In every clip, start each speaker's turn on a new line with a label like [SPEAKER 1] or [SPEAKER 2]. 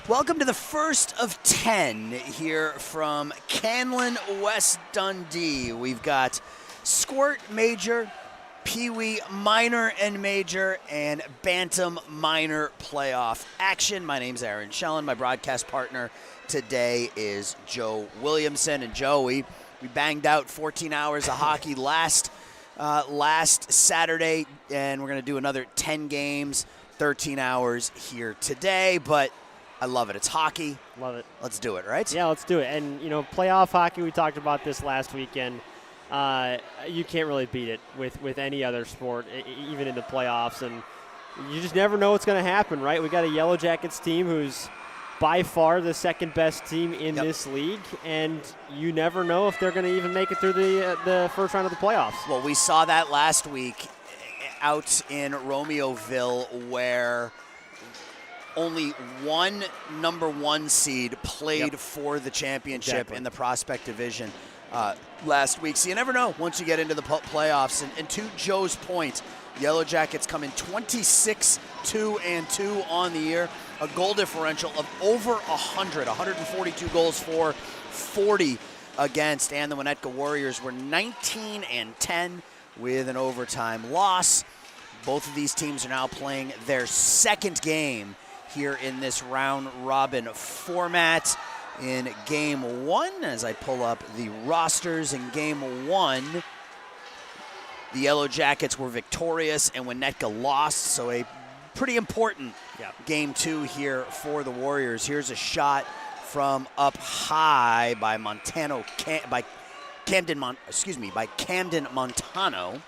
[SPEAKER 1] Welcome to the first of 10 here from Canlan, West Dundee. We've got Squirt Major, Peewee Minor and Major, and Bantam Minor playoff action. My name's Aaron Shellen. My broadcast partner today is Joe Williamson. And Joe, we banged out 14 hours of hockey last Saturday, and we're going to do another 10 games, 13 hours here today. But I love it. It's hockey.
[SPEAKER 2] Love it.
[SPEAKER 1] Let's do it, right?
[SPEAKER 2] Yeah, let's do it. And, you know, playoff hockey, we talked about this last weekend. You can't really beat it with any other sport, even in the playoffs. And you just never know what's going to happen, right? We got a Yellow Jackets team who's by far the second best team in this league, and you never know if they're going to even make it through the first round of the playoffs.
[SPEAKER 1] Well, we saw that last week out in Romeoville, where only one number one seed played for the championship in the Prospect Division last week. So you never know once you get into the playoffs. And to Joe's point, Yellow Jackets come in 26-2-2 on the year, a goal differential of over 142 goals for, 40 against, and the Winnetka Warriors were 19-10 with an overtime loss. Both of these teams are now playing their second game here in this round-robin format. In Game 1, as I pull up the rosters, in Game 1, the Yellow Jackets were victorious and Winnetka lost, so a pretty important Game 2 here for the Warriors. Here's a shot from up high by Camden Montano.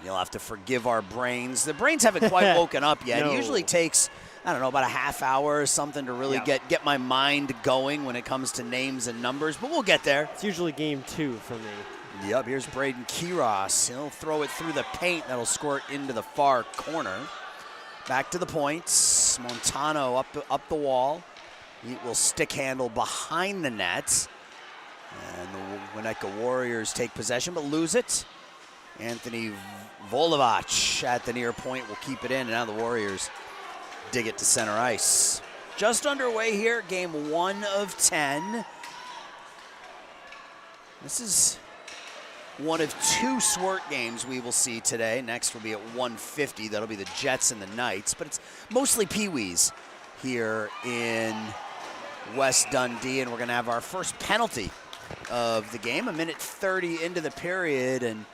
[SPEAKER 1] You'll have to forgive our brains. The brains haven't quite woken up yet.
[SPEAKER 2] No.
[SPEAKER 1] It usually takes, I don't know, about a half hour or something to really get my mind going when it comes to names and numbers, but we'll get there.
[SPEAKER 2] It's usually Game 2 for me.
[SPEAKER 1] Yep, here's Braden Kiros. He'll throw it through the paint. That'll squirt into the far corner. Back to the points. Montano up the wall. He will stick handle behind the net. And the Winnetka Warriors take possession but lose it. Anthony Volovac at the near point will keep it in, and now the Warriors dig it to center ice. Just underway here, Game 1 of 10. This is one of two Squirt games we will see today. Next will be at 1:50. That'll be the Jets and the Knights, but it's mostly Peewees here in West Dundee, and we're going to have our first penalty of the game, 1:30 into the period, and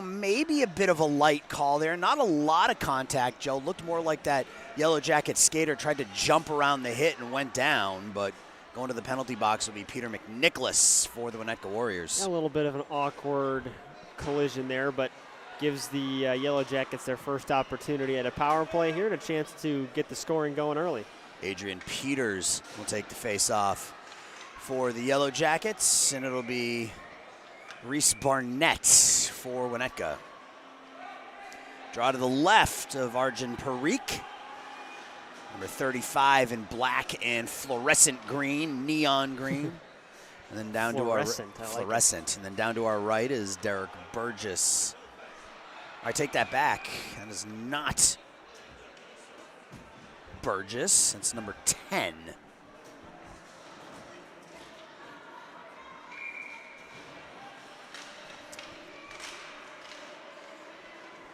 [SPEAKER 1] maybe a bit of a light call there. Not a lot of contact, Joe. Looked more like that Yellow Jacket skater tried to jump around the hit and went down, but going to the penalty box will be Peter McNicholas for the Winnetka Warriors.
[SPEAKER 2] A little bit of an awkward collision there, but gives the Yellow Jackets their first opportunity at a power play here and a chance to get the scoring going early.
[SPEAKER 1] Adrian Peters will take the face-off for the Yellow Jackets, and it'll be Reese Barnett for Winnetka. Draw to the left of Arjun Parikh. Number 35 in black and fluorescent green, neon green. And then down to our fluorescent. And then down to our right is Derek Burgess. I take that back. That is not Burgess. It's number 10.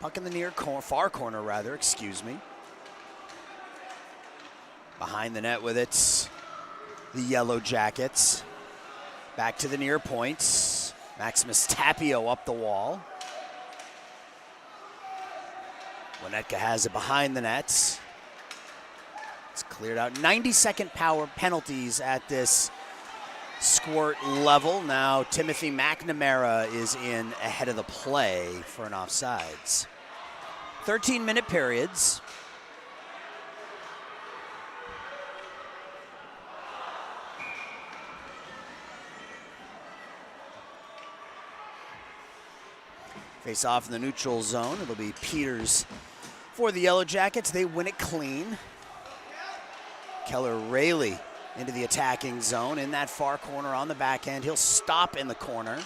[SPEAKER 1] Puck in the far corner, excuse me. Behind the net with it, the Yellow Jackets. Back to the near points. Maximus Tapio up the wall. Winnetka has it behind the net. It's cleared out. 90-second power penalties at this Squirt level. Now Timothy McNamara is in ahead of the play for an offsides. 13-minute periods. Face off in the neutral zone. It'll be Peters for the Yellow Jackets. They win it clean. Keller Rayleigh into the attacking zone in that far corner on the backhand. He'll stop in the corner.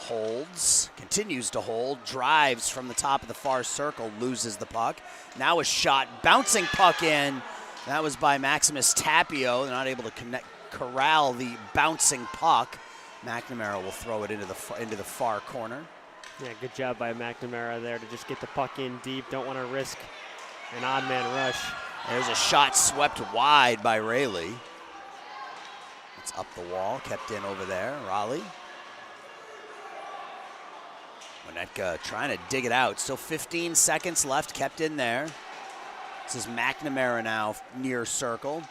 [SPEAKER 1] Holds, continues to hold, drives from the top of the far circle, loses the puck. Now a shot, bouncing puck in. That was by Maximus Tapio. They're not able to corral the bouncing puck. McNamara will throw it into the far corner.
[SPEAKER 2] Yeah, good job by McNamara there to just get the puck in deep. Don't want to risk an odd man rush.
[SPEAKER 1] There's a shot swept wide by Rayleigh. It's up the wall, kept in over there. Raleigh. Winnetka trying to dig it out. Still 15 seconds left, kept in there. This is McNamara now near circle.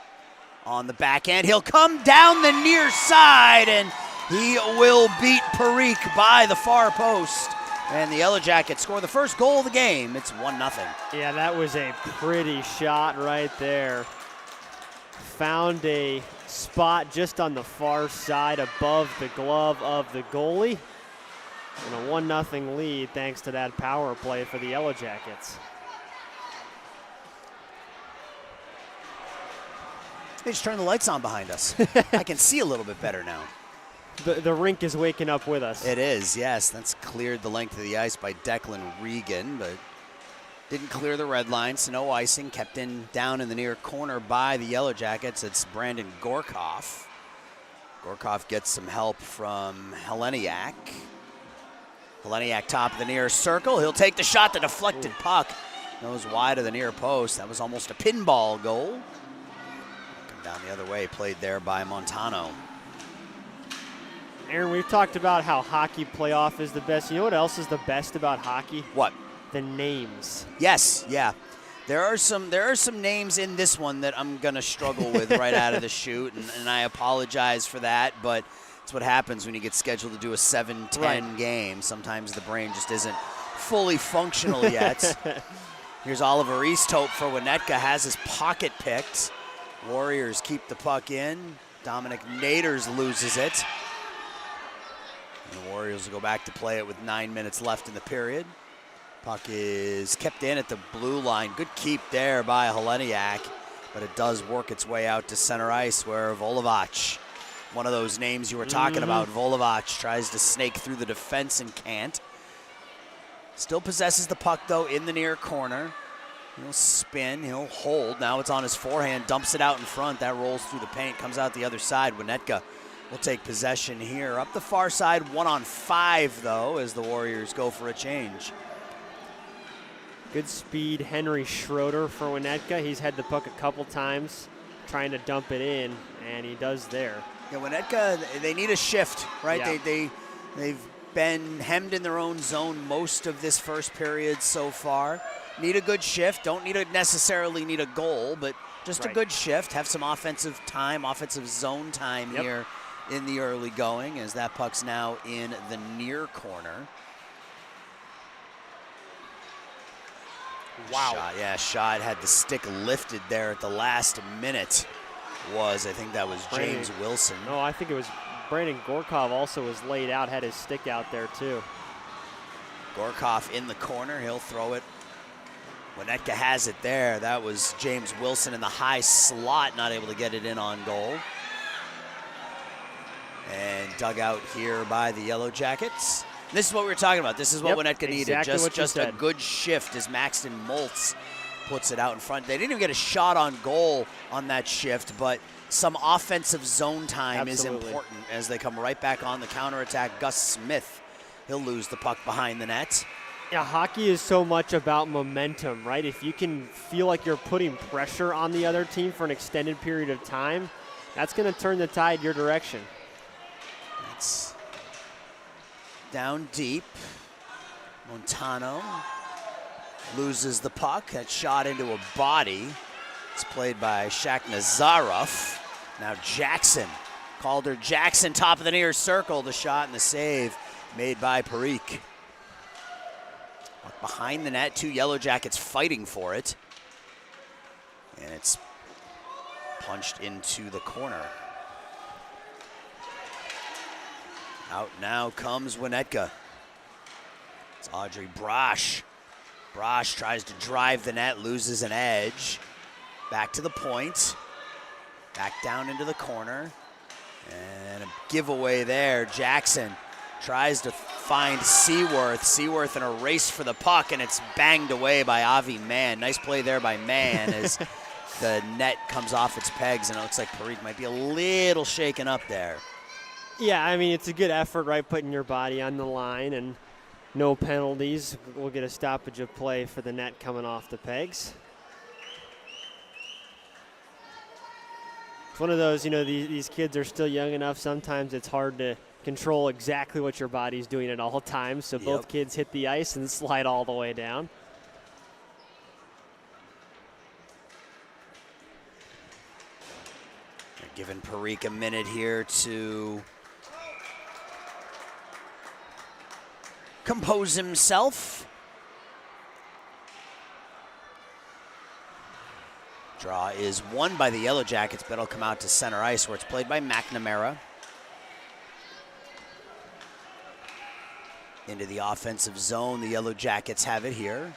[SPEAKER 1] On the backhand, he'll come down the near side, and he will beat Peewee by the far post. And the Yellow Jackets score the first goal of the game. It's 1-0.
[SPEAKER 2] Yeah, that was a pretty shot right there. Found a spot just on the far side above the glove of the goalie. And a 1-0 lead thanks to that power play for the Yellow Jackets.
[SPEAKER 1] They just turned the lights on behind us. I can see a little bit better now.
[SPEAKER 2] The rink is waking up with us.
[SPEAKER 1] It is, yes. That's cleared the length of the ice by Declan Regan, but didn't clear the red line, so no icing. Kept in down in the near corner by the Yellow Jackets. It's Brandon Gorkoff. Gorkoff gets some help from Heleniak. Heleniak top of the near circle. He'll take the shot, the deflected puck. Goes wide of the near post. That was almost a pinball goal. Come down the other way, played there by Montano.
[SPEAKER 2] Aaron, we've talked about how hockey playoff is the best. You know what else is the best about hockey?
[SPEAKER 1] What?
[SPEAKER 2] The names.
[SPEAKER 1] Yes, yeah. There are some names in this one that I'm going to struggle with right out of the chute, and I apologize for that, but it's what happens when you get scheduled to do a 7-10 game. Sometimes the brain just isn't fully functional yet. Here's Oliver Easthope for Winnetka, has his pocket picked. Warriors keep the puck in. Dominic Naders loses it. And the Warriors will go back to play it with 9 minutes left in the period. Puck is kept in at the blue line. Good keep there by Heleniak, but it does work its way out to center ice where Volovac, one of those names you were talking about, Volovac tries to snake through the defense and can't. Still possesses the puck, though, in the near corner. He'll spin, he'll hold. Now it's on his forehand, dumps it out in front. That rolls through the paint, comes out the other side. Winnetka will take possession here. Up the far side, 1-on-5, though, as the Warriors go for a change.
[SPEAKER 2] Good speed, Henry Schroeder for Winnetka. He's had the puck a couple times trying to dump it in, and he does there.
[SPEAKER 1] Yeah, Winnetka, they need a shift, right?
[SPEAKER 2] Yeah.
[SPEAKER 1] They've been hemmed in their own zone most of this first period so far. Need a good shift. Don't necessarily need a goal, but just a good shift. Have some offensive time, offensive zone time here in the early going, as that puck's now in the near corner.
[SPEAKER 2] Wow.
[SPEAKER 1] Shot had the stick lifted there at the last minute. I think that was James Wilson.
[SPEAKER 2] No, I think it was Brandon Gorkov also was laid out, had his stick out there too.
[SPEAKER 1] Gorkoff in the corner, he'll throw it. Winnetka has it there. That was James Wilson in the high slot, not able to get it in on goal. And dug out here by the Yellow Jackets. This is what we were talking about. This is what Winnetka needed. Just a good shift as Maxton Moltz puts it out in front. They didn't even get a shot on goal on that shift, but some offensive zone time is important as they come right back on the counterattack. Gus Smith, he'll lose the puck behind the net.
[SPEAKER 2] Yeah, hockey is so much about momentum, right? If you can feel like you're putting pressure on the other team for an extended period of time, that's going to turn the tide your direction.
[SPEAKER 1] That's down deep. Montano loses the puck. That shot into a body. It's played by Shaq Nazarov. Now Jackson. Calder Jackson, top of the near circle. The shot and the save made by Peewee. Behind the net, two Yellow Jackets fighting for it. And it's punched into the corner. Out now comes Winnetka. It's Audrey Brosh. Brosh tries to drive the net, loses an edge. Back to the point. Back down into the corner. And a giveaway there. Jackson tries to find Seaworth. Seaworth in a race for the puck, and it's banged away by Avi Mann. Nice play there by Mann as the net comes off its pegs, and it looks like Parikh might be a little shaken up there.
[SPEAKER 2] Yeah, I mean, it's a good effort, right, putting your body on the line, and no penalties. We'll get a stoppage of play for the net coming off the pegs. It's one of those, you know, these kids are still young enough. Sometimes it's hard to control exactly what your body's doing at all times. So both kids hit the ice and slide all the way down.
[SPEAKER 1] They're giving Parikh a minute here to compose himself. Draw is won by the Yellow Jackets, but it'll come out to center ice where it's played by McNamara. Into the offensive zone, the Yellow Jackets have it here.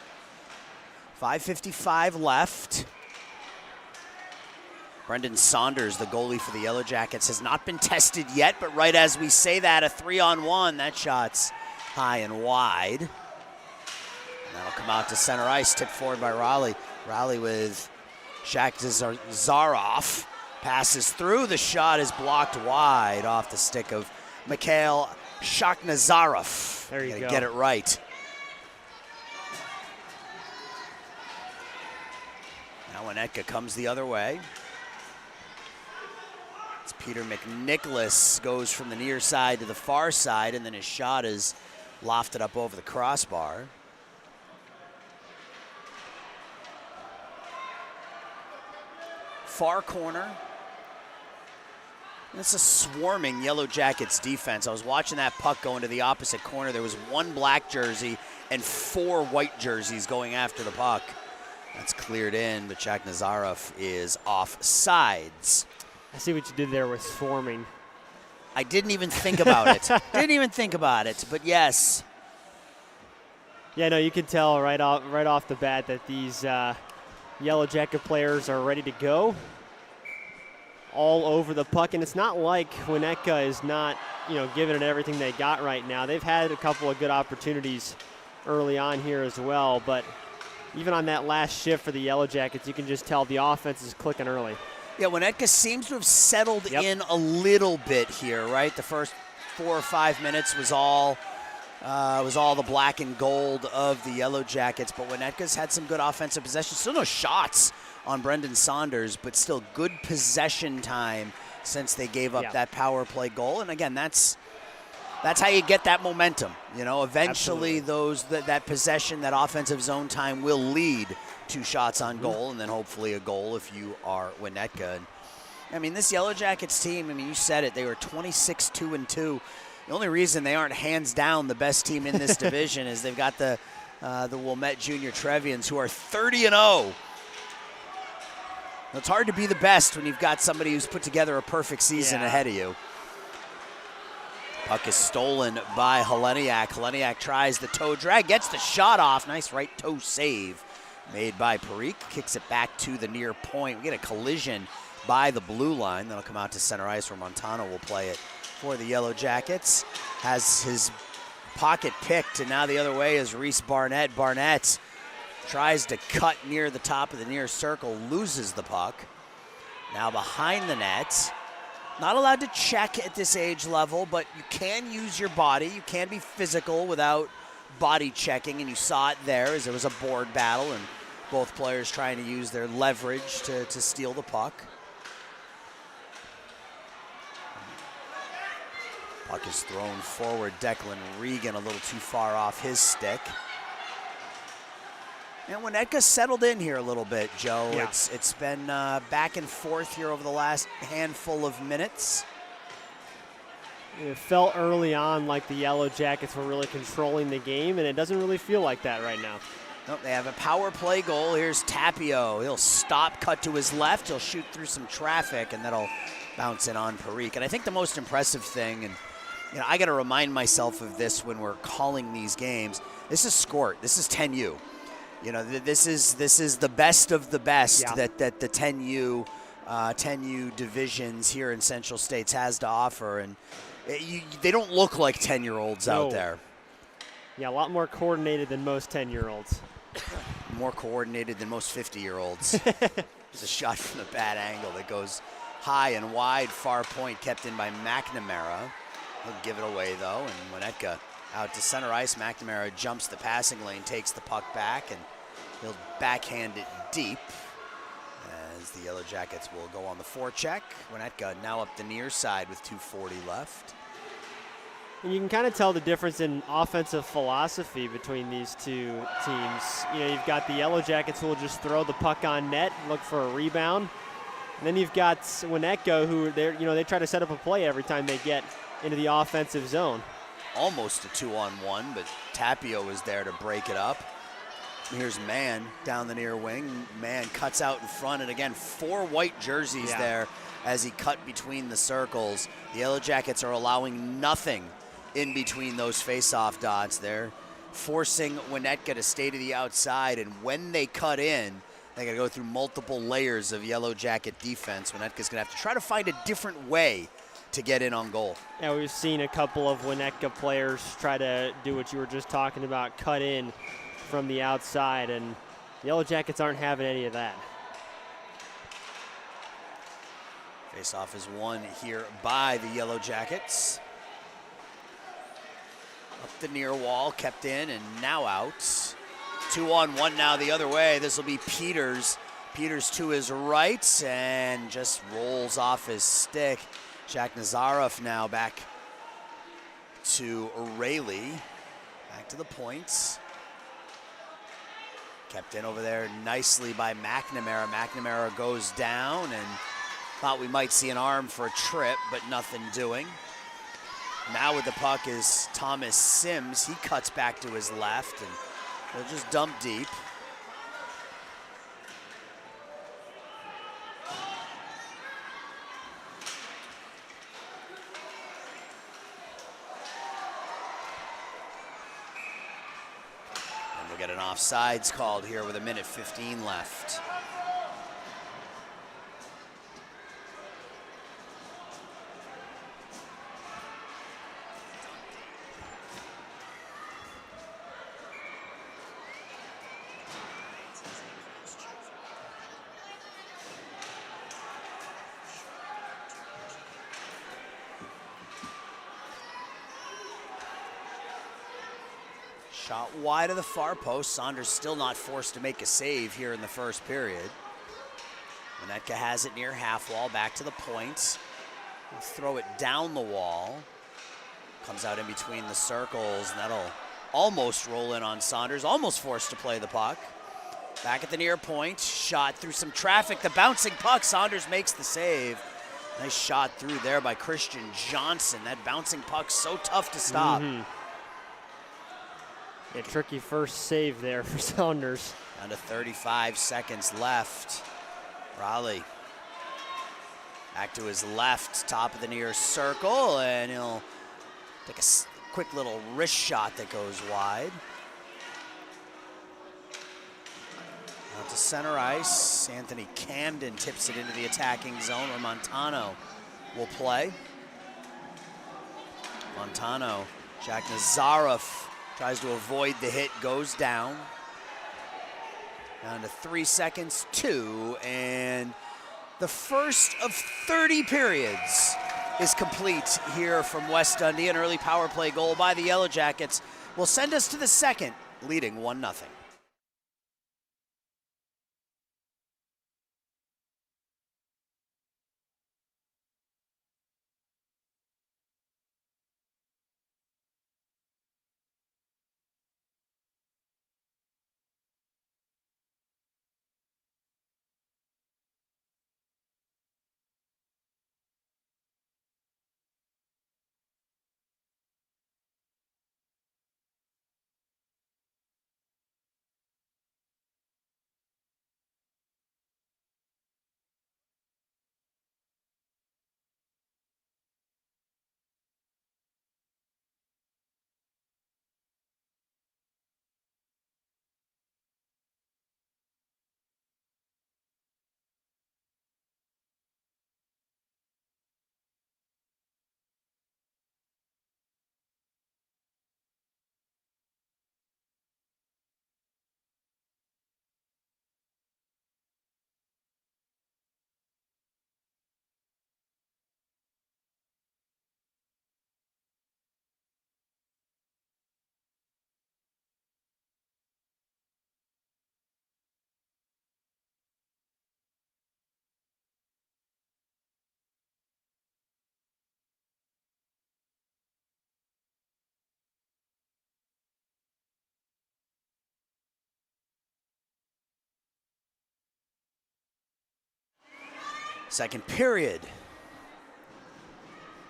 [SPEAKER 1] 5:55 left. Brendan Saunders, the goalie for the Yellow Jackets, has not been tested yet, but right as we say that, a 3-on-1, that shot's high and wide. And that'll come out to center ice, tipped forward by Raleigh. Raleigh with Zakharov, passes through. The shot is blocked wide off the stick of Mikhail Shakhnazarov.
[SPEAKER 2] There you go.
[SPEAKER 1] Get it right. Now Winnetka comes the other way. It's Peter McNicholas goes from the near side to the far side, and then his shot is lofted up over the crossbar. Far corner. It's a swarming Yellow Jackets defense. I was watching that puck go into the opposite corner. There was one black jersey and 4 white jerseys going after the puck. That's cleared in, but Shakhnazarov is off sides.
[SPEAKER 2] I see what you did there with swarming.
[SPEAKER 1] I didn't even think about it. Didn't even think about it, but yes.
[SPEAKER 2] Yeah, no, you can tell right off the bat that these Yellow Jacket players are ready to go. All over the puck, and it's not like Winnetka is not, you know, giving it everything they got right now. They've had a couple of good opportunities early on here as well, but even on that last shift for the Yellow Jackets, you can just tell the offense is clicking early.
[SPEAKER 1] Yeah, Winnetka seems to have settled in a little bit here, right? The first 4 or 5 minutes was all the black and gold of the Yellow Jackets, but Winnetka's had some good offensive possession. Still no shots on Brendan Saunders, but still good possession time since they gave up that power play goal. And again, that's how you get that momentum. You know, eventually that possession, that offensive zone time will lead to shots on goal, and then hopefully a goal if you are Winnetka. And, I mean, this Yellow Jackets team, I mean, you said it, they were 26-2-2. The only reason they aren't hands down the best team in this division is they've got the Wilmette Junior Trevians, who are 30-0. It's hard to be the best when you've got somebody who's put together a perfect season ahead of you. Puck is stolen by Heleniak. Heleniak tries the toe drag, gets the shot off. Nice right toe save made by Parikh. Kicks it back to the near point. We get a collision by the blue line. That'll come out to center ice where Montano will play it for the Yellow Jackets. Has his pocket picked, and now the other way is Reese Barnett. Barnett tries to cut near the top of the near circle, loses the puck. Now behind the net. Not allowed to check at this age level, but you can use your body. You can be physical without body checking, and you saw it there as there was a board battle and both players trying to use their leverage to steal the puck. Puck is thrown forward. Declan Regan a little too far off his stick. And Winnetka settled in here a little bit, Joe.
[SPEAKER 2] Yeah.
[SPEAKER 1] It's been back and forth here over the last handful of minutes.
[SPEAKER 2] It felt early on like the Yellow Jackets were really controlling the game, and it doesn't really feel like that right now.
[SPEAKER 1] Nope, they have a power play goal. Here's Tapio. He'll stop, cut to his left. He'll shoot through some traffic, and that'll bounce in on Parikh. And I think the most impressive thing, and you know, I got to remind myself of this when we're calling these games. This is Squirt. This is 10U. You know, this is the best of the best that the 10U divisions here in Central States has to offer, and they don't look like 10-year-olds out there.
[SPEAKER 2] Yeah, a lot more coordinated than most 10-year-olds.
[SPEAKER 1] More coordinated than most 50-year-olds. There's a shot from the bad angle that goes high and wide, far point kept in by McNamara. He'll give it away though, and Winnetka out to center ice. McNamara jumps the passing lane, takes the puck back, and he'll backhand it deep as the Yellow Jackets will go on the forecheck. Winnetka now up the near side with 2:40 left.
[SPEAKER 2] And you can kind of tell the difference in offensive philosophy between these two teams. You know, you've got the Yellow Jackets who will just throw the puck on net, look for a rebound. And then you've got Winnetka who they try to set up a play every time they get into the offensive zone.
[SPEAKER 1] Almost a 2-on-1, but Tapio was there to break it up. Here's Mann down the near wing. Mann cuts out in front, and again, 4 white jerseys there as he cut between the circles. The Yellow Jackets are allowing nothing in between those face-off dots. They're forcing Winnetka to stay to the outside, and when they cut in, they got to go through multiple layers of Yellow Jacket defense. Winnetka's going to have to try to find a different way to get in on goal.
[SPEAKER 2] Yeah, we've seen a couple of Winnetka players try to do what you were just talking about, cut in from the outside, and the Yellow Jackets aren't having any of that.
[SPEAKER 1] Face-off is won here by the Yellow Jackets. Up the near wall, kept in, and now out. 2-on-1 now the other way. This will be Peters. Peters to his right and just rolls off his stick. Jack Nazarov now back to O'Reilly. Back to the points. Kept in over there nicely by McNamara. McNamara goes down, and thought we might see an arm for a trip, but nothing doing. Now with the puck is Thomas Sims. He cuts back to his left, and they'll just dump deep. And we'll get an offsides called here with 1:15 left. Shot wide of the far post. Saunders still not forced to make a save here in the first period. Winnetka has it near half wall, back to the point. He'll throw it down the wall. Comes out in between the circles, and that'll almost roll in on Saunders, almost forced to play the puck. Back at the near point, shot through some traffic, the bouncing puck, Saunders makes the save. Nice shot through there by Christian Johnson. That bouncing puck so tough to stop.
[SPEAKER 2] A tricky first save there for Saunders.
[SPEAKER 1] Down to 35 seconds left. Raleigh back to his left, top of the near circle, and he'll take a quick little wrist shot that goes wide. Out to center ice. Anthony Camden tips it into the attacking zone where Montano will play. Montano, Jack Nazarov tries to avoid the hit, goes down. Down to 3 seconds, 2, and the first of 30 periods is complete here from West Dundee. An early power play goal by the Yellow Jackets will send us to the second, leading 1-0. Second period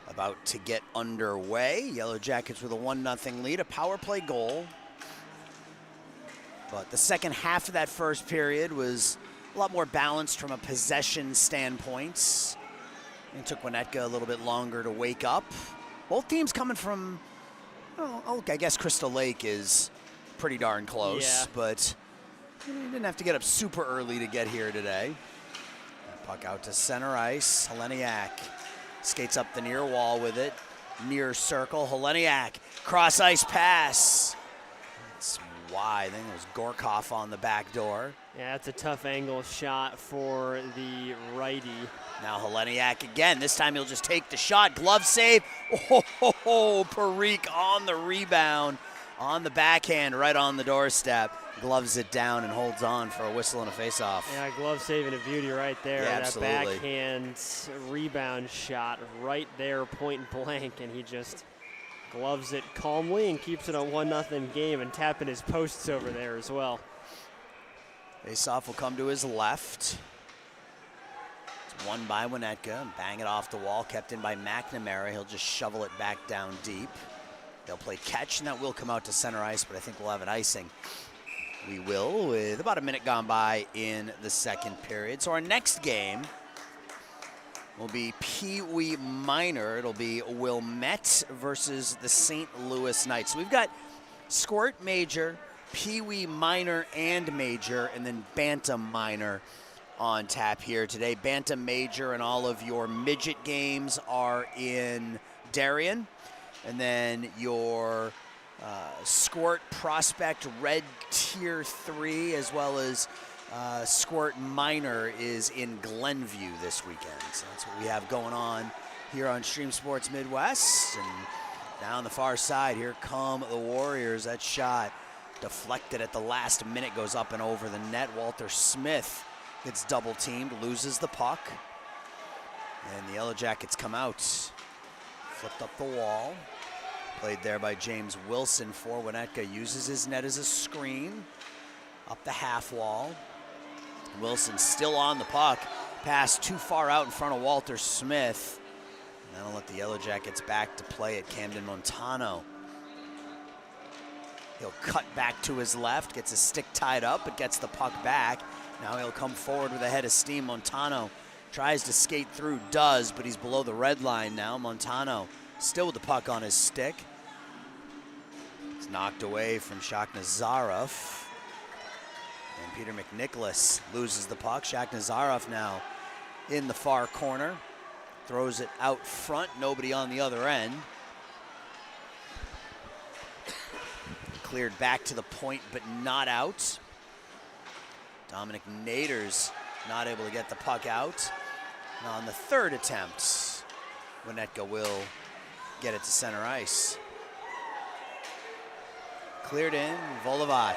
[SPEAKER 1] about to get underway. Yellow Jackets with a 1-0 lead, a power play goal. But the second half of that first period was a lot more balanced from a possession standpoint. It took Winnetka a little bit longer to wake up. Both teams coming from, I guess Crystal Lake is pretty darn close,
[SPEAKER 2] yeah.
[SPEAKER 1] but you didn't have to get up super early to get here today. Puck out to center ice. Heleniak skates up the near wall with it. Near circle. Heleniak, cross ice pass. It's wide. I think it was Gorkov on the back door.
[SPEAKER 2] Yeah, that's a tough angle shot for the righty.
[SPEAKER 1] Now Heleniak again. This time he'll just take the shot. Glove save. Oh, Parikh on the rebound. On the backhand, right on the doorstep. Gloves it down and holds on for a whistle and a face-off.
[SPEAKER 2] Yeah, glove saving a beauty right there.
[SPEAKER 1] Yeah,
[SPEAKER 2] that
[SPEAKER 1] absolutely.
[SPEAKER 2] backhand rebound shot right there, point blank, and he just gloves it calmly and keeps it a 1-0 game and tapping his posts over there as well.
[SPEAKER 1] Face-off will come to his left. It's won by Winnetka. Bang it off the wall, kept in by McNamara. He'll just shovel it back down deep. They'll play catch, and that will come out to center ice, but I think we'll have an icing. We will, with about a minute gone by in the second period. So our next game will be Peewee Minor. It'll be Wilmette versus the St. Louis Knights. So we've got Squirt Major, Peewee Minor and Major, and then Bantam Minor on tap here today. Bantam Major and all of your midget games are in Darien. And then your Squirt Prospect Red Tier 3, as well as Squirt Minor is in Glenview this weekend. So that's what we have going on here on Stream Sports Midwest. And down the far side, here come the Warriors. That shot deflected at the last minute, goes up and over the net. Walter Smith gets double teamed, loses the puck. And the Yellow Jackets come out. Flipped up the wall. Played there by James Wilson for Winnetka. Uses his net as a screen. Up the half wall. Wilson still on the puck. Pass too far out in front of Walter Smith. And that'll let the Yellow Jackets back to play at Camden Montano. He'll cut back to his left. Gets his stick tied up, but gets the puck back. Now he'll come forward with a head of steam. Montano tries to skate through, does, but he's below the red line now. Montano still with the puck on his stick. It's knocked away from Shakhnazarov. And Peter McNicholas loses the puck. Shakhnazarov now in the far corner. Throws it out front, nobody on the other end. Cleared back to the point, but not out. Dominic Nader's not able to get the puck out. And on the third attempt, Winnetka will get it to center ice. Cleared in, Volovac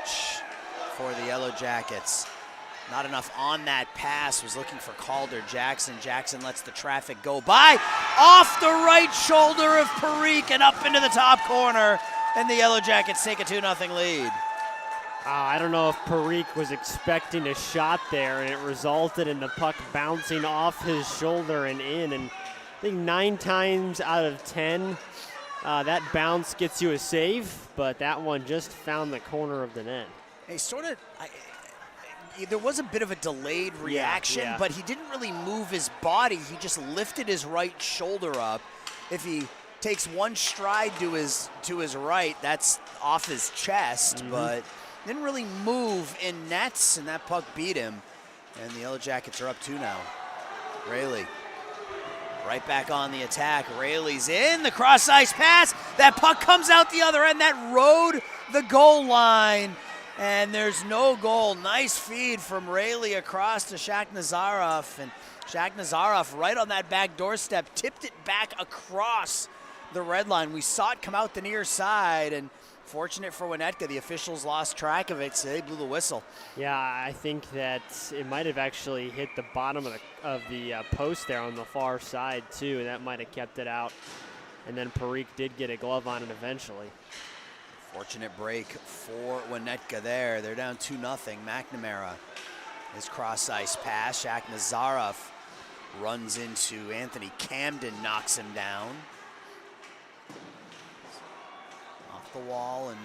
[SPEAKER 1] for the Yellow Jackets. Not enough on that pass, was looking for Calder Jackson. Jackson lets the traffic go by. Off the right shoulder of Parikh and up into the top corner. And the Yellow Jackets take a 2-0 lead.
[SPEAKER 2] I don't know if Parikh was expecting a shot there, and it resulted in the puck bouncing off his shoulder and in. And I think 9 times out of 10, that bounce gets you a save, but that one just found the corner of the net.
[SPEAKER 1] Hey, there was a bit of a delayed reaction,
[SPEAKER 2] yeah.
[SPEAKER 1] But he didn't really move his body. He just lifted his right shoulder up. If he takes one stride to his right, that's off his chest, but didn't really move in nets, and that puck beat him. And the Yellow Jackets are up 2 now. Rayleigh right back on the attack. Rayleigh's in, the cross-ice pass. That puck comes out the other end. That rode the goal line, and there's no goal. Nice feed from Rayleigh across to Shakhnazarov, and Shakhnazarov right on that back doorstep tipped it back across the red line. We saw it come out the near side, and fortunate for Winnetka, the officials lost track of it, so they blew the whistle.
[SPEAKER 2] Yeah, I think that it might have actually hit the bottom of the post there on the far side too, and that might have kept it out. And then Parikh did get a glove on it eventually.
[SPEAKER 1] Fortunate break for Winnetka there. They're down 2-0. McNamara, his cross-ice pass. Shakhnazarov runs into Anthony Camden, knocks him down. Off the wall and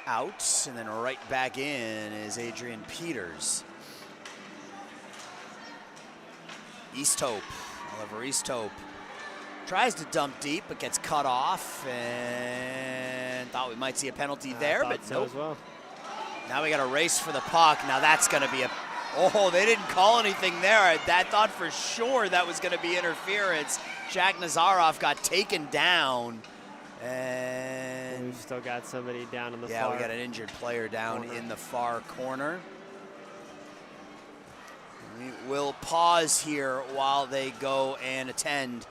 [SPEAKER 1] out, and then right back in is Adrian Peters. Easthope, Oliver Easthope tries to dump deep, but gets cut off, and thought we might see a penalty there, but
[SPEAKER 2] so
[SPEAKER 1] nope.
[SPEAKER 2] as well.
[SPEAKER 1] Now we got a race for the puck. Now that's going to be oh, they didn't call anything there. I thought for sure that was going to be interference. Jack Nazarov got taken down, and
[SPEAKER 2] we've still got somebody down in the far.
[SPEAKER 1] Yeah, we got an injured player down in the far corner. We will pause here while they go and attend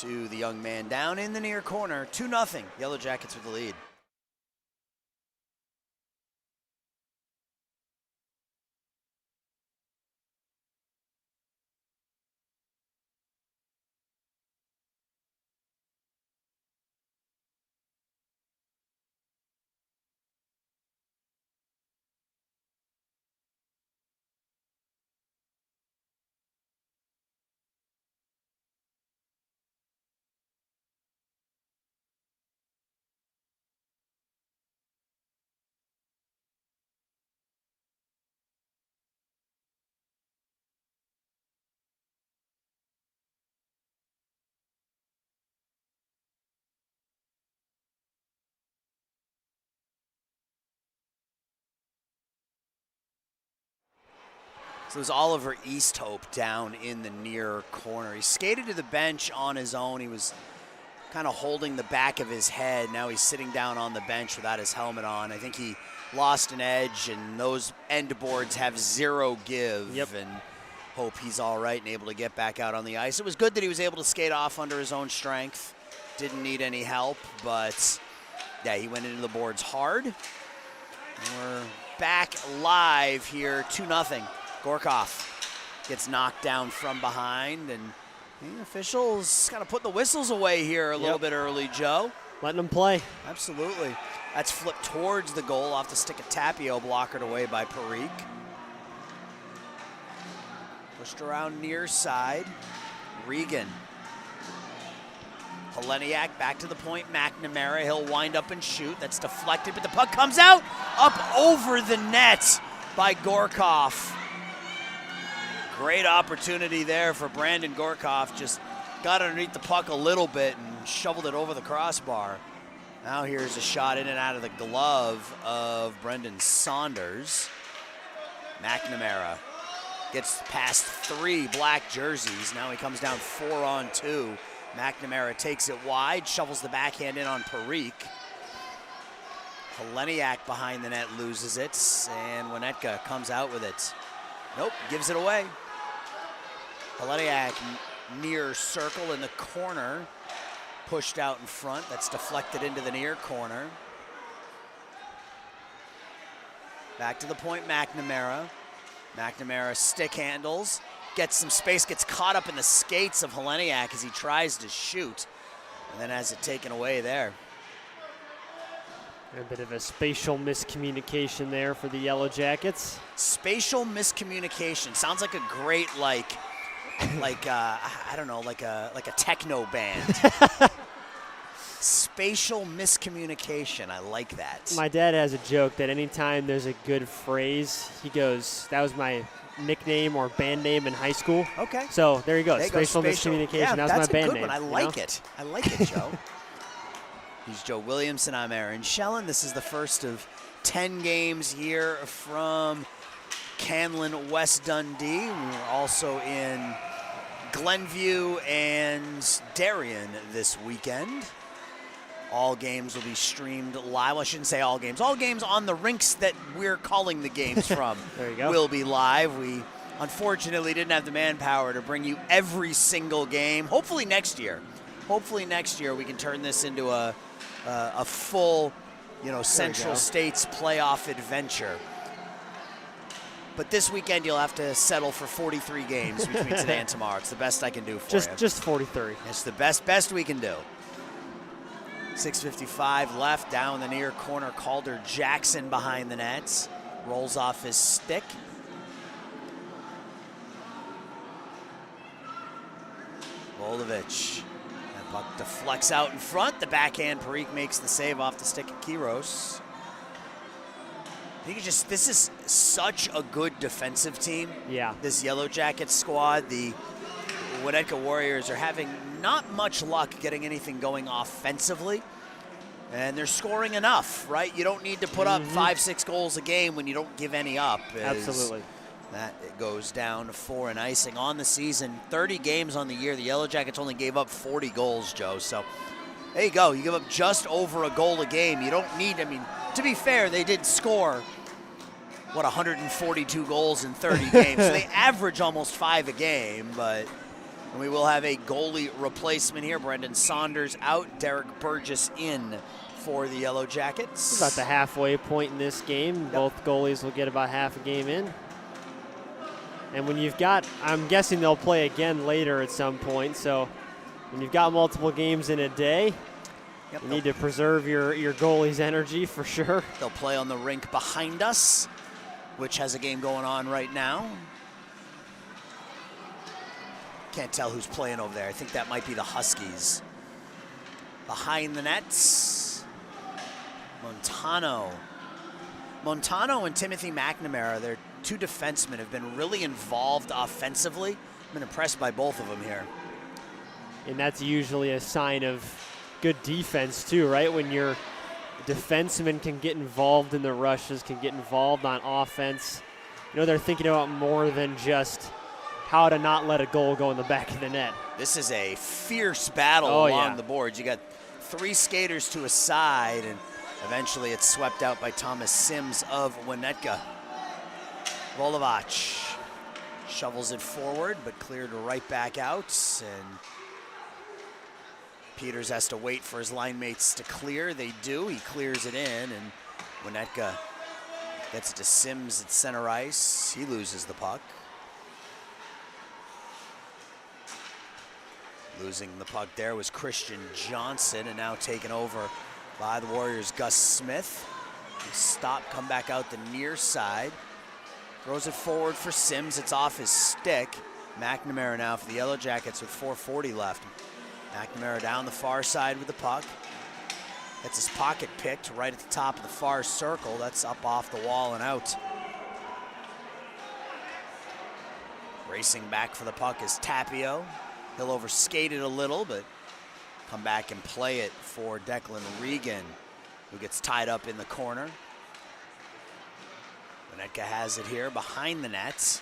[SPEAKER 1] to the young man down in the near corner. 2-0, Yellow Jackets with the lead. So it was Oliver Easthope down in the near corner. He skated to the bench on his own. He was kind of holding the back of his head. Now he's sitting down on the bench without his helmet on. I think he lost an edge, and those end boards have zero give.
[SPEAKER 2] Yep.
[SPEAKER 1] And hope he's all right and able to get back out on the ice. It was good that he was able to skate off under his own strength. Didn't need any help, but yeah, he went into the boards hard. And we're back live here, 2-0. Gorkov gets knocked down from behind, and the officials kind of put the whistles away here a little bit early, Joe.
[SPEAKER 2] Letting them play.
[SPEAKER 1] Absolutely. That's flipped towards the goal off the stick of Tapio, blockered away by Parikh. Pushed around near side. Regan. Heleniak back to the point. McNamara, he'll wind up and shoot. That's deflected, but the puck comes out up over the net by Gorkov. Great opportunity there for Brandon Gorkov. Just got underneath the puck a little bit and shoveled it over the crossbar. Now here's a shot in and out of the glove of Brendan Saunders. McNamara gets past 3 black jerseys. Now he comes down 4-on-2. McNamara takes it wide, shovels the backhand in on Parikh. Heleniak behind the net loses it, and Winnetka comes out with it. Nope, gives it away. Heleniak near circle in the corner, pushed out in front. That's deflected into the near corner. Back to the point, McNamara. McNamara stick handles, gets some space, gets caught up in the skates of Heleniak as he tries to shoot, and then has it taken away there.
[SPEAKER 2] A bit of a spatial miscommunication there for the Yellow Jackets.
[SPEAKER 1] Spatial miscommunication sounds like a great I don't know, like a techno band. Spatial miscommunication, I like that.
[SPEAKER 2] My dad has a joke that anytime there's a good phrase, he goes, "That was my nickname or band name in high school."
[SPEAKER 1] Okay.
[SPEAKER 2] So there you go.
[SPEAKER 1] There you
[SPEAKER 2] Spatial
[SPEAKER 1] go.
[SPEAKER 2] miscommunication.
[SPEAKER 1] Yeah,
[SPEAKER 2] that was my band
[SPEAKER 1] good
[SPEAKER 2] name.
[SPEAKER 1] One. I like it. I like it, Joe. He's Joe Williamson. I'm Aaron Schellen. This is the first of 10 games here from Canlan, West Dundee. We're also in Glenview and Darien this weekend. All games will be streamed live. Well, I shouldn't say all games. All games on the rinks that we're calling the games from
[SPEAKER 2] there you go.
[SPEAKER 1] Will be live. We unfortunately didn't have the manpower to bring you every single game. Hopefully next year. Hopefully next year we can turn this into a full, Central States playoff adventure. But this weekend you'll have to settle for 43 games between today and tomorrow. It's the best I can do for you.
[SPEAKER 2] Just 43.
[SPEAKER 1] It's the best we can do. 6:55 left, down the near corner. Calder Jackson behind the nets. Rolls off his stick. Bolovich. That puck deflects out in front. The backhand, Peewee makes the save off the stick of Kiros. I think this is such a good defensive team.
[SPEAKER 2] Yeah.
[SPEAKER 1] This Yellow Jackets squad. The Winnetka Warriors are having not much luck getting anything going offensively. And they're scoring enough, right? You don't need to put up 5-6 goals a game when you don't give any up.
[SPEAKER 2] Absolutely.
[SPEAKER 1] That it goes down to 4 in icing on the season. 30 games on the year. The Yellow Jackets only gave up 40 goals, Joe. So there you go. You give up just over a goal a game. You don't need, I mean, to be fair, they did score, 142 goals in 30 games. So they average almost 5 a game, but we will have a goalie replacement here. Brendan Saunders out, Derek Burgess in for the Yellow Jackets.
[SPEAKER 2] About the halfway point in this game.
[SPEAKER 1] Yep.
[SPEAKER 2] Both goalies will get about half a game in. And when you've got, I'm guessing they'll play again later at some point, so when you've got multiple games in a day, you need to preserve your goalie's energy for sure.
[SPEAKER 1] They'll play on the rink behind us, which has a game going on right now. Can't tell who's playing over there. I think that might be the Huskies. Behind the nets, Montano and Timothy McNamara, their two defensemen, have been really involved offensively. I've been impressed by both of them here.
[SPEAKER 2] And that's usually a sign of good defense too, right? When your defensemen can get involved in the rushes, can get involved on offense. You know, they're thinking about more than just how to not let a goal go in the back of the net.
[SPEAKER 1] This is a fierce battle along the boards. You got 3 skaters to a side, and eventually it's swept out by Thomas Sims of Winnetka. Volovich shovels it forward, but cleared right back out, and Peters has to wait for his line mates to clear. They do. He clears it in, and Winnetka gets it to Sims at center ice. He loses the puck. Losing the puck there was Christian Johnson, and now taken over by the Warriors' Gus Smith. Stop, come back out the near side. Throws it forward for Sims. It's off his stick. McNamara now for the Yellow Jackets with 4:40 left. McNamara down the far side with the puck. Gets his pocket picked right at the top of the far circle. That's up off the wall and out. Racing back for the puck is Tapio. He'll overskate it a little, but come back and play it for Declan Regan, who gets tied up in the corner. Winnetka has it here behind the nets.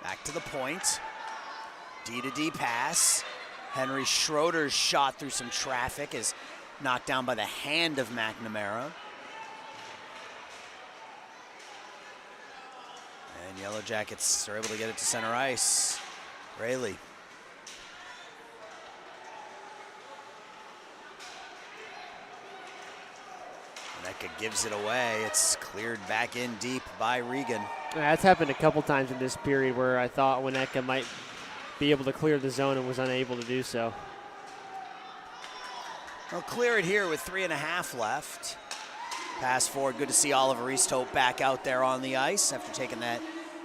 [SPEAKER 1] Back to the point. D-to-D pass. Henry Schroeder's shot through some traffic is knocked down by the hand of McNamara. And Yellow Jackets are able to get it to center ice. Rayleigh. Winnetka gives it away. It's cleared back in deep by Regan.
[SPEAKER 2] That's happened a couple times in this period where I thought Winnetka might be able to clear the zone and was unable to do so.
[SPEAKER 1] They'll clear it here with 3.5 left. Pass forward. Good to see Oliver Easthope back out there on the ice after taking that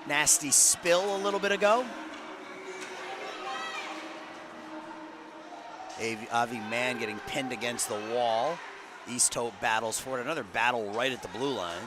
[SPEAKER 1] nasty spill a little bit ago. Avi Mann getting pinned against the wall. Easthope battles for it. Another battle right at the blue line.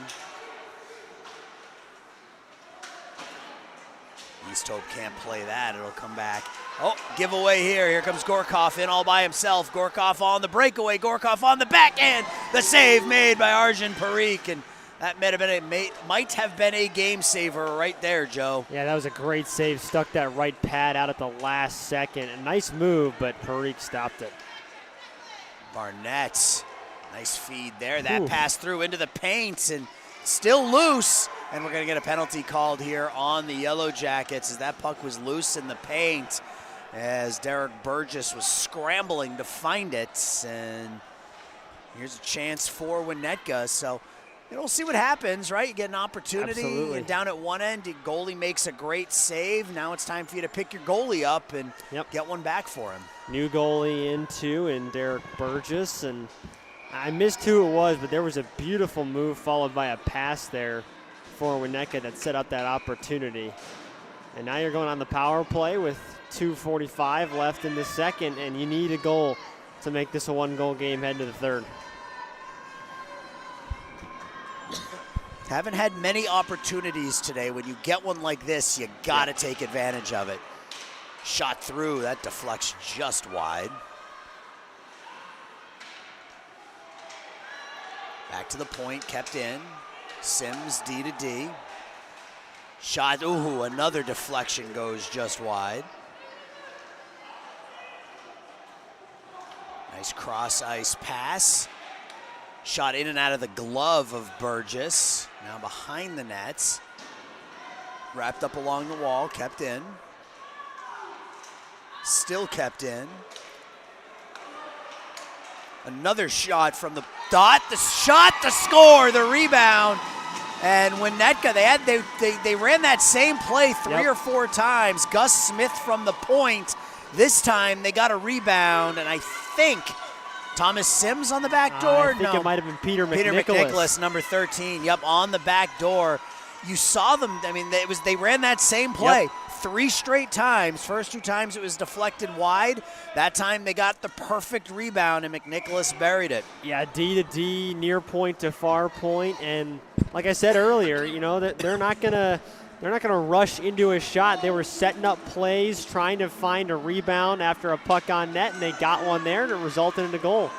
[SPEAKER 1] Easthope can't play that. It'll come back. Oh, giveaway here. Here comes Gorkov in all by himself. Gorkov on the breakaway. Gorkov on the backhand. The save made by Arjun Parikh, and that might have been a game saver right there, Joe.
[SPEAKER 2] Yeah, that was a great save. Stuck that right pad out at the last second. A nice move, but Parikh stopped it.
[SPEAKER 1] Barnett, nice feed there. That pass through into the paint and still loose. And we're going to get a penalty called here on the Yellow Jackets as that puck was loose in the paint as Derek Burgess was scrambling to find it. And here's a chance for Winnetka. So, we'll see what happens, right? You get an opportunity.
[SPEAKER 2] Absolutely.
[SPEAKER 1] And down at one end, the goalie makes a great save. Now it's time for you to pick your goalie up and get one back for him.
[SPEAKER 2] New goalie in too, and Derek Burgess. And I missed who it was, but there was a beautiful move followed by a pass there for Winnetka that set up that opportunity. And now you're going on the power play with 2:45 left in the second, and you need a goal to make this a one-goal game heading to the third.
[SPEAKER 1] Haven't had many opportunities today. When you get one like this, you got to take advantage of it. Shot through, that deflects just wide. Back to the point, kept in. Sims D to D. Shot, ooh, another deflection goes just wide. Nice cross ice pass. Shot in and out of the glove of Burgess. Now behind the nets. Wrapped up along the wall, kept in. Still kept in. Another shot from the dot. The shot, the score, the rebound. And Winnetka, they ran that same play three or four times. Gus Smith from the point. This time they got a rebound, and I think Thomas Sims on the back door?
[SPEAKER 2] I think it might have been Peter McNicholas.
[SPEAKER 1] Peter McNicholas, number 13. Yep, on the back door. You saw them. I mean, they ran that same play 3 straight times. First 2 times it was deflected wide. That time they got the perfect rebound, and McNicholas buried it.
[SPEAKER 2] Yeah, D to D, near point to far point, and like I said earlier, you know, they're not gonna rush into a shot. They were setting up plays, trying to find a rebound after a puck on net, and they got one there, and it resulted in a goal.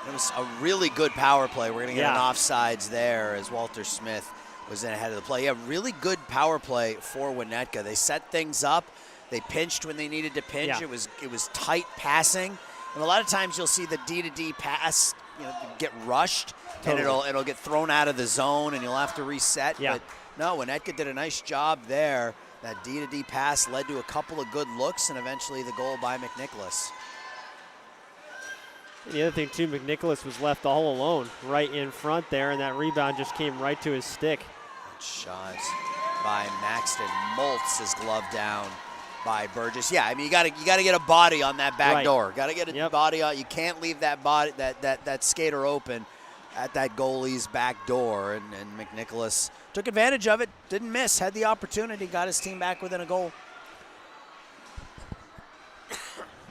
[SPEAKER 1] It was a really good power play. We're going to get an offsides there as Walter Smith was in ahead of the play. Yeah, really good power play for Winnetka. They set things up. They pinched when they needed to pinch.
[SPEAKER 2] Yeah.
[SPEAKER 1] It was tight passing. And a lot of times you'll see the D-to-D pass, you know, get rushed, and it'll get thrown out of the zone, and you'll have to reset.
[SPEAKER 2] Yeah.
[SPEAKER 1] But no, Winnetka did a nice job there. That D-to-D pass led to a couple of good looks and eventually the goal by McNicholas.
[SPEAKER 2] And the other thing, too, McNicholas was left all alone right in front there, and that rebound just came right to his stick.
[SPEAKER 1] Good shot by Maxton. Moltz is gloved down by Burgess. Yeah, I mean, you got to get a body on that back door. Got to get a body on. You can't leave that body, that skater open at that goalie's back door, and McNicholas took advantage of it, didn't miss, had the opportunity, got his team back within a goal.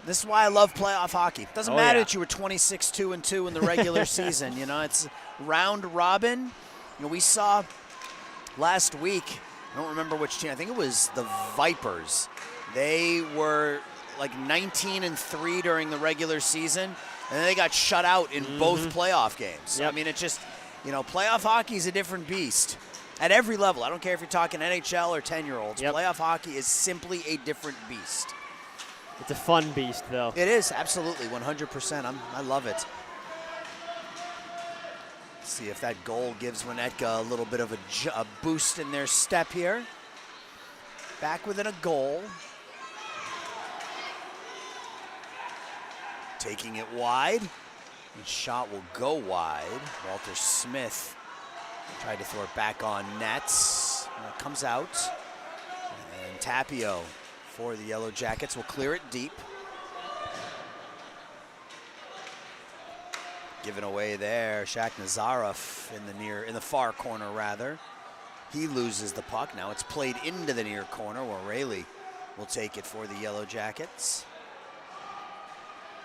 [SPEAKER 1] This is why I love playoff hockey. It doesn't matter that you were 26-2-2 in the regular season. You know, it's round robin. You know, we saw last week, I don't remember which team, I think it was the Vipers. They were like 19-3 during the regular season, and then they got shut out in both playoff games. I mean, it's just, you know, playoff hockey is a different beast at every level. I don't care if you're talking NHL or 10-year-olds. Playoff hockey is simply a different beast.
[SPEAKER 2] It's a fun beast, though.
[SPEAKER 1] It is, absolutely, 100%. I love it. Let's see if that goal gives Winnetka a little bit of a boost in their step here. Back within a goal. Taking it wide. And shot will go wide. Walter Smith tried to throw it back on nets. It comes out. And Tapio for the Yellow Jackets will clear it deep. Given away there, Shaq Nazarov in the far corner rather. He loses the puck. Now it's played into the near corner where Rayleigh will take it for the Yellow Jackets.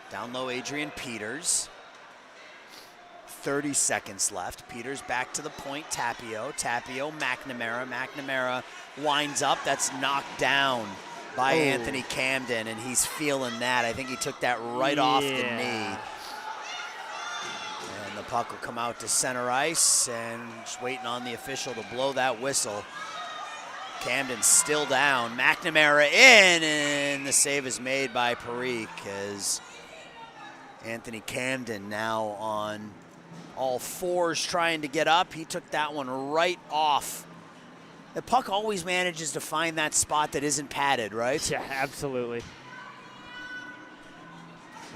[SPEAKER 1] Down low, Adrian Peters. 30 seconds left. Peters back to the point. Tapio, McNamara. McNamara winds up. That's knocked down by Anthony Camden, and he's feeling that. I think he took that right off the knee. And the puck will come out to center ice, and just waiting on the official to blow that whistle. Camden's still down. McNamara in, and the save is made by Parikh as Anthony Camden now on all fours trying to get up. He took that one right off. The puck always manages to find that spot that isn't padded, right?
[SPEAKER 2] Yeah, absolutely.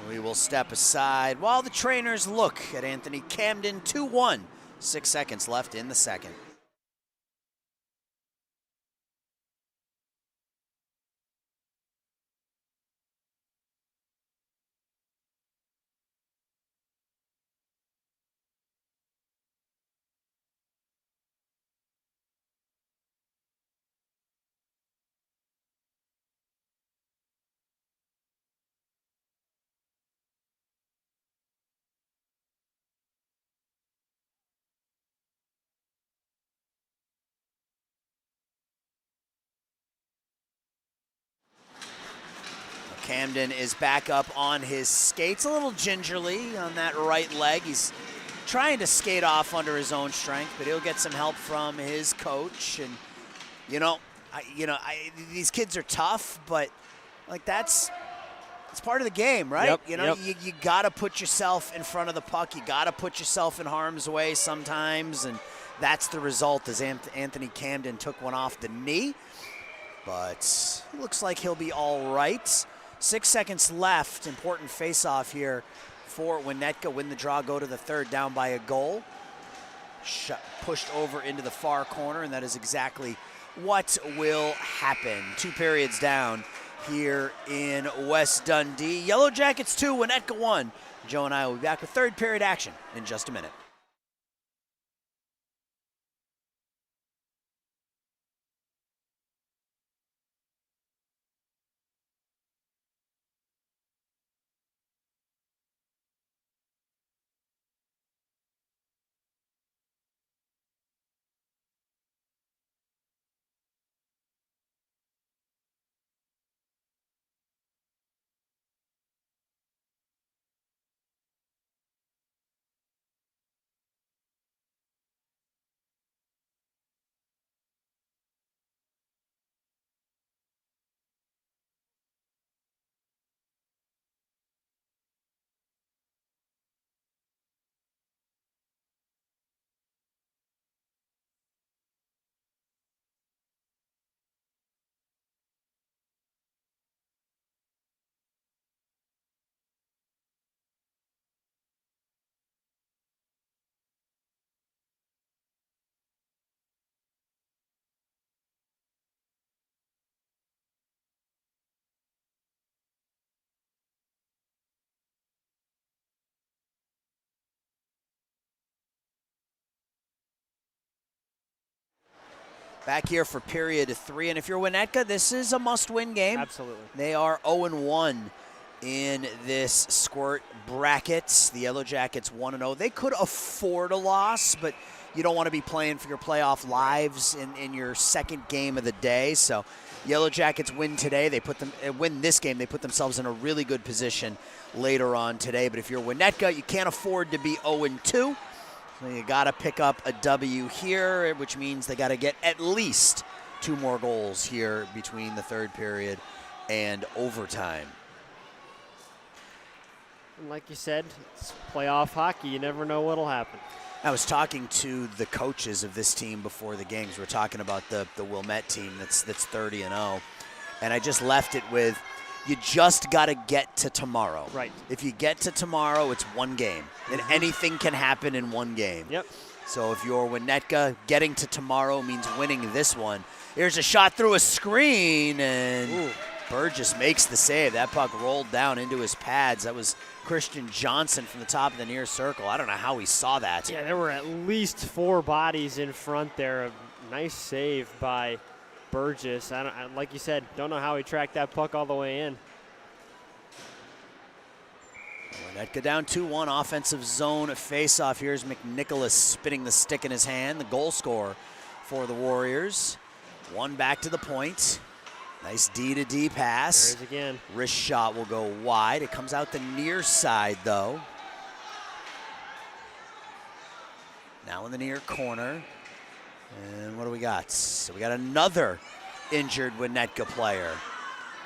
[SPEAKER 1] We will step aside while the trainers look at Anthony Camden. 2-1, 6 seconds left in the second. Camden is back up on his skates a little gingerly on that right leg. He's trying to skate off under his own strength, but he'll get some help from his coach. And, these kids are tough, but, like, it's part of the game, right?
[SPEAKER 2] Yep,
[SPEAKER 1] You got to put yourself in front of the puck. You got to put yourself in harm's way sometimes, and that's the result as Anthony Camden took one off the knee. But it looks like he'll be all right. 6 seconds left. Important face-off here for Winnetka. Win the draw, go to the third, down by a goal. Pushed over into the far corner, and that is exactly what will happen. 2 periods down here in West Dundee. Yellow Jackets 2, Winnetka 1. Joe and I will be back with third period action in just a minute. Back here for period 3, and if you're Winnetka, this is a must-win game.
[SPEAKER 2] Absolutely.
[SPEAKER 1] They are 0-1 in this Squirt bracket. The Yellow Jackets 1-0. They could afford a loss, but you don't want to be playing for your playoff lives in your second game of the day. So Yellow Jackets win today. They win this game. They put themselves in a really good position later on today. But if you're Winnetka, you can't afford to be 0-2. So you got to pick up a W here, which means they got to get at least 2 more goals here between the third period and overtime.
[SPEAKER 2] And like you said, it's playoff hockey. You never know what'll happen.
[SPEAKER 1] I was talking to the coaches of this team before the games. We're talking about the Wilmette team that's 30-0, and I just left it with, you just got to get to tomorrow.
[SPEAKER 2] Right.
[SPEAKER 1] If you get to tomorrow, it's one game, and anything can happen in one game.
[SPEAKER 2] Yep.
[SPEAKER 1] So if you're Winnetka, getting to tomorrow means winning this one. Here's a shot through a screen, and Burgess makes the save. That puck rolled down into his pads. That was Christian Johnson from the top of the near circle. I don't know how he saw that.
[SPEAKER 2] Yeah, there were at least 4 bodies in front there. A nice save by Burgess. Like you said, don't know how he tracked that puck all the way in.
[SPEAKER 1] Winnetka down 2-1, offensive zone face-off. Here's McNicholas spinning the stick in his hand, the goal scorer for the Warriors. One back to the point. Nice D-to-D pass.
[SPEAKER 2] There it is again.
[SPEAKER 1] Wrist shot will go wide. It comes out the near side, though. Now in the near corner. And what do we got? So we got another injured Winnetka player.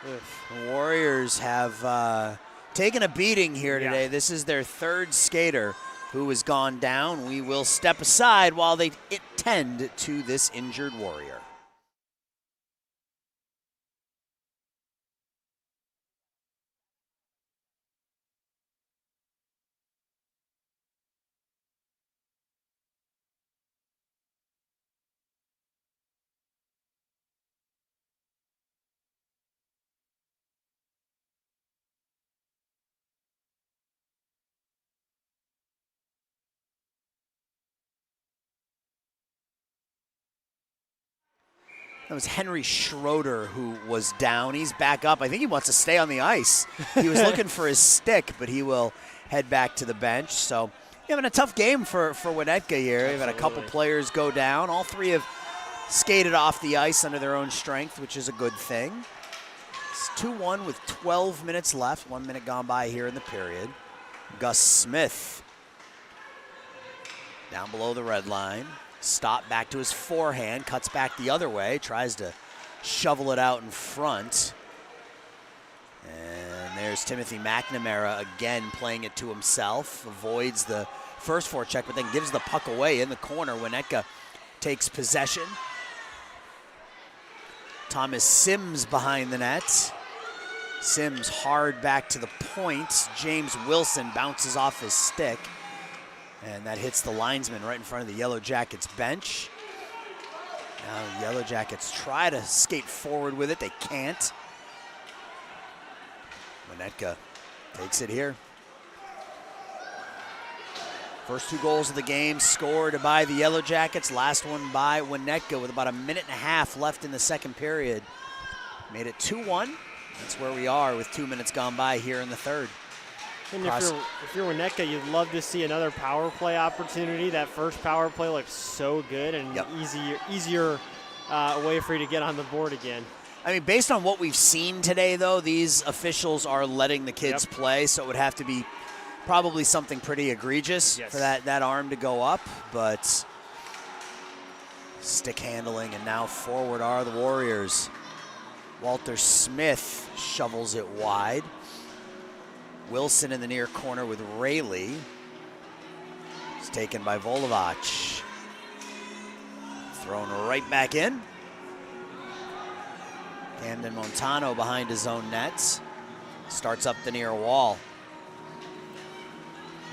[SPEAKER 1] The Warriors have taken a beating here today. This is their third skater who has gone down. We will step aside while they tend to this injured Warrior. That was Henry Schroeder who was down. He's back up. I think he wants to stay on the ice. He was looking for his stick, but he will head back to the bench. So having a tough game for Winnetka here. We've had a couple players go down. All 3 have skated off the ice under their own strength, which is a good thing. It's 2-1 with 12 minutes left. 1 minute gone by here in the period. Gus Smith down below the red line. Stop back to his forehand, cuts back the other way, tries to shovel it out in front. And there's Timothy McNamara again playing it to himself. Avoids the first forecheck, but then gives the puck away in the corner. Winnetka takes possession. Thomas Sims behind the net. Sims hard back to the point. James Wilson bounces off his stick. And that hits the linesman right in front of the Yellow Jackets bench. Now the Yellow Jackets try to skate forward with it. They can't. Winnetka takes it here. First 2 goals of the game scored by the Yellow Jackets. Last one by Winnetka with about a minute and a half left in the second period. Made it 2-1. That's where we are with 2 minutes gone by here in the third.
[SPEAKER 2] And if you're Winnetka, you'd love to see another power play opportunity. That first power play looked so good and easier way for you to get on the board again.
[SPEAKER 1] I mean, based on what we've seen today, though, these officials are letting the kids play, so it would have to be probably something pretty egregious for that arm to go up. But stick handling, and now forward are the Warriors. Walter Smith shovels it wide. Wilson in the near corner with Rayleigh. It's taken by Volovac. Thrown right back in. Camden Montano behind his own nets. Starts up the near wall.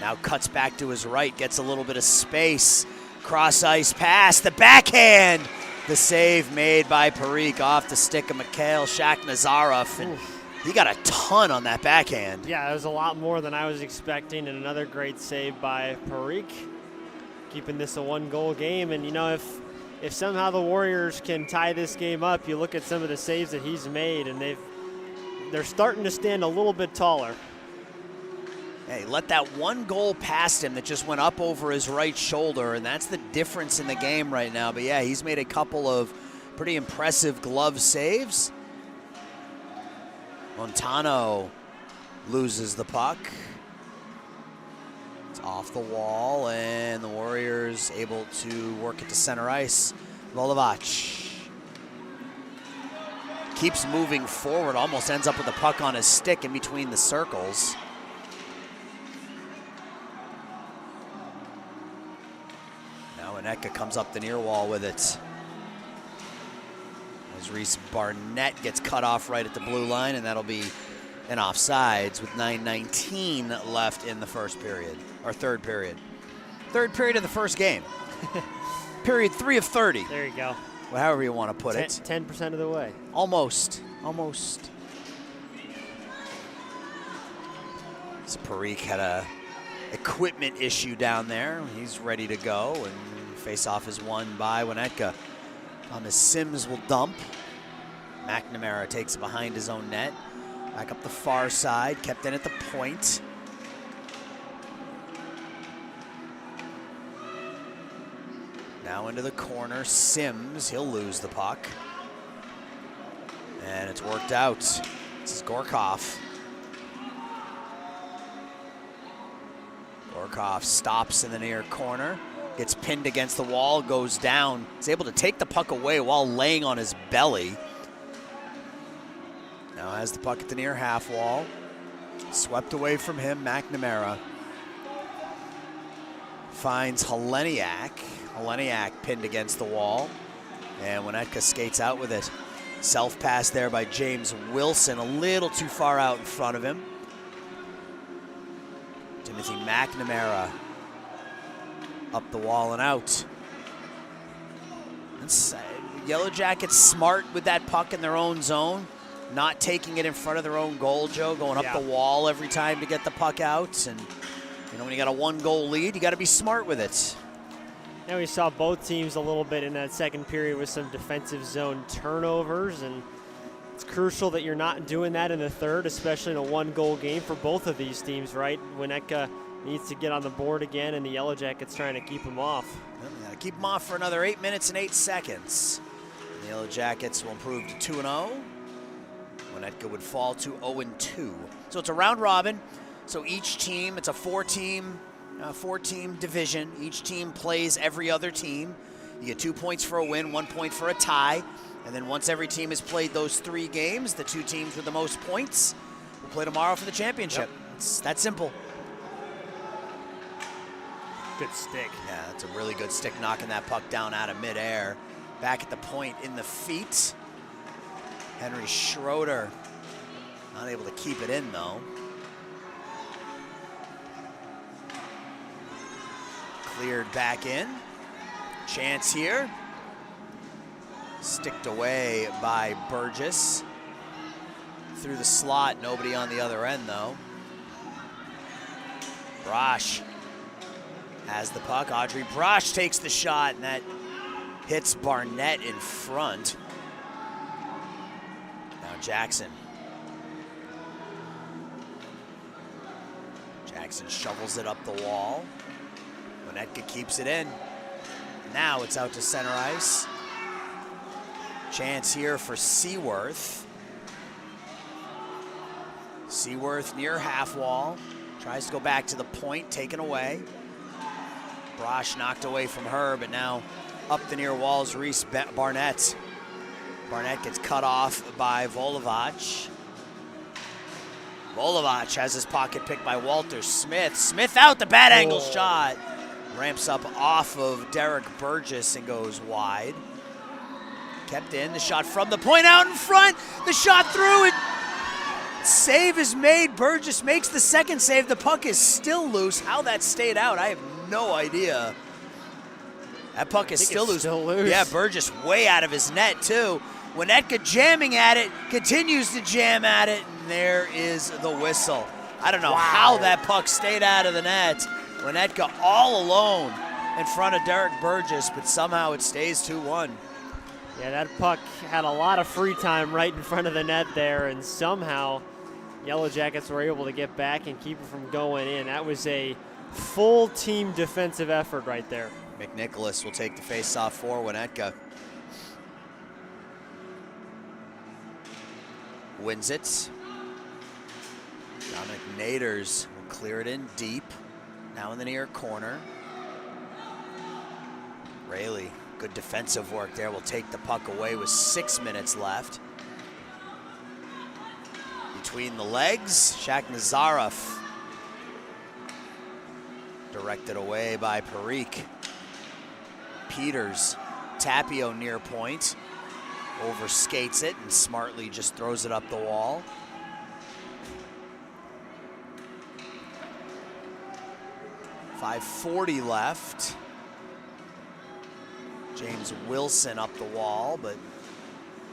[SPEAKER 1] Now cuts back to his right, gets a little bit of space. Cross ice pass, the backhand. The save made by Parikh off the stick of Mikhail Shakhnazarov. And he got a ton on that backhand.
[SPEAKER 2] Yeah, it was a lot more than I was expecting, and another great save by Parikh, keeping this a 1-goal game. And, you know, if somehow the Warriors can tie this game up, you look at some of the saves that he's made, and they're starting to stand a little bit taller.
[SPEAKER 1] Hey, let that 1 goal past him that just went up over his right shoulder, and that's the difference in the game right now. But, yeah, he's made a couple of pretty impressive glove saves. Montano loses the puck. It's off the wall, and the Warriors able to work it to center ice. Volovac keeps moving forward, almost ends up with the puck on his stick in between the circles. Now Winnetka comes up the near wall with it. As Reese Barnett gets cut off right at the blue line, and that'll be an offsides with 9:19 left in the first period, or third period. Third period of the first game. Period 3 of 30.
[SPEAKER 2] There you go.
[SPEAKER 1] Well, however you want to put it.
[SPEAKER 2] 10% of the way.
[SPEAKER 1] Almost. So Parikh had a equipment issue down there. He's ready to go, and face-off is won by Winnetka. Thomas Sims will dump. McNamara takes it behind his own net. Back up the far side, kept in at the point. Now into the corner, Sims, he'll lose the puck. And it's worked out. This is Gorkov. Gorkov stops in the near corner. Gets pinned against the wall, goes down. He's able to take the puck away while laying on his belly. Now has the puck at the near half wall. Swept away from him, McNamara. Finds Heleniak. Heleniak pinned against the wall. And Winnetka skates out with it. Self-pass there by James Wilson, a little too far out in front of him. Timothy McNamara up the wall and out. Yellow Jackets smart with that puck in their own zone, not taking it in front of their own goal, Joe, going up the wall every time to get the puck out. And, you know, when you got a 1-goal lead, you got to be smart with it.
[SPEAKER 2] And we saw both teams a little bit in that second period with some defensive zone turnovers, and it's crucial that you're not doing that in the third, especially in a 1-goal game for both of these teams, right? Winnetka needs to get on the board again, and the Yellow Jackets trying to keep them off.
[SPEAKER 1] Well, we got to keep them off for another 8 minutes and 8 seconds. And the Yellow Jackets will improve to 2-0. Winnetka would fall to 0-2. So it's a round robin. So each team, it's a four-team division. Each team plays every other team. You get 2 points for a win, 1 point for a tie. And then once every team has played those 3 games, the 2 teams with the most points will play tomorrow for the championship.
[SPEAKER 2] Yep.
[SPEAKER 1] It's that simple.
[SPEAKER 2] Good stick.
[SPEAKER 1] Yeah, that's a really good stick, knocking that puck down out of midair. Back at the point in the feet. Henry Schroeder not able to keep it in, though. Cleared back in. Chance here. Sticked away by Burgess. Through the slot, nobody on the other end, though. Brosh has the puck. Audrey Brosh takes the shot, and that hits Barnett in front. Now Jackson. Jackson shovels it up the wall. Winnetka keeps it in. Now it's out to center ice. Chance here for Seaworth. Seaworth near half wall. Tries to go back to the point, taken away. Brosh knocked away from her, but now up the near walls, Reese Barnett. Barnett gets cut off by Volovac. Volovac has his pocket picked by Walter Smith. Smith out, the bad angle shot. Ramps up off of Derek Burgess and goes wide. Kept in, the shot from the point out in front. The shot through, and save is made. Burgess makes the second save. The puck is still loose. How that stayed out, I have no idea. That puck is still loose. Yeah, Burgess way out of his net, too. Winnetka jamming at it, continues to jam at it, and there is the whistle. I don't know how that puck stayed out of the net. Winnetka all alone in front of Derek Burgess, but somehow it stays 2-1.
[SPEAKER 2] Yeah, that puck had a lot of free time right in front of the net there, and somehow Yellow Jackets were able to get back and keep it from going in. That was a full team defensive effort right there.
[SPEAKER 1] McNicholas will take the face-off for Winnetka. Wins it. Dominic Naders will clear it in deep. Now in the near corner. Rayleigh, good defensive work there. Will take the puck away with 6 minutes left. Between the legs, Shaq Nazarov. Directed away by Parikh. Peters, Tapio near point. Overskates it and smartly just throws it up the wall. .540 left. James Wilson up the wall, but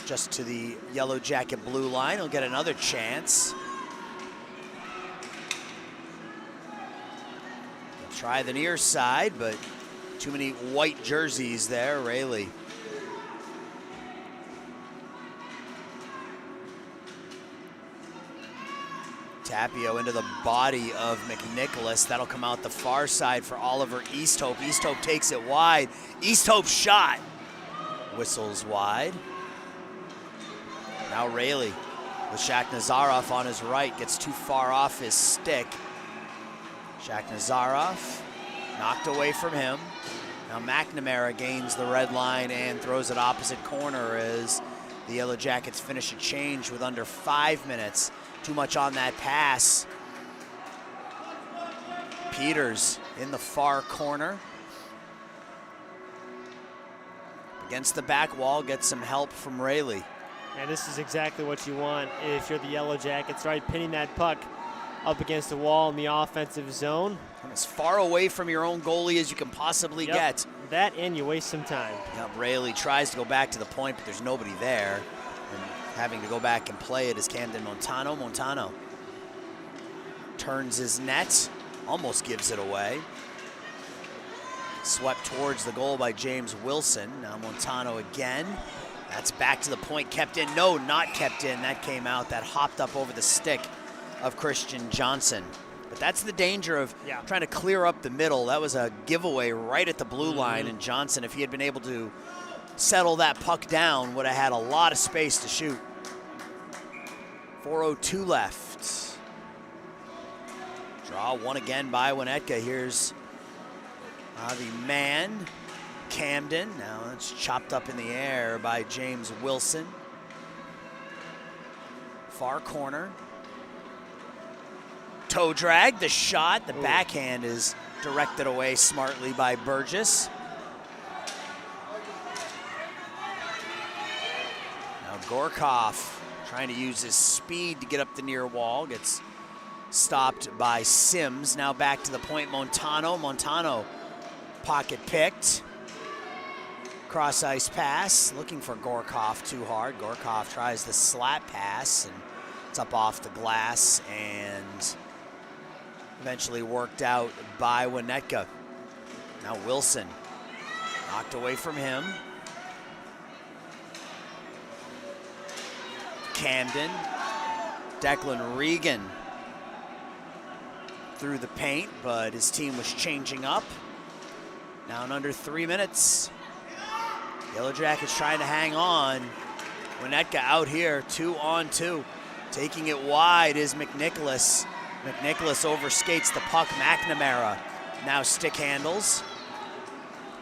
[SPEAKER 1] just to the Yellow Jacket blue line. He'll get another chance. He'll try the near side, but too many white jerseys there. Rayleigh. Tapio into the body of McNicholas. That'll come out the far side for Oliver Easthope. Easthope takes it wide. Easthope's shot. Whistles wide. Now Rayleigh with Shaq Nazarov on his right. Gets too far off his stick. Shaq Nazarov knocked away from him. Now McNamara gains the red line and throws it opposite corner as the Yellow Jackets finish a change with under 5 minutes. Too much on that pass. Peters in the far corner. Against the back wall, gets some help from Rayleigh.
[SPEAKER 2] And this is exactly what you want if you're the Yellow Jackets, right? Pinning that puck up against the wall in the offensive zone.
[SPEAKER 1] And as far away from your own goalie as you can possibly get.
[SPEAKER 2] That, and you waste some time.
[SPEAKER 1] Yep, Rayleigh tries to go back to the point, but there's nobody there. And having to go back and play it is Camden Montano. Montano turns his net, almost gives it away. Swept towards the goal by James Wilson. Now Montano again. That's back to the point, kept in. No, not kept in. That came out. That hopped up over the stick of Christian Johnson. But that's the danger of trying to clear up the middle. That was a giveaway right at the blue line, and Johnson, if he had been able to settle that puck down, would have had a lot of space to shoot. 4:02 left. Draw one again by Winnetka. Here's the man, Camden. Now it's chopped up in the air by James Wilson. Far corner. Toe drag, the shot. The backhand is directed away smartly by Burgess. Now Gorkoff trying to use his speed to get up the near wall. Gets stopped by Sims. Now back to the point, Montano. Montano pocket picked. Cross ice pass, looking for Gorkoff too hard. Gorkoff tries the slap pass, and it's up off the glass and eventually worked out by Winnetka. Now Wilson knocked away from him. Camden, Declan Regan through the paint, but his team was changing up. Now in under 3 minutes. Yellow Jackets trying to hang on. Winnetka out here, 2-on-2. Taking it wide is McNicholas. McNicholas overskates the puck. McNamara now stick handles.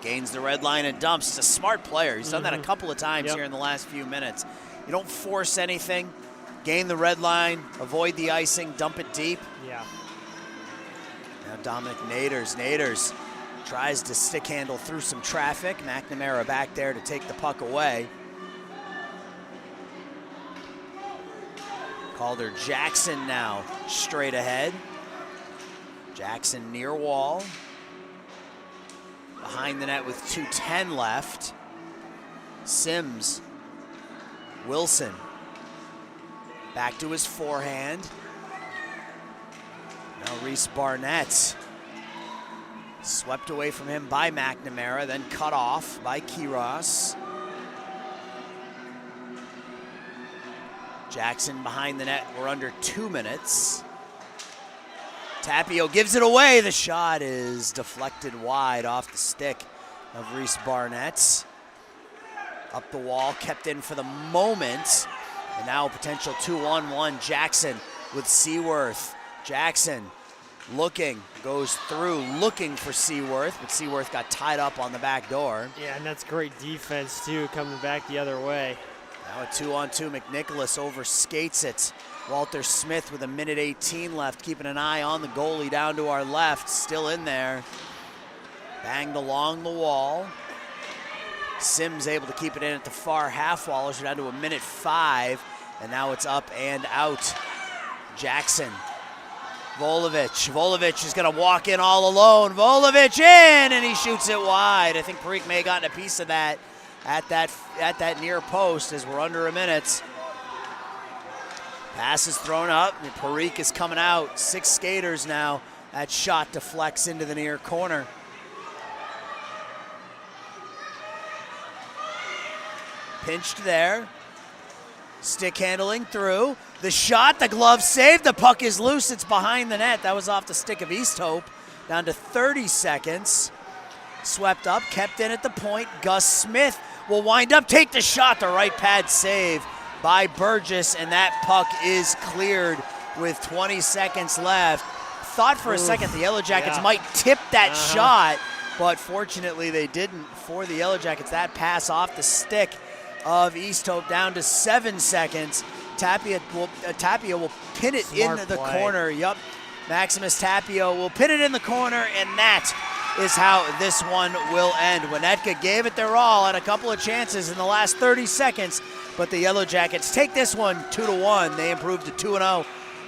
[SPEAKER 1] Gains the red line and dumps. He's a smart player. He's done that a couple of times here in the last few minutes. You don't force anything. Gain the red line, avoid the icing, dump it deep.
[SPEAKER 2] Yeah.
[SPEAKER 1] Now Dominic Naders tries to stick handle through some traffic. McNamara back there to take the puck away. Calder Jackson now straight ahead. Jackson near wall. Behind the net with 2:10 left. Sims. Wilson. Back to his forehand. Now Reese Barnett. Swept away from him by McNamara, then cut off by Kiros. Jackson behind the net. We're under 2 minutes. Tapio gives it away. The shot is deflected wide off the stick of Reese Barnett. Up the wall, kept in for the moment. And now a potential 2-on-1. Jackson with Seaworth. Jackson looking, goes through, looking for Seaworth, but Seaworth got tied up on the back door.
[SPEAKER 2] Yeah, and that's great defense, too, coming back the other way.
[SPEAKER 1] Now a 2-on-2, McNicholas overskates it. Walter Smith with 1:18 left, keeping an eye on the goalie down to our left, still in there. Banged along the wall. Sims able to keep it in at the far half wall as we're down to 1:05, and now it's up and out. Jackson. Volovich is going to walk in all alone. Volovich in, and he shoots it wide. I think Parikh may have gotten a piece of that at that near post as we're under a minute. Pass is thrown up, and Parikh is coming out. 6 skaters now. That shot deflects into the near corner. Pinched there. Stick handling through. The shot, the glove saved, the puck is loose, it's behind the net. That was off the stick of Easthope. Down to 30 seconds. Swept up, kept in at the point. Gus Smith will wind up, take the shot, the right pad save by Burgess, and that puck is cleared with 20 seconds left. Thought for a second the Yellow Jackets might tip that shot, but fortunately they didn't for the Yellow Jackets. That pass off the stick of Easthope down to 7 seconds. Tapia will pin it in the corner. Yup, Maximus Tapio will pin it in the corner, and that is how this one will end. Winnetka gave it their all at a couple of chances in the last 30 seconds, but the Yellow Jackets take this one 2-1. They improved to 2-0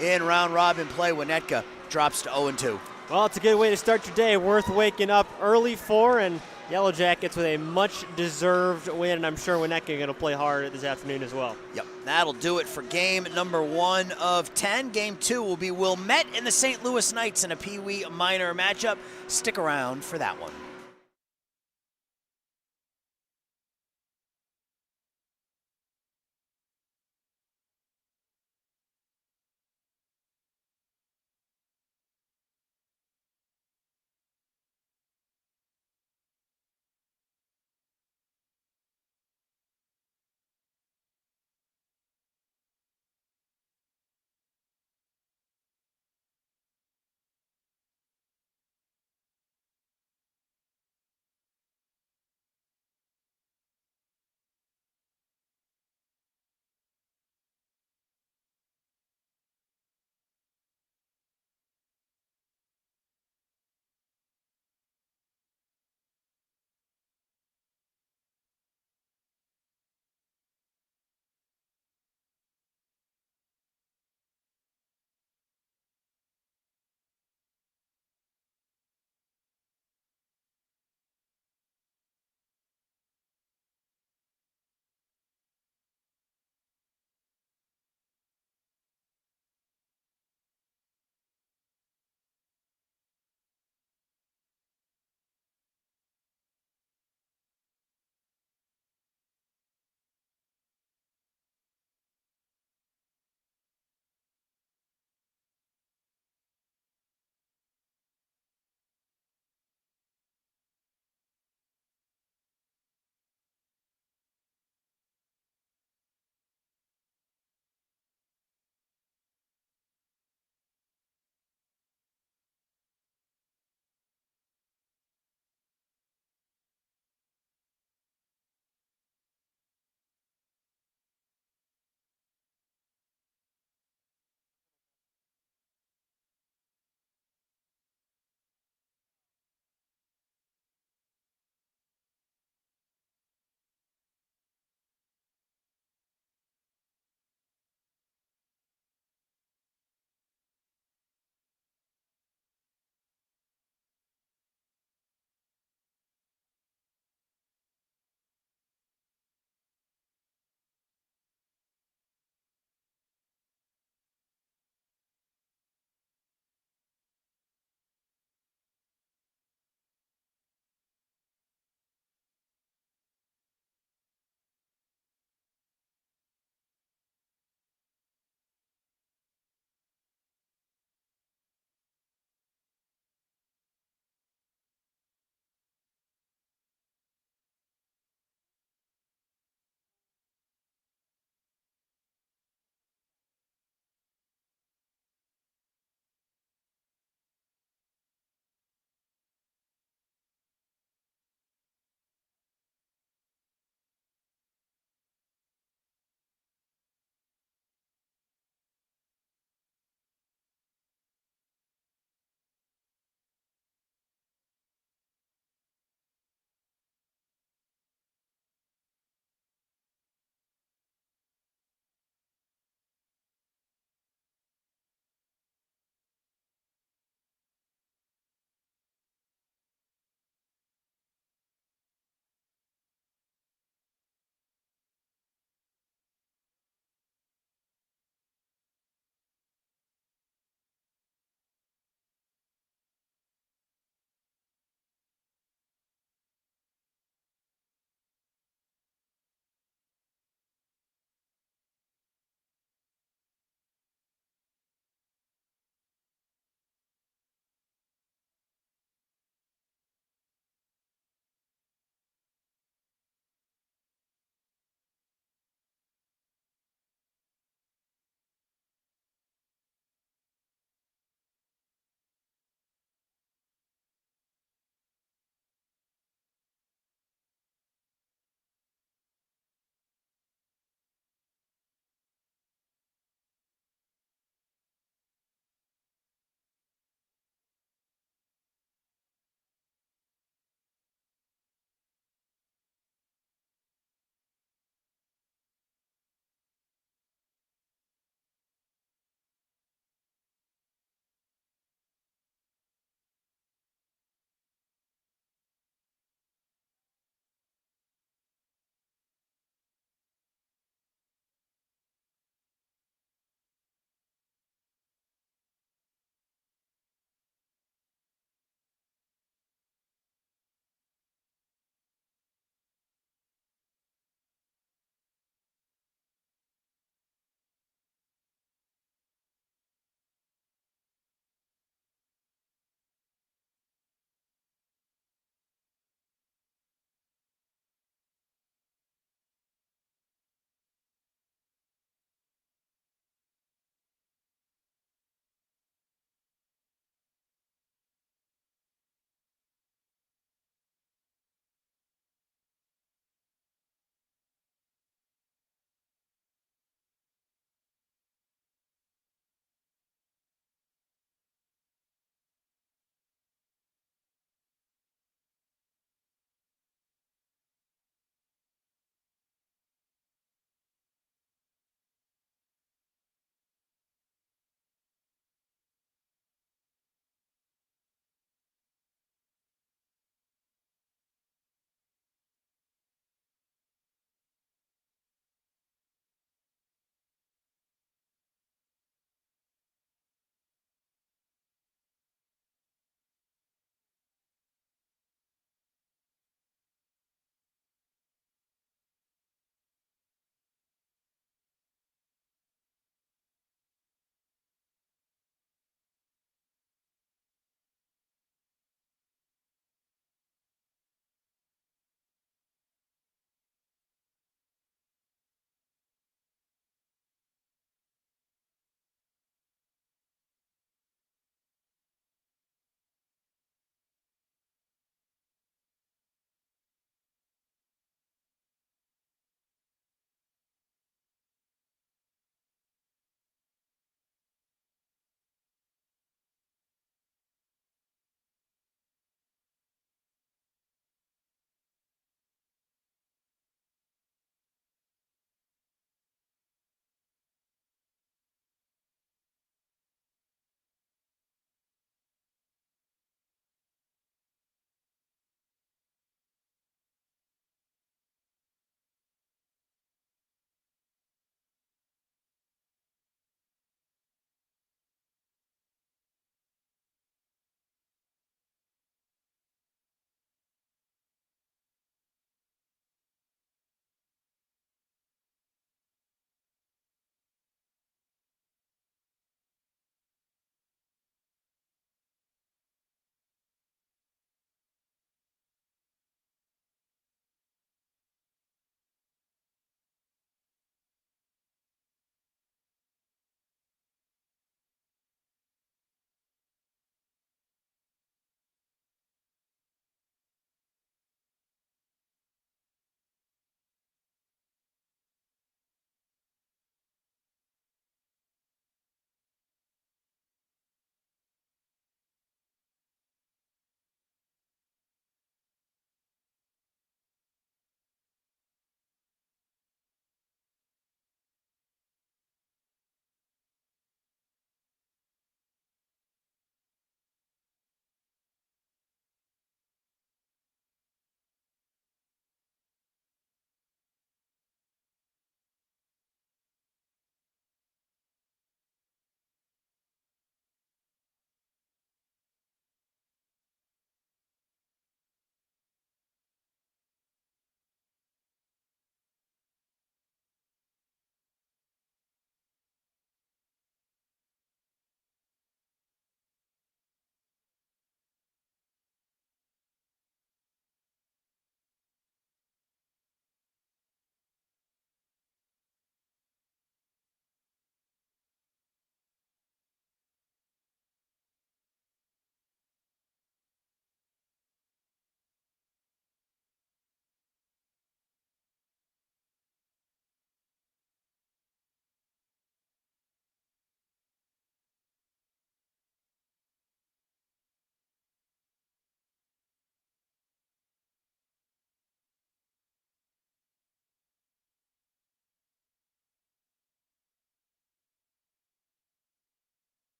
[SPEAKER 1] in round robin play. Winnetka drops to 0-2.
[SPEAKER 2] Well, it's a good way to start your day. Worth waking up early for, and Yellow Jackets with a much-deserved win, and I'm sure Winnetka going to play hard this afternoon as well.
[SPEAKER 1] Yep, that'll do it for game number 1 of 10. Game 2 will be Wilmette and the St. Louis Knights in a Peewee minor matchup. Stick around for that one.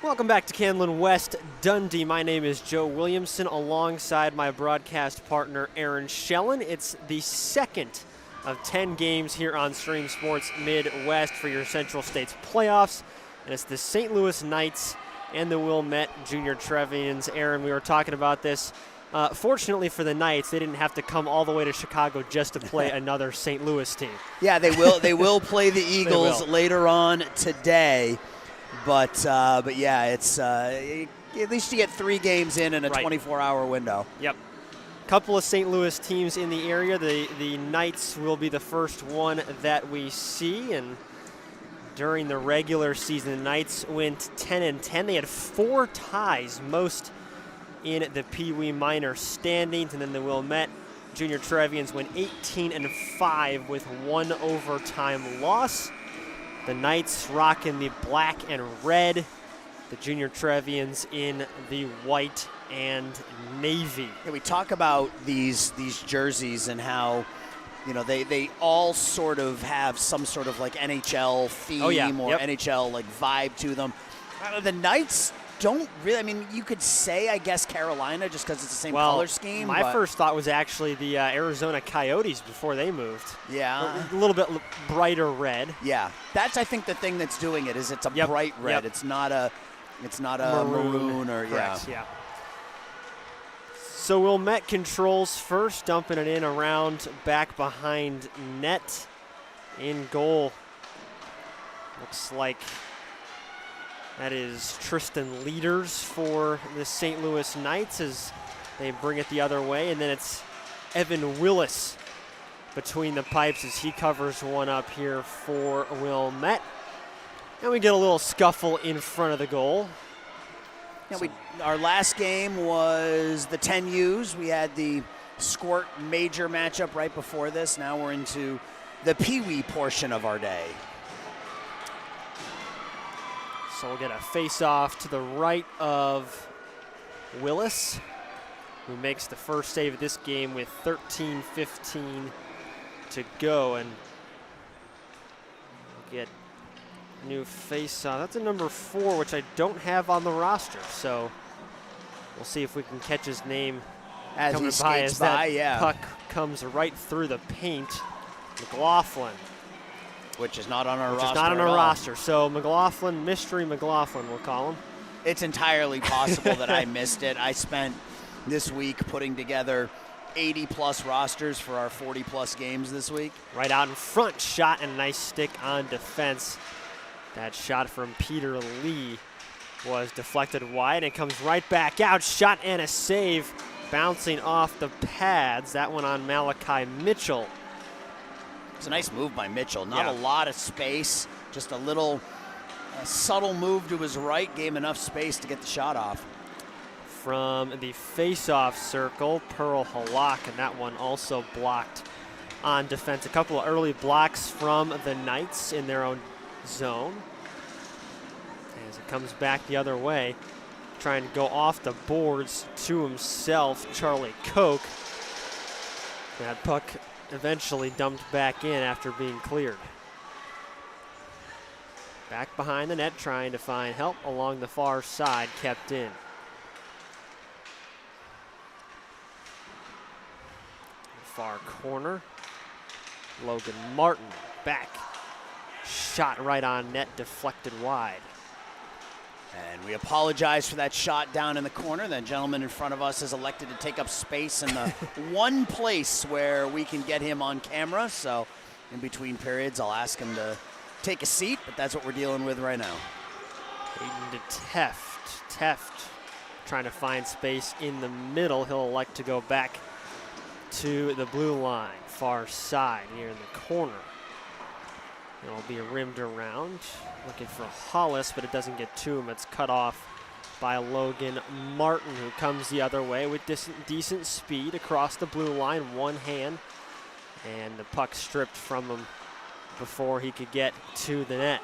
[SPEAKER 2] Welcome back to Canlan West, Dundee. My name is Joe Williamson alongside my broadcast partner Aaron Schellen. It's the second of 10 games here on Stream Sports Midwest for your Central States playoffs. And it's the St. Louis Knights and the Wilmette Junior Trevians. Aaron, we were talking about this. Fortunately for the Knights, they didn't have to come all the way to Chicago just to play another St. Louis team.
[SPEAKER 1] Yeah, they will. They will play the Eagles later on today. But yeah, it's at least you get 3 games in a 24-hour window.
[SPEAKER 2] Yep. Couple of St. Louis teams in the area. The Knights will be the first one that we see. And during the regular season, the Knights went 10-10. They had 4 ties, most in the Peewee minor standings. And then the Wilmette Junior Trevians went 18-5 with 1 overtime loss. The Knights rocking the black and red. The Junior Trevians in the white and navy.
[SPEAKER 1] Yeah, we talk about these jerseys and how, you know, they all sort of have some sort of like NHL theme or NHL like vibe to them. The Knights don't really. I mean, you could say, I guess, Carolina just because it's the same color scheme.
[SPEAKER 2] My first thought was actually the Arizona Coyotes before they moved.
[SPEAKER 1] Yeah.
[SPEAKER 2] A little bit brighter red.
[SPEAKER 1] Yeah. That's, I think, the thing that's doing it is it's a bright red. It's not a maroon or
[SPEAKER 2] correct, yeah. So Wilmette controls first, dumping it in around back behind net. In goal. Looks like that is Tristan Leaders for the St. Louis Knights as they bring it the other way. And then it's Evan Willis between the pipes as he covers one up here for Wilmette. And we get a little scuffle in front of the goal.
[SPEAKER 1] Yeah, our last game was the 10Us. We had the Squirt major matchup right before this. Now we're into the Peewee portion of our day.
[SPEAKER 2] So we'll get a face-off to the right of Willis, who makes the first save of this game with 13:15 to go. And we'll get new face-off. That's a number 4, which I don't have on the roster. So we'll see if we can catch his name
[SPEAKER 1] as
[SPEAKER 2] coming
[SPEAKER 1] he skates by,
[SPEAKER 2] that puck comes right through the paint. McLaughlin.
[SPEAKER 1] Which is not on our roster.
[SPEAKER 2] Which is not on our roster. So McLaughlin, Mystery McLaughlin, we'll call him.
[SPEAKER 1] It's entirely possible that I missed it. I spent this week putting together 80-plus rosters for our 40-plus games this week.
[SPEAKER 2] Right out in front, shot and a nice stick on defense. That shot from Peter Lee was deflected wide and comes right back out. Shot and a save, bouncing off the pads. That one on Malachi Mitchell.
[SPEAKER 1] It's a nice move by Mitchell. Not a lot of space, just a little subtle move to his right, gave him enough space to get the shot off.
[SPEAKER 2] From the face-off circle, Pearl Halak, and that one also blocked on defense. A couple of early blocks from the Knights in their own zone. As it comes back the other way, trying to go off the boards to himself, Charlie Koch. That puck eventually dumped back in after being cleared. Back behind the net, trying to find help along the far side, kept in. Far corner, Logan Martin back. Shot right on net, deflected wide.
[SPEAKER 1] And we apologize for that shot down in the corner. That gentleman in front of us has elected to take up space in the one place where we can get him on camera. So in between periods, I'll ask him to take a seat, but that's what we're dealing with right now.
[SPEAKER 2] Hayden to Teft. Teft trying to find space in the middle. He'll elect to go back to the blue line, far side, here in the corner. It'll be rimmed around, looking for Hollis, but it doesn't get to him. It's cut off by Logan Martin, who comes the other way with decent speed across the blue line, one hand, and the puck stripped from him before he could get to the net.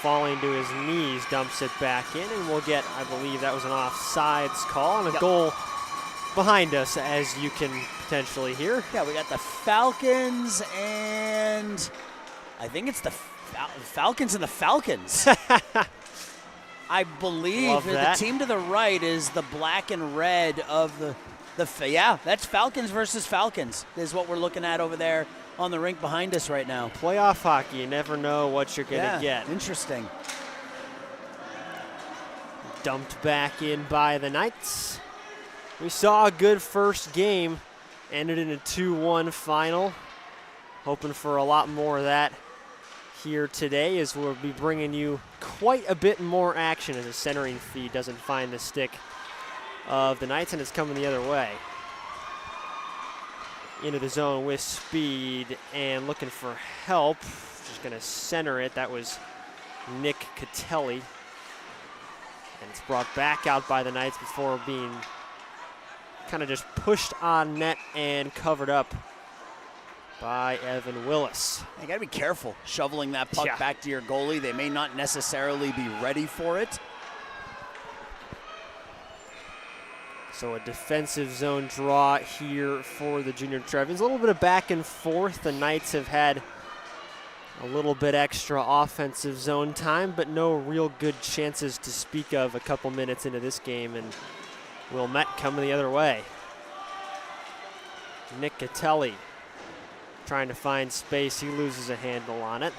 [SPEAKER 2] Falling to his knees, dumps it back in, and we'll get, I believe that was an offsides call, and a goal behind us, as you can potentially hear.
[SPEAKER 1] Yeah, we got the Falcons and I think it's the Falcons and the Falcons. I believe
[SPEAKER 2] Love
[SPEAKER 1] the
[SPEAKER 2] that.
[SPEAKER 1] team to the right is the black and red of yeah, that's Falcons versus Falcons is what we're looking at over there on the rink behind us right now.
[SPEAKER 2] Playoff hockey, you never know what you're going to get.
[SPEAKER 1] Interesting.
[SPEAKER 2] Dumped back in by the Knights. We saw a good first game, ended in a 2-1 final. Hoping for a lot more of that here today, as we'll be bringing you quite a bit more action as the centering feed doesn't find the stick of the Knights, and it's coming the other way. Into the zone with speed and looking for help. Just going to center it. That was Nick Catelli. And it's brought back out by the Knights before being kind of just pushed on net and covered up by Evan Willis.
[SPEAKER 1] You got to be careful shoveling that puck back to your goalie. They may not necessarily be ready for it.
[SPEAKER 2] So a defensive zone draw here for the Junior Trevians. A little bit of back and forth. The Knights have had a little bit extra offensive zone time, but no real good chances to speak of a couple minutes into this game, and Wilmette coming the other way. Nick Catelli trying to find space. He loses a handle on it.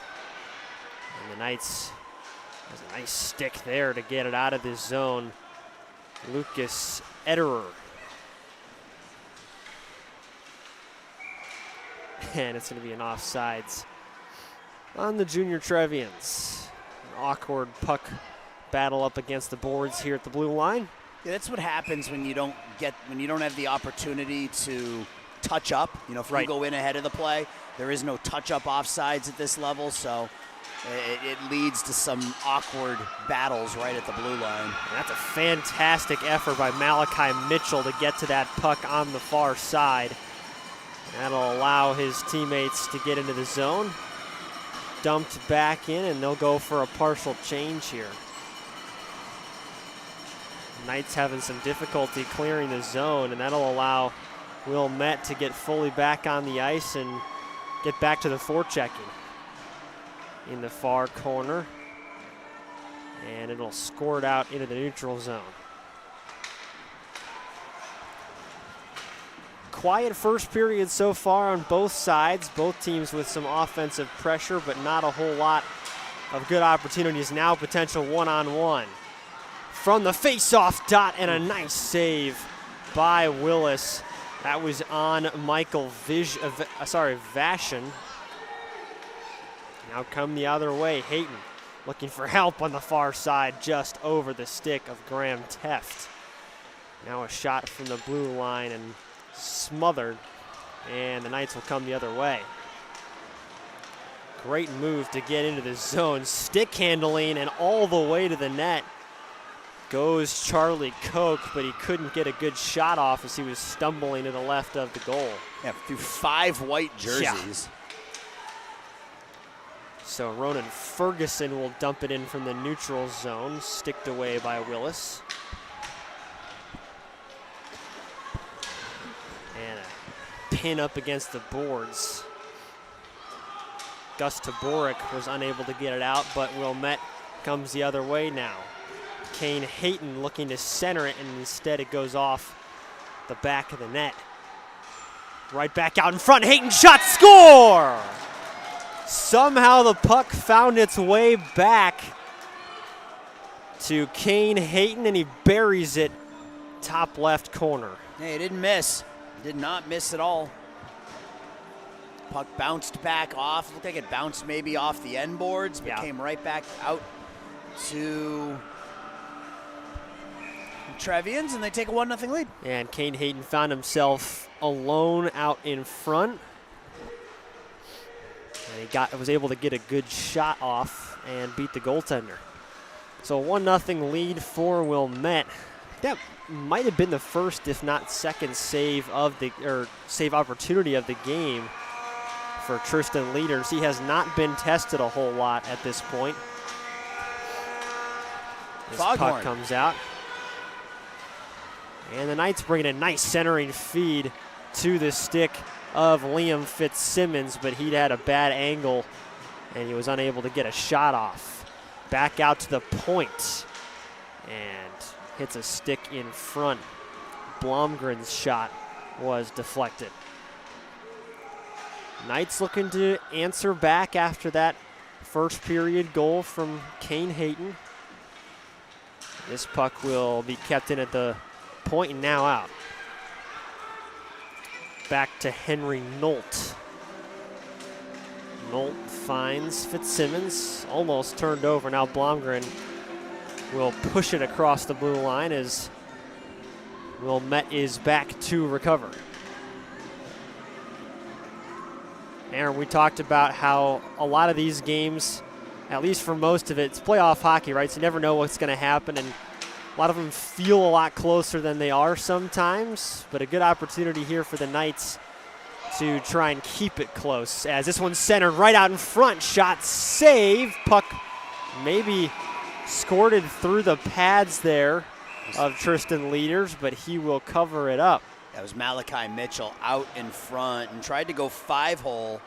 [SPEAKER 2] And the Knights has a nice stick there to get it out of this zone. Lucas Ederer. And it's going to be an offsides on the Junior Trevians. An awkward puck battle up against the boards here at the blue line.
[SPEAKER 1] Yeah, that's what happens when you don't have the opportunity to touch up. You know, if you go in ahead of the play, there is no touch-up offsides at this level, so it leads to some awkward battles right at the blue line.
[SPEAKER 2] And that's a fantastic effort by Malachi Mitchell to get to that puck on the far side. That'll allow his teammates to get into the zone. Dumped back in, and they'll go for a partial change here. Knights having some difficulty clearing the zone, and that'll allow Wilmette to get fully back on the ice and get back to the forechecking. In the far corner, and it'll squirt out into the neutral zone. Quiet first period so far on both sides, both teams with some offensive pressure, but not a whole lot of good opportunities. Now potential one-on-one from the face-off dot, and a nice save by Willis. That was on Michael Vashon. Now come the other way, Hayton looking for help on the far side, just over the stick of Graham Teft. Now a shot from the blue line and smothered, and the Knights will come the other way. Great move to get into the zone, stick handling, and all the way to the net goes Charlie Koch, but he couldn't get a good shot off as he was stumbling to the left of the goal.
[SPEAKER 1] Yeah, through 5 white jerseys.
[SPEAKER 2] Yeah. So Ronan Ferguson will dump it in from the neutral zone, sticked away by Willis. And a pin up against the boards. Gus Taborek was unable to get it out, but Wilmette comes the other way now. Kane Hayton looking to center it, and instead it goes off the back of the net. Right back out in front, Hayton shot, score! Somehow the puck found its way back to Kane Hayton, and he buries it top left corner.
[SPEAKER 1] Hey, he didn't miss. Did not miss at all. Puck bounced back off. Looked like it bounced maybe off the end boards, but came right back out to Trevians, and they take a 1-0 lead.
[SPEAKER 2] And Kane Hayton found himself alone out in front. And he was able to get a good shot off and beat the goaltender. So 1-0 lead for Wilmette. That might have been the first, if not second, save opportunity of the game for Tristan Leaders. He has not been tested a whole lot at this point. This puck comes out. And the Knights bring in a nice centering feed to the stick of Liam Fitzsimmons, but he'd had a bad angle and he was unable to get a shot off. Back out to the point. and hits a stick in front. Blomgren's shot was deflected. Knights looking to answer back after that first period goal from Kane Hayton. This puck will be kept in at the point and now out. Back to Henry Nolt. Nolt finds Fitzsimmons, almost turned over. Now Blomgren will push it across the blue line as Wilmette is back to recover. Aaron, we talked about how a lot of these games, at least for most of it, it's playoff hockey, right? So you never know what's going to happen, and a lot of them feel a lot closer than they are sometimes, but a good opportunity here for the Knights to try and keep it close, as this one's centered right out in front. Shot save. Puck maybe squirted through the pads there of Tristan Leaders, but he will cover it up.
[SPEAKER 1] That was Malachi Mitchell out in front and tried to go 5-hole,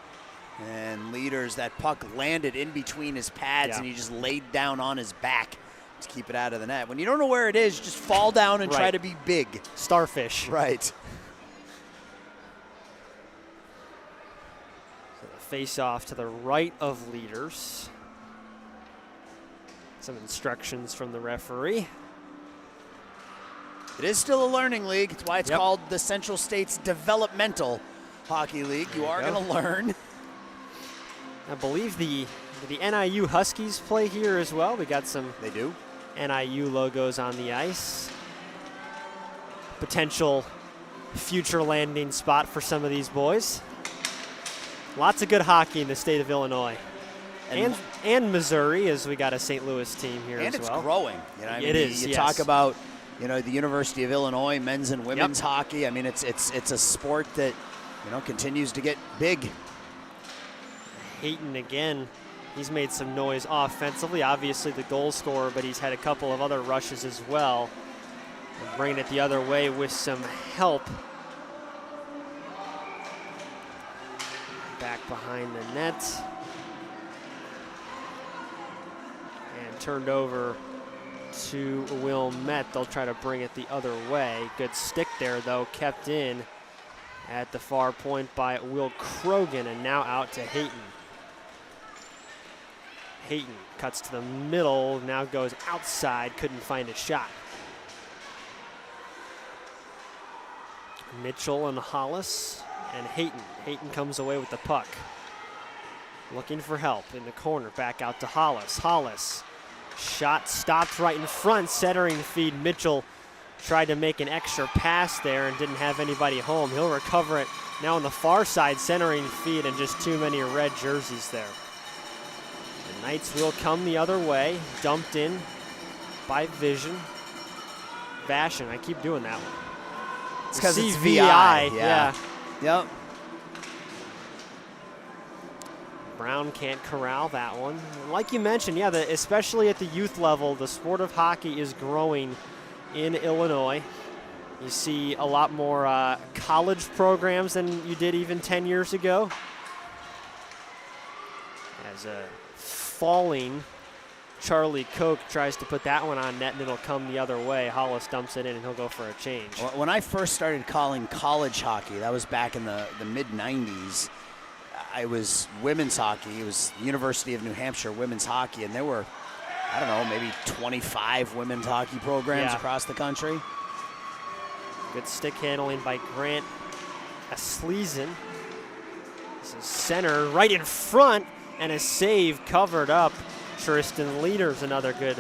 [SPEAKER 1] and Leaders, that puck landed in between his pads, and he just laid down on his back to keep it out of the net. When you don't know where it is, just fall down and try to be big.
[SPEAKER 2] Starfish.
[SPEAKER 1] Right.
[SPEAKER 2] So the face-off to the right of Leaders. Some instructions from the referee.
[SPEAKER 1] It is still a learning league. That's why it's called the Central States Developmental Hockey League. You are going to learn.
[SPEAKER 2] I believe the NIU Huskies play here as well. We got some NIU logos on the ice. Potential future landing spot for some of these boys. Lots of good hockey in the state of Illinois. And Missouri, as we got a St. Louis team here as well. And
[SPEAKER 1] it's growing. You know, I mean,
[SPEAKER 2] it is,
[SPEAKER 1] You talk about, you know, the University of Illinois men's and women's hockey. I mean, it's a sport that, you know, continues to get big.
[SPEAKER 2] Hayton again, he's made some noise offensively. Obviously the goal scorer, but he's had a couple of other rushes as well. And bringing it the other way with some help. Back behind the net. And turned over to Wilmette. They'll try to bring it the other way. Good stick there, though, kept in at the far point by Will Krogan, and now out to Hayton. Hayton cuts to the middle, now goes outside, couldn't find a shot. Mitchell and Hollis and Hayton. Hayton comes away with the puck. Looking for help in the corner, back out to Hollis. Hollis, shot stopped right in front, centering feed. Mitchell tried to make an extra pass there and didn't have anybody home. He'll recover it now on the far side, centering feed, and just too many red jerseys there. The Knights will come the other way, dumped in by Vision. Vashon, I keep doing that one.
[SPEAKER 1] It's because it's
[SPEAKER 2] VI.
[SPEAKER 1] Yeah. Yep.
[SPEAKER 2] Brown can't corral that one. Like you mentioned, especially at the youth level, the sport of hockey is growing in Illinois. You see a lot more college programs than you did even 10 years ago. As a falling Charlie Koch tries to put that one on net, and it'll come the other way. Hollis dumps it in, and he'll go for a change.
[SPEAKER 1] When I first started calling college hockey, that was back in the mid-'90s, it was women's hockey. It was University of New Hampshire women's hockey, and there were, I don't know, maybe 25 women's hockey programs across the country.
[SPEAKER 2] Good stick handling by Grant Asleason. This is center right in front, and a save covered up. Tristan Leaders, another good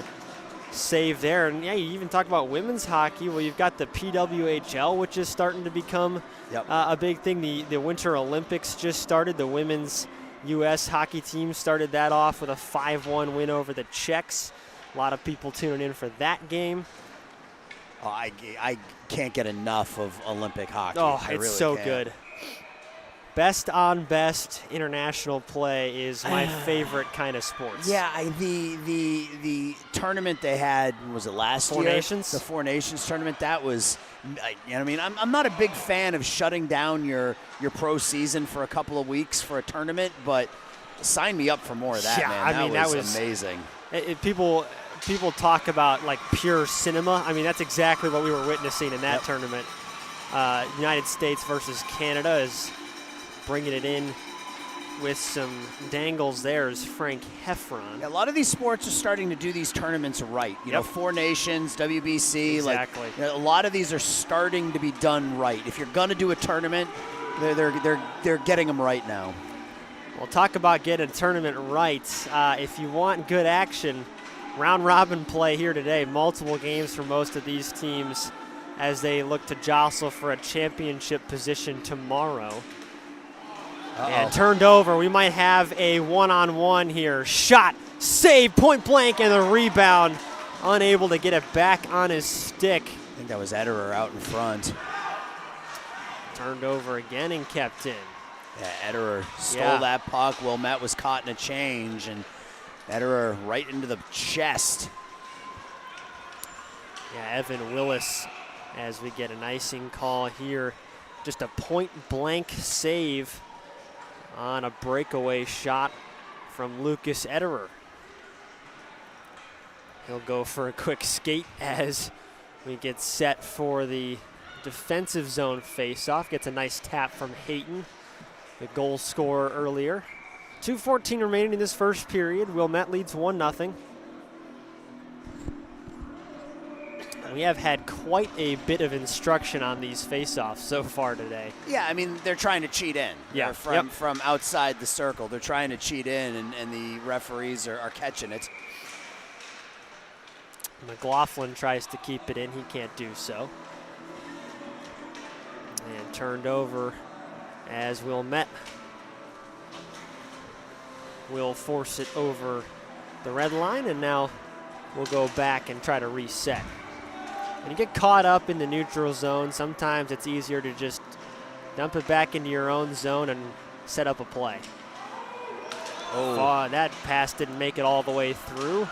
[SPEAKER 2] save there. And you even talk about women's hockey. Well, you've got the PWHL, which is starting to become a big thing. The Winter Olympics just started. The women's U.S. hockey team started that off with a 5-1 win over the Czechs. A lot of people tuning in for that game.
[SPEAKER 1] Oh, I can't get enough of Olympic hockey.
[SPEAKER 2] Oh, it's really so good. Best on best international play is my favorite kind of sports.
[SPEAKER 1] Yeah, the tournament they had, was it last year?
[SPEAKER 2] Four Nations?
[SPEAKER 1] The Four Nations tournament, that was, you know what I mean? I'm not a big fan of shutting down your pro season for a couple of weeks for a tournament, but sign me up for more of that, man. That was amazing.
[SPEAKER 2] People people talk about like pure cinema. I mean, that's exactly what we were witnessing in that tournament. United States versus Canada is bringing it in with some dangles there is Frank Heffron.
[SPEAKER 1] A lot of these sports are starting to do these tournaments right. You know, Four Nations, WBC.
[SPEAKER 2] Exactly.
[SPEAKER 1] Like, you know, a lot of these are starting to be done right. If you're going to do a tournament, they're getting them right now.
[SPEAKER 2] We'll talk about getting a tournament right. If you want good action, round robin play here today. Multiple games for most of these teams as they look to jostle for a championship position tomorrow. And turned over. We might have a one-on-one here. Shot, save, point blank, and the rebound. Unable to get it back on his stick.
[SPEAKER 1] I think that was Ederer out in front.
[SPEAKER 2] Turned over again and kept in.
[SPEAKER 1] Yeah, Ederer stole that puck. Wilmette was caught in a change, and Ederer right into the chest.
[SPEAKER 2] Yeah, Evan Willis as we get an icing call here. Just a point-blank save on a breakaway shot from Lucas Ederer. He'll go for a quick skate as we get set for the defensive zone face-off. Gets a nice tap from Hayton, the goal scorer earlier. 2:14 remaining in this first period. Wilmette leads 1-0. We have had quite a bit of instruction on these face-offs so far today.
[SPEAKER 1] Yeah, I mean, they're trying to cheat in.
[SPEAKER 2] Yeah.
[SPEAKER 1] From outside the circle. They're trying to cheat in, and the referees are catching it.
[SPEAKER 2] McLaughlin tries to keep it in. He can't do so. And turned over as Wilmette will force it over the red line, and now we'll go back and try to reset. When you get caught up in the neutral zone, sometimes it's easier to just dump it back into your own zone and set up a play. Oh, that pass didn't make it all the way through.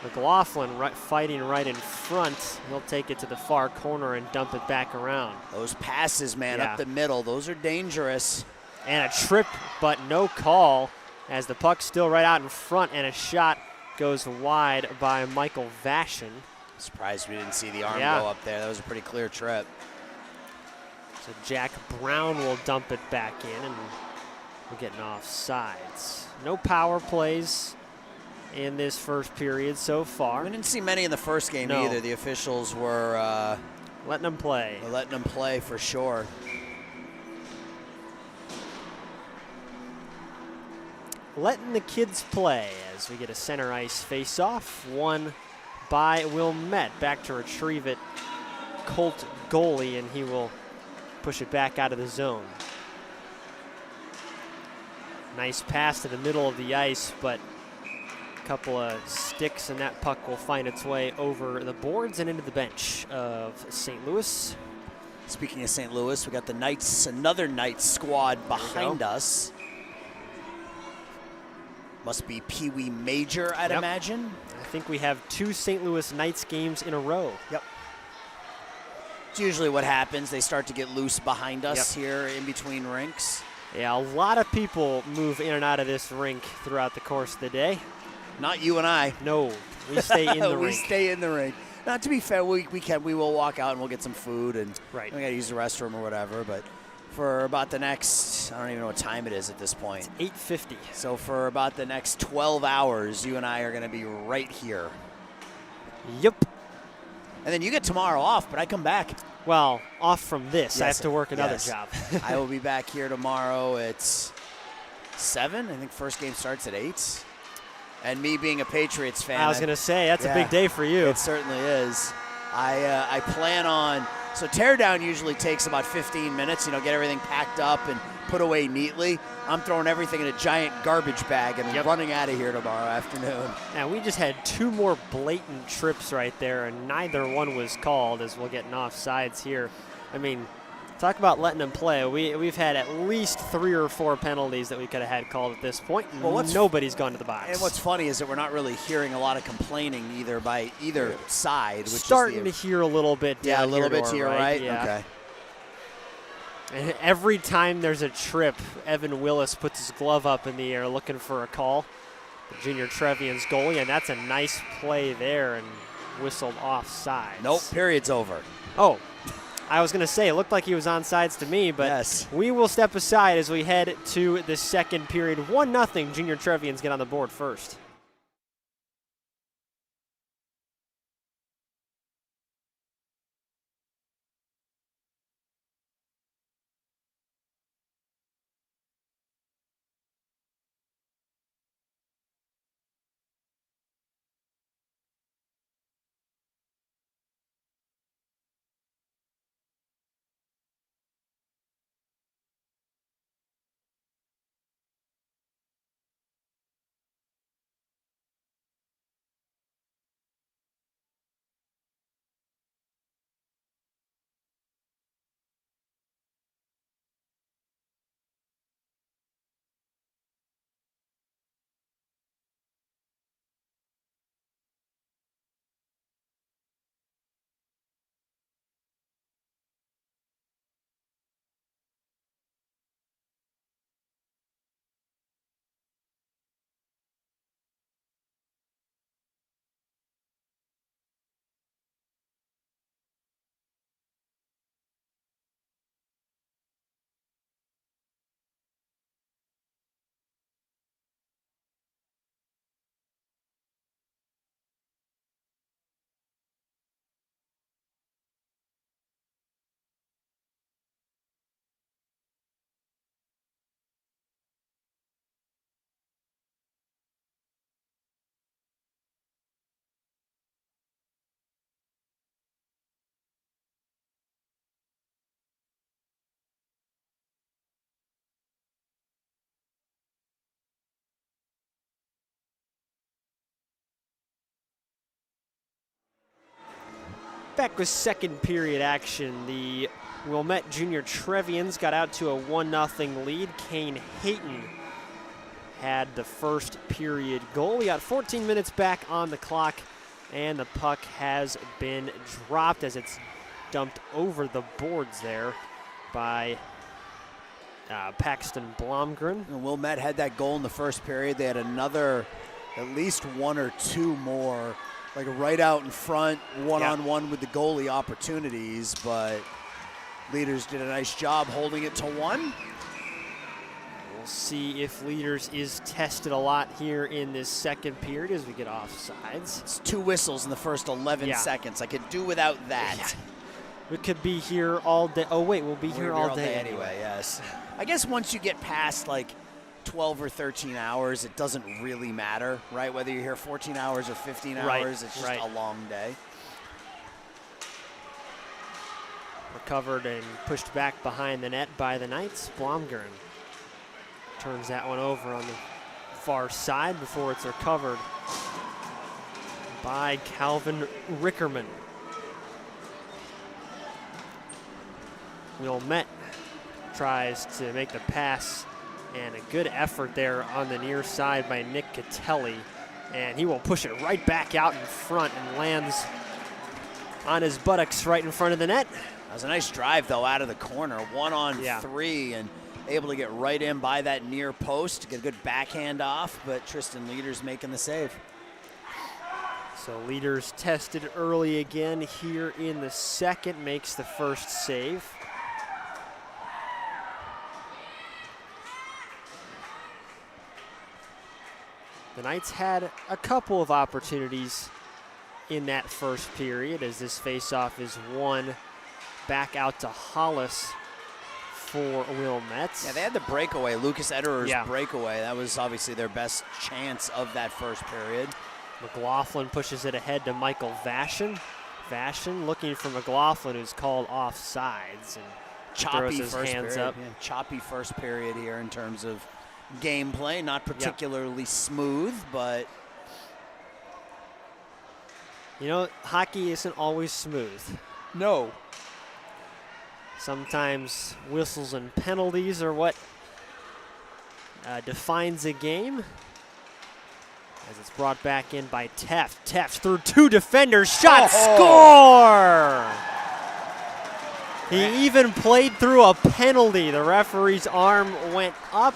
[SPEAKER 2] McLaughlin fighting right in front. He'll take it to the far corner and dump it back around.
[SPEAKER 1] Those passes, man, up the middle, those are dangerous.
[SPEAKER 2] And a trip, but no call, as the puck's still right out in front, and a shot goes wide by Michael Vashon.
[SPEAKER 1] Surprised we didn't see the arm go up there. That was a pretty clear trip.
[SPEAKER 2] So Jack Brown will dump it back in, and we're getting off sides. No power plays in this first period so far.
[SPEAKER 1] We didn't see many in the first game either. The officials were
[SPEAKER 2] letting them play.
[SPEAKER 1] Letting them play for sure.
[SPEAKER 2] Letting the kids play as we get a center ice face-off. Won by Wilmette. Back to retrieve it. Colt goalie, and he will push it back out of the zone. Nice pass to the middle of the ice, but a couple of sticks, and that puck will find its way over the boards and into the bench of St. Louis.
[SPEAKER 1] Speaking of St. Louis, we got the Knights, another Knights squad behind us. Must be Peewee Major, I'd imagine.
[SPEAKER 2] I think we have 2 St. Louis Knights games in a row.
[SPEAKER 1] Yep. It's usually what happens. They start to get loose behind us here in between rinks.
[SPEAKER 2] Yeah, a lot of people move in and out of this rink throughout the course of the day.
[SPEAKER 1] Not you and I.
[SPEAKER 2] No, we stay in the rink.
[SPEAKER 1] We stay in the rink. Now, to be fair, we will walk out and we'll get some food, and we got to use the restroom or whatever, but for about the next, I don't even know what time it is at this point.
[SPEAKER 2] It's 8:50.
[SPEAKER 1] So for about the next 12 hours, you and I are going to be right here.
[SPEAKER 2] Yep.
[SPEAKER 1] And then you get tomorrow off, but I come back.
[SPEAKER 2] Well, off from this. I have to work another job.
[SPEAKER 1] I will be back here tomorrow at 7. I think first game starts at 8. And me being a Patriots fan.
[SPEAKER 2] I was going to say, that's a big day for you.
[SPEAKER 1] It certainly is. I plan on, so teardown usually takes about 15 minutes, get everything packed up and put away neatly. I'm throwing everything in a giant garbage bag and running out of here tomorrow afternoon.
[SPEAKER 2] Now, we just had 2 more blatant trips right there, and neither one was called as we'll get an offsides here. I mean, talk about letting them play. We've had at least 3 or 4 penalties that we could have had called at this point, and nobody's gone to the box.
[SPEAKER 1] And what's funny is that we're not really hearing a lot of complaining either by either side. Which
[SPEAKER 2] starting to hear a little bit down
[SPEAKER 1] a little bit to your right.
[SPEAKER 2] Yeah.
[SPEAKER 1] Okay.
[SPEAKER 2] And every time there's a trip, Evan Willis puts his glove up in the air looking for a call. Junior Trevian's goalie, and that's a nice play there and whistled offside.
[SPEAKER 1] Nope, period's over.
[SPEAKER 2] Oh, I was going to say, it looked like he was onside to me, but
[SPEAKER 1] yes.
[SPEAKER 2] We will step aside as we head to the second period. 1-0, Junior Trevians get on the board first. Back with second period action. The Wilmette Junior Trevians got out to a 1-0 lead. Kane Hayton had the first period goal. We got 14 minutes back on the clock, and the puck has been dropped as it's dumped over the boards there by Paxton Blomgren.
[SPEAKER 1] And Wilmette had that goal in the first period. They had another, at least one or two more, like right out in front, one-on-one with the goalie opportunities, but Leaders did a nice job holding it to 1.
[SPEAKER 2] We'll see if Leaders is tested a lot here in this second period as we get offsides.
[SPEAKER 1] It's 2 whistles in the first 11 seconds. I could do without that.
[SPEAKER 2] Yeah. We could be here all day. Oh, wait, we'll be here all day
[SPEAKER 1] anyway. Yes. I guess once you get past like 12 or 13 hours, it doesn't really matter, right? Whether you're here 14 hours or 15 hours, it's just a long day.
[SPEAKER 2] Recovered and pushed back behind the net by the Knights. Blomgren turns that one over on the far side before it's recovered by Calvin Rickerman. Wilmette tries to make the pass, and a good effort there on the near side by Nick Catelli, and he will push it right back out in front and lands on his buttocks right in front of the net.
[SPEAKER 1] That was a nice drive, though, out of the corner. 1-on-3, and able to get right in by that near post, get a good backhand off, but Tristan Leaders making the save.
[SPEAKER 2] So Leaders tested early again here in the second, makes the first save. The Knights had a couple of opportunities in that first period as this faceoff is won back out to Hollis for Wilmette.
[SPEAKER 1] Yeah, they had the breakaway, Lucas Ederer's breakaway. That was obviously their best chance of that first period.
[SPEAKER 2] McLaughlin pushes it ahead to Michael Vashon. Vashon looking for McLaughlin, who's called offsides, and
[SPEAKER 1] choppy
[SPEAKER 2] throws his hands up.
[SPEAKER 1] Yeah, choppy first period here in terms of gameplay, not particularly smooth, but
[SPEAKER 2] you know, hockey isn't always smooth.
[SPEAKER 1] No.
[SPEAKER 2] Sometimes whistles and penalties are what defines a game. As it's brought back in by Teft. Teft through 2 defenders, shot, score! He even played through a penalty. The referee's arm went up,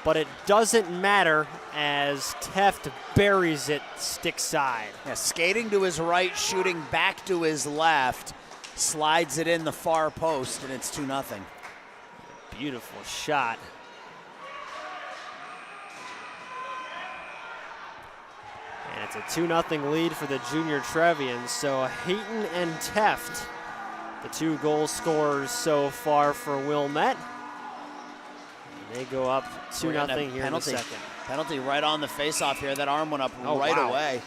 [SPEAKER 2] but it doesn't matter as Teft buries it stick side.
[SPEAKER 1] Yeah, skating to his right, shooting back to his left, slides it in the far post, and it's 2-0.
[SPEAKER 2] Beautiful shot. And it's a 2-0 lead for the junior Trevians. So Hayton and Teft, the 2 goal scorers so far for Wilmette. And they go up 2-0 here in the second.
[SPEAKER 1] Penalty right on the face-off here. That arm went up right away.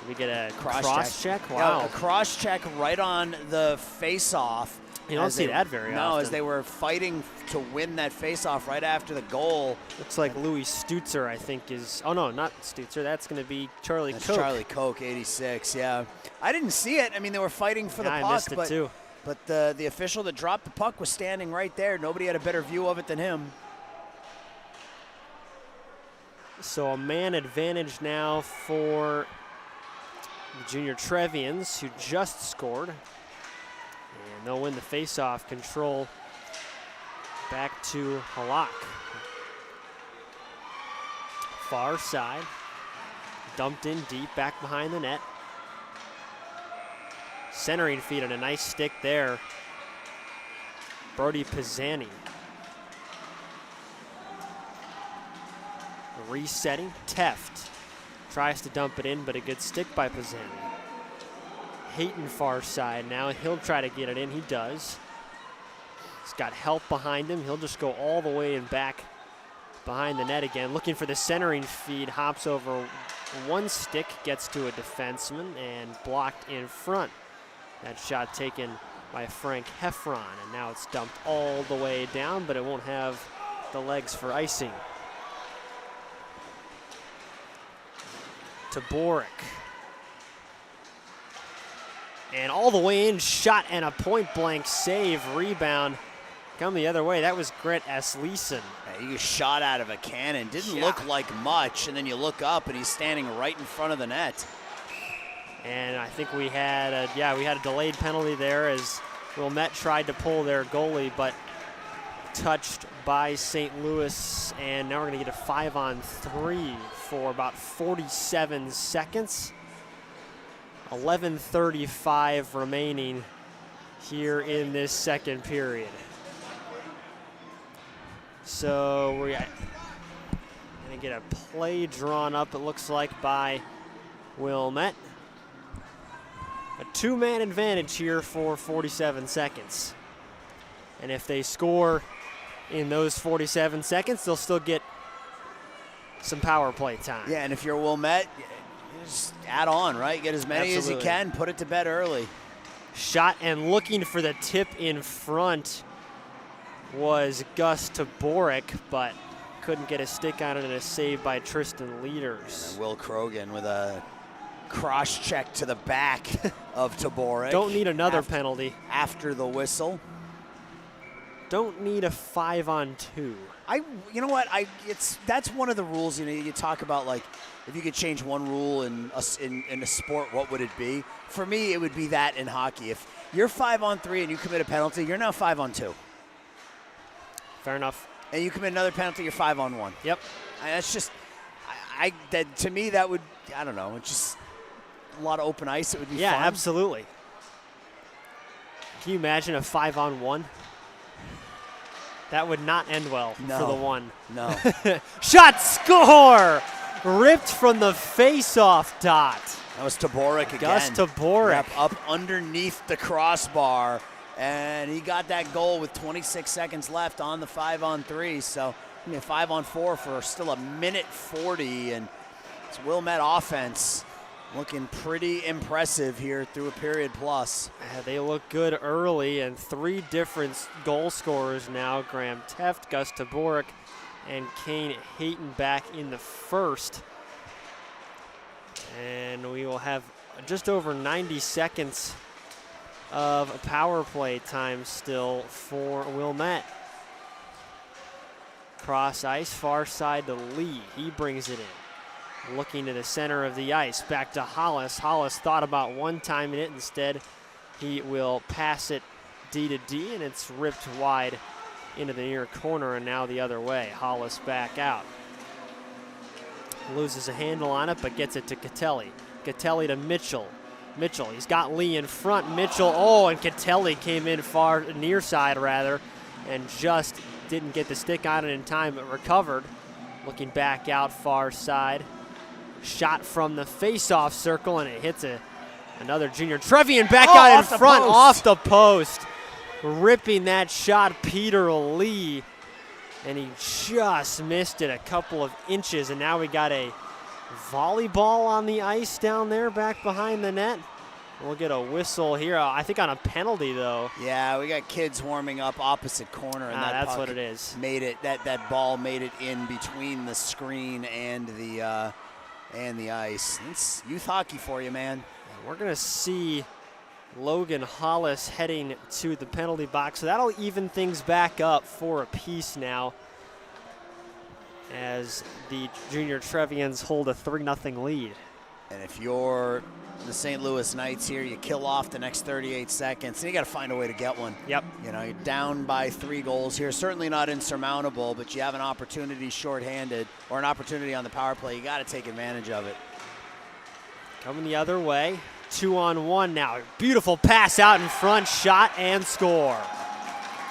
[SPEAKER 2] Did we get a cross check? Wow.
[SPEAKER 1] Yeah, a cross check right on the face-off.
[SPEAKER 2] You don't see that very often.
[SPEAKER 1] No, as they were fighting to win that face-off right after the goal.
[SPEAKER 2] Looks like Louis Stutzer, I think, is. Oh, no, not Stutzer. That's going to be Charlie Koch.
[SPEAKER 1] Charlie Koch, 86, yeah. I didn't see it. I mean, they were fighting for the puck.
[SPEAKER 2] I missed it, too.
[SPEAKER 1] But the official that dropped the puck was standing right there. Nobody had a better view of it than him.
[SPEAKER 2] So a man advantage now for the junior Trevians, who just scored. And they'll win the faceoff. Control back to Halak. Far side. Dumped in deep, back behind the net. Centering feed on a nice stick there. Brody Pisani. Resetting, Teft tries to dump it in, but a good stick by Pisani. Hayton far side now, he'll try to get it in, he does. He's got help behind him, he'll just go all the way and back behind the net again. Looking for the centering feed, hops over one stick, gets to a defenseman, and blocked in front. That shot taken by Frank Heffron, and now it's dumped all the way down, but it won't have the legs for icing. To Boric. And all the way in, shot and a point-blank save, rebound. Come the other way, that was Grant Asleason.
[SPEAKER 1] Yeah, he was shot out of a cannon, didn't look like much, and then you look up and he's standing right in front of the net.
[SPEAKER 2] And I think we had a delayed penalty there as Wilmette tried to pull their goalie, but touched by St. Louis, and now we're gonna get a 5-on-3 for about 47 seconds. 11:35 remaining here in this second period. So we're gonna get a play drawn up, it looks like, by Wilmette. A 2-man advantage here for 47 seconds. And if they score in those 47 seconds, they'll still get some power play time.
[SPEAKER 1] Yeah, and if you're Wilmette, you just add on, right? Get as many as you can, put it to bed early.
[SPEAKER 2] Shot and looking for the tip in front was Gus Taborek, but couldn't get a stick on it, and a save by Tristan Leaders.
[SPEAKER 1] And Will Krogan with a cross check to the back of Taborek.
[SPEAKER 2] Don't need another penalty.
[SPEAKER 1] After the whistle.
[SPEAKER 2] Don't need a 5-on-2.
[SPEAKER 1] You know what? That's one of the rules. You know, you talk about, like, if you could change one rule in a sport, what would it be? For me, it would be that in hockey. If you're 5-on-3 and you commit a penalty, you're now 5-on-2.
[SPEAKER 2] Fair enough.
[SPEAKER 1] And you commit another penalty, you're 5-on-1.
[SPEAKER 2] Yep.
[SPEAKER 1] That's just, that to me, that would, I don't know, it's just a lot of open ice. It would be fun.
[SPEAKER 2] Yeah, absolutely. Can you imagine a 5-on-1? That would not end well for the one.
[SPEAKER 1] No.
[SPEAKER 2] Shot, score! Ripped from the face-off dot.
[SPEAKER 1] That was Taborek again.
[SPEAKER 2] Gus Taborek.
[SPEAKER 1] Yep, up underneath the crossbar. And he got that goal with 26 seconds left on the 5-on-3. So, 5-on-4 for still 1:40. And it's Wilmette offense looking pretty impressive here through a period plus.
[SPEAKER 2] They look good early, and 3 different goal scorers now. Graham Teft, Gus Taborek, and Kane Hayton back in the first. And we will have just over 90 seconds of power play time still for Wilmette. Cross ice, far side to Lee. He brings it in. Looking to the center of the ice, back to Hollis. Hollis thought about one-timing it. Instead, he will pass it D to D, and it's ripped wide into the near corner, and now the other way. Hollis back out. Loses a handle on it, but gets it to Catelli. Catelli to Mitchell. Mitchell, he's got Lee in front. Mitchell, oh, and Catelli came in far, near side rather, and just didn't get the stick on it in time, but recovered. Looking back out far side. Shot from the face-off circle, and it hits another junior. Trevian back out in front, off the post. Ripping that shot, Peter Lee. And he just missed it a couple of inches, and now we got a volleyball on the ice down there back behind the net. We'll get a whistle here, I think on a penalty though.
[SPEAKER 1] Yeah, we got kids warming up opposite corner, and
[SPEAKER 2] that's what it is.
[SPEAKER 1] Made it, that ball made it in between the screen and the ice. It's youth hockey for you, man.
[SPEAKER 2] And we're gonna see Logan Hollis heading to the penalty box. So that'll even things back up for a piece now as the junior Trevians hold a 3-0 lead.
[SPEAKER 1] And if you're the St. Louis Knights here, you kill off the next 38 seconds, and you got to find a way to get one.
[SPEAKER 2] Yep.
[SPEAKER 1] You know, you're down by 3 goals here. Certainly not insurmountable, but you have an opportunity shorthanded or an opportunity on the power play. You got to take advantage of it.
[SPEAKER 2] Coming the other way. 2-on-1 now. Beautiful pass out in front, shot and score.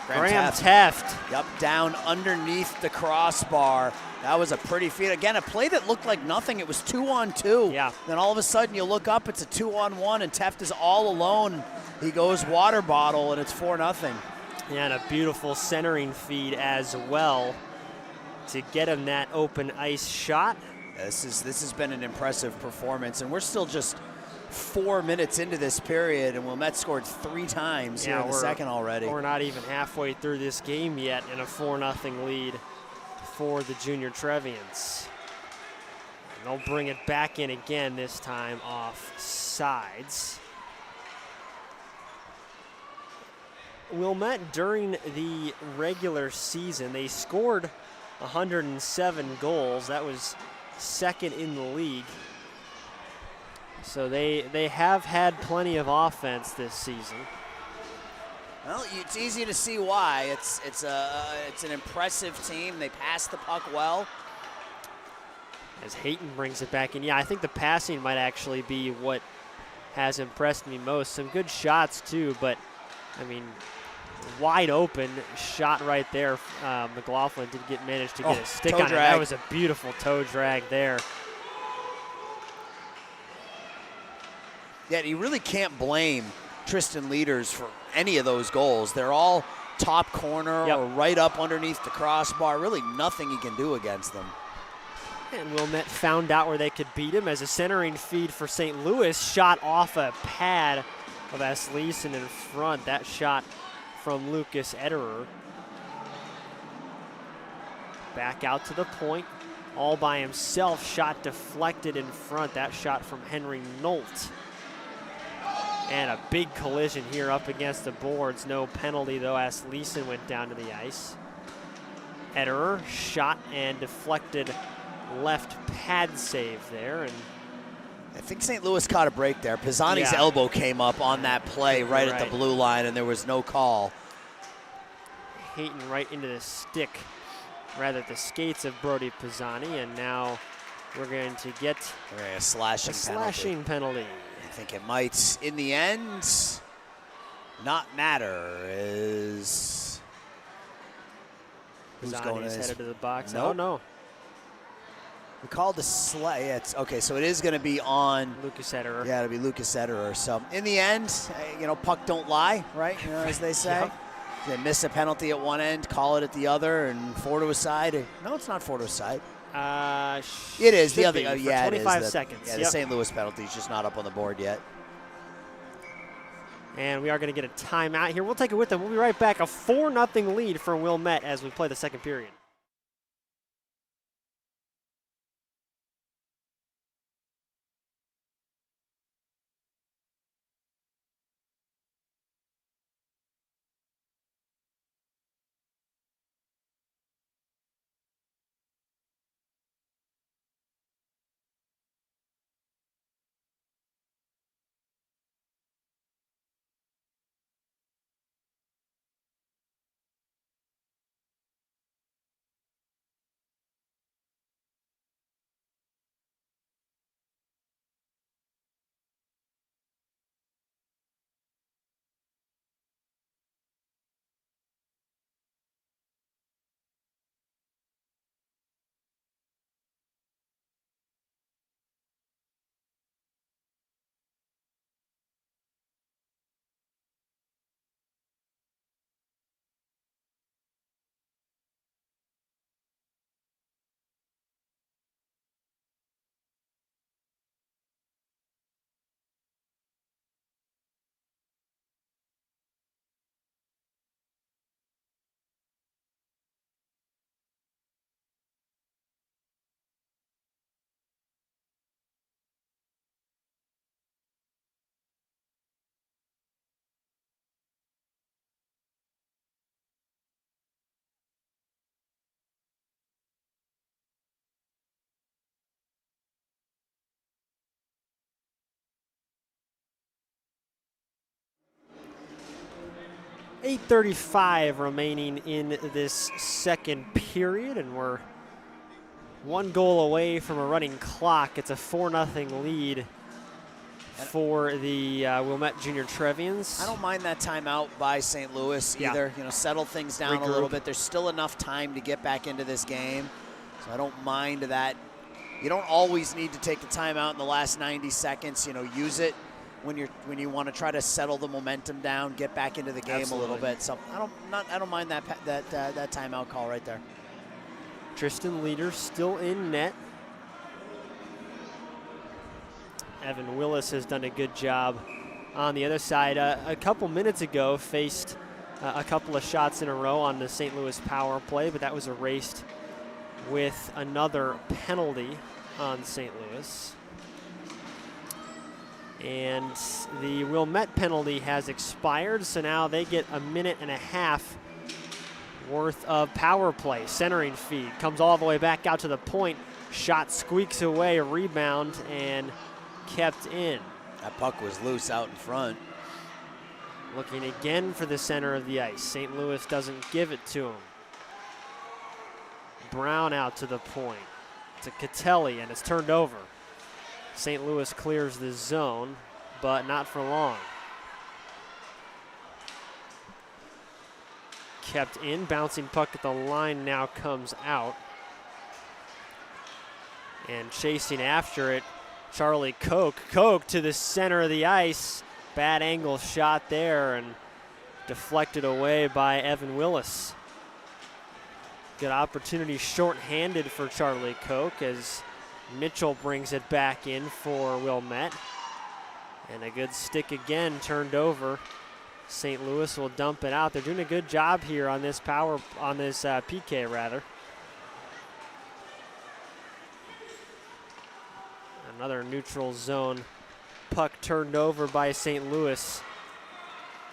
[SPEAKER 2] Graham Teft.
[SPEAKER 1] Yep, down underneath the crossbar. That was a pretty feat. Again, a play that looked like nothing. It was 2-on-2.
[SPEAKER 2] Yeah.
[SPEAKER 1] Then all of a sudden you look up, it's a 2-on-1, and Teft is all alone. He goes water bottle, and it's 4-0.
[SPEAKER 2] Yeah, and a beautiful centering feed as well to get him that open ice shot.
[SPEAKER 1] This has been an impressive performance, and we're still just 4 minutes into this period, and Wilmette scored 3 times here in the second already.
[SPEAKER 2] We're not even halfway through this game yet, in a 4-0 lead for the junior Trevians. And they'll bring it back in again, this time off sides. Wilmette, during the regular season, they scored 107 goals. That was second in the league. So they have had plenty of offense this season.
[SPEAKER 1] Well, it's easy to see why. It's an impressive team. They pass the puck well.
[SPEAKER 2] As Hayton brings it back in. Yeah, I think the passing might actually be what has impressed me most. Some good shots too, but I mean, wide open shot right there. McLaughlin did manage to get a stick on it. That was a beautiful toe drag there.
[SPEAKER 1] Yeah, you really can't blame Tristan Leaders for any of those goals. They're all top corner or right up underneath the crossbar. Really nothing he can do against them.
[SPEAKER 2] And Wilmette found out where they could beat him as a centering feed for St. Louis shot off a pad of Asleason in front. That shot from Lucas Ederer. Back out to the point, all by himself. Shot deflected in front. That shot from Henry Nolt. And a big collision here up against the boards. No penalty though, as Leeson went down to the ice. Ederer shot and deflected left pad save there. And
[SPEAKER 1] I think St. Louis caught a break there. Pisani's elbow came up on that play right at the blue line, and there was no call.
[SPEAKER 2] Hayton right into the stick, rather the skates of Brody Pisani, and now we're going to get
[SPEAKER 1] a slashing
[SPEAKER 2] penalty.
[SPEAKER 1] I think it might, in the end, not matter. Who's going
[SPEAKER 2] is headed to the box?
[SPEAKER 1] Nope.
[SPEAKER 2] Oh, no.
[SPEAKER 1] We called the it's okay, so it is going to be on
[SPEAKER 2] Lucas Ederer.
[SPEAKER 1] Yeah, it'll be Lucas Ederer. So in the end, you know, puck don't lie, right? You know, as they say. They miss a penalty at one end, call it at the other, and 4 to a side. No, it's not 4 to a side. It is the other. Yeah,
[SPEAKER 2] 25
[SPEAKER 1] it is.
[SPEAKER 2] seconds.
[SPEAKER 1] Yeah, the St. Louis penalty is just not up on the board yet.
[SPEAKER 2] And we are going to get a timeout here. We'll take it with them. We'll be right back. A 4-0 lead for Wilmette as we play the second period. 8:35 remaining in this second period, and we're 1 goal away from a running clock. It's a 4-0 lead for the Wilmette Junior Trevians.
[SPEAKER 1] I don't mind that timeout by St. Louis either. You know, settle things down a little bit. There's still enough time to get back into this game, so I don't mind that. You don't always need to take the timeout in the last 90 seconds. You know, use it when you want to try to settle the momentum down, get back into the game a little bit. So I don't mind that timeout call right there.
[SPEAKER 2] Tristan Leader still in net. Evan Willis has done a good job on the other side. A couple minutes ago faced a couple of shots in a row on the St. Louis power play, but that was erased with another penalty on St. Louis. And the Wilmette penalty has expired, so now they get a minute and a half worth of power play. Centering feed comes all the way back out to the point. Shot squeaks away, a rebound, and kept in.
[SPEAKER 1] That puck was loose out in front.
[SPEAKER 2] Looking again for the center of the ice. St. Louis doesn't give it to him. Brown out to the point. To Catelli, and it's turned over. St. Louis clears the zone, but not for long. Kept in, bouncing puck at the line now comes out. And chasing after it, Charlie Koch. Koch to the center of the ice. Bad angle shot there and deflected away by Evan Willis. Good opportunity shorthanded for Charlie Koch as Mitchell brings it back in for Wilmette. And a good stick again turned over. St. Louis will dump it out. They're doing a good job here on this PK rather. Another neutral zone puck turned over by St. Louis.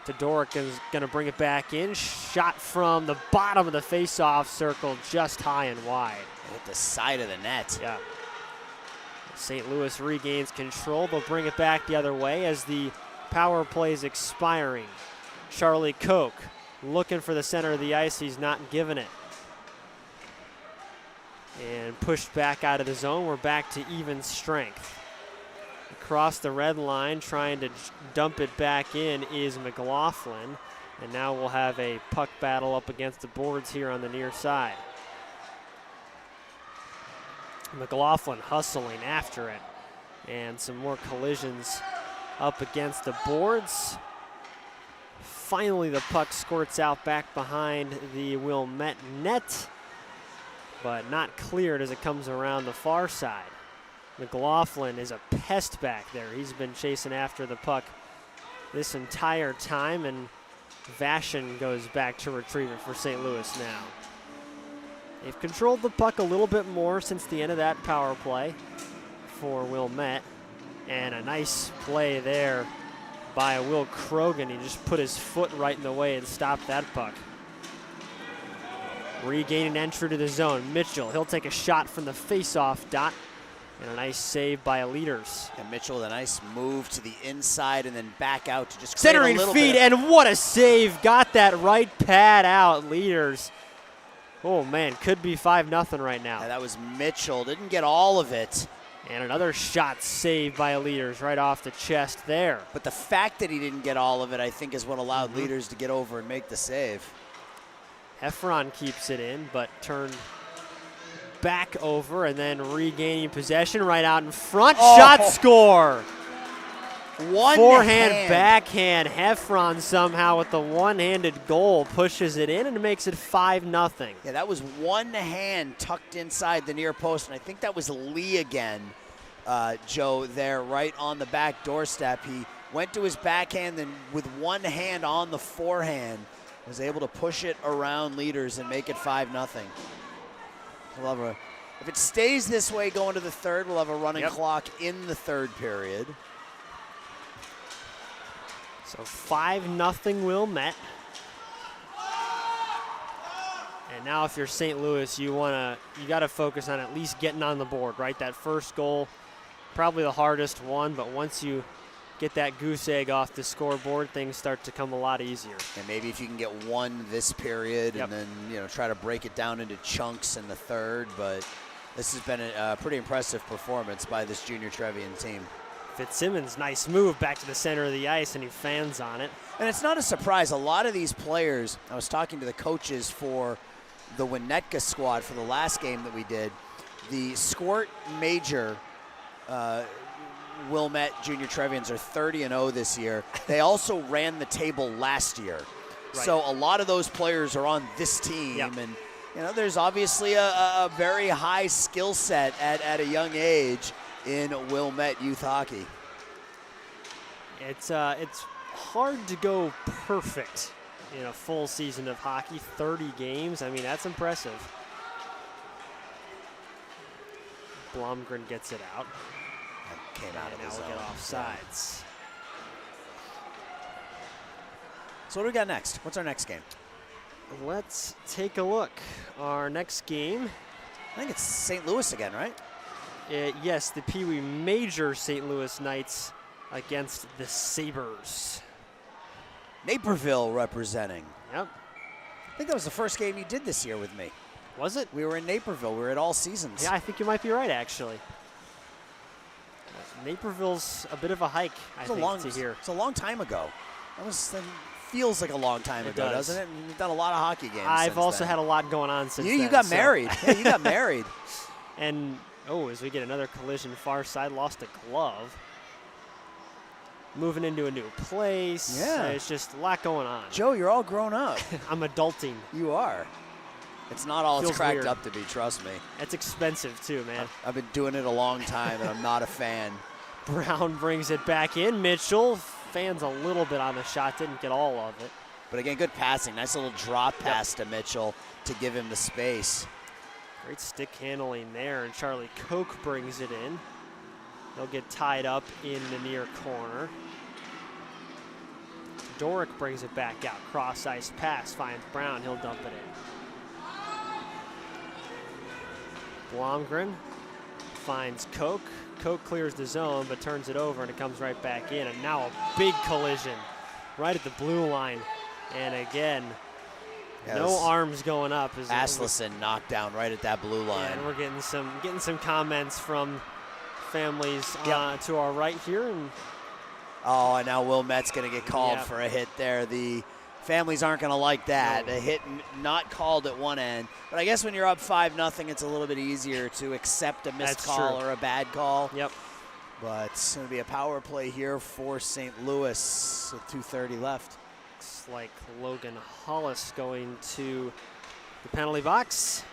[SPEAKER 2] Todoric is going to bring it back in. Shot from the bottom of the face-off circle, just high and wide.
[SPEAKER 1] Hit the side of the net.
[SPEAKER 2] Yeah. St. Louis regains control. They'll bring it back the other way as the power play is expiring. Charlie Koch looking for the center of the ice. He's not giving it. And pushed back out of the zone. We're back to even strength. Across the red line, trying to dump it back in is McLaughlin. And now we'll have a puck battle up against the boards here on the near side. McLaughlin hustling after it. And some more collisions up against the boards. Finally, the puck squirts out back behind the Wilmette net, but not cleared as it comes around the far side. McLaughlin is a pest back there. He's been chasing after the puck this entire time, and Vashon goes back to retrieve it for St. Louis now. They've controlled the puck a little bit more since the end of that power play for Wilmette, and a nice play there by Will Krogan. He just put his foot right in the way and stopped that puck. Regaining entry to the zone. Mitchell, he'll take a shot from the face-off dot. And a nice save by Leaders.
[SPEAKER 1] And Mitchell with a nice move to the inside and then back out to just
[SPEAKER 2] centering feed, and what a save. Got that right pad out, Leaders. Oh man, could be 5-0 right now.
[SPEAKER 1] Yeah, that was Mitchell, didn't get all of it.
[SPEAKER 2] And another shot saved by Leaders right off the chest there.
[SPEAKER 1] But the fact that he didn't get all of it, I think, is what allowed Leaders to get over and make the save.
[SPEAKER 2] Heffron keeps it in, but turned back over and then regaining possession right out in front. Oh. Shot score. Forehand, backhand. Heffron somehow with the one-handed goal pushes it in and makes it 5-0.
[SPEAKER 1] Yeah, that was one hand tucked inside the near post, and I think that was Lee again, Joe, there right on the back doorstep. He went to his backhand, then with one hand on the forehand, was able to push it around Leaders and make it 5-0. We'll have if it stays this way going to the third, we'll have a running clock in the third period.
[SPEAKER 2] So 5-0 Wilmette. And now if you're St. Louis, you got to focus on at least getting on the board, right? That first goal, probably the hardest one, but once you get that goose egg off the scoreboard, things start to come a lot easier.
[SPEAKER 1] And maybe if you can get one this period
[SPEAKER 2] Yep.
[SPEAKER 1] and then, try to break it down into chunks in the third. But this has been a pretty impressive performance by this Junior Trevian team.
[SPEAKER 2] Fitzsimmons, nice move back to the center of the ice, and he fans on it.
[SPEAKER 1] And it's not a surprise. A lot of these players, I was talking to the coaches for the Winnetka squad for the last game that we did. The Squirt Major Wilmette Junior Trevians are 30-0 this year. They also ran the table last year.
[SPEAKER 2] Right.
[SPEAKER 1] So a lot of those players are on this team.
[SPEAKER 2] Yep.
[SPEAKER 1] And, there's obviously a very high skill set at a young age in Wilmette youth hockey.
[SPEAKER 2] It's hard to go perfect in a full season of hockey, 30 games. I mean, that's impressive. Blomgren gets it out.
[SPEAKER 1] That came out of
[SPEAKER 2] now
[SPEAKER 1] the
[SPEAKER 2] we'll
[SPEAKER 1] zone.
[SPEAKER 2] get offsides.
[SPEAKER 1] So what do we got next? What's our next game?
[SPEAKER 2] Let's take a look. Our next game.
[SPEAKER 1] I think it's St. Louis again, right?
[SPEAKER 2] Yes, the Peewee Major St. Louis Knights against the Sabres.
[SPEAKER 1] Naperville representing.
[SPEAKER 2] Yep.
[SPEAKER 1] I think that was the first game you did this year with me.
[SPEAKER 2] Was it?
[SPEAKER 1] We were in Naperville. We were at all seasons.
[SPEAKER 2] Yeah, I think you might be right, actually. Naperville's a bit of a hike, I think, to hear.
[SPEAKER 1] It's a long time ago. Feels like a long time ago, doesn't it? And you've done a lot of hockey games.
[SPEAKER 2] I've also had a lot going on since then.
[SPEAKER 1] You got married. Yeah, you got married.
[SPEAKER 2] And, as we get another collision, far side, lost a glove. Moving into a new place.
[SPEAKER 1] Yeah.
[SPEAKER 2] It's just a lot going on.
[SPEAKER 1] Joe, you're all grown up.
[SPEAKER 2] I'm adulting.
[SPEAKER 1] You are. It's not all
[SPEAKER 2] Feels
[SPEAKER 1] it's cracked
[SPEAKER 2] weird.
[SPEAKER 1] up to be, trust me.
[SPEAKER 2] It's expensive, too, man.
[SPEAKER 1] I've been doing it a long time, and I'm not a fan.
[SPEAKER 2] Brown brings it back in. Mitchell fans a little bit on the shot, didn't get all of it.
[SPEAKER 1] But again, good passing. Nice little drop pass to Mitchell to give him the space.
[SPEAKER 2] Great stick handling there, and Charlie Koch brings it in. They'll get tied up in the near corner. Dorick brings it back out. Cross ice pass finds Brown. He'll dump it in. Blomgren finds Koch. Koch clears the zone, but turns it over, and it comes right back in. And now a big collision right at the blue line. And again, no arms going up.
[SPEAKER 1] Asleson knocked down right at that blue line.
[SPEAKER 2] Yeah, and we're getting some comments from families to our right here. And
[SPEAKER 1] and now Wilmette's going to get called for a hit there. The families aren't going to like that. A hit not called at one end. But I guess when you're up 5-0, it's a little bit easier to accept a missed call or a bad call.
[SPEAKER 2] Yep.
[SPEAKER 1] But it's going to be a power play here for St. Louis with 2:30 left.
[SPEAKER 2] Looks like Logan Hollis going to the penalty box.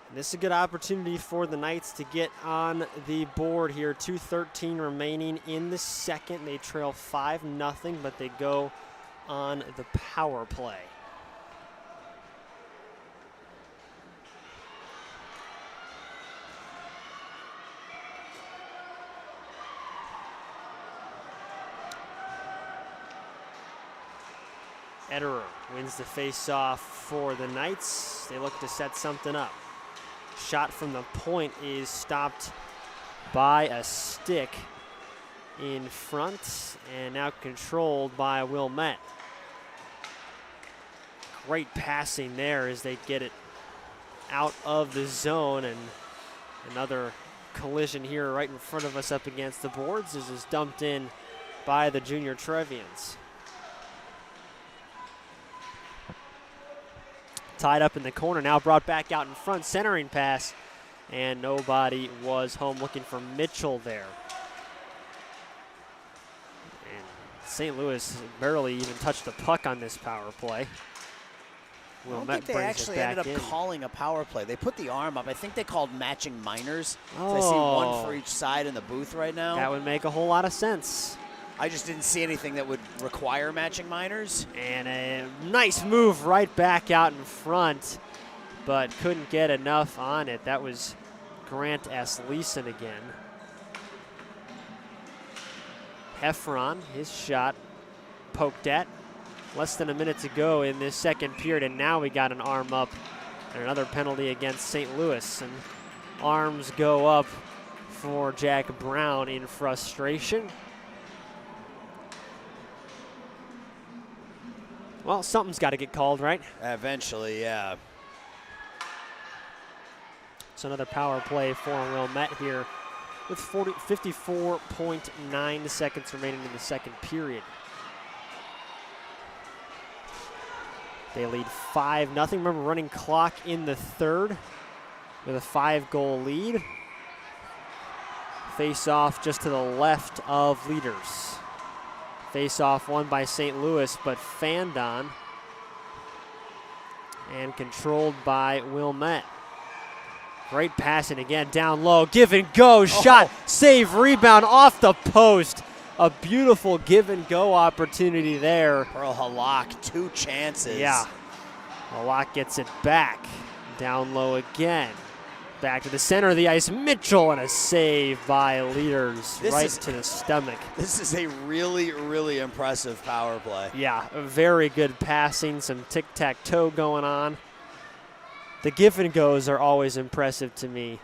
[SPEAKER 2] And this is a good opportunity for the Knights to get on the board here. 2:13 remaining in the second. They trail 5-0, but they go on the power play. Ederer wins the face-off for the Knights. They look to set something up. Shot from the point is stopped by a stick in front and now controlled by Wilmette. Great passing there as they get it out of the zone, and another collision here right in front of us up against the boards. This is dumped in by the Junior Trevians. Tied up in the corner, now brought back out in front, centering pass, and nobody was home. Looking for Mitchell there. And St. Louis barely even touched the puck on this power play.
[SPEAKER 1] I don't think they actually ended up calling a power play. They put the arm up. I think they called matching minors. So I see one for each side in the booth right now.
[SPEAKER 2] That would make a whole lot of sense.
[SPEAKER 1] I just didn't see anything that would require matching minors.
[SPEAKER 2] And a nice move right back out in front, but couldn't get enough on it. That was Grant Asleson again. Heffron, his shot poked at. Less than a minute to go in this second period, and now we got an arm up and another penalty against St. Louis. And arms go up for Jack Brown in frustration. Well, something's got to get called, right?
[SPEAKER 1] Eventually, yeah.
[SPEAKER 2] It's another power play for Wilmette here with 54.9 seconds remaining in the second period. They lead 5-0. Remember, running clock in the third with a 5-goal lead. Face-off just to the left of leaders. Face-off won by St. Louis, but fanned on and controlled by Wilmette. Great passing again, down low, give and go, shot, save, rebound off the post. A beautiful give and go opportunity there.
[SPEAKER 1] Pearl Halak, 2 chances.
[SPEAKER 2] Yeah, Halak gets it back, down low again. Back to the center of the ice, Mitchell, and a save by leaders right to the stomach.
[SPEAKER 1] This is a really, really impressive power play.
[SPEAKER 2] Yeah, very good passing, some tic-tac-toe going on. The give and goes are always impressive to me,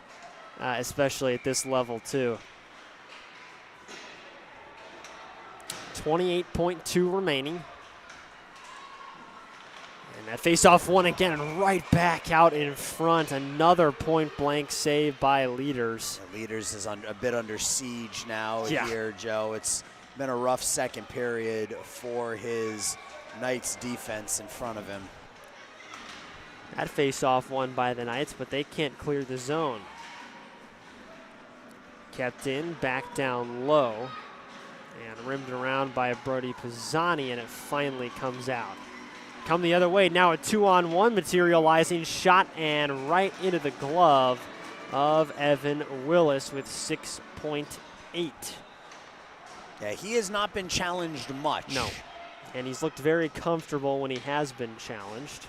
[SPEAKER 2] especially at this level too. 28.2 remaining. And that face-off won again and right back out in front. Another point-blank save by leaders.
[SPEAKER 1] The leaders is a bit under siege now here, Joe. It's been a rough second period for his Knights defense in front of him.
[SPEAKER 2] That face-off won by the Knights, but they can't clear the zone. Kept in, back down low, and rimmed around by Brody Pisani, and it finally comes out. Come the other way, now a 2-on-1 materializing, shot and right into the glove of Evan Willis with 6.8.
[SPEAKER 1] Yeah, he has not been challenged much.
[SPEAKER 2] No, and he's looked very comfortable when he has been challenged.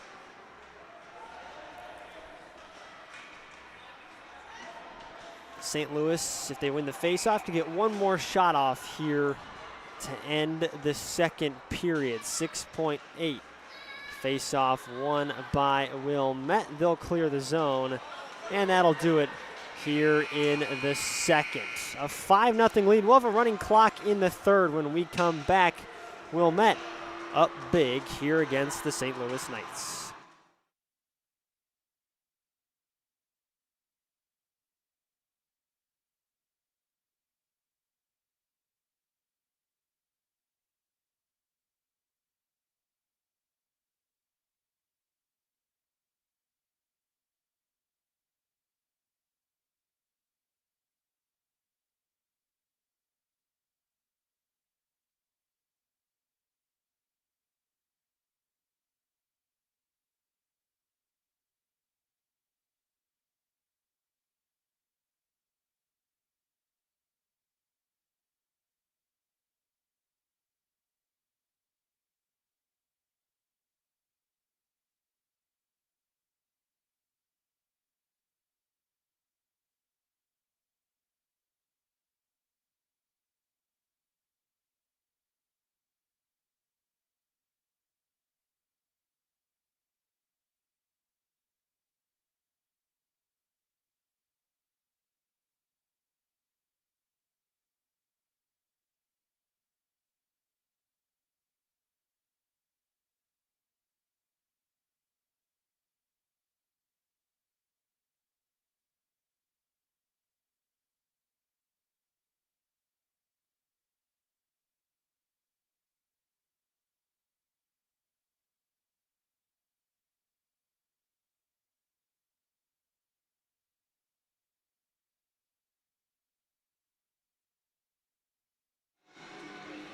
[SPEAKER 2] St. Louis, if they win the faceoff, to get one more shot off here to end the second period. 6.8. Faceoff won by Wilmette. They'll clear the zone, and that'll do it here in the second. A 5-0 lead. We'll have a running clock in the third when we come back. Wilmette up big here against the St. Louis Knights.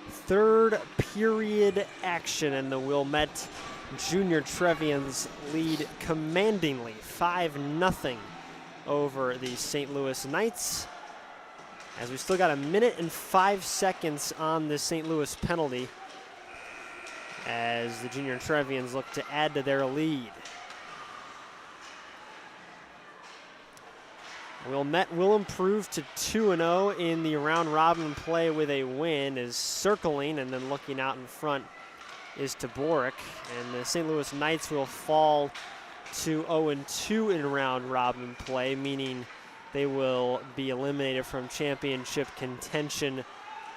[SPEAKER 2] Third period action, and the Wilmette Junior Trevians lead commandingly 5-0 over the St. Louis Knights. As we still got a minute and 5 seconds on the St. Louis penalty, as the Junior Trevians look to add to their lead. Wilmette will improve to 2-0 in the round robin play with a win, is circling and then looking out in front is Taborik. And the St. Louis Knights will fall to 0-2 in round robin play, meaning they will be eliminated from championship contention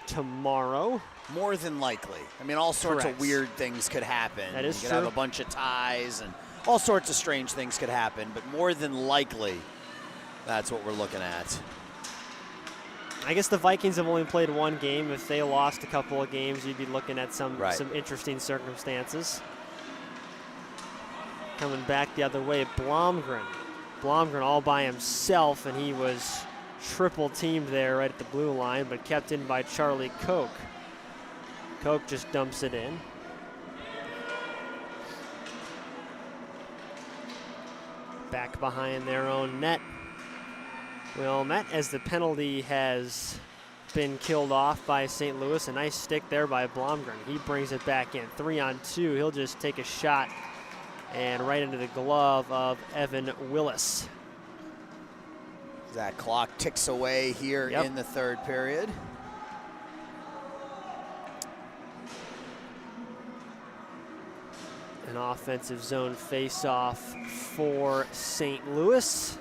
[SPEAKER 2] tomorrow.
[SPEAKER 1] More than likely. I mean, all sorts
[SPEAKER 2] Correct.
[SPEAKER 1] of weird things could happen.
[SPEAKER 2] That is
[SPEAKER 1] you could
[SPEAKER 2] true.
[SPEAKER 1] have a bunch of ties and all sorts of strange things could happen, but more than likely, that's what we're looking at.
[SPEAKER 2] I guess the Vikings have only played one game. If they lost a couple of games, you'd be looking at some interesting circumstances. Coming back the other way, Blomgren. Blomgren all by himself, and he was triple teamed there right at the blue line, but kept in by Charlie Koch. Koch just dumps it in. Back behind their own net. Wilmette, as the penalty has been killed off by St. Louis. A nice stick there by Blomgren. He brings it back in. 3-on-2. He'll just take a shot and right into the glove of Evan Willis.
[SPEAKER 1] That clock ticks away here in the third period.
[SPEAKER 2] An offensive zone face-off for St. Louis.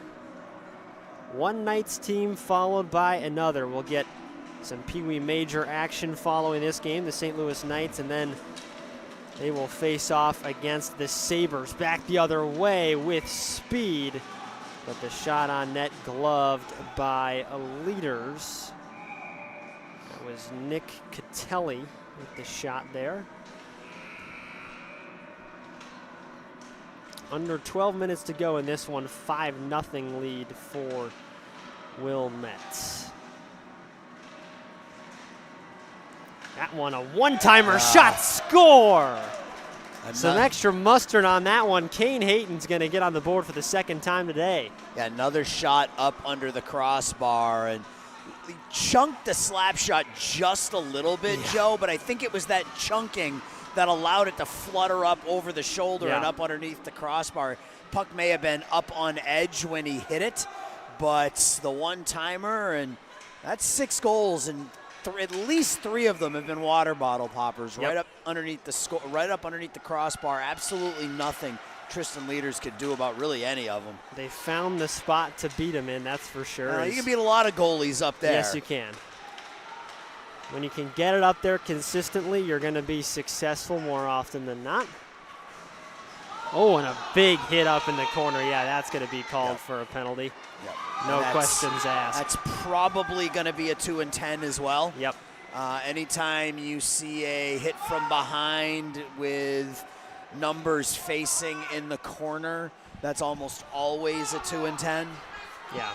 [SPEAKER 2] One Knights team followed by another. We'll get some Peewee major action following this game, the St. Louis Knights, and then they will face off against the Sabres. Back the other way with speed, but the shot on net gloved by Leaders. That was Nick Catelli with the shot there. Under 12 minutes to go in this one, 5-0 lead for Wilmette. That one, a one-timer shot, score! Some extra mustard on that one. Kane Hayton's going to get on the board for the second time today.
[SPEAKER 1] Yeah, another shot up under the crossbar, and he chunked the slap shot just a little bit, Joe, but I think it was that chunking that allowed it to flutter up over the shoulder and up underneath the crossbar. Puck may have been up on edge when he hit it, but the one-timer, and that's 6 goals, and at least 3 of them have been water bottle poppers right up underneath the right up underneath the crossbar. Absolutely nothing Tristan Leaders could do about really any of them.
[SPEAKER 2] They found the spot to beat him in, that's for sure.
[SPEAKER 1] You can beat a lot of goalies up there.
[SPEAKER 2] Yes, you can. When you can get it up there consistently, you're going to be successful more often than not. Oh, and a big hit up in the corner. Yeah, that's going to be called for a penalty. No questions asked.
[SPEAKER 1] That's probably going to be a 2-10 as well.
[SPEAKER 2] Yep.
[SPEAKER 1] Anytime you see a hit from behind with numbers facing in the corner, that's almost always a 2-10.
[SPEAKER 2] Yeah.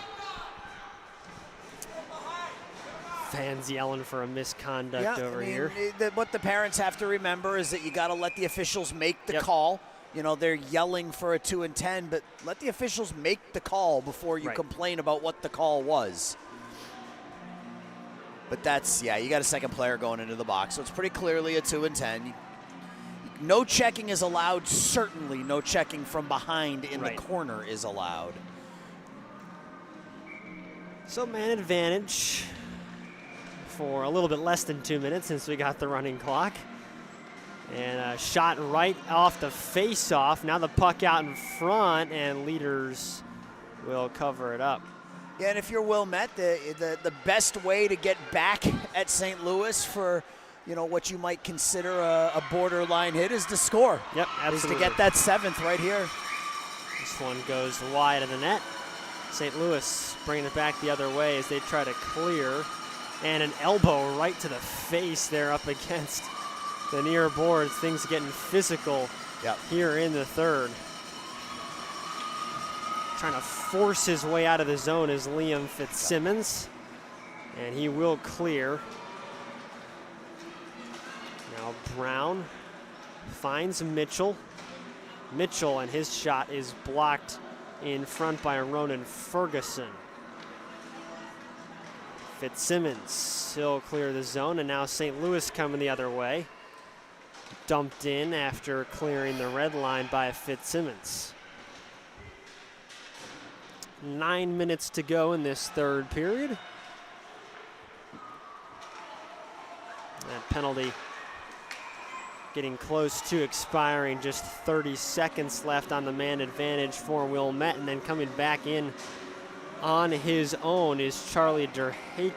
[SPEAKER 2] Fans yelling for a misconduct over here.
[SPEAKER 1] What the parents have to remember is that you got to let the officials make the call. You know, they're yelling for a 2-10, but let the officials make the call before you complain about what the call was. But that's, you got a second player going into the box, so it's pretty clearly a 2-10. No checking is allowed. Certainly no checking from behind in the corner is allowed.
[SPEAKER 2] So man advantage for a little bit less than 2 minutes since we got the running clock. And a shot right off the face-off. Now the puck out in front, and Leaders will cover it up.
[SPEAKER 1] Yeah, and if you're Wilmette, the best way to get back at St. Louis for, what you might consider a borderline hit is to score.
[SPEAKER 2] Yep, absolutely.
[SPEAKER 1] Is to get that 7th right here.
[SPEAKER 2] This one goes wide of the net. St. Louis bringing it back the other way as they try to clear. And an elbow right to the face there up against the near boards. Things getting physical here in the third. Trying to force his way out of the zone is Liam Fitzsimmons. And he will clear. Now Brown finds Mitchell. Mitchell, and his shot is blocked in front by Ronan Ferguson. Fitzsimmons, he'll clear the zone, and now St. Louis coming the other way. Dumped in after clearing the red line by Fitzsimmons. 9 minutes to go in this third period. That penalty getting close to expiring, just 30 seconds left on the man advantage for Wilmette, and then coming back in on his own is Charlie Derhake.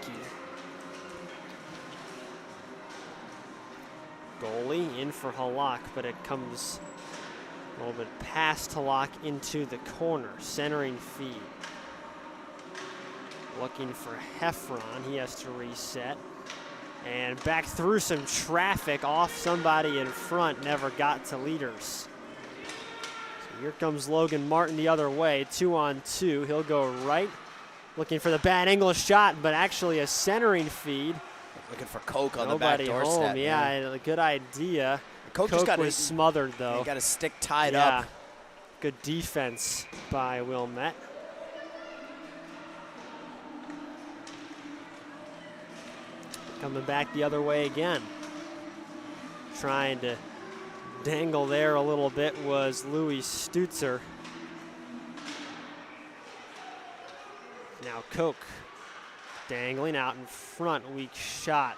[SPEAKER 2] Goalie in for Halak, but it comes a little bit past Halak into the corner. Centering feed. Looking for Heffron. He has to reset. And back through some traffic off somebody in front. Never got to leaders. So here comes Logan Martin the other way. 2-on-2. He'll go right. Looking for the bad angle shot, but actually a centering feed.
[SPEAKER 1] Looking for Coke on
[SPEAKER 2] Nobody
[SPEAKER 1] the back doorstep.
[SPEAKER 2] home. Yeah, a good idea.
[SPEAKER 1] Coke
[SPEAKER 2] was smothered, though.
[SPEAKER 1] He got his stick tied up.
[SPEAKER 2] Good defense by Wilmette. Coming back the other way again. Trying to dangle there a little bit was Louis Stutzer. Now Koch dangling out in front, weak shot.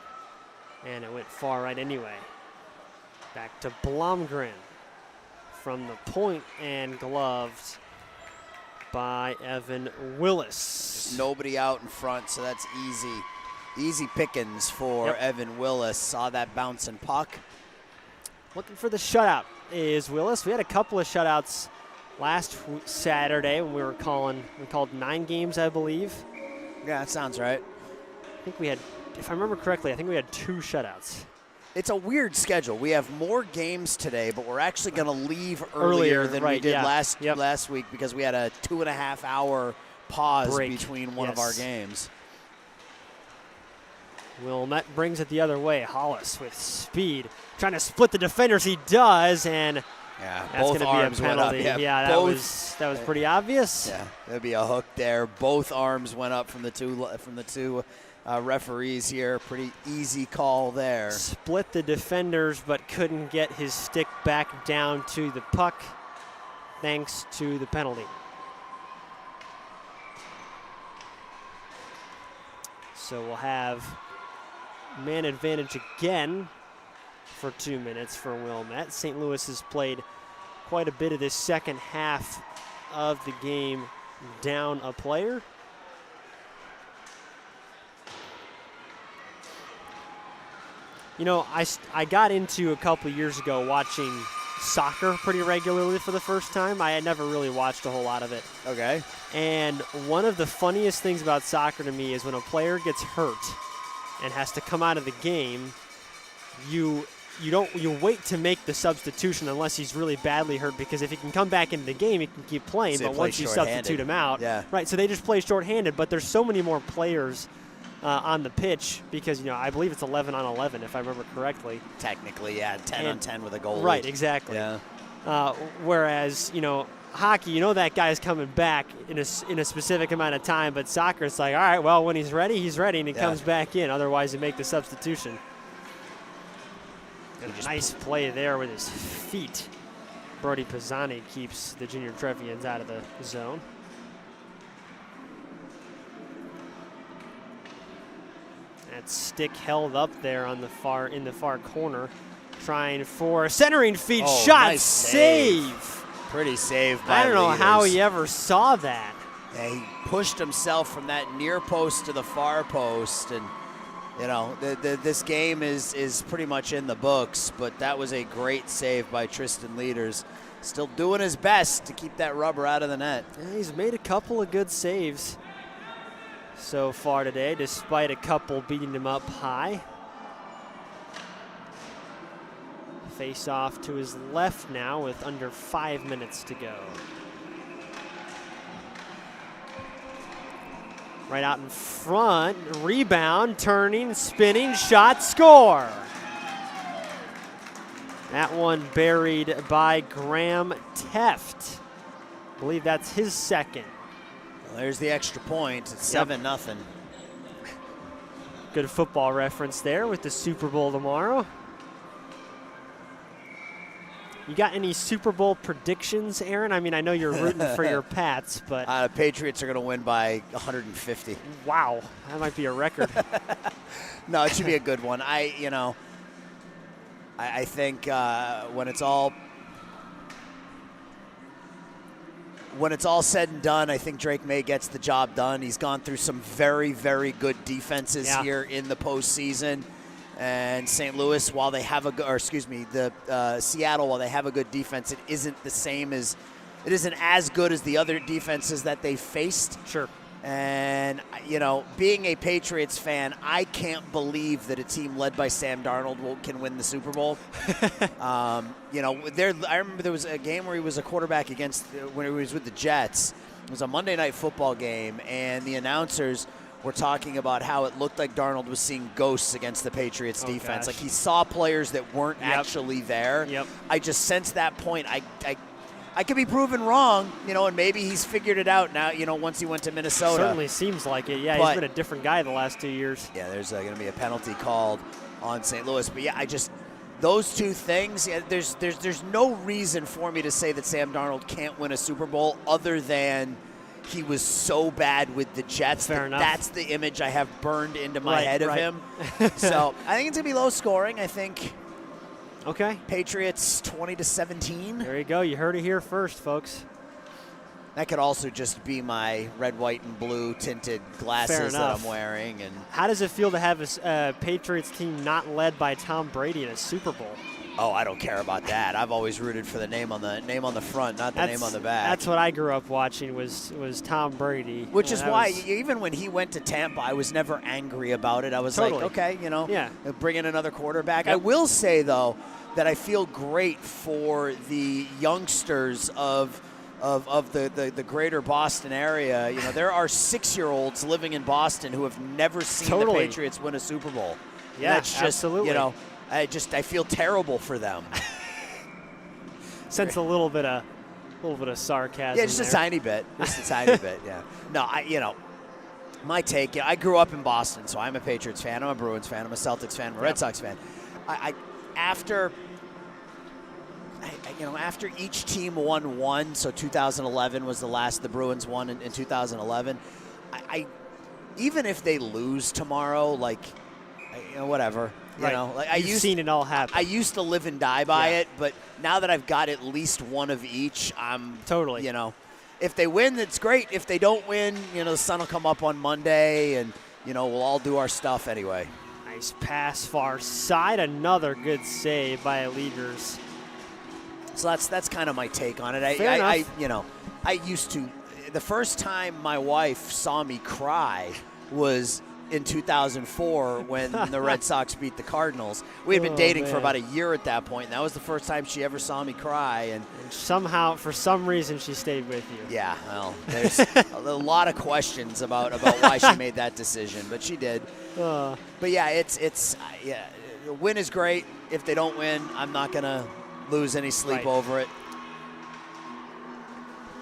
[SPEAKER 2] And it went far right anyway. Back to Blomgren from the point and gloved by Evan Willis.
[SPEAKER 1] There's nobody out in front, so that's easy pickings for Evan Willis. Saw that bouncing puck.
[SPEAKER 2] Looking for the shutout is Willis. We had a couple of shutouts last Saturday when we called 9 games, I believe.
[SPEAKER 1] Yeah, that sounds right.
[SPEAKER 2] I think we had, if I remember correctly, I think we had 2 shutouts.
[SPEAKER 1] It's a weird schedule. We have more games today, but we're actually going to leave earlier than we did last week because we had a 2.5-hour pause between one of our games.
[SPEAKER 2] Wilmette brings it the other way. Hollis with speed, trying to split the defenders. He does, and that's going to be a penalty. That was pretty obvious.
[SPEAKER 1] Yeah, there'd be a hook there. Both arms went up from the two referees here. Pretty easy call there.
[SPEAKER 2] Split the defenders, but couldn't get his stick back down to the puck, thanks to the penalty. So we'll have man advantage again for 2 minutes for Wilmette. St. Louis has played quite a bit of this second half of the game down a player. You know, I got into a couple years ago watching soccer pretty regularly for the first time. I had never really watched a whole lot of it.
[SPEAKER 1] Okay.
[SPEAKER 2] And one of the funniest things about soccer to me is when a player gets hurt and has to come out of the game, you wait to make the substitution unless he's really badly hurt, because if he can come back into the game, he can keep playing.
[SPEAKER 1] So
[SPEAKER 2] but once you substitute him out, right? So they just play shorthanded. But there's so many more players on the pitch because I believe it's 11 on 11 if I remember correctly.
[SPEAKER 1] Technically, 10 on 10 with a goalie.
[SPEAKER 2] Right, exactly.
[SPEAKER 1] Yeah.
[SPEAKER 2] Whereas hockey, that guy's coming back in a specific amount of time, but soccer, it's like, all right, well, when he's ready, and he comes back in. Otherwise, you make the substitution. A nice play there with his feet. Brody Pisani keeps the Junior Trevians out of the zone. That stick held up there in the far corner, trying for a centering feed shot.
[SPEAKER 1] Nice save. Pretty save by
[SPEAKER 2] I don't know
[SPEAKER 1] leaders.
[SPEAKER 2] how he ever saw that.
[SPEAKER 1] Yeah, he pushed himself from that near post to the far post, and this game is pretty much in the books, but that was a great save by Tristan Leaders. Still doing his best to keep that rubber out of the net.
[SPEAKER 2] Yeah, he's made a couple of good saves so far today, despite a couple beating him up high. Face off to his left now with under 5 minutes to go. Right out in front, rebound, turning, spinning, shot, score. That one buried by Graham Teft. I believe that's his second.
[SPEAKER 1] Well, there's the extra point. It's 7-0.
[SPEAKER 2] Good football reference there with the Super Bowl tomorrow. You got any Super Bowl predictions, Aaron? I mean, I know you're rooting for your Pats, but
[SPEAKER 1] the Patriots are going to win by 150.
[SPEAKER 2] Wow, that might be a record.
[SPEAKER 1] No, it should be a good one. I think when it's all said and done, I think Drake May gets the job done. He's gone through some very, very good defenses here in the postseason. And St. Louis, while they have Seattle, while they have a good defense, it isn't as good as the other defenses that they faced.
[SPEAKER 2] Sure.
[SPEAKER 1] And, being a Patriots fan, I can't believe that a team led by Sam Darnold can win the Super Bowl. I remember there was a game where he was a quarterback when he was with the Jets. It was a Monday Night Football game, and the announcers were talking about how it looked like Darnold was seeing ghosts against the Patriots defense.
[SPEAKER 2] Gosh.
[SPEAKER 1] Like he saw players that weren't actually there.
[SPEAKER 2] Yep.
[SPEAKER 1] I just sensed that point. I could be proven wrong, and maybe he's figured it out now, once he went to Minnesota.
[SPEAKER 2] Certainly seems like it. Yeah, he's been a different guy the last 2 years.
[SPEAKER 1] Yeah, there's going to be a penalty called on St. Louis. But, yeah, those two things, there's no reason for me to say that Sam Darnold can't win a Super Bowl other than he was so bad with the Jets.
[SPEAKER 2] Fair enough.
[SPEAKER 1] That's the image I have burned into my head of him. So I think it's going to be low scoring. I think Patriots 20-17.
[SPEAKER 2] There you go. You heard it here first, folks.
[SPEAKER 1] That could also just be my red, white, and blue tinted glasses that I'm wearing. And
[SPEAKER 2] how does it feel to have a Patriots team not led by Tom Brady in a Super Bowl?
[SPEAKER 1] Oh, I don't care about that. I've always rooted for the name on the front, not the name on the back.
[SPEAKER 2] That's what I grew up watching was Tom Brady.
[SPEAKER 1] Which is why even when he went to Tampa, I was never angry about it. I was like, okay, bring in another quarterback. Yep. I will say though that I feel great for the youngsters of the greater Boston area. There are 6-year-olds living in Boston who have never seen the Patriots win a Super Bowl.
[SPEAKER 2] Yeah,
[SPEAKER 1] that's just,
[SPEAKER 2] absolutely.
[SPEAKER 1] I feel terrible for them.
[SPEAKER 2] Sense a little bit of sarcasm.
[SPEAKER 1] Yeah, just a tiny bit. Just a tiny bit. Yeah. No, my take. I grew up in Boston, so I'm a Patriots fan. I'm a Bruins fan. I'm a Celtics fan. I'm a Red Sox fan. After each team won one, so 2011 was the last the Bruins won in 2011. Even if they lose tomorrow, whatever.
[SPEAKER 2] You've seen it all happen.
[SPEAKER 1] I used to live and die by it, but now that I've got at least one of each, I'm
[SPEAKER 2] totally.
[SPEAKER 1] If they win, that's great. If they don't win, the sun will come up on Monday, and we'll all do our stuff anyway.
[SPEAKER 2] Nice pass far side, another good save by Leaders.
[SPEAKER 1] So that's kind of my take on it. I used to. The first time my wife saw me cry was in 2004 when the Red Sox beat the Cardinals. We had been dating for about a year at that point, and that was the first time she ever saw me cry. And
[SPEAKER 2] somehow, for some reason, she stayed with you.
[SPEAKER 1] Yeah, well, there's a lot of questions about why she made that decision, but she did. But yeah, the win is great. If they don't win, I'm not gonna lose any sleep over it.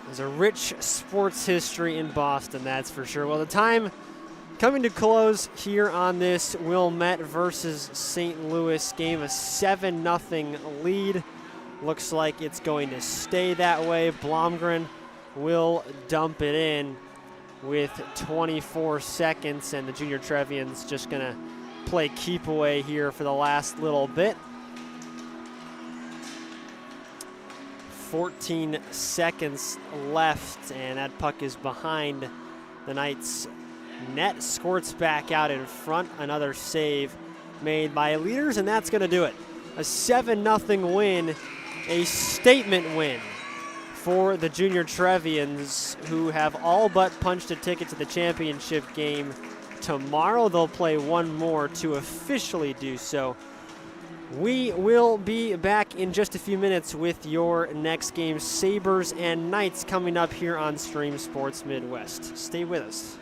[SPEAKER 2] There's a rich sports history in Boston, that's for sure. Well, the time coming to close here on this Wilmette versus St. Louis game, a 7-0 lead. Looks like it's going to stay that way. Blomgren will dump it in with 24 seconds, and the Junior Trevian's just going to play keep away here for the last little bit. 14 seconds left, and that puck is behind the Knights' net. Squirt's back out in front. Another save made by Leaders, and that's going to do it. A 7-0 win, a statement win for the Junior Trevians, who have all but punched a ticket to the championship game tomorrow. They'll play one more to officially do so. We will be back in just a few minutes with your next game, Sabres and Knights, coming up here on Stream Sports Midwest. Stay with us.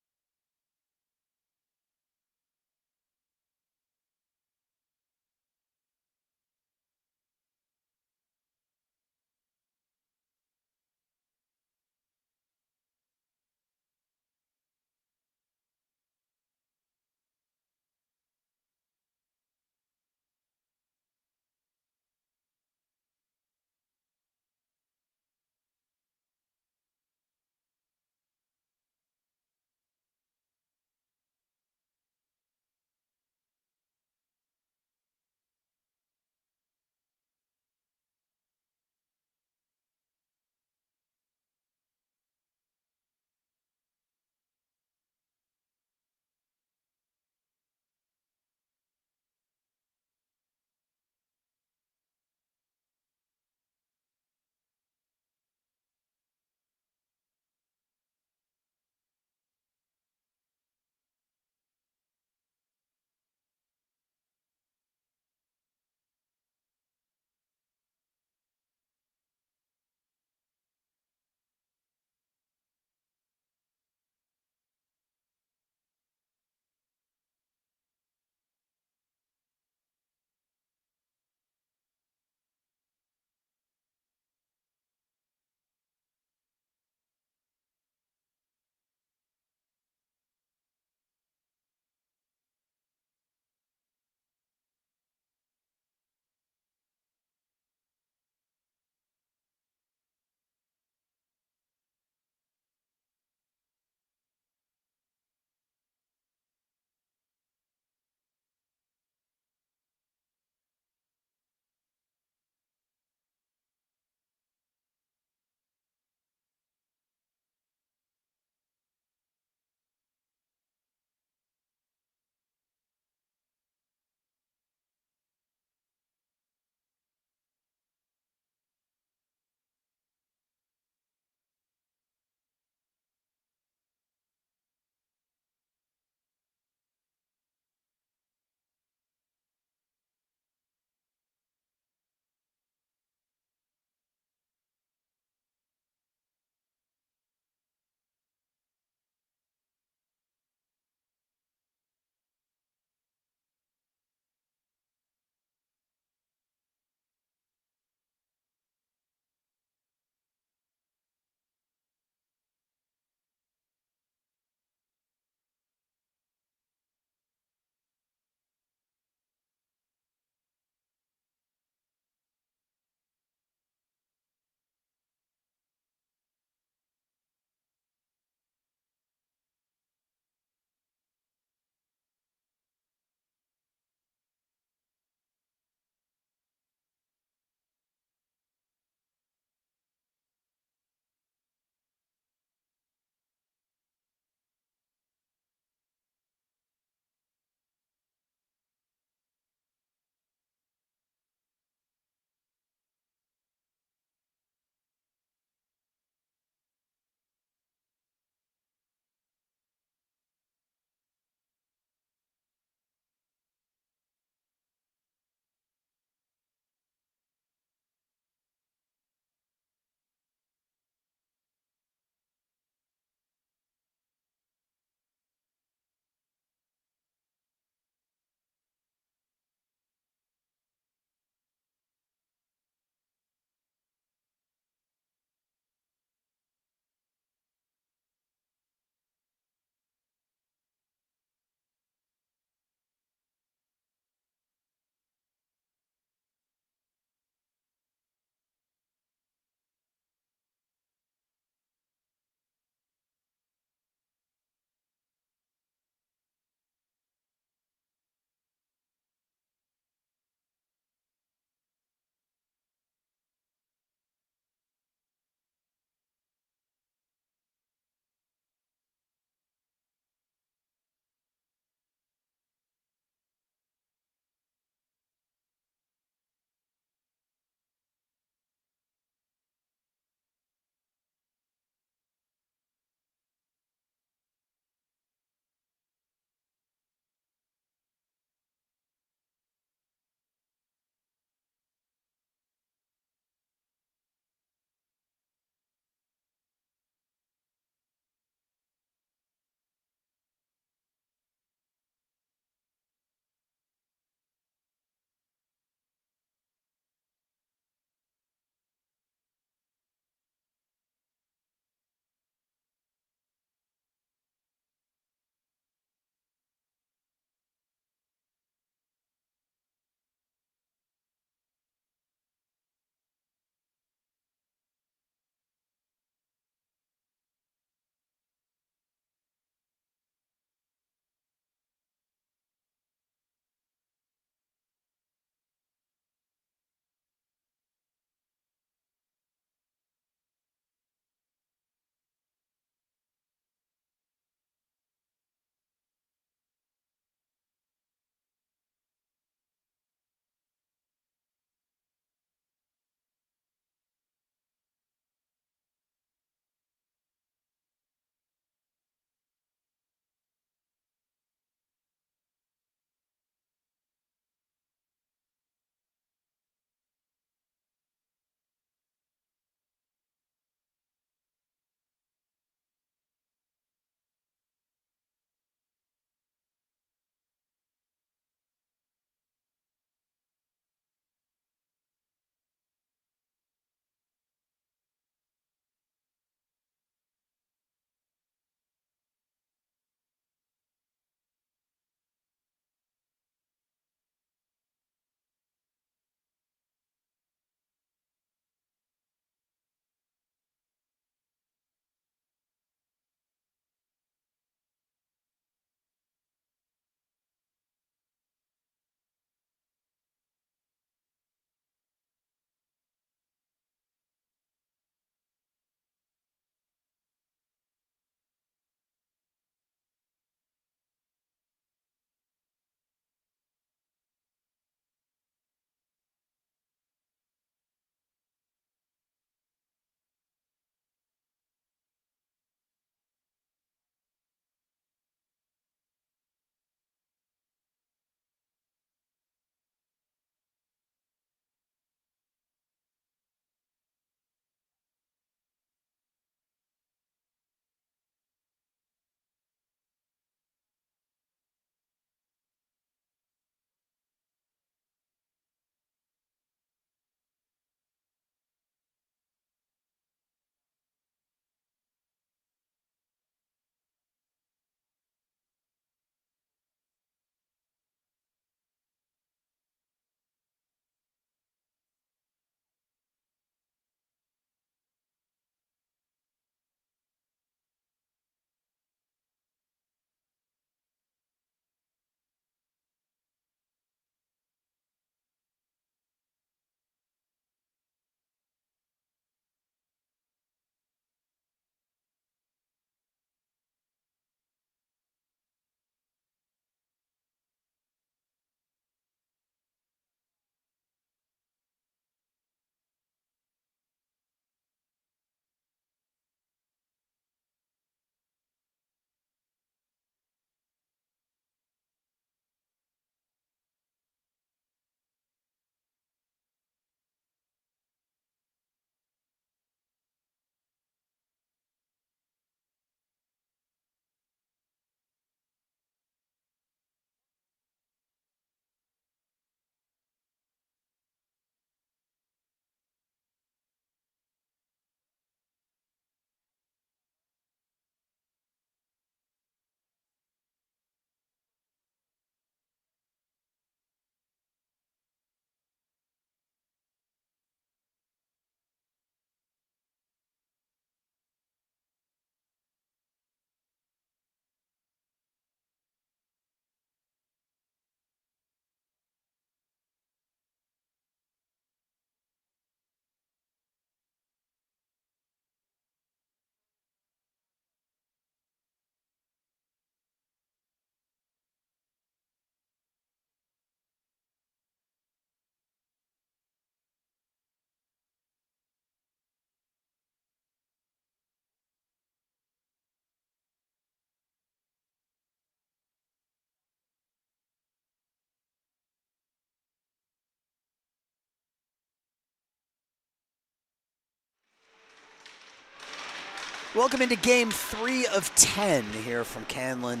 [SPEAKER 1] Welcome into game 3 of 10 here from Canlan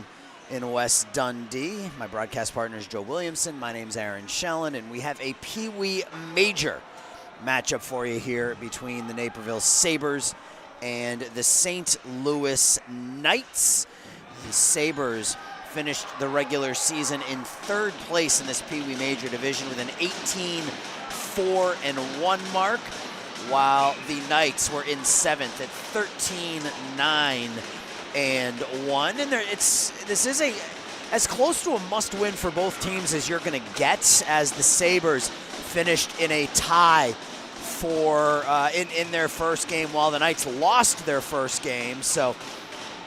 [SPEAKER 1] in West Dundee. My broadcast partner is Joe Williamson. My name's Aaron Shellen, and we have a Peewee major matchup for you here between the Naperville Sabres and the St. Louis Knights. The Sabres finished the regular season in 3rd place in this Peewee major division with an 18-4-1 mark, while the Knights were in 7th at 13-9-1. And this is as close to a must-win for both teams as you're going to get, as the Sabres finished in a tie for in their first game, while the Knights lost their first game. So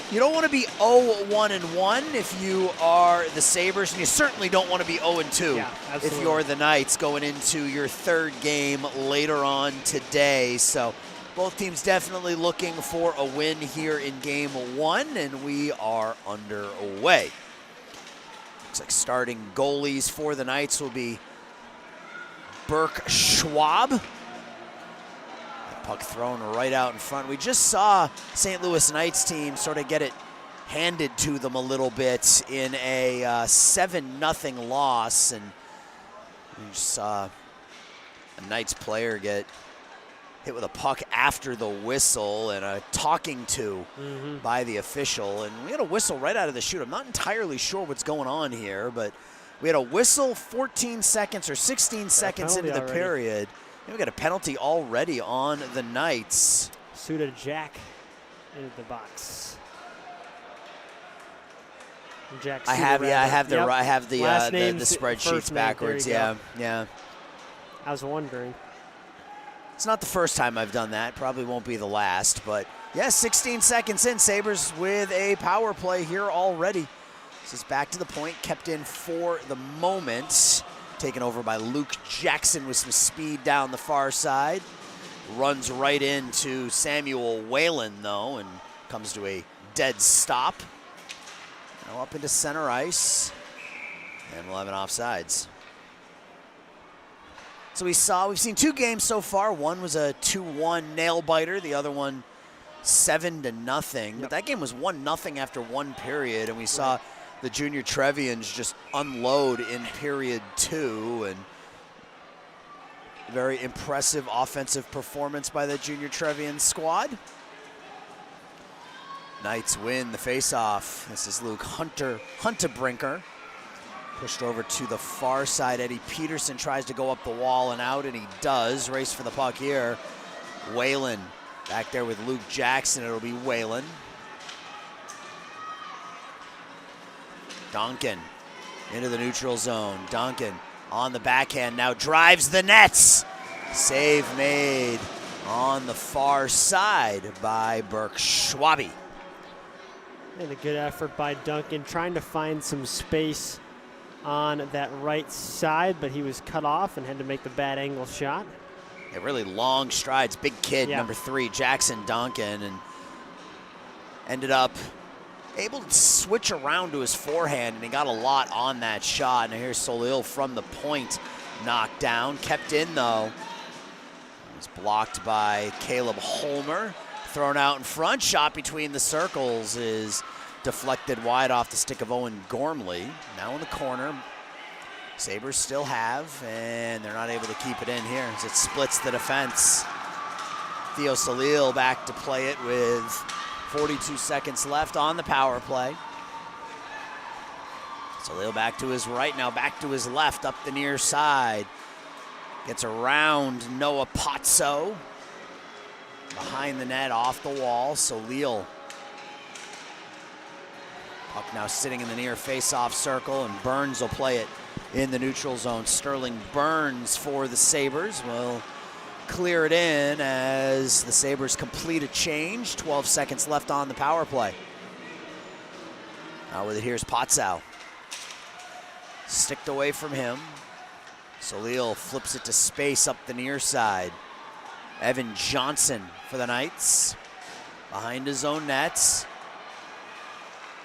[SPEAKER 1] you don't want to be 0-1-1 if you are the Sabres, and you certainly don't want to be 0-2 if you're the Knights going into your 3rd game later on today. So both teams definitely looking for a win here in game 1, and we are underway. Looks like starting goalies for the Knights will be Burke Schwab. Puck thrown right out in front. We just saw St. Louis Knights team sort of get it handed to them a little bit in a 7-0 loss, and we just saw a Knights player get hit with a puck after the whistle and a talking to by the official. And we had a whistle right out of the chute. I'm not entirely sure what's going on here, but we had a whistle 14 seconds or 16 seconds into the period. And we got a penalty already on the Knights.
[SPEAKER 2] Suda Jack into the box. Jack
[SPEAKER 1] I have the spreadsheets
[SPEAKER 2] name,
[SPEAKER 1] backwards. Yeah.
[SPEAKER 2] I was wondering.
[SPEAKER 1] It's not the first time I've done that. Probably won't be the last, but yeah, 16 seconds in, Sabres with a power play here already. This is back to the point, kept in for the moment. Taken over by Luke Jackson with some speed down the far side. Runs right into Samuel Whalen, though, and comes to a dead stop. Now up into center ice, and we'll have an offsides. So we've seen 2 games so far. One was a 2-1 nail biter. The other one 7-0. But that game was 1-0 after 1 period, and we saw the Junior Trevians just unload in period 2, and very impressive offensive performance by the Junior Trevian squad. Knights win the faceoff. This is Luke Huntebrinker. Pushed over to the far side. Eddie Peterson tries to go up the wall and out, and he does. Race for the puck here. Whalen back there with Luke Jackson. It'll be Whalen. Duncan into the neutral zone. Duncan on the backhand now drives the nets. Save made on the far side by Burke Schwabi.
[SPEAKER 2] And a good effort by Duncan, trying to find some space on that right side, but he was cut off and had to make the bad angle shot.
[SPEAKER 1] Yeah, really long strides. Big kid, number 3, Jackson Duncan, and ended up able to switch around to his forehand, and he got a lot on that shot. And here's Solil from the point, knocked down, kept in though. It was blocked by Caleb Holmer, thrown out in front. Shot between the circles is deflected wide off the stick of Owen Gormley. Now in the corner, Sabres still have, and they're not able to keep it in here as it splits the defense. Theo Solil back to play it with 42 seconds left on the power play. Solil back to his right, now back to his left, up the near side. Gets around Noah Pozzo. Behind the net, off the wall, Solil. Puck now sitting in the near face-off circle, and Burns will play it in the neutral zone. Sterling Burns for the Sabres will clear it in as the Sabres complete a change. 12 seconds left on the power play. Now with it, here's Pozzo. Sticked away from him. Solil flips it to space up the near side. Evan Johnson for the Knights. Behind his own nets.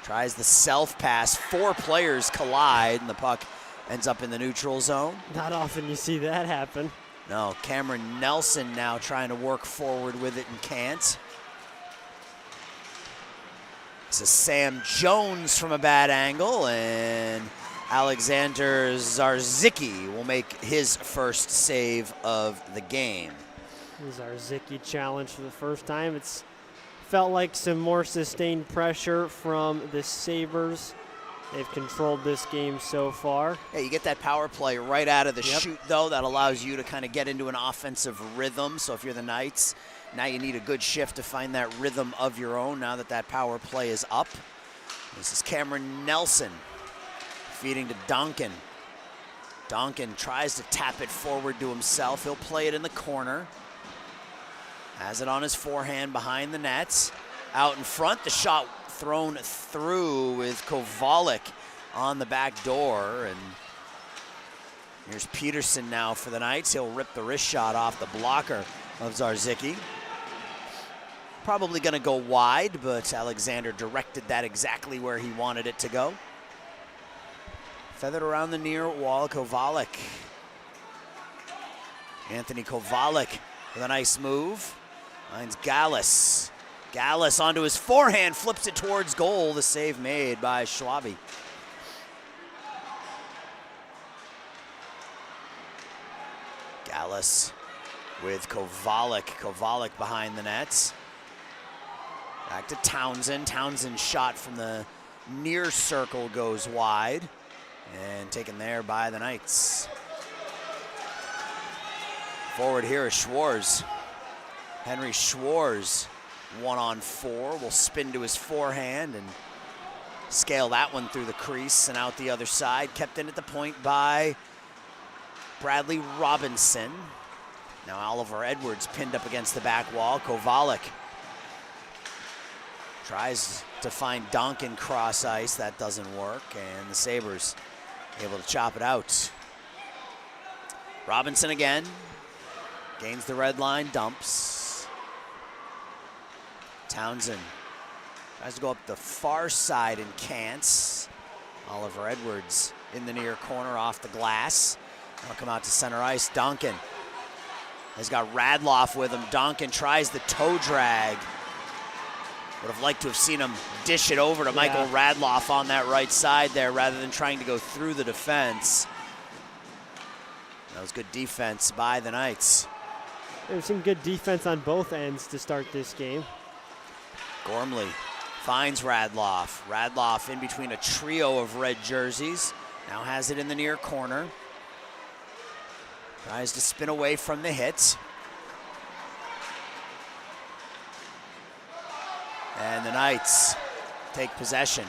[SPEAKER 1] Tries the self-pass. 4 players collide, and the puck ends up in the neutral zone.
[SPEAKER 2] Not often you see that happen.
[SPEAKER 1] No, Cameron Nelson now trying to work forward with it and can't. It's a Sam Jones from a bad angle, and Alexander Zarzicki will make his first save of the game.
[SPEAKER 2] Zarzicki challenge for the first time. It's felt like some more sustained pressure from the Sabres. They've controlled this game so far.
[SPEAKER 1] Yeah, you get that power play right out of the chute, though. That allows you to kind of get into an offensive rhythm. So if you're the Knights, now you need a good shift to find that rhythm of your own now that that power play is up. This is Cameron Nelson feeding to Duncan. Duncan tries to tap it forward to himself. He'll play it in the corner. Has it on his forehand behind the nets. Out in front, the shot thrown through with Kovalik on the back door. And here's Peterson now for the Knights. He'll rip the wrist shot off the blocker of Zarzicki. Probably going to go wide, but Alexander directed that exactly where he wanted it to go. Feathered around the near wall, Kovalik. Anthony Kovalik with a nice move. Finds Gallus. Gallus onto his forehand, flips it towards goal. The save made by Schwabe. Gallus with Kovalik. Kovalik behind the nets. Back to Townsend. Townsend's shot from the near circle goes wide. And taken there by the Knights. Forward here is Schwarz. Henry Schwarz, 1-on-4, will spin to his forehand and scale that one through the crease and out the other side. Kept in at the point by Bradley Robinson. Now Oliver Edwards pinned up against the back wall. Kovalik tries to find Duncan cross ice. That doesn't work, and the Sabres able to chop it out. Robinson again. Gains the red line, dumps. Townsend tries to go up the far side and can't. Oliver Edwards in the near corner off the glass. That'll come out to center ice. Duncan has got Radloff with him. Duncan tries the toe drag. Would have liked to have seen him dish it over to Michael Radloff on that right side there rather than trying to go through the defense. That was good defense by the Knights.
[SPEAKER 2] There's some good defense on both ends to start this game.
[SPEAKER 1] Gormley finds Radloff. Radloff in between a trio of red jerseys. Now has it in the near corner. Tries to spin away from the hit. And the Knights take possession.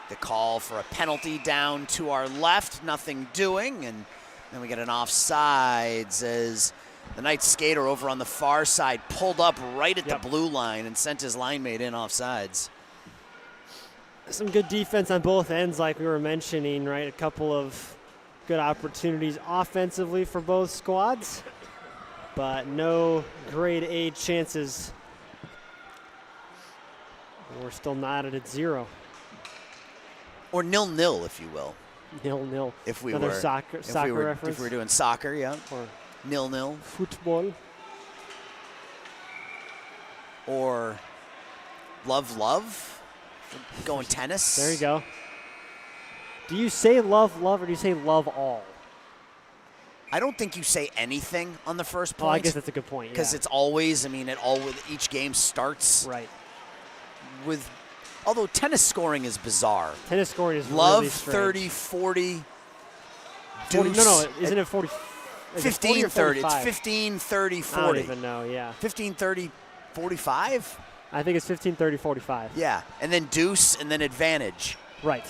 [SPEAKER 1] The call for a penalty down to our left, nothing doing. And then we get an offsides as the Knights skater over on the far side pulled up right at the blue line and sent his line mate in offsides.
[SPEAKER 2] Some good defense on both ends, like we were mentioning, right? A couple of good opportunities offensively for both squads, but no grade A chances. We're still knotted at 0.
[SPEAKER 1] Or 0-0, if you will.
[SPEAKER 2] 0-0.
[SPEAKER 1] If we
[SPEAKER 2] Another
[SPEAKER 1] were
[SPEAKER 2] soccer reference.
[SPEAKER 1] If we were doing soccer, yeah.
[SPEAKER 2] Or
[SPEAKER 1] 0-0.
[SPEAKER 2] football.
[SPEAKER 1] Or love. Going tennis.
[SPEAKER 2] There you go. Do you say love, or do you say love all?
[SPEAKER 1] I don't think you say anything on the first point.
[SPEAKER 2] Oh, I guess that's a good point.
[SPEAKER 1] Because it's always, each game starts
[SPEAKER 2] right
[SPEAKER 1] with, although tennis scoring is bizarre.
[SPEAKER 2] Tennis scoring is
[SPEAKER 1] love
[SPEAKER 2] really strange.
[SPEAKER 1] 30, 40,
[SPEAKER 2] 40 no, isn't it 40?
[SPEAKER 1] 15, 30. It's 15, 30, 40.
[SPEAKER 2] I don't even know, yeah.
[SPEAKER 1] 15, 30, 45?
[SPEAKER 2] I think it's 15, 30, 45.
[SPEAKER 1] Yeah, and then deuce, and then advantage.
[SPEAKER 2] Right.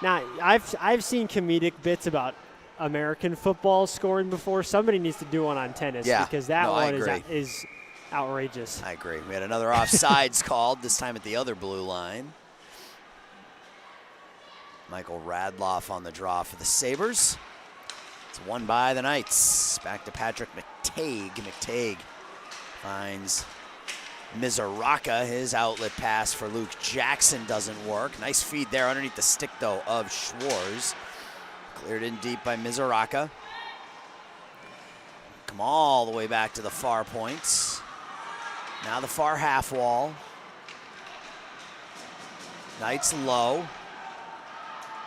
[SPEAKER 2] Now, I've seen comedic bits about American football scoring before. Somebody needs to do one on tennis because that one is outrageous.
[SPEAKER 1] I agree. We had another offsides called, this time at the other blue line. Michael Radloff on the draw for the Sabres. It's won by the Knights. Back to Patrick McTague. McTague finds Mizoraka. His outlet pass for Luke Jackson doesn't work. Nice feed there underneath the stick, though, of Schwarz. Cleared in deep by Mizoraka. Come all the way back to the far points. Now the far half wall. Knights low.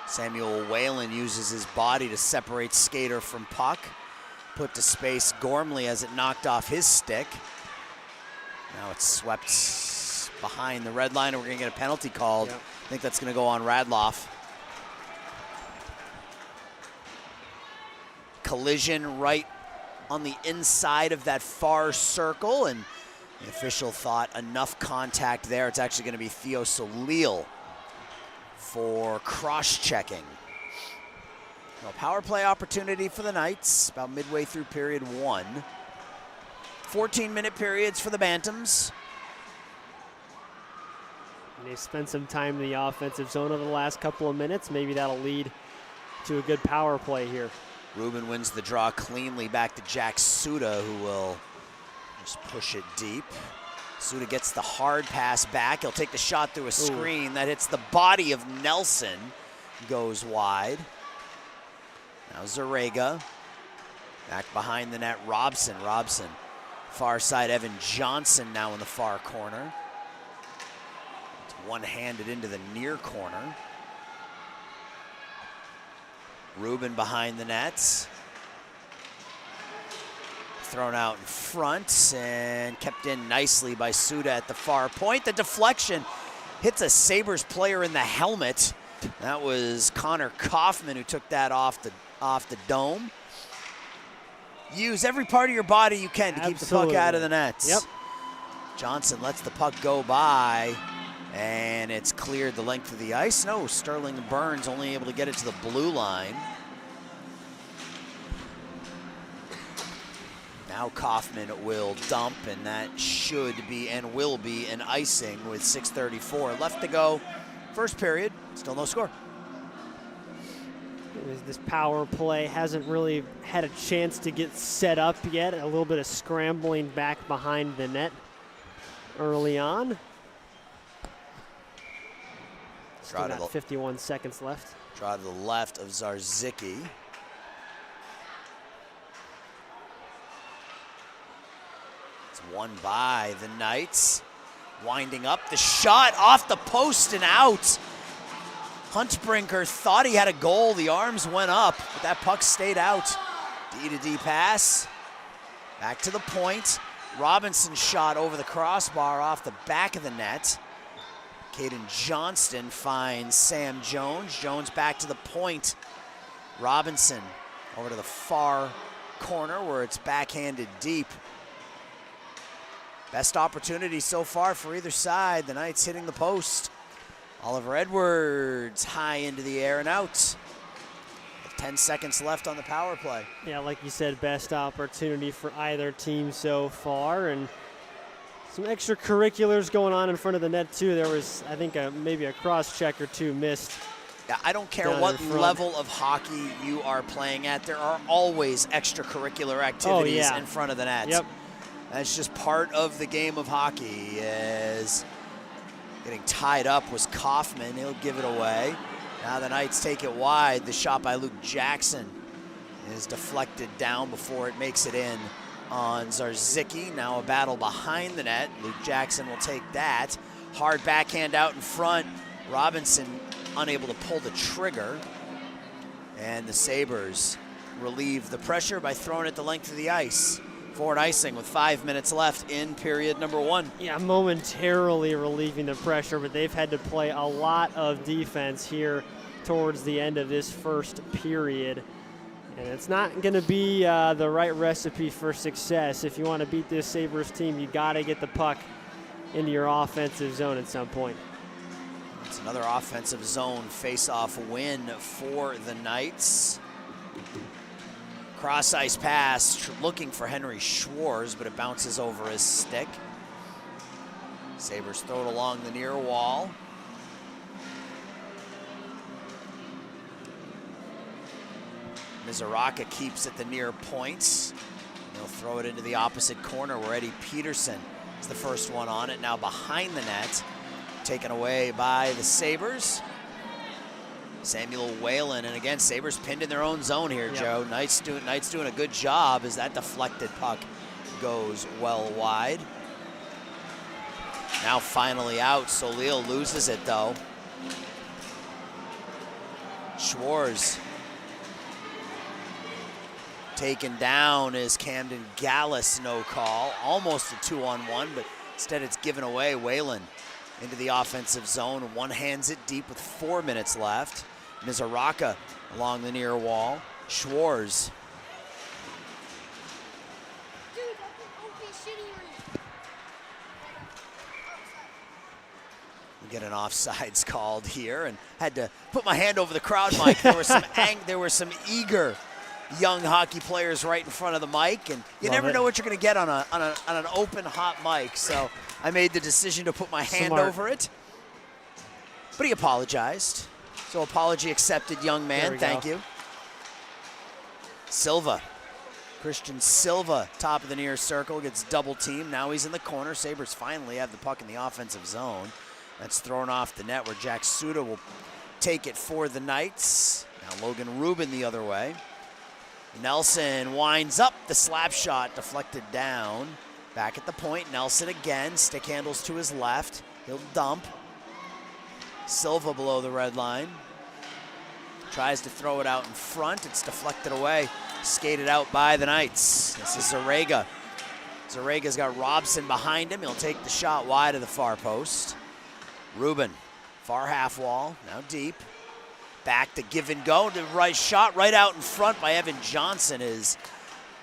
[SPEAKER 1] Samuel Whalen uses his body to separate skater from puck. Put to space Gormley as it knocked off his stick. Now it's swept behind the red line, and we're gonna get a penalty called.
[SPEAKER 2] Yep.
[SPEAKER 1] I think that's gonna go on Radloff. Collision right on the inside of that far circle, and the official thought enough contact there. It's actually gonna be Theo Solil for cross-checking. No power play opportunity for the Knights, about midway through period 1. 14-minute periods for the Bantams.
[SPEAKER 2] And they spent some time in the offensive zone over the last couple of minutes. Maybe that'll lead to a good power play here.
[SPEAKER 1] Rubin wins the draw cleanly back to Jack Suda, who will just push it deep. Suda gets the hard pass back. He'll take the shot through a screen. That hits the body of Nelson. Goes wide. Now Zarega. Back behind the net, Robson. Far side, Evan Johnson now in the far corner. It's one-handed into the near corner. Rubin behind the nets. Thrown out in front and kept in nicely by Suda at the far point. The deflection hits a Sabres player in the helmet. That was Connor Kaufman who took that off the dome. Use every part of your body you can to keep the puck out of the nets.
[SPEAKER 2] Yep.
[SPEAKER 1] Johnson lets the puck go by, and it's cleared the length of the ice. No, Sterling Burns only able to get it to the blue line. Now Kaufman will dump, and that should be and will be an icing with 6:34 left to go. First period, still no score.
[SPEAKER 2] This power play hasn't really had a chance to get set up yet. A little bit of scrambling back behind the net early on. Still got 51 seconds left.
[SPEAKER 1] Draw to the left of Zarzicki. It's won by the Knights. Winding up, the shot off the post and out. Huntbrinker thought he had a goal. The arms went up, but that puck stayed out. D-to-D pass. Back to the point. Robinson shot over the crossbar off the back of the net. Caden Johnston finds Sam Jones. Jones back to the point. Robinson over to the far corner where it's backhanded deep. Best opportunity so far for either side. The Knights hitting the post. Oliver Edwards high into the air and out. 10 seconds left on the power play.
[SPEAKER 2] Yeah, like you said, best opportunity for either team so far. And some extracurriculars going on in front of the net, too. There was, I think, maybe a cross-check or two missed.
[SPEAKER 1] Yeah, I don't care what level of hockey you are playing at. There are always extracurricular activities in front of the net.
[SPEAKER 2] Yep.
[SPEAKER 1] That's just part of the game of hockey. As getting tied up was Kaufman. He'll give it away. Now the Knights take it wide. The shot by Luke Jackson is deflected down before it makes it in on Zarzicki. Now a battle behind the net. Luke Jackson will take that. Hard backhand out in front. Robinson unable to pull the trigger. And the Sabres relieve the pressure by throwing it the length of the ice for an icing with 5 minutes left in period number 1.
[SPEAKER 2] Yeah, momentarily relieving the pressure, but they've had to play a lot of defense here towards the end of this first period. And it's not going to be the right recipe for success. If you want to beat this Sabres team, you got to get the puck into your offensive zone at some point.
[SPEAKER 1] It's another offensive zone face-off win for the Knights. Cross ice pass, looking for Henry Schwartz, but it bounces over his stick. Sabres throw it along the near wall. Mizoraka keeps at the near point. He'll throw it into the opposite corner where Eddie Peterson is the first one on it. Now behind the net, taken away by the Sabres. Samuel Whalen, and again, Sabres pinned in their own zone here, Joe. Knights doing a good job as that deflected puck goes well wide. Now finally out, Solil loses it though. Schwarz. Taken down is Camden Gallus, no call. Almost a 2-on-1, but instead it's given away. Whalen into the offensive zone. One hands it deep with 4 minutes left. Mizaraka along the near wall. Schwarz. We get an offsides called here, and had to put my hand over the crowd mic. There were some eager young hockey players right in front of the mic, and you never know what you're going to get on an open hot mic. So I made the decision to put my hand over it. But he apologized. So apology accepted, young man. Thank you. Silva. Christian Silva, top of the near circle, gets double teamed. Now he's in the corner. Sabres finally have the puck in the offensive zone. That's thrown off the net where Jack Suda will take it for the Knights. Now Logan Rubin the other way. Nelson winds up the slap shot, deflected down. Back at the point, Nelson again, stick handles to his left. He'll dump. Silva below the red line. Tries to throw it out in front. It's deflected away. Skated out by the Knights. This is Zarega. Zarega's got Robson behind him. He'll take the shot wide of the far post. Rubin, far half wall, now deep. Back to give and go. The right shot right out in front by Evan Johnson is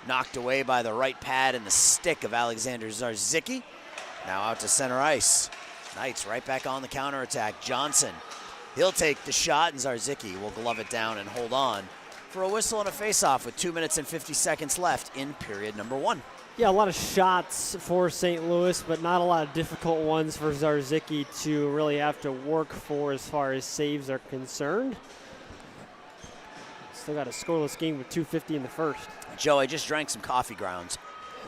[SPEAKER 1] knocked away by the right pad and the stick of Alexander Zarzicki. Now out to center ice. Knights right back on the counterattack. Johnson, he'll take the shot, and Zarzicki will glove it down and hold on for a whistle and a face-off with 2 minutes and 50 seconds left in period number 1.
[SPEAKER 2] Yeah, a lot of shots for St. Louis, but not a lot of difficult ones for Zarzicki to really have to work for as far as saves are concerned. Still got a scoreless game with 2:50 in the first.
[SPEAKER 1] Joe, I just drank some coffee grounds.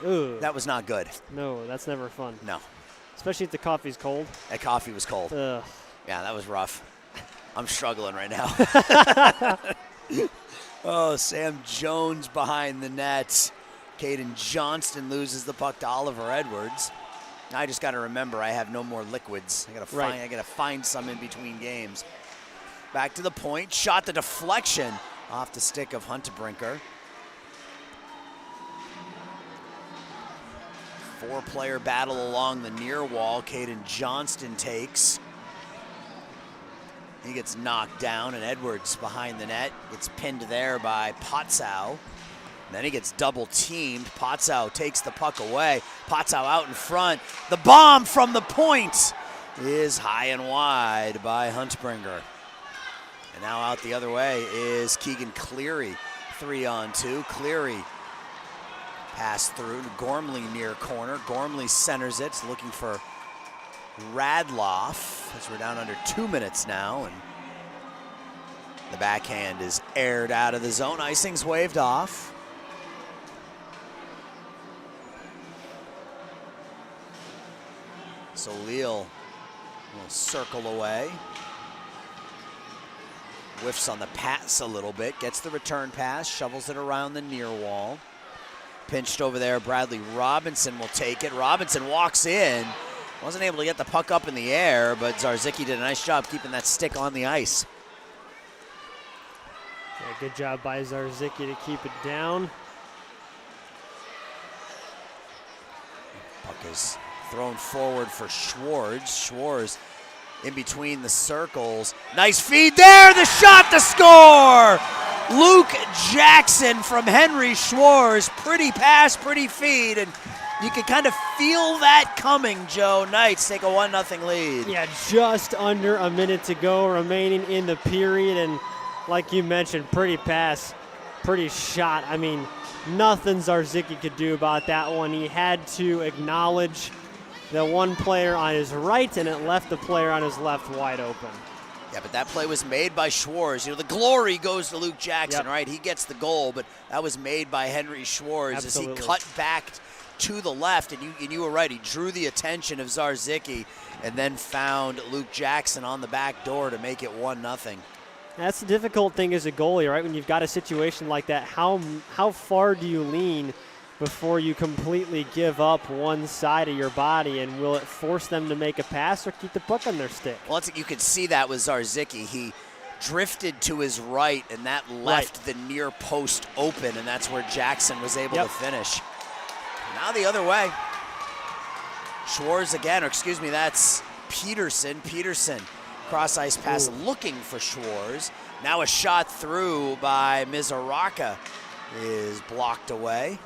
[SPEAKER 2] Ooh.
[SPEAKER 1] That was not good.
[SPEAKER 2] No, that's never fun.
[SPEAKER 1] No.
[SPEAKER 2] Especially if the coffee's cold.
[SPEAKER 1] That coffee was cold.
[SPEAKER 2] Ugh.
[SPEAKER 1] Yeah, that was rough. I'm struggling right now. Oh, Sam Jones behind the net. Caden Johnston loses the puck to Oliver Edwards. Now I just got to remember I have no more liquids. I got to find some in between games. Back to the point. Shot the deflection off the stick of Huntebrinker. 4-player battle along the near wall. Caden Johnston takes. He gets knocked down, and Edwards behind the net gets pinned there by Potsow. Then he gets double teamed. Potsow takes the puck away. Potsow out in front. The bomb from the point is high and wide by Huntbringer. And now out the other way is Keegan Cleary. 3-on-2. Cleary pass through to Gormley near corner. Gormley centers it, looking for Radloff as we're down under 2 minutes now, and the backhand is aired out of the zone. Icing's waved off. So Leal will circle away. Whiffs on the pass a little bit, gets the return pass, shovels it around the near wall. Pinched over there, Bradley Robinson will take it. Robinson walks in. Wasn't able to get the puck up in the air, but Zarzicki did a nice job keeping that stick on the ice.
[SPEAKER 2] Yeah, good job by Zarzicki to keep it down.
[SPEAKER 1] Puck is thrown forward for Schwarz. Schwarz in between the circles. Nice feed there, the shot to score! Luke Jackson from Henry Schwarz. Pretty pass, pretty feed, and you can kind of feel that coming, Joe. Knights take a 1-0 lead.
[SPEAKER 2] Yeah, just under a minute to go remaining in the period, and like you mentioned, pretty pass, pretty shot. I mean, nothing Zarzicki could do about that one. He had to acknowledge the one player on his right, and it left the player on his left wide open.
[SPEAKER 1] Yeah, but that play was made by Schwarz. You know, the glory goes to Luke Jackson, right? He gets the goal, but that was made by Henry Schwarz. Absolutely. As he cut back to the left, and you were right. He drew the attention of Zarzicki and then found Luke Jackson on the back door to make it 1-0.
[SPEAKER 2] That's the difficult thing as a goalie, right? When you've got a situation like that, how far do you lean before you completely give up one side of your body, and will it force them to make a pass or keep the puck on their stick?
[SPEAKER 1] Well, you could see that with Zarzicki. He drifted to his right, and that left the near post open, and that's where Jackson was able to finish. Now the other way. Schwartz again, or excuse me, that's Peterson. Peterson, cross ice pass looking for Schwartz. Now a shot through by Mizaraka is blocked away.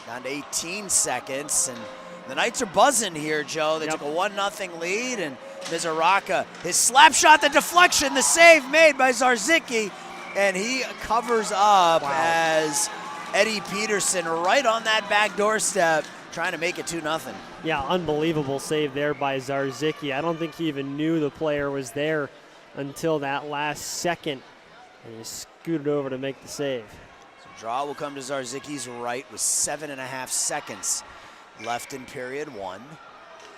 [SPEAKER 1] Down to 18 seconds, and the Knights are buzzing here, Joe. They took a 1-0 lead, and Mizaraka, his slap shot, the deflection, the save made by Zarzicki, and he covers up as Eddie Peterson right on that back doorstep, trying to make it 2-0.
[SPEAKER 2] Yeah, unbelievable save there by Zarzicki. I don't think he even knew the player was there until that last second, and he scooted over to make the save.
[SPEAKER 1] So draw will come to Zarzicki's right with 7.5 seconds left in period 1.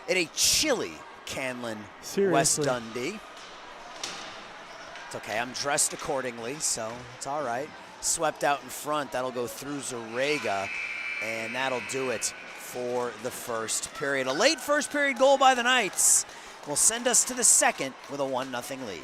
[SPEAKER 1] In a chilly Canlan, West Dundee. It's okay, I'm dressed accordingly, so it's all right. Swept out in front, that'll go through Zarega, and that'll do it for the first period. A late first period goal by the Knights will send us to the second with a 1-0 lead.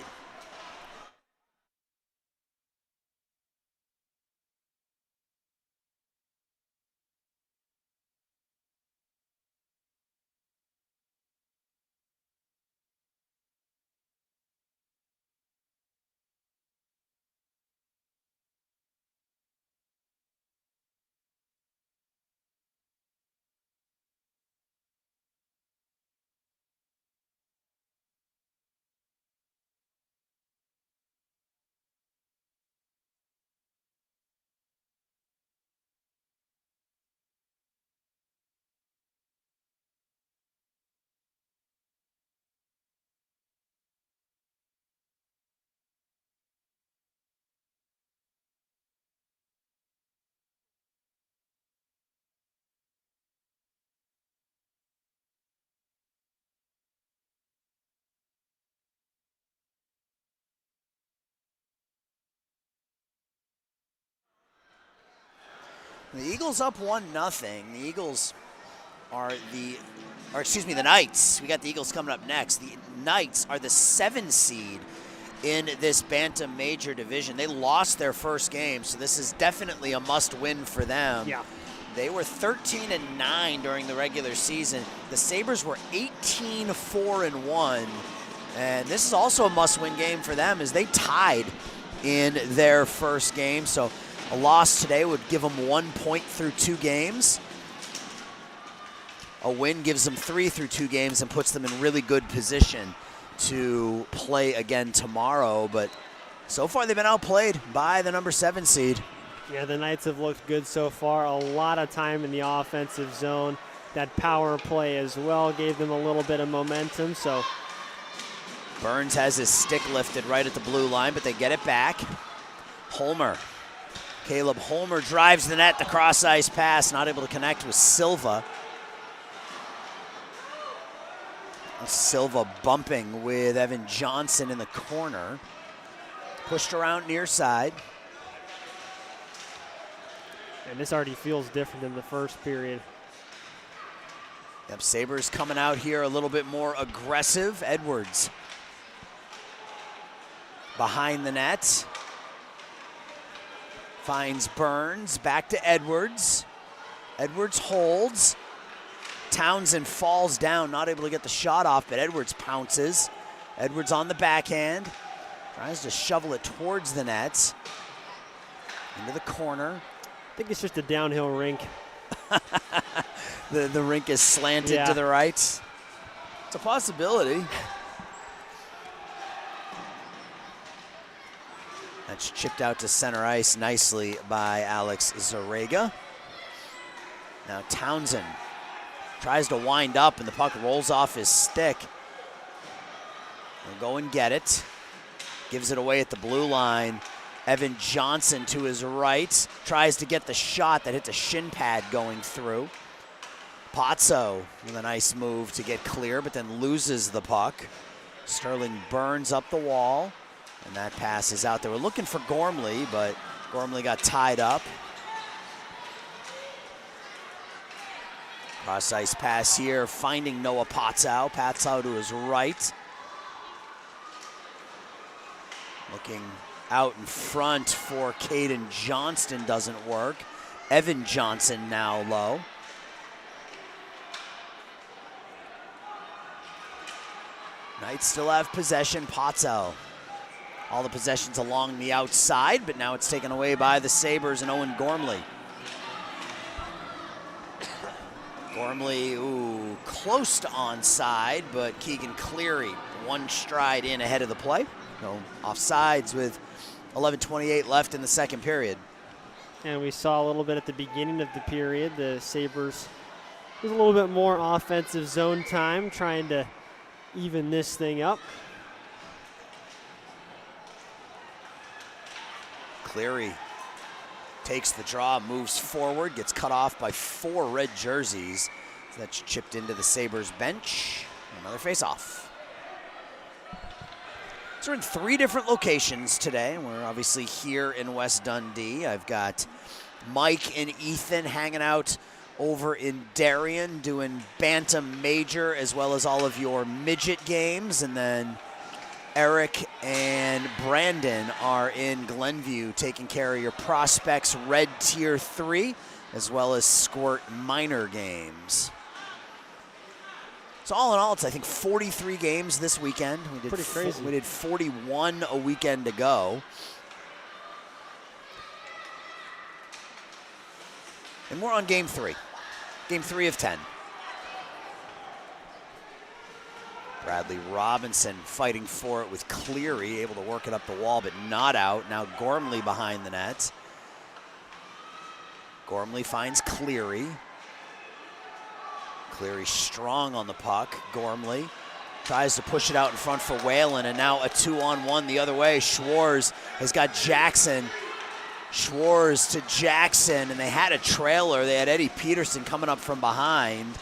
[SPEAKER 1] The Eagles up 1-0. The Eagles are the Knights. We got the Eagles coming up next. The Knights are the 7 seed in this Bantam Major Division. They lost their first game, so this is definitely a must-win for them.
[SPEAKER 2] Yeah.
[SPEAKER 1] They were 13-9 during the regular season. The Sabres were 18-4-1, and this is also a must-win game for them as they tied in their first game. So a loss today would give them 1 point through 2 games. A win gives them 3 through 2 games and puts them in really good position to play again tomorrow. But so far they've been outplayed by the number 7 seed.
[SPEAKER 2] Yeah, the Knights have looked good so far. A lot of time in the offensive zone. That power play as well gave them a little bit of momentum. So
[SPEAKER 1] Burns has his stick lifted right at the blue line, but they get it back. Caleb Holmer drives the net, the cross ice pass, not able to connect with Silva. Silva bumping with Evan Johnson in the corner. Pushed around near side.
[SPEAKER 2] And this already feels different than the first period.
[SPEAKER 1] Yep, Sabres coming out here a little bit more aggressive. Edwards behind the net. Finds Burns, back to Edwards. Edwards holds. Townsend falls down, not able to get the shot off, but Edwards pounces. Edwards on the backhand. Tries to shovel it towards the net. Into the corner.
[SPEAKER 2] I think it's just a downhill rink.
[SPEAKER 1] The rink is slanted to the right. It's a possibility. That's chipped out to center ice nicely by Alex Zarega. Now Townsend tries to wind up and the puck rolls off his stick. He'll go and get it. Gives it away at the blue line. Evan Johnson to his right. Tries to get the shot that hits a shin pad going through. Pozzo with a nice move to get clear, but then loses the puck. Sterling Burns up the wall, and that pass is out there. We're looking for Gormley, but Gormley got tied up. Cross ice pass here, finding Noah Pozzo. Pozzo to his right. Looking out in front for Caden Johnston doesn't work. Evan Johnson now low. Knights still have possession. Potzel. All the possessions along the outside, but now it's taken away by the Sabres and Owen Gormley. Gormley, ooh, close to onside, but Keegan Cleary, one stride in ahead of the play. No offsides with 11:28 left in the second period.
[SPEAKER 2] And we saw a little bit at the beginning of the period, the Sabres with a little bit more offensive zone time, trying to even this thing up.
[SPEAKER 1] Cleary takes the draw, moves forward, gets cut off by 4 red jerseys. So that's chipped into the Sabres bench. Another face-off. So we're in 3 different locations today. We're obviously here in West Dundee. I've got Mike and Ethan hanging out over in Darien doing Bantam Major as well as all of your midget games. And then Eric and Brandon are in Glenview taking care of your Prospects Red Tier 3 as well as Squirt minor games. So all in all, it's I think 43 games this weekend. We did
[SPEAKER 2] pretty crazy.
[SPEAKER 1] We did 41 a weekend ago. And we're on game 3. Game 3 of 10. Bradley Robinson fighting for it with Cleary, able to work it up the wall, but not out. Now Gormley behind the net. Gormley finds Cleary. Cleary strong on the puck. Gormley tries to push it out in front for Whalen, and now a 2-on-1 the other way. Schwarz has got Jackson. Schwarz to Jackson, and they had a trailer. They had Eddie Peterson coming up from behind.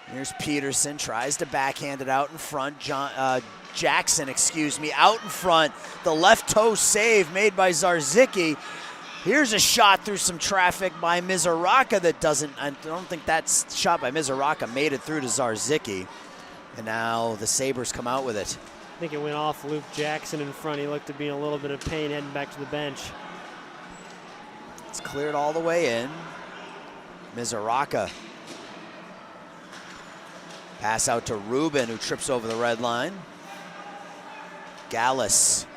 [SPEAKER 1] Here's Peterson, tries to backhand it out in front. Jackson, out in front. The left toe save made by Zarzicki. Here's a shot through some traffic by Mizoraka that doesn't, I don't think that shot by Mizoraka made it through to Zarzicki. And now the Sabres come out with it.
[SPEAKER 2] I think it went off Luke Jackson in front. He looked to be in a little bit of pain heading back to the bench.
[SPEAKER 1] It's cleared all the way in. Mizoraka. Pass out to Rubin, who trips over the red line. Gallus.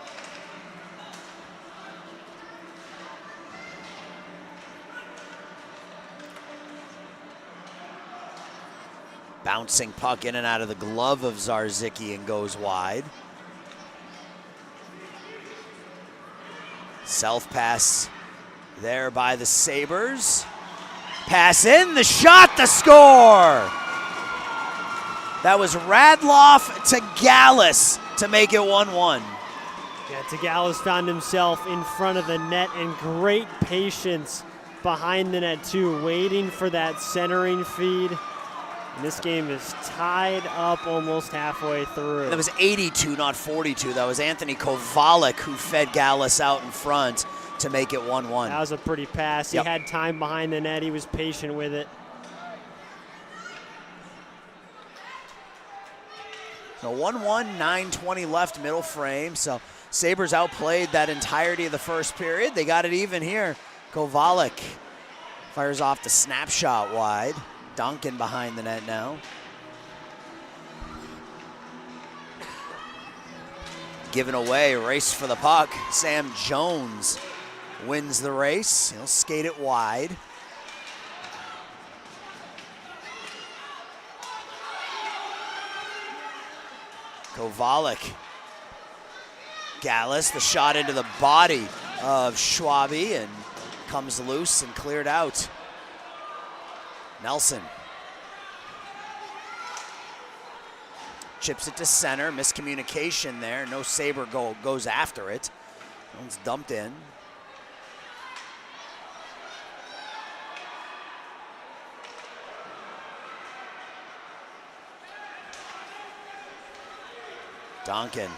[SPEAKER 1] Bouncing puck in and out of the glove of Zarzicki and goes wide. Self-pass there by the Sabres. Pass in, the shot, the score! That was Radloff to Gallus to make it 1-1.
[SPEAKER 2] Yeah, Tagalas found himself in front of the net, and great patience behind the net too, waiting for that centering feed. And this game is tied up almost halfway through.
[SPEAKER 1] That was 82, not 42. That was Anthony Kovalik who fed Gallus out in front to make it 1-1.
[SPEAKER 2] That was a pretty pass. He had time behind the net. He was patient with it.
[SPEAKER 1] So 1-1, 9:20 left, middle frame. So Sabres outplayed that entirety of the first period. They got it even here. Kovalik fires off the snapshot wide. Duncan behind the net now. Given away, race for the puck. Sam Jones wins the race. He'll skate it wide. Kovalik. Gallus, the shot into the body of Schwabe and comes loose and cleared out. Nelson. Chips it to center, miscommunication there. No Sabre goes after it. One's dumped in. Duncan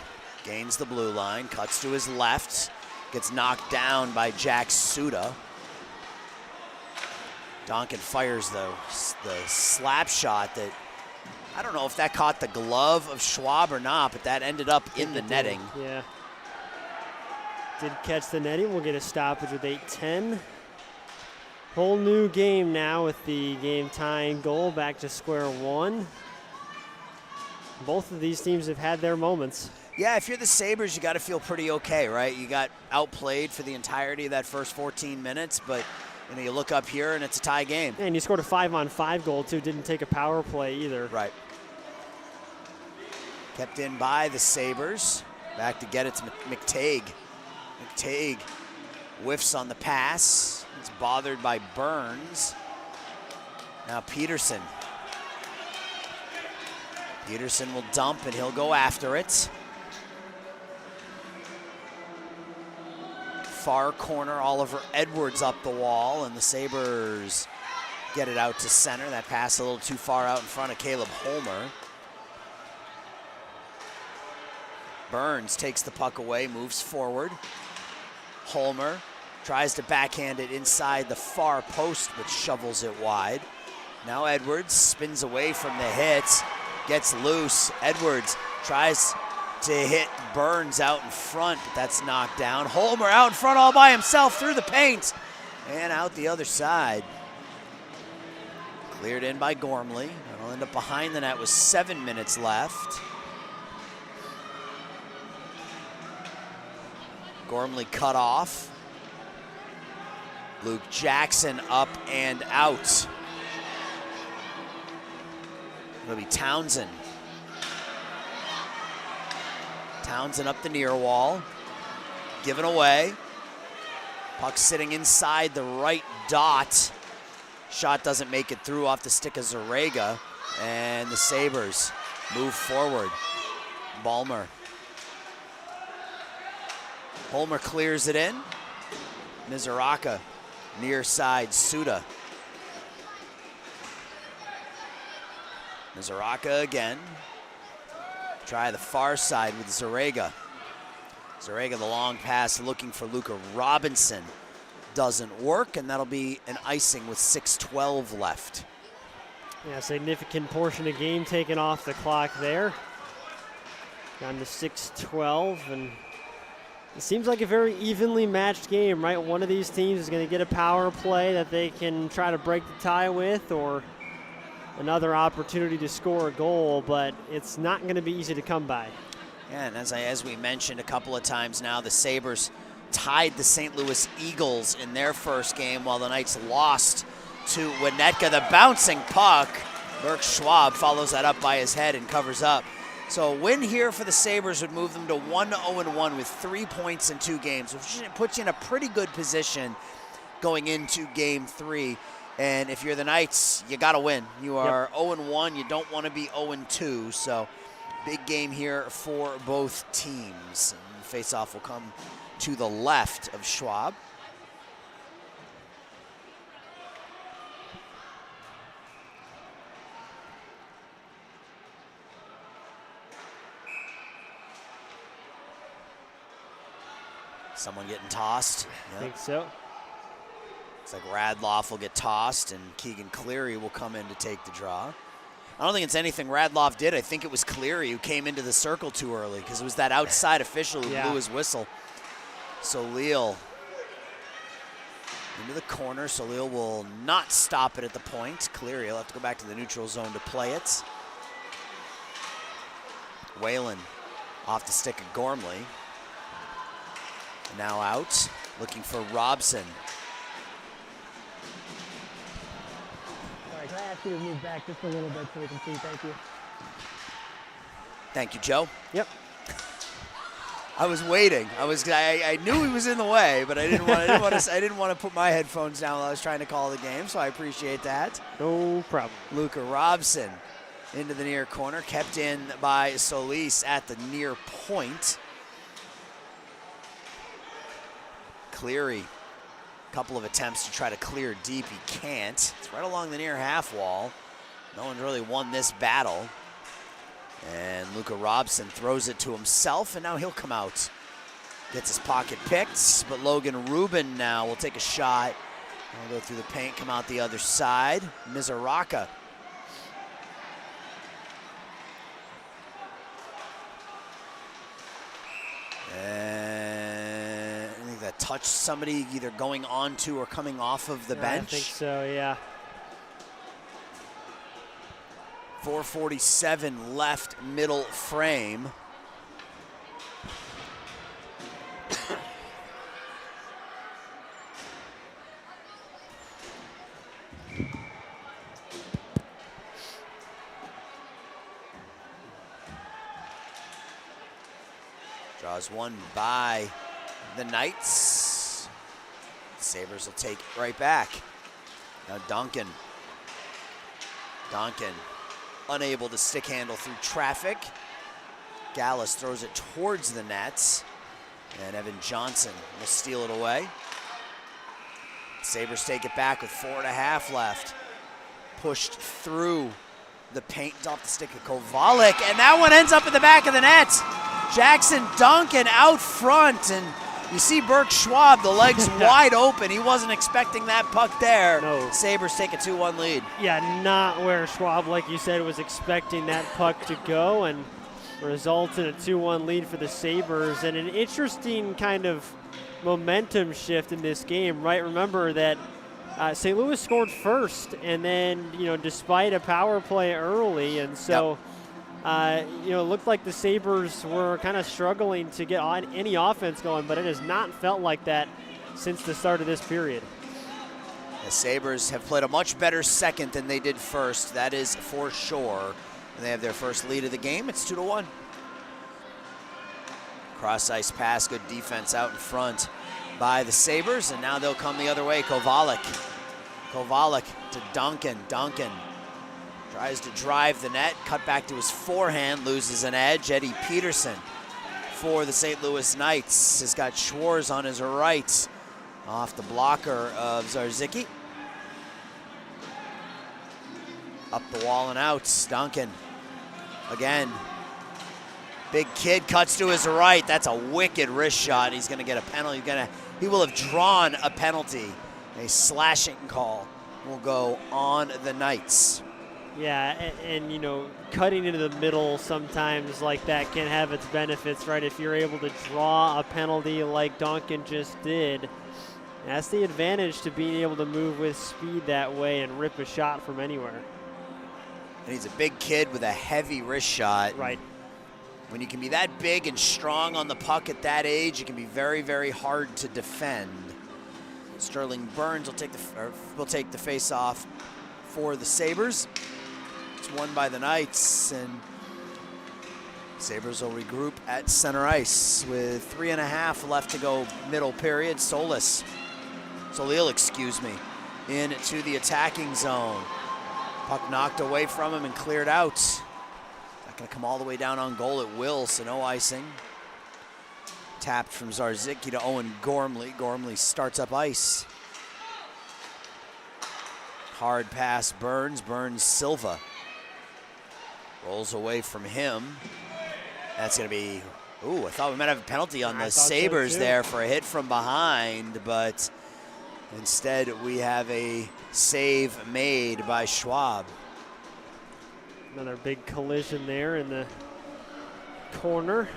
[SPEAKER 1] gains the blue line, cuts to his left, gets knocked down by Jack Suda. Duncan fires the slap shot that I don't know if that caught the glove of Schwab or not, but that ended up in the netting.
[SPEAKER 2] Yeah. Did catch the netting. We'll get a stoppage with 8:10. Whole new game now with the game tying goal, back to square one. Both of these teams have had their moments.
[SPEAKER 1] Yeah, if you're the Sabres, you got to feel pretty okay, right? You got outplayed for the entirety of that first 14 minutes, but you look up here and it's a tie game.
[SPEAKER 2] And you scored a 5-on-5 goal too. Didn't take a power play either.
[SPEAKER 1] Right. Kept in by the Sabres. Back to get it to McTague. McTague whiffs on the pass. He's bothered by Burns. Now Peterson. Peterson will dump and he'll go after it. Far corner, Oliver Edwards up the wall, and the Sabres get it out to center. That pass a little too far out in front of Caleb Holmer. Burns takes the puck away, moves forward. Holmer tries to backhand it inside the far post, but shovels it wide. Now Edwards spins away from the hit, gets loose. Edwards tries to hit Burns out in front, but that's knocked down. Holmer out in front all by himself through the paint and out the other side. Cleared in by Gormley. That'll end up behind the net with 7 minutes left. Gormley cut off. Luke Jackson up and out. It'll be Townsend. Townsend up the near wall. Given away. Puck sitting inside the right dot. Shot doesn't make it through off the stick of Zarega. And the Sabres move forward. Ballmer. Holmer clears it in. Mizuraka near side Suda. Mizuraka again. Try the far side with Zarega. Zarega the long pass looking for Luca Robinson. Doesn't work, and that'll be an icing with 6:12 left.
[SPEAKER 2] Yeah, significant portion of game taken off the clock there. Down to 6:12, and it seems like a very evenly matched game, right? One of these teams is going to get a power play that they can try to break the tie with, or another opportunity to score a goal, but it's not going to be easy to come by.
[SPEAKER 1] Yeah, and as we mentioned a couple of times now, the Sabres tied the St. Louis Eagles in their first game while the Knights lost to Winnetka. The bouncing puck, Burke Schwab follows that up by his head and covers up. So a win here for the Sabres would move them to 1-0-1 with 3 points in 2 games, which puts you in a pretty good position going into Game 3. And if you're the Knights, you got to win. You are 0-1. You don't want to be 0-2. So big game here for both teams. And the face-off will come to the left of Schwab. Someone getting tossed.
[SPEAKER 2] I think so.
[SPEAKER 1] It's like Radloff will get tossed and Keegan Cleary will come in to take the draw. I don't think it's anything Radloff did. I think it was Cleary who came into the circle too early because it was that outside official who blew his whistle. Soleil into the corner. Soleil will not stop it at the point. Cleary will have to go back to the neutral zone to play it. Whalen off the stick of Gormley. Now out, looking for Robson.
[SPEAKER 3] Sorry, can I ask you to move back just a little bit so we can see? Thank you.
[SPEAKER 1] Thank you, Joe.
[SPEAKER 2] Yep.
[SPEAKER 1] I was waiting. I knew he was in the way, but I didn't want to put my headphones down while I was trying to call the game, so I appreciate that.
[SPEAKER 2] No problem.
[SPEAKER 1] Luca Robson into the near corner, kept in by Solis at the near point. Cleary, a couple of attempts to try to clear deep. He can't. It's right along the near half wall. No one's really won this battle. And Luca Robson throws it to himself, and now he'll come out. Gets his pocket picked, but Logan Rubin now will take a shot. He'll go through the paint, come out the other side. Mizuraka And I think that touched somebody either going onto or coming off of the bench.
[SPEAKER 2] I think so, yeah.
[SPEAKER 1] 4:47 left, middle frame. Draws one by the Knights. Sabres will take it right back. Now Duncan. Duncan unable to stick handle through traffic. Gallus throws it towards the nets. And Evan Johnson will steal it away. Sabres take it back with 4.5 left. Pushed through the paint off the stick of Kovalik. And that one ends up in the back of the net. Jackson Duncan out front, and you see Burke Schwab, the legs wide open. He wasn't expecting that puck there.
[SPEAKER 2] No.
[SPEAKER 1] Sabres take a 2-1 lead.
[SPEAKER 2] Yeah, not where Schwab, like you said, was expecting that puck to go, and results in a 2-1 lead for the Sabres, and an interesting kind of momentum shift in this game, right? Remember that St. Louis scored first, and then, despite a power play early, and so... Yep. It looked like the Sabres were kind of struggling to get on any offense going, but it has not felt like that since the start of this period.
[SPEAKER 1] The Sabres have played a much better second than they did first. That is for sure. And they have their first lead of the game. It's 2-1. Cross ice pass, good defense out in front by the Sabres, and now they'll come the other way. Kovalik to Duncan. Duncan tries to drive the net, cut back to his forehand, loses an edge. Eddie Peterson for the St. Louis Knights has got Schwartz on his right off the blocker of Zarzicki. Up the wall and out, Duncan again. Big kid cuts to his right. That's a wicked wrist shot. He's gonna get a penalty. He will have drawn a penalty. A slashing call will go on the Knights.
[SPEAKER 2] Yeah, and cutting into the middle sometimes like that can have its benefits, right? If you're able to draw a penalty like Duncan just did, that's the advantage to being able to move with speed that way and rip a shot from anywhere.
[SPEAKER 1] And he's a big kid with a heavy wrist shot.
[SPEAKER 2] Right.
[SPEAKER 1] When you can be that big and strong on the puck at that age, it can be very, very hard to defend. Sterling Burns will take the face-off for the Sabres. It's won by the Knights, and Sabres will regroup at center ice with 3.5 left to go, middle period. Solil, into the attacking zone. Puck knocked away from him and cleared out. Not gonna come all the way down on goal. It will, so no icing. Tapped from Zarzicki to Owen Gormley. Gormley starts up ice. Hard pass, Burns. Silva rolls away from him. That's gonna be, I thought we might have a penalty on the Sabres there for a hit from behind, but instead we have a save made by Schwab.
[SPEAKER 2] Another big collision there in the corner.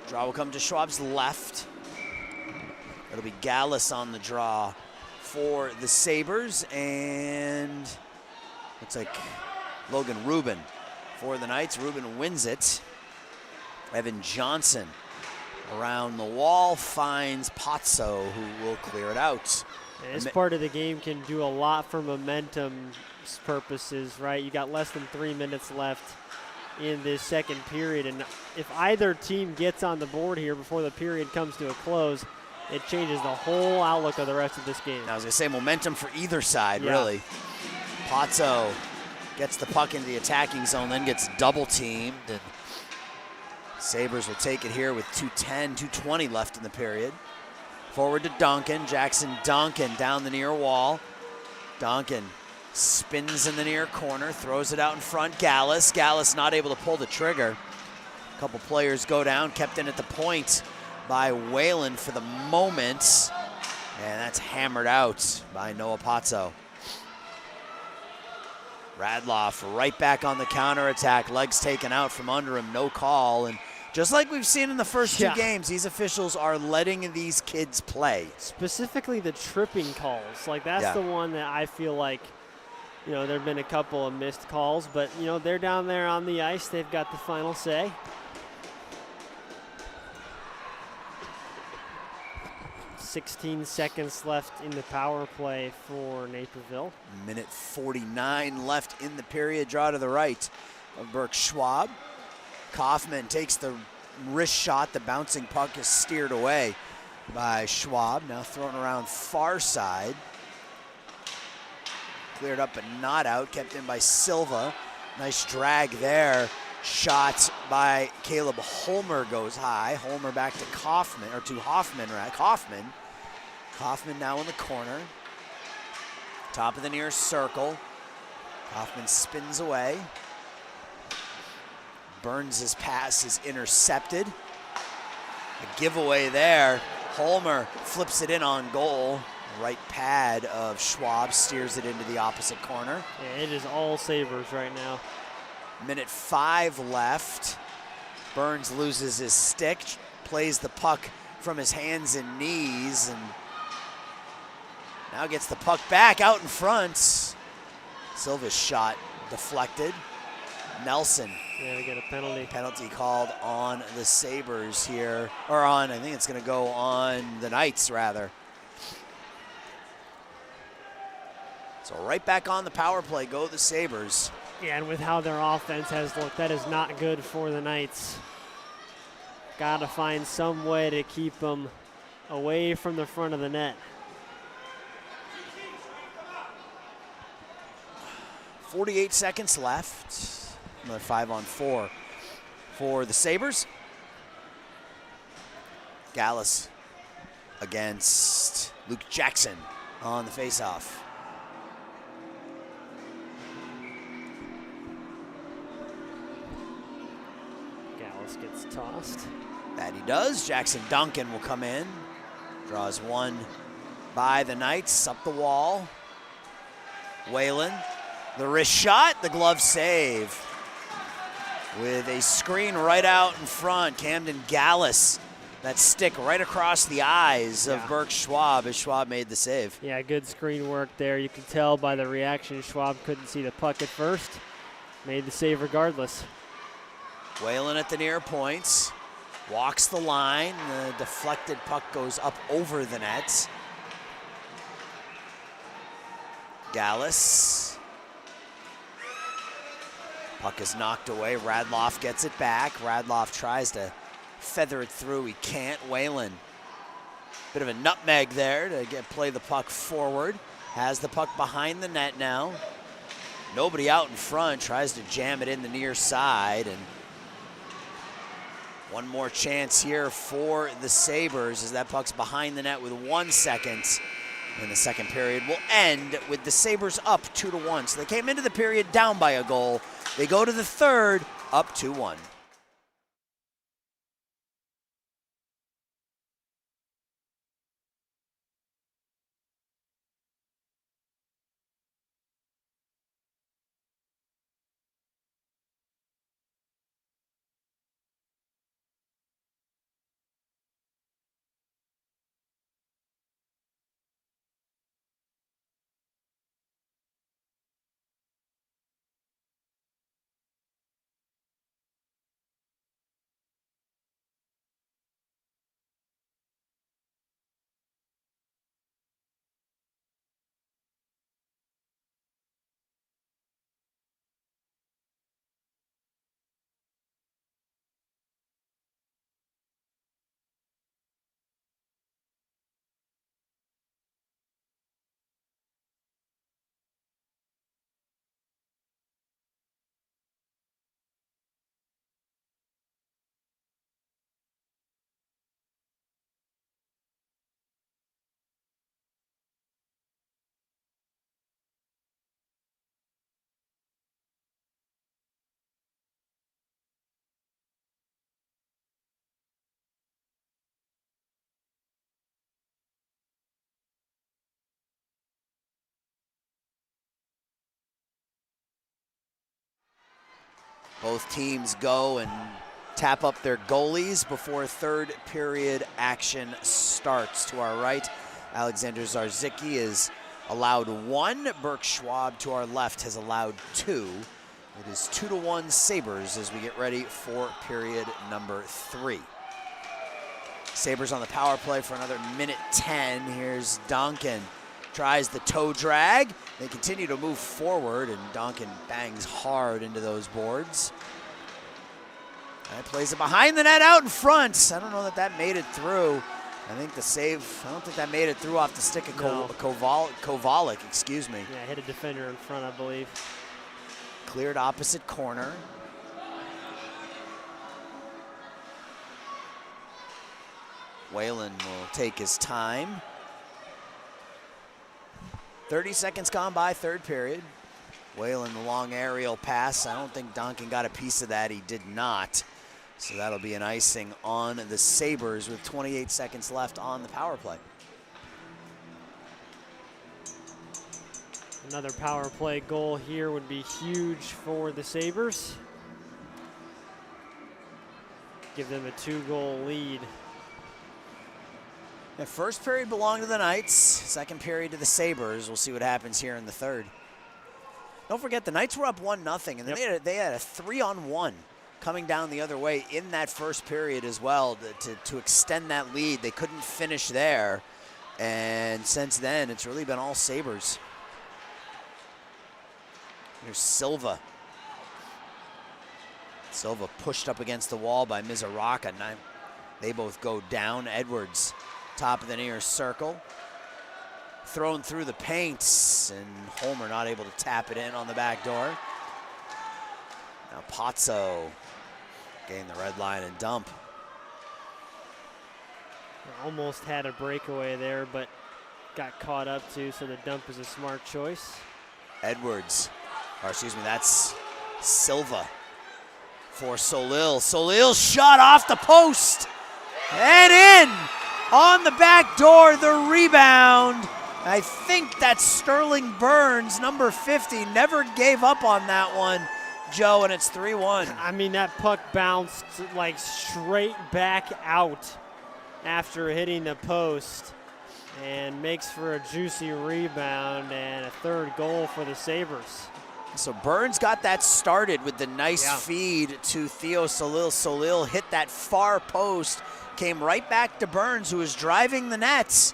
[SPEAKER 1] Draw will come to Schwab's left. It'll be Gallus on the draw for the Sabres, and looks like Logan Rubin for the Knights. Rubin wins it. Evan Johnson around the wall finds Pozzo, who will clear it out.
[SPEAKER 2] And this part of the game can do a lot for momentum purposes, right? You got less than 3 minutes left in this second period, and if either team gets on the board here before the period comes to a close, it changes the whole outlook of the rest of this game.
[SPEAKER 1] I was gonna say momentum for either side, really. Pozzo gets the puck into the attacking zone, then gets double teamed, and Sabres will take it here with 2:20 left in the period. Forward to Duncan. Jackson Duncan down the near wall. Duncan spins in the near corner, throws it out in front. Gallus not able to pull the trigger. A couple players go down, kept in at the point by Whalen for the moment, and that's hammered out by Noah Pozzo. Radloff right back on the counterattack. Legs taken out from under him, no call. And just like we've seen in the first two games, these officials are letting these kids play.
[SPEAKER 2] Specifically the tripping calls. Like, that's the one that I feel like, you know, there have been a couple of missed calls, but, you know, they're down there on the ice. They've got the final say. 16 seconds left in the power play for Naperville.
[SPEAKER 1] Minute 49 left in the period. Draw to the right of Burke Schwab. Kaufman takes the wrist shot. The bouncing puck is steered away by Schwab. Now thrown around far side. Cleared up but not out. Kept in by Silva. Nice drag there. Shot by Caleb Holmer goes high. Holmer back to Kaufman, or to Hoffman, right? Kaufman. Kaufman now in the corner. Top of the near circle. Kaufman spins away. Burns' pass is intercepted. A giveaway there. Holmer flips it in on goal. Right pad of Schwab steers it into the opposite corner.
[SPEAKER 2] Yeah, it is all Sabres right now.
[SPEAKER 1] Minute 5 left. Burns loses his stick, plays the puck from his hands and knees, and now gets the puck back out in front. Silva's shot deflected. Nelson.
[SPEAKER 2] Yeah, we get a penalty.
[SPEAKER 1] Penalty called on the Sabres here, or on, I think it's going to go on the Knights rather. So right back on the power play go the Sabres.
[SPEAKER 2] Yeah, and with how their offense has looked, that is not good for the Knights. Got to find some way to keep them away from the front of the net.
[SPEAKER 1] 48 seconds left. Another 5-on-4 for the Sabres. Gallus against Luke Jackson on the faceoff.
[SPEAKER 2] Gets tossed.
[SPEAKER 1] That he does. Jackson Duncan will come in. Draws one by the Knights up the wall. Whalen, the wrist shot, the glove save. With a screen right out in front, Camden Gallus. That stick right across the eyes of Burke Schwab as Schwab made the save.
[SPEAKER 2] Yeah, good screen work there. You can tell by the reaction Schwab couldn't see the puck at first. Made the save regardless.
[SPEAKER 1] Whalen at the near points, walks the line. The deflected puck goes up over the net. Gallus. Puck is knocked away. Radloff gets it back. Radloff tries to feather it through. He can't. Whalen. Bit of a nutmeg there to play the puck forward. Has the puck behind the net now. Nobody out in front. Tries to jam it in the near side. And one more chance here for the Sabres as that puck's behind the net with 1 second. And the second period will end with the Sabres up 2-1. So they came into the period down by a goal. They go to the third up 2-1. Both teams go and tap up their goalies before third period action starts. To our right, Alexander Zarzicki is allowed 1. Burke Schwab to our left has allowed 2. It is 2-1 Sabres as we get ready for period number 3. Sabres on the power play for another minute 10. Here's Donkin. Tries the toe drag. They continue to move forward, and Donkin bangs hard into those boards. And plays it behind the net out in front. I don't know that made it through. I think the save, I don't think that made it through off the stick of Kovalik, excuse me.
[SPEAKER 2] Yeah, hit a defender in front, I believe.
[SPEAKER 1] Cleared opposite corner. Whalen will take his time. 30 seconds gone by, third period. Whalen, the long aerial pass. I don't think Donkin got a piece of that. He did not. So that'll be an icing on the Sabres with 28 seconds left on the power play.
[SPEAKER 2] Another power play goal here would be huge for the Sabres. Give them a 2-goal lead.
[SPEAKER 1] The first period belonged to the Knights. Second period to the Sabres. We'll see what happens here in the third. Don't forget, the Knights were up 1-0, and they had a 3-on-1 coming down the other way in that first period as well to extend that lead. They couldn't finish there, and since then, it's really been all Sabres. Here's Silva. Silva pushed up against the wall by Mizaraka. They both go down. Edwards, top of the near circle. Thrown through the paint, and Homer not able to tap it in on the back door. Now Pozzo getting the red line and dump.
[SPEAKER 2] Almost had a breakaway there, but got caught up too, so the dump is a smart choice.
[SPEAKER 1] Edwards, or excuse me, that's Silva for Solil. Solil shot off the post and in on the back door, the rebound. I think that's Sterling Burns, number 50, never gave up on that one, Joe, and it's 3-1.
[SPEAKER 2] I mean, that puck bounced like straight back out after hitting the post and makes for a juicy rebound and a third goal for the Sabres.
[SPEAKER 1] So Burns got that started with the nice feed to Theo Solil. Solil hit that far post, came right back to Burns, who was driving the nets,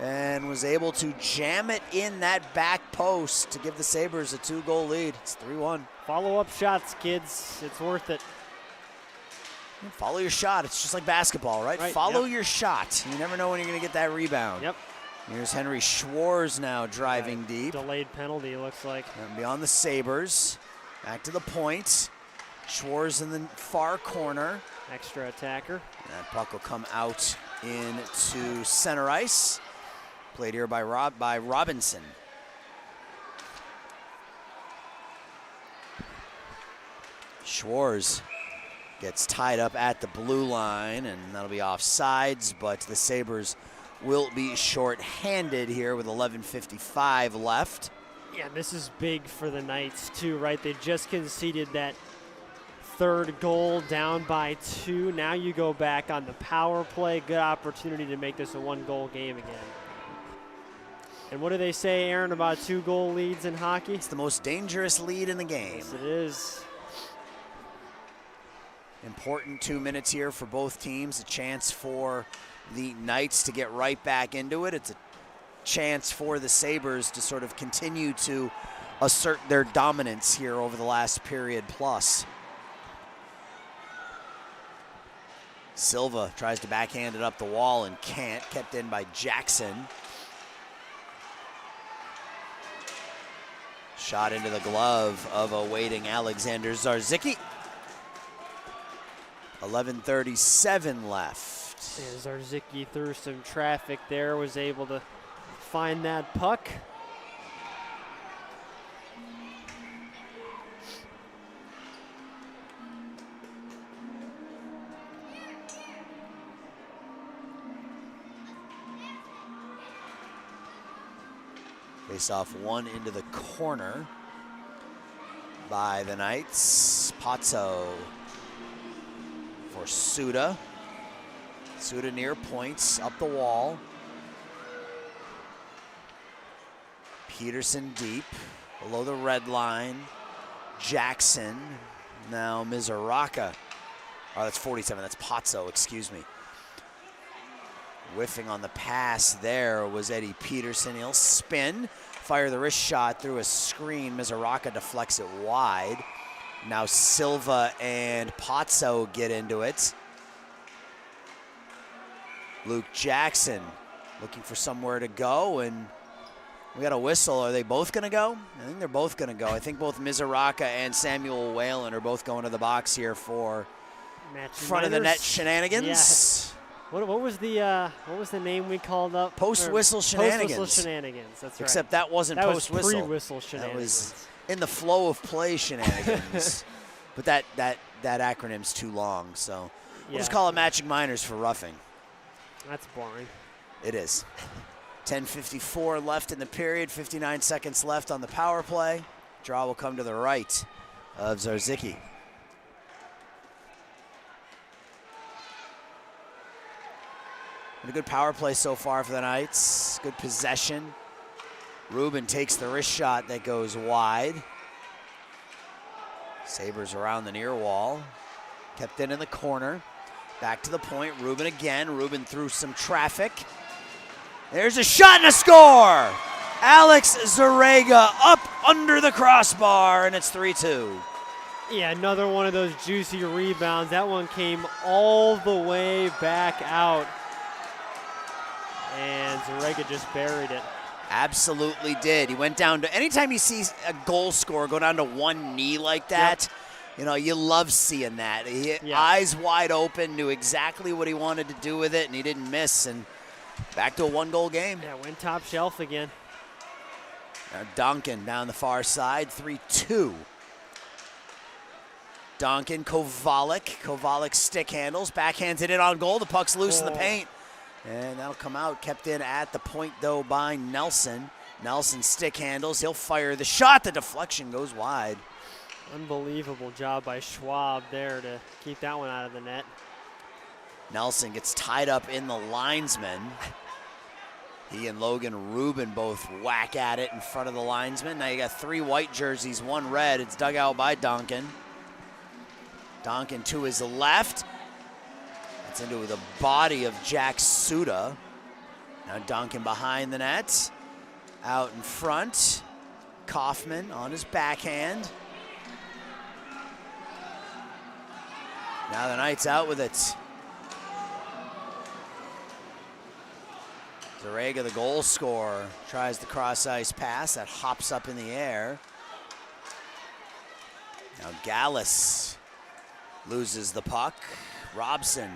[SPEAKER 1] and was able to jam it in that back post to give the Sabres a 2-goal lead. It's 3-1.
[SPEAKER 2] Follow-up shots, kids. It's worth it.
[SPEAKER 1] Follow your shot. It's just like basketball, right? Follow your shot. You never know when you're going to get that rebound.
[SPEAKER 2] Yep.
[SPEAKER 1] Here's Henry Schwarz now driving deep.
[SPEAKER 2] Delayed penalty, looks like.
[SPEAKER 1] And beyond the Sabres. Back to the point. Schwarz in the far corner.
[SPEAKER 2] Extra attacker.
[SPEAKER 1] And that puck will come out into center ice. Played here by Robinson. Schwarz gets tied up at the blue line, and that'll be offsides, but the Sabres will be short-handed here with 11:55 left.
[SPEAKER 2] Yeah, this is big for the Knights too, right? They just conceded that third goal, down by 2. Now you go back on the power play. Good opportunity to make this a 1-goal game again. And what do they say, Aaron, about 2-goal leads in hockey?
[SPEAKER 1] It's the most dangerous lead in the game.
[SPEAKER 2] Yes, it is.
[SPEAKER 1] Important 2 minutes here for both teams. A chance for the Knights to get right back into it. It's a chance for the Sabres to sort of continue to assert their dominance here over the last period plus. Silva tries to backhand it up the wall and can't. Kept in by Jackson. Shot into the glove of a waiting Alexander Zarzicki. 11:37 left.
[SPEAKER 2] And Zarzicki, through some traffic there, was able to find that puck.
[SPEAKER 1] Face off one into the corner. by the Knights. Pozzo for Suda. Suda near points, up the wall. Peterson deep, below the red line. Jackson, now Mizuraka. Oh, that's 47, that's Pozzo, excuse me. Whiffing on the pass there was Eddie Peterson. He'll spin, fire the wrist shot through a screen. Mizuraka deflects it wide. Now Silva and Pozzo get into it. Luke Jackson looking for somewhere to go, and we got a whistle. Are they both going to go? I think they're both going to go. I think both Mizuraka and Samuel Whalen are both going to the box here for front of the net shenanigans.
[SPEAKER 2] Yeah. What was the name we called up?
[SPEAKER 1] Post whistle shenanigans.
[SPEAKER 2] Post whistle shenanigans. That's right.
[SPEAKER 1] Except that wasn't post whistle.
[SPEAKER 2] That was pre-whistle shenanigans.
[SPEAKER 1] That was in the flow of play shenanigans. But that acronym's too long, so we'll just call it Magic Minors for roughing.
[SPEAKER 2] That's boring.
[SPEAKER 1] It is. 10:54 left in the period. 59 seconds left on the power play. Draw will come to the right of Zarzicki. A good power play so far for the Knights. Good possession. Rubin takes the wrist shot that goes wide. Sabres around the near wall. Kept in the corner. Back to the point. Rubin again. Rubin through some traffic. There's a shot and a score. Alex Zarega up under the crossbar, and it's 3-2.
[SPEAKER 2] Yeah, another one of those juicy rebounds. That one came all the way back out. And Zarega just buried it.
[SPEAKER 1] Absolutely did. He went down to, anytime you see a goal scorer go down to one knee like that, you know, you love seeing that. Eyes wide open, knew exactly what he wanted to do with it, and he didn't miss. And back to a one-goal game.
[SPEAKER 2] Yeah, went top shelf again.
[SPEAKER 1] Now Duncan down the far side, 3-2. Duncan, Kovalik stick handles, backhands it in on goal. The puck's loose in the paint. And that'll come out, kept in at the point, though, by Nelson. Nelson stick handles. He'll fire the shot. The deflection goes wide.
[SPEAKER 2] Unbelievable job by Schwab there to keep that one out of the net.
[SPEAKER 1] Nelson gets tied up in the linesman. He and Logan Rubin both whack at it in front of the linesman. Now you got 3 white jerseys, 1 red. It's dug out by Duncan. Duncan to his left. That's into the body of Jack Suda. Now Duncan behind the net. Out in front. Kaufman on his backhand. Now the Knights out with it. Zarega, the goal scorer, tries the cross-ice pass. That hops up in the air. Now Gallus loses the puck. Robson,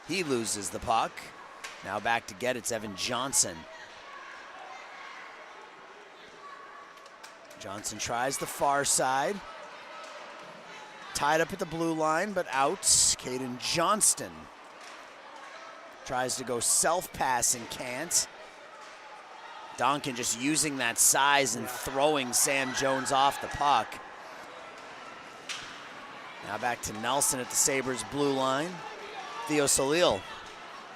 [SPEAKER 1] he loses the puck. Now back to get it's Evan Johnson. Johnson tries the far side. Tied up at the blue line, but out. Caden Johnston tries to go self-pass and can't. Duncan just using that size and throwing Sam Jones off the puck. Now back to Nelson at the Sabres blue line. Theo Salil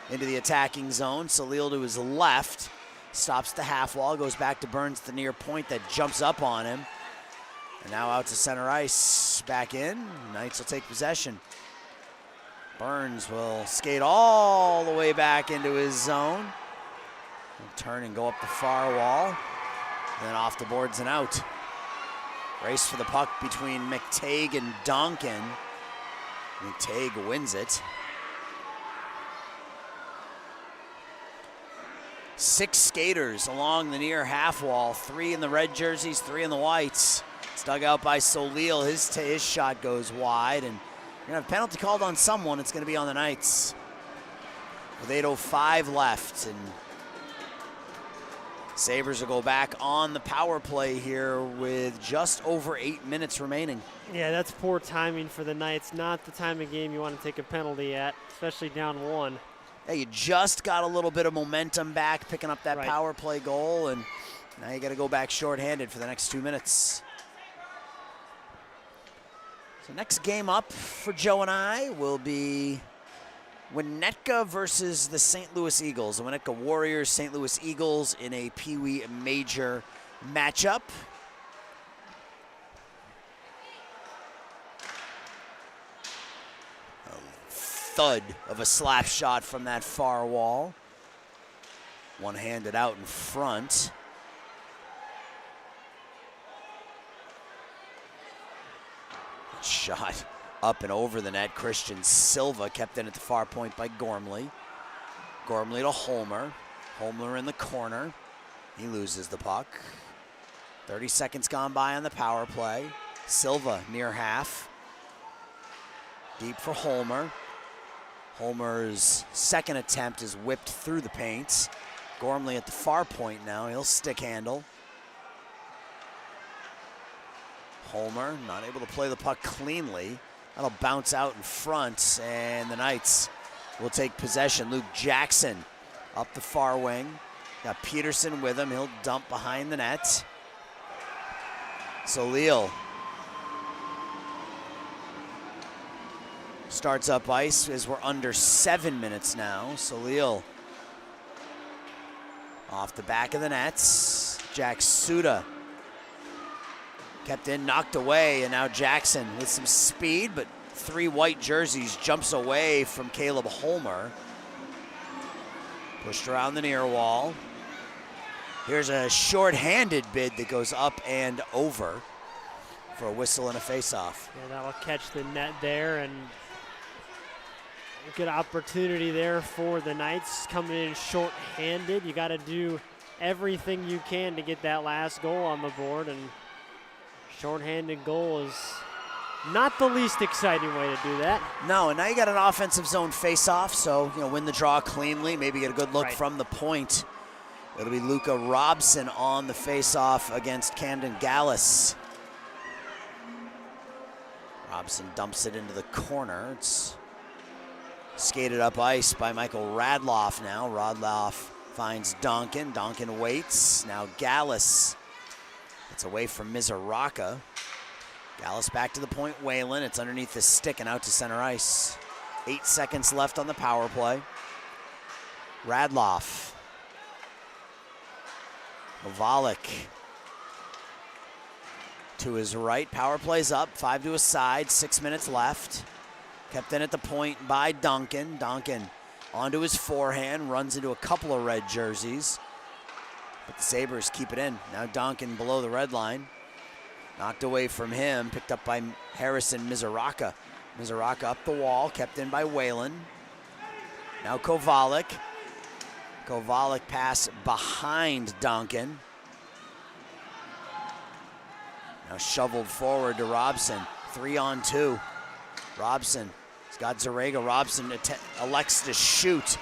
[SPEAKER 1] into the attacking zone. Salil to his left. Stops the half wall, goes back to Burns at the near point that jumps up on him. And now out to center ice. Back in. Knights will take possession. Burns will skate all the way back into his zone. He'll turn and go up the far wall. Then off the boards and out. Race for the puck between McTague and Duncan. McTague wins it. 6 skaters along the near half wall. 3 in the red jerseys, 3 in the whites. It's dug out by Solil. His shot goes wide, and you're gonna have a penalty called on someone. It's gonna be on the Knights. With 8:05 left, and Sabres will go back on the power play here with just over 8 minutes remaining.
[SPEAKER 2] Yeah, that's poor timing for the Knights. Not the time of game you want to take a penalty at, especially down 1.
[SPEAKER 1] Yeah, you just got a little bit of momentum back, picking up that
[SPEAKER 2] Right.
[SPEAKER 1] power play goal, and now you got to go back shorthanded for the next 2 minutes. So next game up for Joe and I will be Winnetka versus the St. Louis Eagles. The Winnetka Warriors, St. Louis Eagles in a Peewee major matchup. A thud of a slap shot from that far wall. One-handed out in front. Shot up and over the net. Christian Silva kept in at the far point by Gormley. Gormley to Holmer. Holmer in the corner. He loses the puck. 30 seconds gone by on the power play. Silva near half. Deep for Holmer. Holmer's second attempt is whipped through the paint. Gormley at the far point now. He'll stick handle. Holmer not able to play the puck cleanly. That'll bounce out in front, and the Knights will take possession. Luke Jackson up the far wing. Got Peterson with him. He'll dump behind the net. Salil starts up ice as we're under 7 minutes now. Salil off the back of the nets. Jack Suda kept in, knocked away, and now Jackson with some speed, but 3 white jerseys jumps away from Caleb Holmer. Pushed around the near wall. Here's a short-handed bid that goes up and over for a whistle and a face-off.
[SPEAKER 2] Yeah, that'll catch the net there, and a good opportunity there for the Knights coming in short-handed. You got to do everything you can to get that last goal on the board, and short-handed goal is not the least exciting way to do that.
[SPEAKER 1] No, and now you got an offensive zone face-off, so win the draw cleanly, maybe get a good look
[SPEAKER 2] Right.
[SPEAKER 1] from the point. It'll be Luca Robson on the face-off against Camden Gallus. Robson dumps it into the corner. It's skated up ice by Michael Radloff now. Radloff finds Donkin. Donkin waits. Now Gallus. It's away from Mizoraka. Gallus back to the point. Whalen. It's underneath the stick and out to center ice. 8 seconds left on the power play. Radloff. Ovalik to his right. Power plays up. 5 to his side. 6 minutes left. Kept in at the point by Duncan. Duncan onto his forehand. Runs into a couple of red jerseys. But the Sabres keep it in. Now Duncan below the red line. Knocked away from him. Picked up by Harrison Mizoraka. Mizoraka up the wall. Kept in by Whalen. Now Kovalik. Kovalik pass behind Duncan. Now shoveled forward to Robson. 3-on-2. Robson has got Zarega. Robson elects to shoot.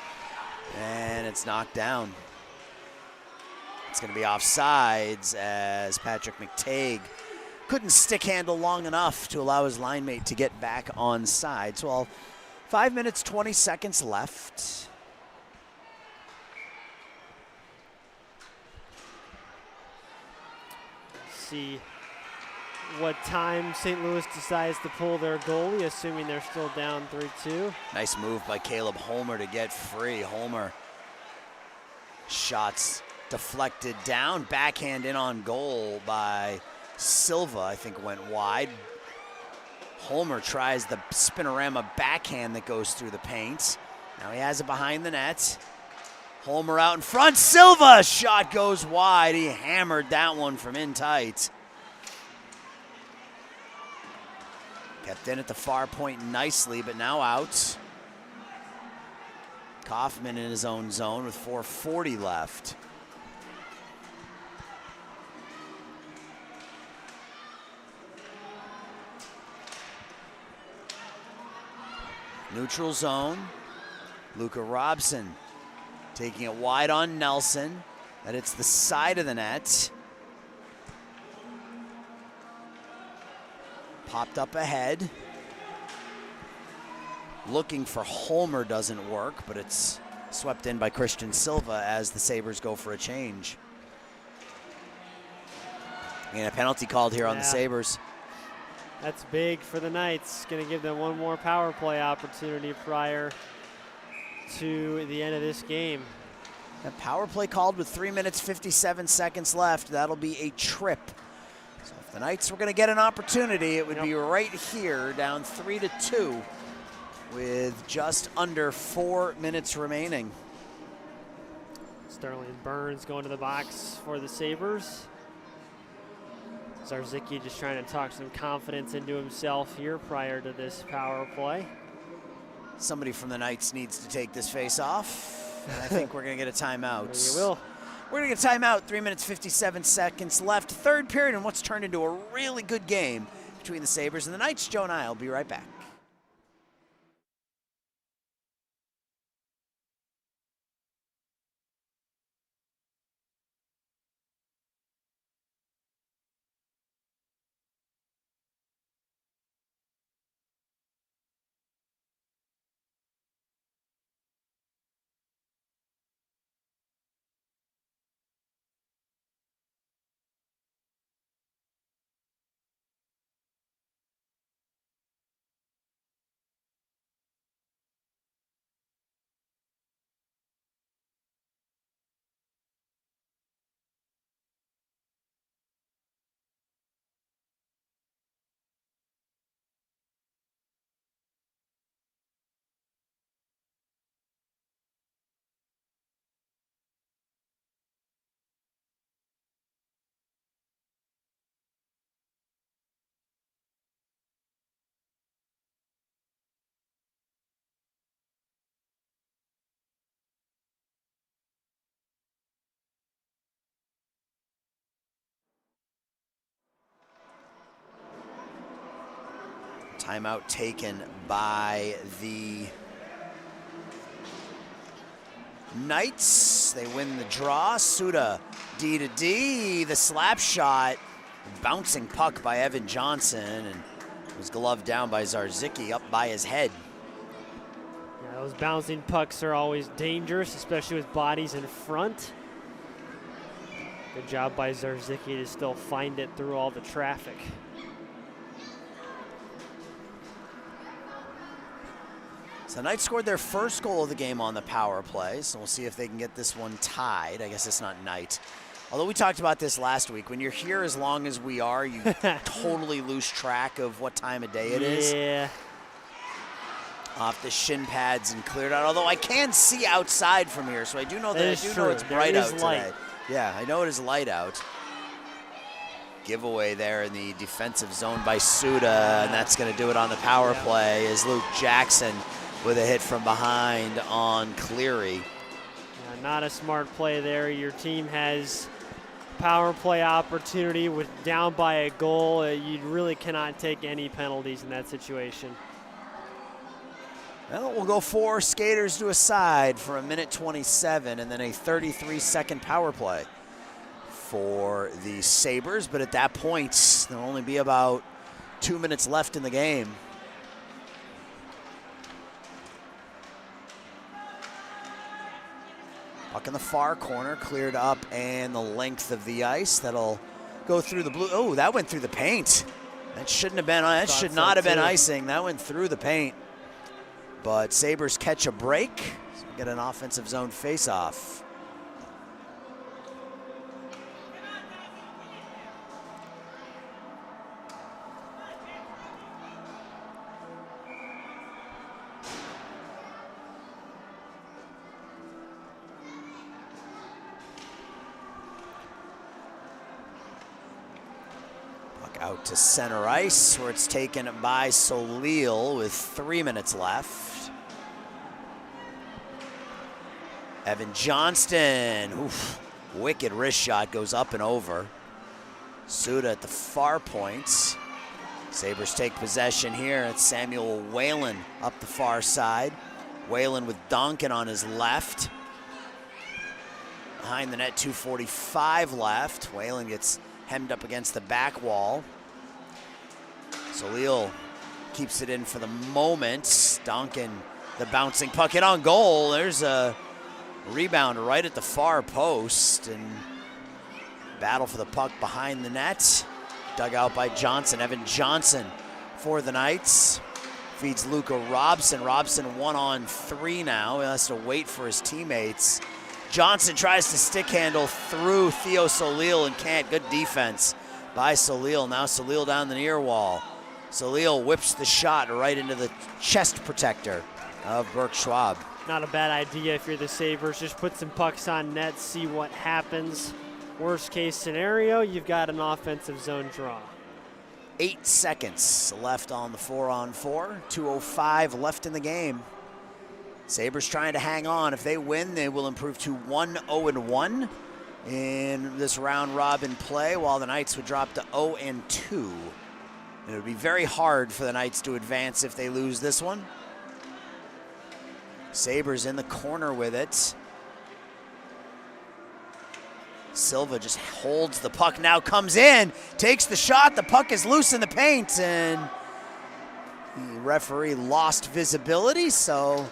[SPEAKER 1] And it's knocked down. It's going to be offsides as Patrick McTague couldn't stick handle long enough to allow his line mate to get back on sides. Well, 5 minutes, 20 seconds left.
[SPEAKER 2] See what time St. Louis decides to pull their goalie, assuming they're still down 3-2.
[SPEAKER 1] Nice move by Caleb Holmer to get free. Holmer shots deflected down. Backhand in on goal by Silva, I think went wide. Holmer tries the spinorama backhand that goes through the paint. Now he has it behind the net. Holmer out in front. Silva shot goes wide. He hammered that one from in tight. Kept in at the far point nicely, but now out. Kaufman in his own zone with 4:40 left. Neutral zone. Luca Robson taking it wide on Nelson. That hits the side of the net. Popped up ahead. Looking for Holmer doesn't work, but it's swept in by Christian Silva as the Sabres go for a change. And a penalty called here on the Sabres.
[SPEAKER 2] That's big for the Knights. Going to give them one more power play opportunity prior to the end of this game.
[SPEAKER 1] A power play called with 3 minutes, 57 seconds left. That'll be a trip. So if the Knights were going to get an opportunity, it would be right here, down 3-2, with just under 4 minutes remaining.
[SPEAKER 2] Sterling Burns going to the box for the Sabres. Zarzicki just trying to talk some confidence into himself here prior to this power play.
[SPEAKER 1] Somebody from the Knights needs to take this face off, and I think we're going to get a timeout.
[SPEAKER 2] You will.
[SPEAKER 1] We're going to get a timeout, 3 minutes, 57 seconds left. Third period in what's turned into a really good game between the Sabres and the Knights. Joe and I will be right back. Timeout taken by the Knights. They win the draw. Suda, D to D. The slap shot. Bouncing puck by Evan Johnson, and was gloved down by Zarzicki up by his head.
[SPEAKER 2] Yeah, those bouncing pucks are always dangerous, especially with bodies in front. Good job by Zarzicki to still find it through all the traffic.
[SPEAKER 1] So the Knights scored their first goal of the game on the power play, so we'll see if they can get this one tied. I guess it's not Knight. Although we talked about this last week, when you're here as long as we are, you totally lose track of what time of day it is.
[SPEAKER 2] Yeah.
[SPEAKER 1] Off the shin pads and cleared out. Although I can see outside from here, so I do know that it's bright out today. Yeah, I know it is light out. Giveaway there in the defensive zone by Suda, and that's going to do it on the power play as Luke Jackson with a hit from behind on Cleary.
[SPEAKER 2] Yeah, not a smart play there. Your team has power play opportunity with down by a goal. You really cannot take any penalties in that situation.
[SPEAKER 1] Well, we'll go 4 skaters to a side for 1:27 and then a 33-second power play for the Sabres. But at that point, there'll only be about 2 minutes left in the game. Puck in the far corner, cleared up and the length of the ice. That'll go through the blue. Oh, that went through the paint. That shouldn't have been. That should not have been icing. That went through the paint. But Sabres catch a break. So we get an offensive zone face-off. Out to center ice, where it's taken by Solil with 3 minutes left. Evan Johnston, oof, wicked wrist shot, goes up and over. Suda at the far point. Sabres take possession here. It's Samuel Whalen up the far side. Whalen with Donkin on his left. Behind the net, 2:45 left. Whalen gets hemmed up against the back wall. Solil keeps it in for the moment. Donkin, the bouncing puck hit on goal. There's a rebound right at the far post, and battle for the puck behind the net. Dug out by Johnson. Evan Johnson for the Knights. Feeds Luca Robson. Robson 1-on-3 now. He has to wait for his teammates. Johnson tries to stick handle through Theo Solil and can't. Good defense by Solil. Now Solil down the near wall. Solil whips the shot right into the chest protector of Burke Schwab.
[SPEAKER 2] Not a bad idea if you're the Sabres. Just put some pucks on net, see what happens. Worst case scenario, you've got an offensive zone draw.
[SPEAKER 1] 8 seconds left on the 4-on-4. 2:05 left in the game. Sabres trying to hang on. If they win, they will improve to 1-0-1 in this round robin play, while the Knights would drop to 0-2. It would be very hard for the Knights to advance if they lose this one. Sabres in the corner with it. Silva just holds the puck, now comes in, takes the shot, the puck is loose in the paint, and the referee lost visibility, so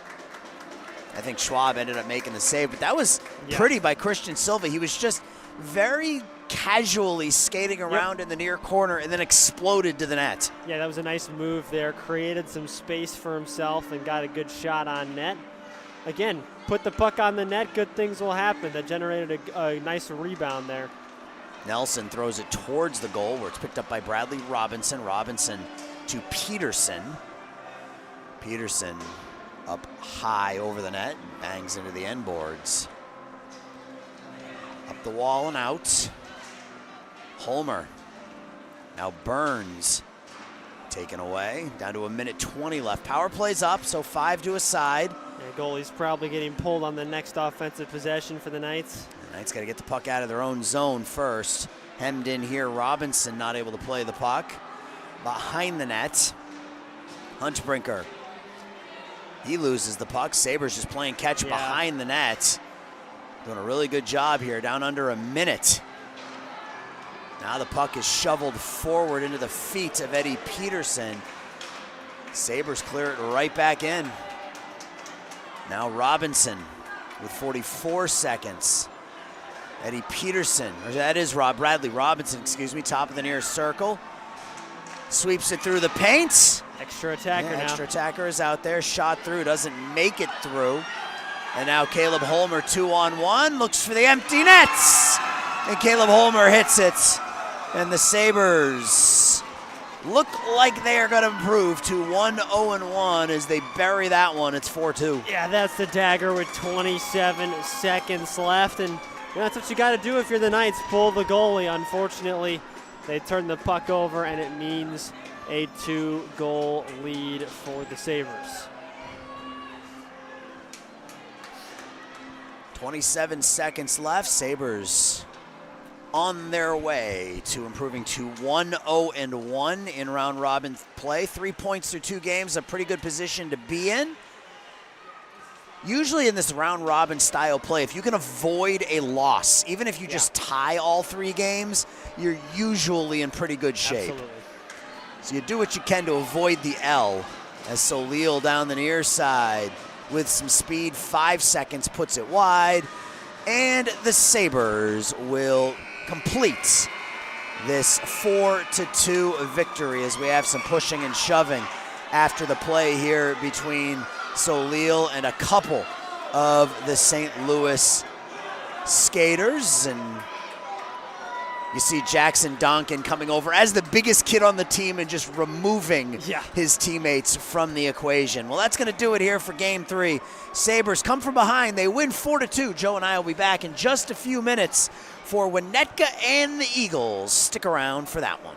[SPEAKER 1] I think Schwab ended up making the save, but that was pretty by Christian Silva. He was just very casually skating around in the near corner and then exploded to the net.
[SPEAKER 2] Yeah, that was a nice move there, created some space for himself and got a good shot on net. Again, put the puck on the net, good things will happen. That generated a nice rebound there.
[SPEAKER 1] Nelson throws it towards the goal where it's picked up by Bradley Robinson. Robinson to Peterson. Peterson up high over the net, bangs into the end boards. Up the wall and out. Holmer. Now Burns taken away. Down to 1:20 left. Power play's up, so 5 to a side.
[SPEAKER 2] The goalie's probably getting pulled on the next offensive possession for the Knights.
[SPEAKER 1] The Knights got to get the puck out of their own zone first. Hemmed in here, Robinson not able to play the puck. Behind the net, Huntbrinker. He loses the puck. Sabres just playing catch behind the net. Doing a really good job here, down under a minute. Now the puck is shoveled forward into the feet of Eddie Peterson. Sabres clear it right back in. Now Robinson with 44 seconds. Eddie Peterson, or that is Bradley Robinson, excuse me, top of the near circle. Sweeps it through the paint.
[SPEAKER 2] Extra attacker now.
[SPEAKER 1] Extra attacker is out there, shot through, doesn't make it through. And now Caleb Holmer 2-on-1, looks for the empty nets. And Caleb Holmer hits it. And the Sabres look like they are going to improve to 1-0-1 as they bury that one. It's 4-2.
[SPEAKER 2] Yeah, that's the dagger with 27 seconds left. And that's what you got to do if you're the Knights, pull the goalie. Unfortunately, they turn the puck over, and it means a 2-goal lead for the Sabres.
[SPEAKER 1] 27 seconds left. Sabres on their way to improving to 1-0-1 in round robin play. 3 points through 2 games, a pretty good position to be in. Usually in this round robin style play, if you can avoid a loss, even if you just tie all 3 games, you're usually in pretty good shape.
[SPEAKER 2] Absolutely.
[SPEAKER 1] So you do what you can to avoid the L, as Solil down the near side with some speed, 5 seconds, puts it wide, and the Sabres will complete this 4-2 victory as we have some pushing and shoving after the play here between Solil and a couple of the St. Louis skaters. And you see Jackson Donkin coming over as the biggest kid on the team and just removing his teammates from the equation. Well, that's going to do it here for Game 3. Sabres come from behind. They win 4-2. Joe and I will be back in just a few minutes for Winnetka and the Eagles. Stick around for that one.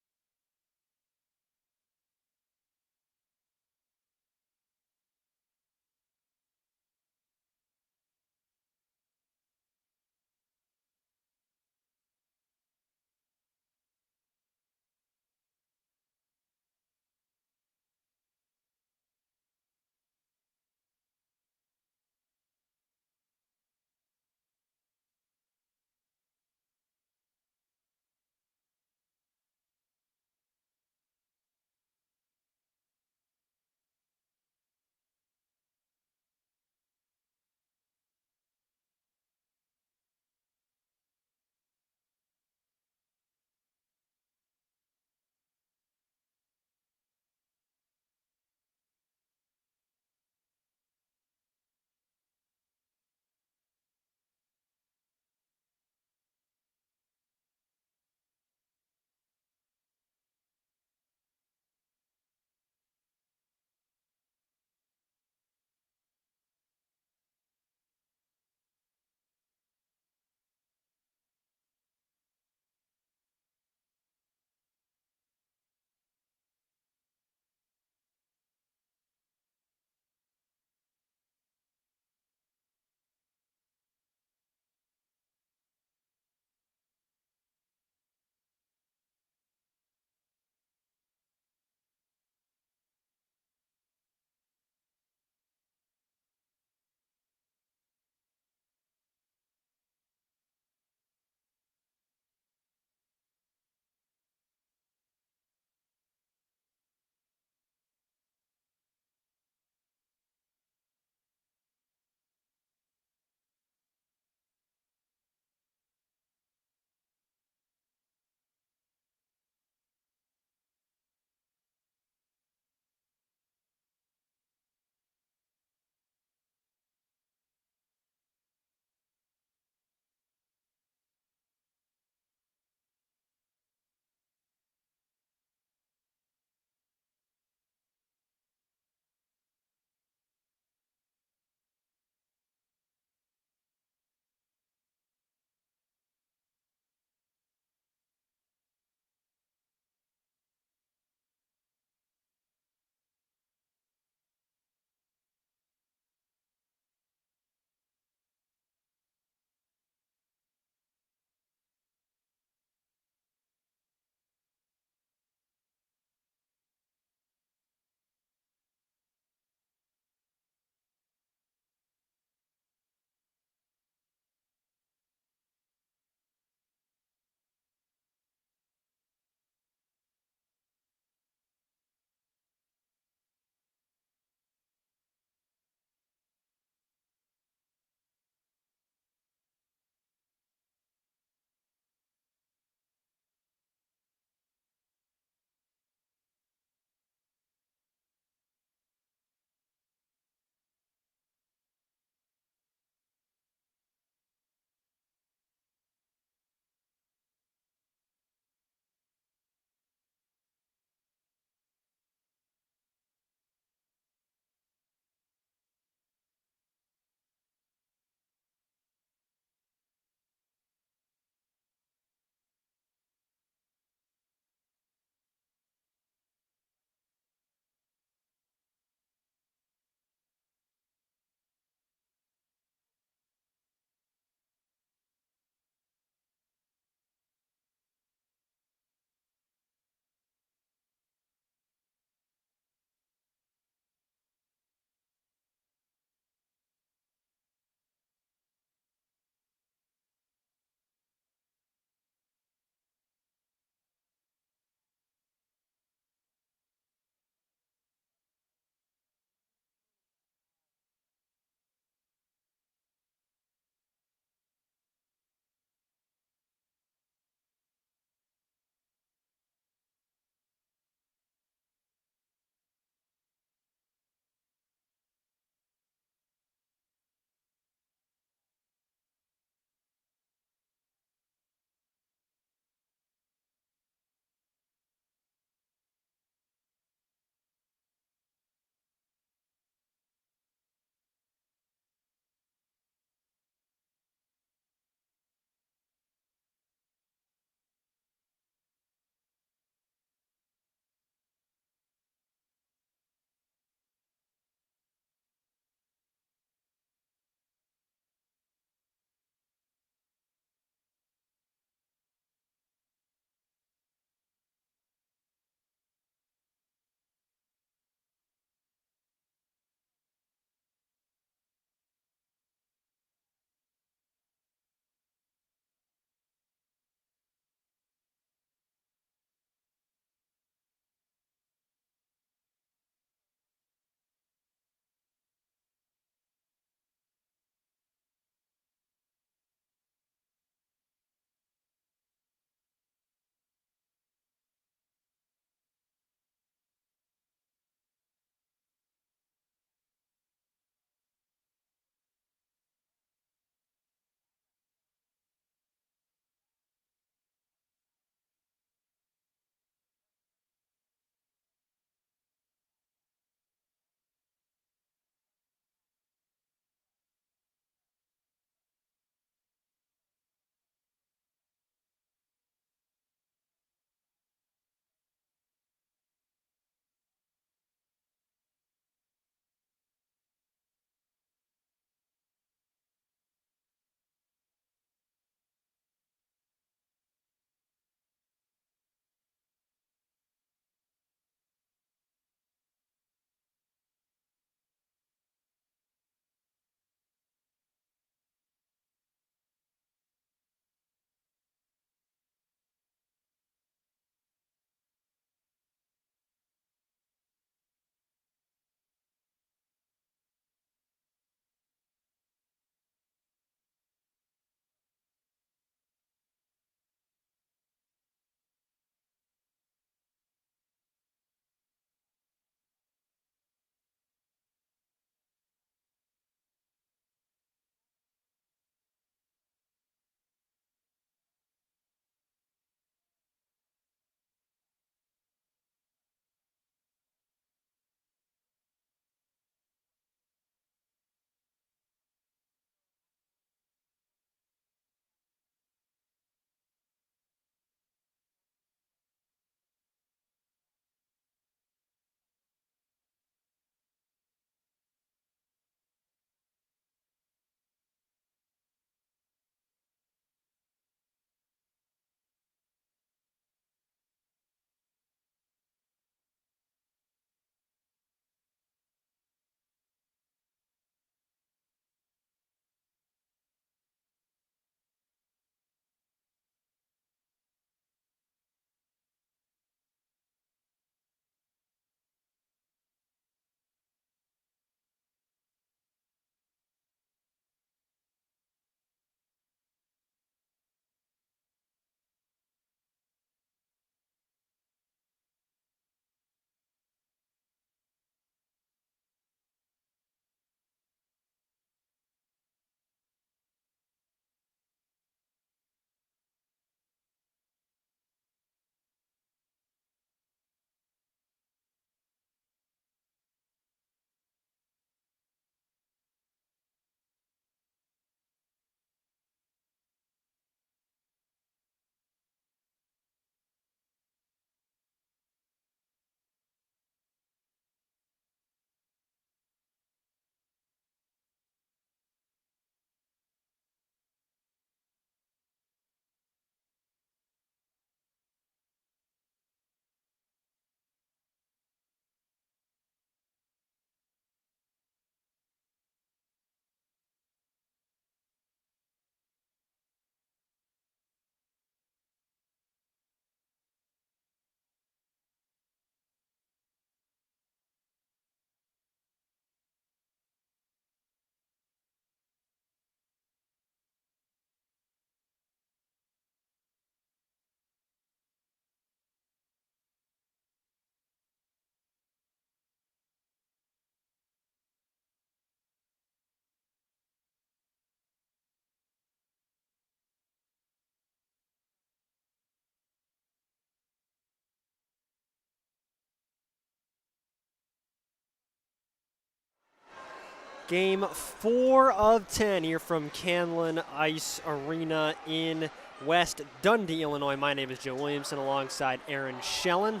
[SPEAKER 2] Game 4 of 10 here from Canlan Ice Arena in West Dundee, Illinois. My name is Joe Williamson alongside Aaron Schellen.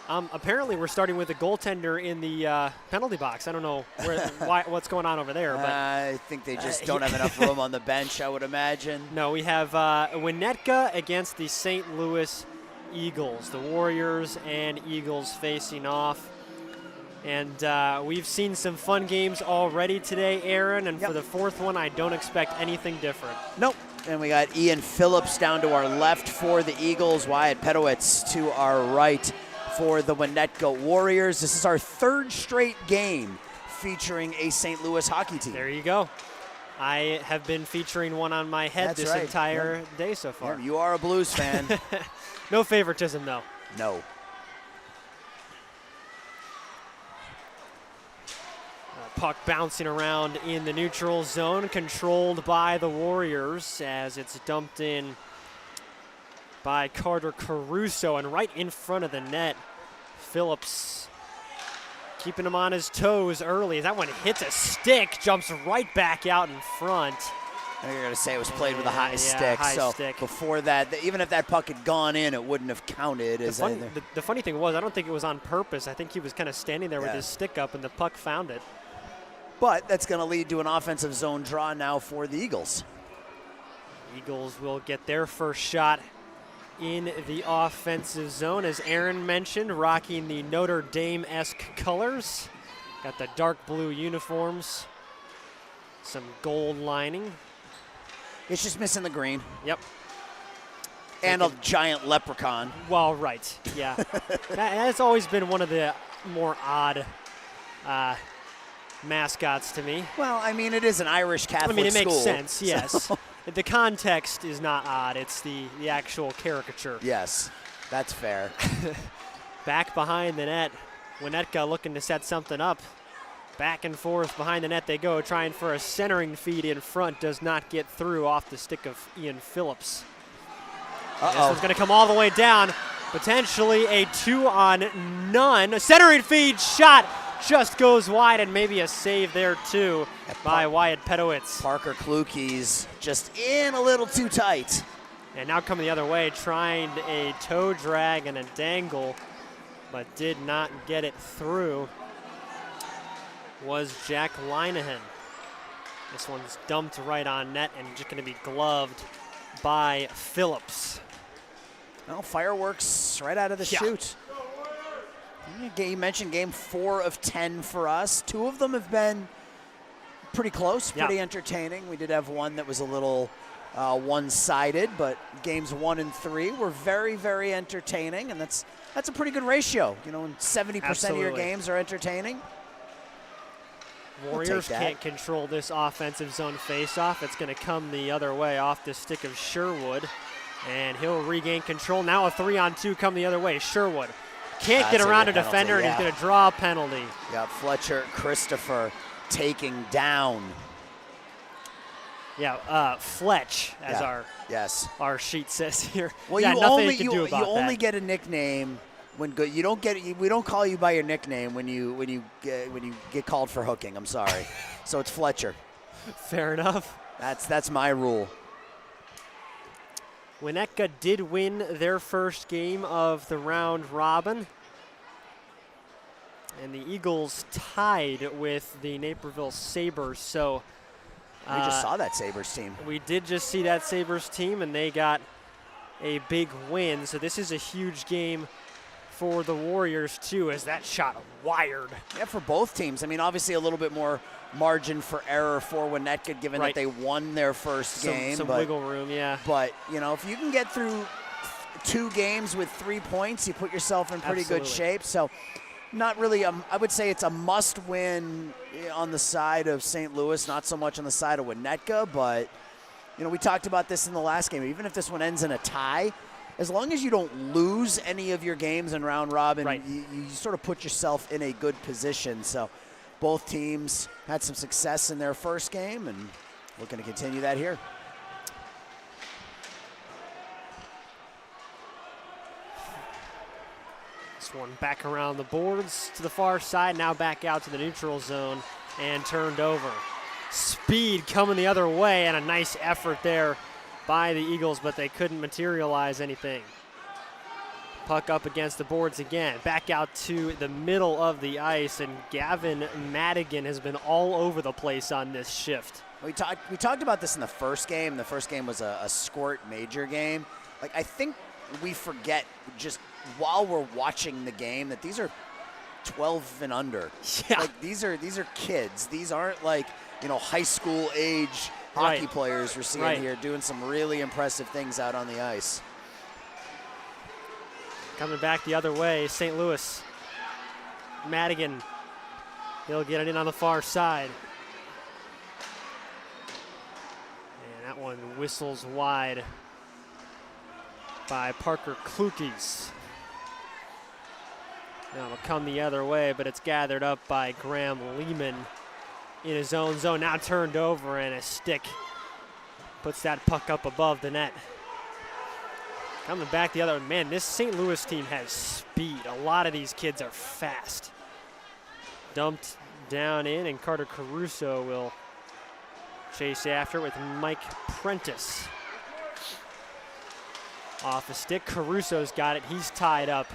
[SPEAKER 2] Apparently we're starting with a goaltender in the penalty box. I don't know what's going on over there. But
[SPEAKER 1] I think they just don't have enough room on the bench, I would imagine.
[SPEAKER 2] No, we have Winnetka against the St. Louis Eagles. The Warriors and Eagles facing off. And we've seen some fun games already today, Aaron, and for the fourth one, I don't expect anything different.
[SPEAKER 1] Nope. And we got Ian Phillips down to our left for the Eagles, Wyatt Pedowitz to our right for the Winnetka Warriors. This is our third straight game featuring a St. Louis hockey team.
[SPEAKER 2] There you go. I have been featuring one on my head this entire day so far.
[SPEAKER 1] Yeah, you are a Blues fan.
[SPEAKER 2] No favoritism, though.
[SPEAKER 1] No.
[SPEAKER 2] Puck bouncing around in the neutral zone, controlled by the Warriors as it's dumped in by Carter Caruso, and right in front of the net, Phillips keeping him on his toes early. That one hits a stick, jumps right back out in front.
[SPEAKER 1] I think you're going to say it was played with a high stick. Before that, even if that puck had gone in, it wouldn't have counted.
[SPEAKER 2] The funny thing was, I don't think it was on purpose. I think he was kind of standing there with his stick up, and the puck found it.
[SPEAKER 1] But that's going to lead to an offensive zone draw now for the Eagles.
[SPEAKER 2] Eagles will get their first shot in the offensive zone, as Aaron mentioned, rocking the Notre Dame-esque colors. Got the dark blue uniforms, some gold lining.
[SPEAKER 1] It's just missing the green.
[SPEAKER 2] Yep.
[SPEAKER 1] And a giant leprechaun.
[SPEAKER 2] Well, right, yeah. That's always been one of the more odd mascots to me.
[SPEAKER 1] Well, I mean, it is an Irish Catholic school.
[SPEAKER 2] I mean, it makes sense, yes.
[SPEAKER 1] So.
[SPEAKER 2] The context is not odd. It's the actual caricature.
[SPEAKER 1] Yes, that's fair.
[SPEAKER 2] Back behind the net, Winnetka looking to set something up. Back and forth behind the net they go, trying for a centering feed in front. Does not get through off the stick of Ian Phillips. This one's going to come all the way down. Potentially a 2-on-none. A centering feed shot just goes wide, and maybe a save there too by Wyatt Pedowitz.
[SPEAKER 1] Parker Kluke's just in a little too tight.
[SPEAKER 2] And now coming the other way, trying a toe drag and a dangle, but did not get it through, was Jack Linehan. This one's dumped right on net and just going to be gloved by Phillips.
[SPEAKER 1] Well, fireworks right out of the chute. You mentioned game 4 of 10 for us. 2 of them have been pretty close, pretty entertaining. We did have one that was a little one-sided, but games 1 and 3 were very, very entertaining, and that's a pretty good ratio. You know, when 70% of your games are entertaining.
[SPEAKER 2] Warriors can't control this offensive zone face-off. It's going to come the other way off the stick of Sherwood, and he'll regain control. Now a 3-on-2 come the other way. Sherwood can't get around a defender, and he's going to draw a penalty.
[SPEAKER 1] Got Fletcher Christopher taking down.
[SPEAKER 2] Yeah, Fletch, as our sheet says here.
[SPEAKER 1] Well, you only get a nickname when good. You don't get. We don't call you by your nickname when you get called for hooking. I'm sorry. So it's Fletcher.
[SPEAKER 2] Fair enough.
[SPEAKER 1] That's my rule.
[SPEAKER 2] Winnetka did win their first game of the round robin. And the Eagles tied with the Naperville Sabres. So
[SPEAKER 1] we just saw that Sabres team.
[SPEAKER 2] We did just see that Sabres team, and they got a big win. So this is a huge game for the Warriors, too, as that shot wired.
[SPEAKER 1] Yeah, for both teams. I mean, obviously a little bit more margin for error for Winnetka, given that they won their first game.
[SPEAKER 2] Some wiggle room, yeah.
[SPEAKER 1] But, you know, if you can get through 2 games with 3 points, you put yourself in pretty good shape. So not really, I would say it's a must-win on the side of St. Louis, not so much on the side of Winnetka. But, you know, we talked about this in the last game. Even if this one ends in a tie, as long as you don't lose any of your games in round robin, you sort of put yourself in a good position. So both teams had some success in their first game, and we're going to continue that here.
[SPEAKER 2] This one back around the boards to the far side, now back out to the neutral zone. and turned over. Speed coming the other way, and a nice effort there by the Eagles, but they couldn't materialize anything. Puck up against the boards again. Back out to the middle of the ice, and Gavin Madigan has been all over the place on this shift.
[SPEAKER 1] We talked about this in the first game. The first game was a Squirt major game. Like, I think we forget just while we're watching the game that these are 12 and under.
[SPEAKER 2] Yeah.
[SPEAKER 1] Like, these are kids. These aren't like, high school age hockey players we're seeing here doing some really impressive things out on the ice.
[SPEAKER 2] Coming back the other way, St. Louis. Madigan, he'll get it in on the far side. And that one whistles wide by Parker Klukies. Now it'll come the other way, but it's gathered up by Graham Lehman in his own zone. Now turned over, and a stick puts that puck up above the net. Coming back the other way. Man, this St. Louis team has speed. A lot of these kids are fast. Dumped down in, and Carter Caruso will chase after with Mike Prentice. Off a stick, Caruso's got it. He's tied up.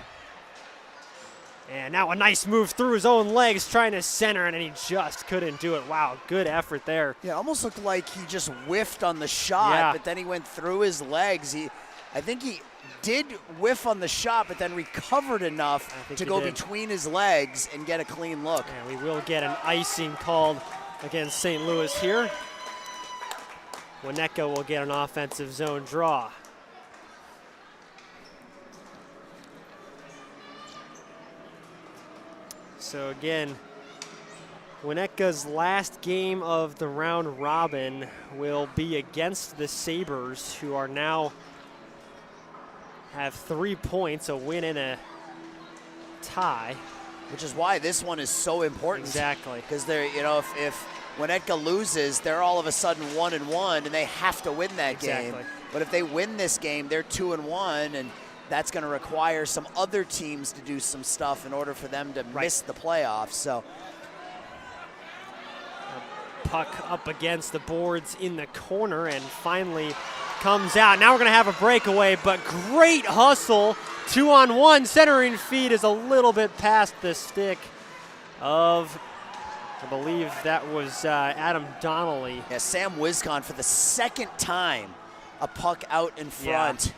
[SPEAKER 2] And now a nice move through his own legs, trying to center it, and he just couldn't do it. Wow, good effort there.
[SPEAKER 1] Yeah, almost looked like he just whiffed on the shot, but then he went through his legs. I think he did whiff on the shot, but then recovered enough to go between his legs and get a clean look.
[SPEAKER 2] And we will get an icing called against St. Louis here. Winnetka will get an offensive zone draw. So again, Winnetka's last game of the round robin will be against the Sabres, who are now have 3 points, a win and a tie.
[SPEAKER 1] Which is why this one is so important.
[SPEAKER 2] Exactly.
[SPEAKER 1] Because they're, if Winnetka loses, they're all of a sudden 1-1, and they have to win that game. But if they win this game, they're 2-1, and that's going to require some other teams to do some stuff in order for them to miss the playoffs. So,
[SPEAKER 2] a puck up against the boards in the corner, and finally comes out. Now we're going to have a breakaway, but great hustle. 2-on-1. Centering feed is a little bit past the stick of, I believe that was Adam Donnelly.
[SPEAKER 1] Yeah, Sam Wiscon for the second time, a puck out in front.
[SPEAKER 2] Yeah.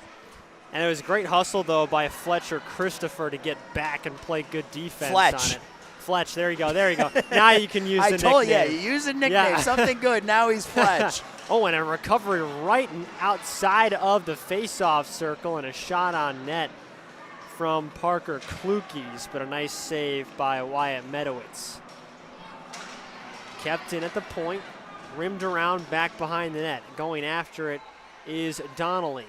[SPEAKER 2] And it was a great hustle, though, by Fletcher Christopher to get back and play good defense on it. Fletch, there you go, there you go. Now you can use the nickname.
[SPEAKER 1] Yeah, you use a nickname, something good. Now he's Fletch.
[SPEAKER 2] Oh, and a recovery right outside of the face-off circle, and a shot on net from Parker Klukies, but a nice save by Wyatt Medowitz. Kept in at the point, rimmed around back behind the net. Going after it is Donnelly,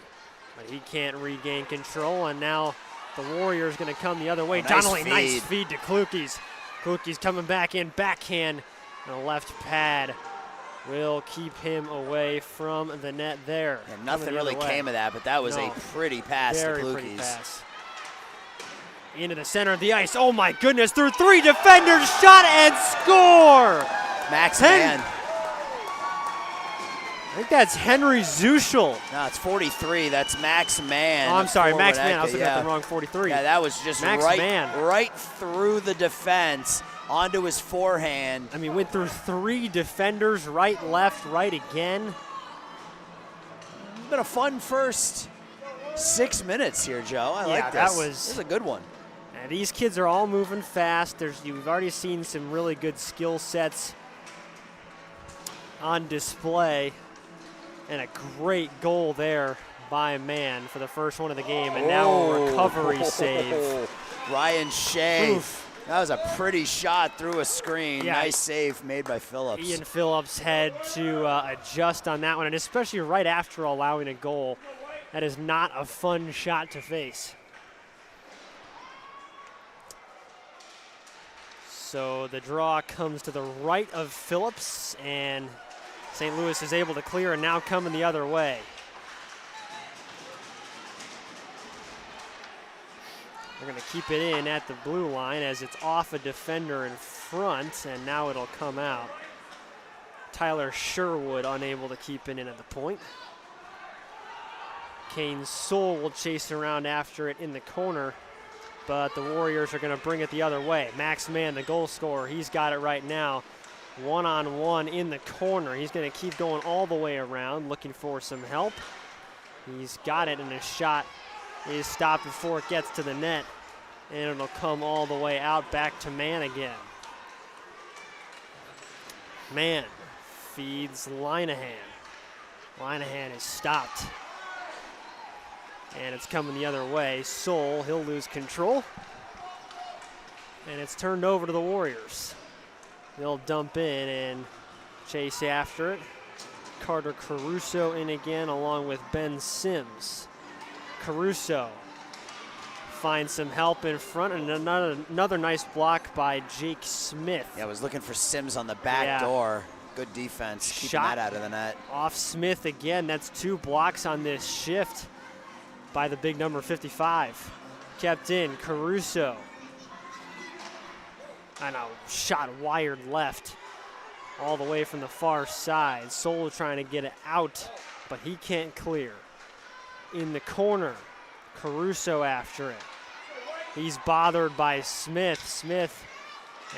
[SPEAKER 2] but he can't regain control, and now the Warriors going to come the other way. Donnelly, nice feed to Klukies. Klukies coming back in, backhand, and a left pad will keep him away from the net there.
[SPEAKER 1] And nothing really came of that, but that was a pretty pass to Klukies.
[SPEAKER 2] Very pretty pass. Into the center of the ice. Oh my goodness, through 3 defenders, shot and score!
[SPEAKER 1] Max Mann.
[SPEAKER 2] I think that's Henry Zuschel.
[SPEAKER 1] No, it's 43. That's Max Mann.
[SPEAKER 2] Oh, I'm sorry, Max Mann. I was looking at the wrong 43.
[SPEAKER 1] Yeah, that was just right through the defense onto his forehand.
[SPEAKER 2] I mean, went through 3 defenders, right, left, right again.
[SPEAKER 1] It's been a fun first 6 minutes here, Joe. I like this. This is a good one.
[SPEAKER 2] And these kids are all moving fast. You've already seen some really good skill sets on display. And a great goal there by Mann for the first one of the game. And now a recovery save.
[SPEAKER 1] Ryan Shea. That was a pretty shot through a screen.
[SPEAKER 2] Yeah.
[SPEAKER 1] Nice save made by Phillips.
[SPEAKER 2] Ian Phillips had to adjust on that one, and especially right after allowing a goal. That is not a fun shot to face. So the draw comes to the right of Phillips, and St. Louis is able to clear, and now coming the other way. They're going to keep it in at the blue line as it's off a defender in front, and now it'll come out. Tyler Sherwood unable to keep it in at the point. Kane Soul will chase around after it in the corner, but the Warriors are going to bring it the other way. Max Mann, the goal scorer, he's got it right now. One-on-one in the corner. He's going to keep going all the way around, looking for some help. He's got it, and his shot is stopped before it gets to the net, and it'll come all the way out back to Mann again. Mann feeds Linehan. Linehan is stopped, and it's coming the other way. Soul, he'll lose control, and it's turned over to the Warriors. They'll dump in and chase after it. Carter Caruso in again along with Ben Sims. Caruso finds some help in front, and another nice block by Jake Smith.
[SPEAKER 1] Yeah, I was looking for Sims on the back door. Good defense, keeping that out of the net.
[SPEAKER 2] Off Smith again. That's 2 blocks on this shift by the big number 55. Kept in, Caruso. And a shot wired left all the way from the far side. Soul trying to get it out, but he can't clear. In the corner, Caruso after it. He's bothered by Smith.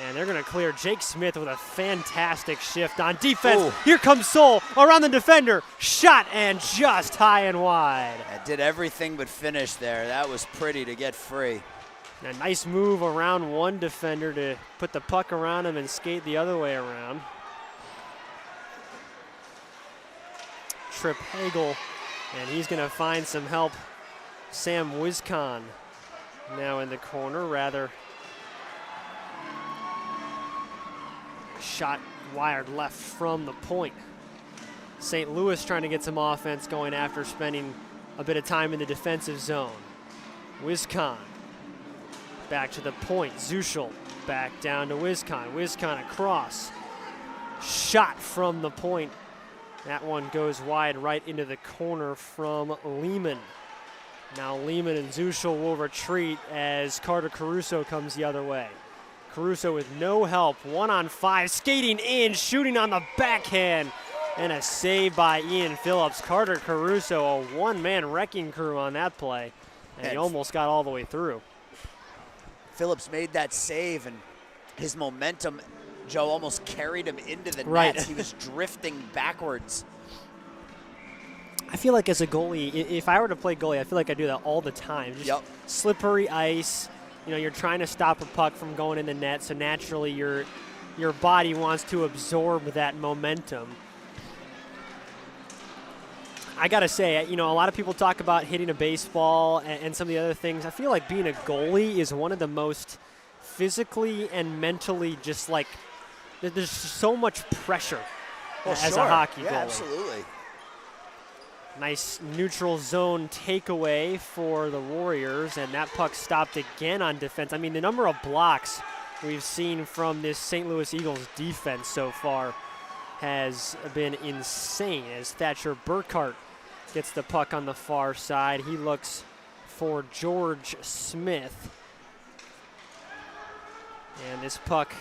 [SPEAKER 2] And they're going to clear. Jake Smith with a fantastic shift on defense.
[SPEAKER 1] Ooh.
[SPEAKER 2] Here comes Soul around the defender. Shot and just high and wide.
[SPEAKER 1] It did everything but finish there. That was pretty to get free.
[SPEAKER 2] A nice move around one defender to put the puck around him and skate the other way around. Trip Hagel, and he's going to find some help. Sam Wiscon now in the corner, rather. Shot wired left from the point. St. Louis trying to get some offense going after spending a bit of time in the defensive zone. Wiscon back to the point. Zuschel back down to Wiscon. Wiscon across. Shot from the point. That one goes wide right into the corner from Lehman. Now Lehman and Zuschel will retreat as Carter Caruso comes the other way. Caruso with no help, 1-on-5, skating in, shooting on the backhand, and a save by Ian Phillips. Carter Caruso, a one-man wrecking crew on that play, and he almost got all the way through.
[SPEAKER 1] Phillips made that save, and his momentum, Joe, almost carried him into the
[SPEAKER 2] Right.
[SPEAKER 1] net. He was drifting backwards.
[SPEAKER 2] I feel like as a goalie, if I were to play goalie, I feel like I do that all the time. Just slippery ice. You know, you're trying to stop a puck from going in the net, so naturally your body wants to absorb that momentum. I got to say, you know, a lot of people talk about hitting a baseball and some of the other things. I feel like being a goalie is one of the most physically and mentally just like, there's so much pressure as a hockey goalie.
[SPEAKER 1] Absolutely.
[SPEAKER 2] Nice neutral zone takeaway for the Warriors, and that puck stopped again on defense. I mean, the number of blocks we've seen from this St. Louis Eagles defense so far has been insane as Thatcher Burkhart gets the puck on the far side. He looks for George Smith. And this puck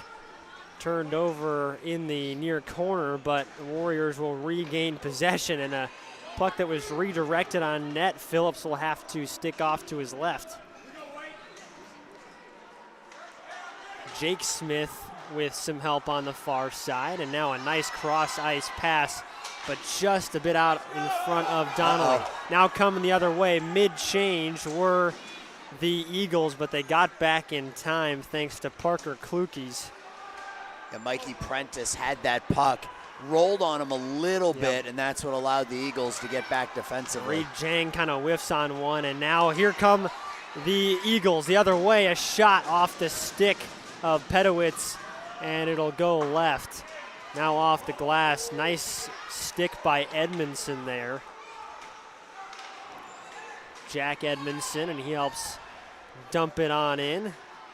[SPEAKER 2] turned over in the near corner, but the Warriors will regain possession, and a puck that was redirected on net. Phillips will have to stick off to his left. Jake Smith with some help on the far side, and now a nice cross-ice pass, but just a bit out in front of Donnelly. Now coming the other way, mid-change were the Eagles, but they got back in time thanks to Parker Klukes.
[SPEAKER 1] Yeah, Mikey Prentice had that puck, rolled on him a little bit, and that's what allowed the Eagles to get back defensively.
[SPEAKER 2] Reed Jang kind of whiffs on one, and now here come the Eagles the other way. A shot off the stick of Pedowitz, and it'll go left. Now off the glass. Nice stick by Edmondson there. Jack Edmondson, and he helps dump it on in.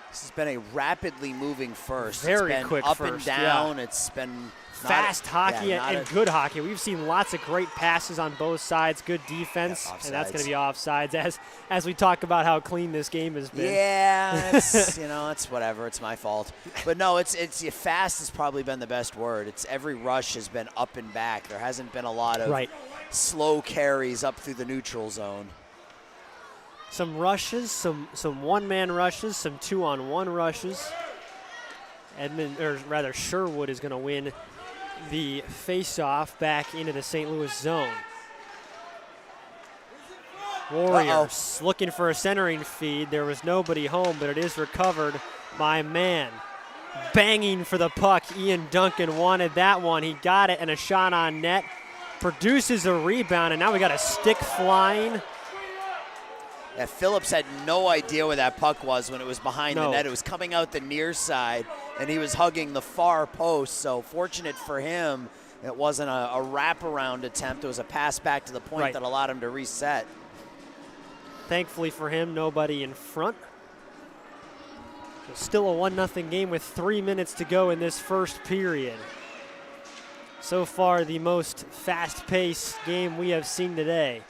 [SPEAKER 1] This has been a rapidly moving first.
[SPEAKER 2] Very
[SPEAKER 1] it's been
[SPEAKER 2] quick
[SPEAKER 1] up
[SPEAKER 2] first,
[SPEAKER 1] and down. It's been
[SPEAKER 2] fast hockey
[SPEAKER 1] yeah,
[SPEAKER 2] and good hockey. We've seen lots of great passes on both sides, good defense, and that's going to be offsides as we talk about how clean this game has been.
[SPEAKER 1] Yeah, it's, it's whatever. It's my fault. But no, it's fast has probably been the best word. It's every rush has been up and back. There hasn't been a lot of slow carries up through the neutral zone.
[SPEAKER 2] Some rushes, some one-man rushes, some two-on-one rushes. Sherwood is going to win the face-off back into the St. Louis zone. Warriors looking for a centering feed. There was nobody home, but it is recovered by man. Banging for the puck. Ian Duncan wanted that one. He got it, and a shot on net. Produces a rebound, and now we got a stick flying.
[SPEAKER 1] Yeah, Phillips had no idea where that puck was when it was behind the net. It was coming out the near side, and he was hugging the far post. So fortunate for him, it wasn't a wraparound attempt. It was a pass back to the point that allowed him to reset.
[SPEAKER 2] Thankfully for him, nobody in front. Still a 1-0 game with 3 minutes to go in this first period. So far, the most fast-paced game we have seen today.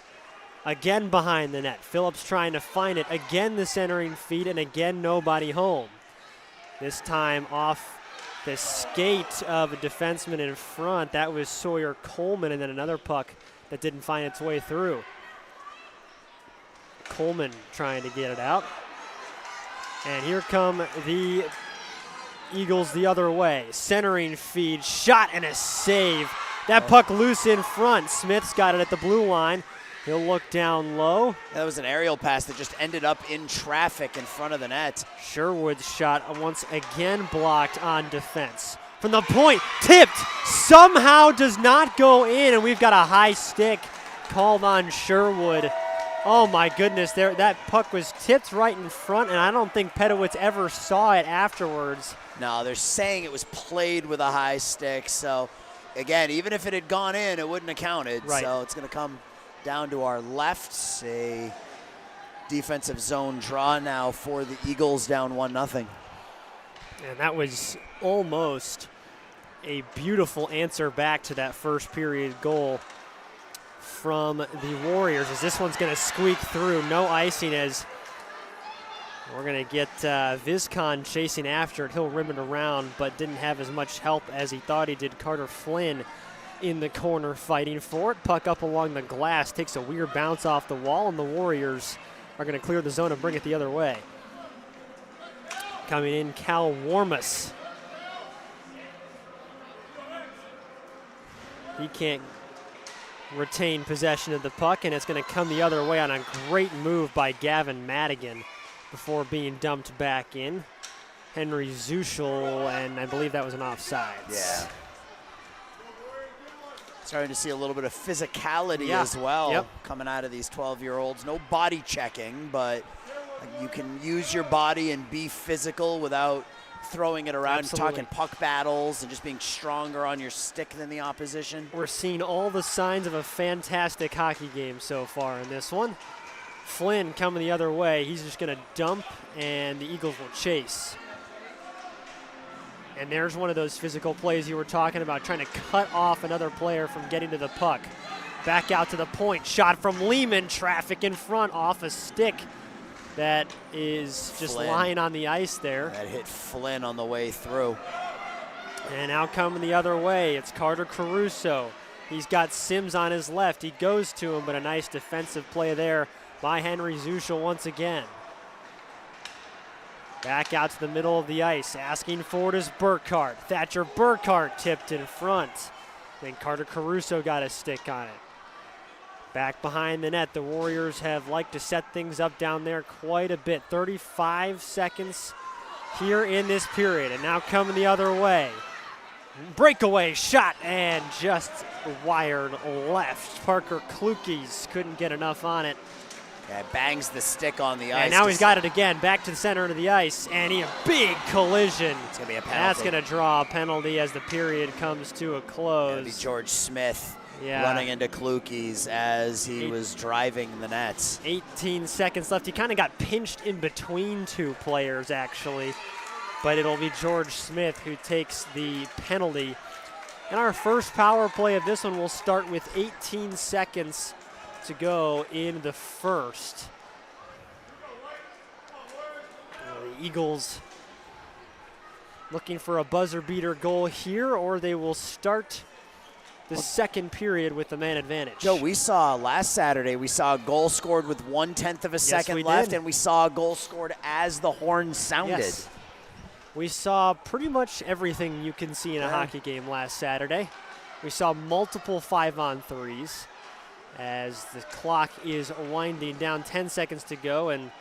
[SPEAKER 2] Again behind the net. Phillips trying to find it. Again the centering feed, and again nobody home. This time off the skate of a defenseman in front. That was Sawyer Coleman, and then another puck that didn't find its way through. Coleman trying to get it out. And here come the Eagles the other way. Centering feed, shot and a save. That puck loose in front. Smith's got it at the blue line. He'll look down low.
[SPEAKER 1] That was an aerial pass that just ended up in traffic in front of the net.
[SPEAKER 2] Sherwood's shot once again blocked on defense. From the point, tipped, somehow does not go in, and we've got a high stick called on Sherwood. Oh my goodness, that puck was tipped right in front, and I don't think Pedowitz ever saw it afterwards.
[SPEAKER 1] No, they're saying it was played with a high stick, so again, even if it had gone in, it wouldn't have counted. So it's going to come down to our left, a defensive zone draw now for the Eagles, down 1-0.
[SPEAKER 2] And that was almost a beautiful answer back to that first period goal from the Warriors, as this one's going to squeak through. No icing, as we're going to get Vizcon chasing after it. He'll rim it around, but didn't have as much help as he thought he did. Carter Flynn in the corner fighting for it. Puck up along the glass, takes a weird bounce off the wall, and the Warriors are going to clear the zone and bring it the other way. Coming in, Cal Warmus. He can't retain possession of the puck, and it's going to come the other way on a great move by Gavin Madigan before being dumped back in. Henry Zuschel, and I believe that was an offsides.
[SPEAKER 1] Yeah. Starting to see a little bit of physicality as well coming out of these 12-year-olds. No body checking, but you can use your body and be physical without throwing it around. Talking puck battles and just being stronger on your stick than the opposition.
[SPEAKER 2] We're seeing all the signs of a fantastic hockey game so far in this one. Flynn coming the other way. He's just going to dump, and the Eagles will chase. And there's one of those physical plays you were talking about, trying to cut off another player from getting to the puck. Back out to the point. Shot from Lehman. Traffic in front off a stick that is just lying on the ice there.
[SPEAKER 1] That hit Flynn on the way through.
[SPEAKER 2] And now coming the other way, it's Carter Caruso. He's got Sims on his left. He goes to him, but a nice defensive play there by Henry Zuschel once again. Back out to the middle of the ice. Asking for it is Burkhart. Thatcher Burkhart tipped in front. Then Carter Caruso got a stick on it. Back behind the net, the Warriors have liked to set things up down there quite a bit. 35 seconds here in this period, and now coming the other way. Breakaway shot, and just wired left. Parker Klukes couldn't get enough on it.
[SPEAKER 1] Yeah, bangs the stick on the ice.
[SPEAKER 2] And now he's got it again, back to the center of the ice, and a big collision.
[SPEAKER 1] It's going to be a penalty.
[SPEAKER 2] That's going to draw a penalty as the period comes to a close.
[SPEAKER 1] It'll be George Smith running into Klukes as he was driving the nets.
[SPEAKER 2] 18 seconds left. He kind of got pinched in between two players, actually. But it'll be George Smith who takes the penalty. And our first power play of this one will start with 18 seconds to go in the first. The Eagles looking for a buzzer beater goal here, or they will start the second period with the man advantage.
[SPEAKER 1] Joe, we saw last Saturday, we saw a goal scored with 1/10 of a second left, and we saw a goal scored as the horn sounded.
[SPEAKER 2] Yes. We saw pretty much everything you can see in a hockey game last Saturday. We saw multiple 5-on-3s as the clock is winding down, 10 seconds to go, and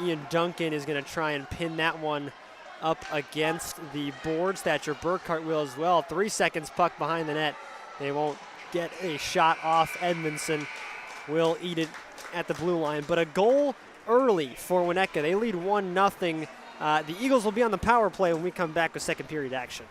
[SPEAKER 2] Ian Duncan is going to try and pin that one up against the boards. Thatcher Burkhart will as well. 3 seconds, puck behind the net. They won't get a shot off. Edmondson will eat it at the blue line. But a goal early for Winnetka. They lead 1-0. The Eagles will be on the power play when we come back with second period action.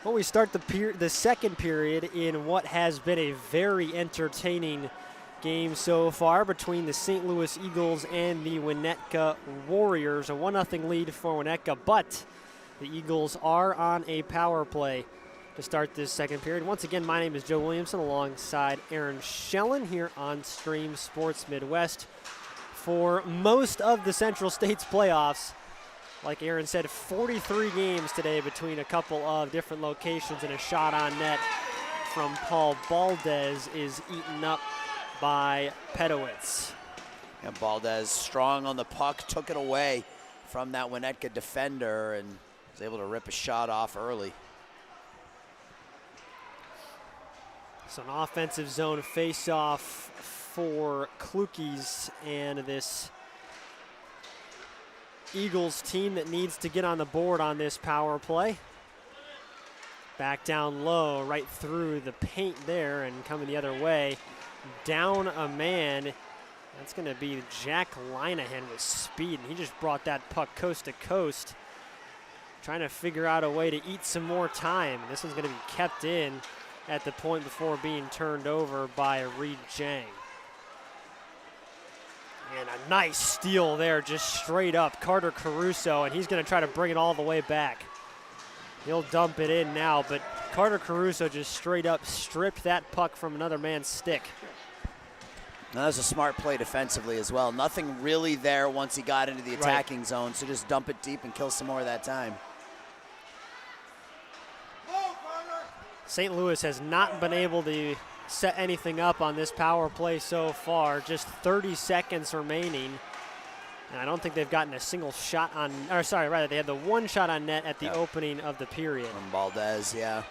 [SPEAKER 2] Well, we start the second period in what has been a very entertaining game so far between the St. Louis Eagles and the Winnetka Warriors. A 1-0 lead for Winnetka, but the Eagles are on a power play to start this second period. Once again, my name is Joe Williamson alongside Aaron Schellen here on Stream Sports Midwest. For most of the Central States playoffs, like Aaron said, 43 games today between a couple of different locations, and a shot on net from Paul Baldez is eaten up by Pedowitz.
[SPEAKER 1] And Baldez strong on the puck, took it away from that Winnetka defender and was able to rip a shot off early.
[SPEAKER 2] So an offensive zone face-off for Klukes and this Eagles team that needs to get on the board on this power play. Back down low, right through the paint there, and coming the other way. Down a man. That's going to be Jack Linehan with speed, and he just brought that puck coast to coast. Trying to figure out a way to eat some more time. This one's going to be kept in at the point before being turned over by Reed Jang. And a nice steal there, just straight up. Carter Caruso, and he's going to try to bring it all the way back. He'll dump it in now, but Carter Caruso just straight up stripped that puck from another man's stick.
[SPEAKER 1] Now, that was a smart play defensively as well. Nothing really there once he got into the attacking zone, so just dump it deep and kill some more of that time.
[SPEAKER 2] St. Louis has not been able to set anything up on this power play so far. Just 30 seconds remaining. And I don't think they've gotten a single shot on, or sorry, rather they had the one shot on net at the opening of the period.
[SPEAKER 1] From Baldez, yeah.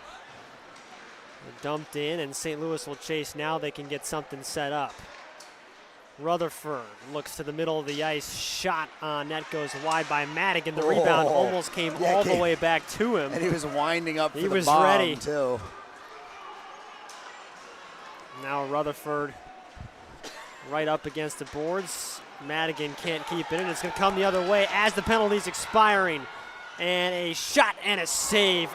[SPEAKER 2] They're dumped in, and St. Louis will chase now. They can get something set up. Rutherford looks to the middle of the ice. Shot on net goes wide by Madigan. The rebound almost came all the way back to him.
[SPEAKER 1] And he was winding up for the bomb,
[SPEAKER 2] he was ready
[SPEAKER 1] too.
[SPEAKER 2] Now Rutherford right up against the boards. Madigan can't keep it in. It's going to come the other way as the penalty's expiring. And a shot and a save.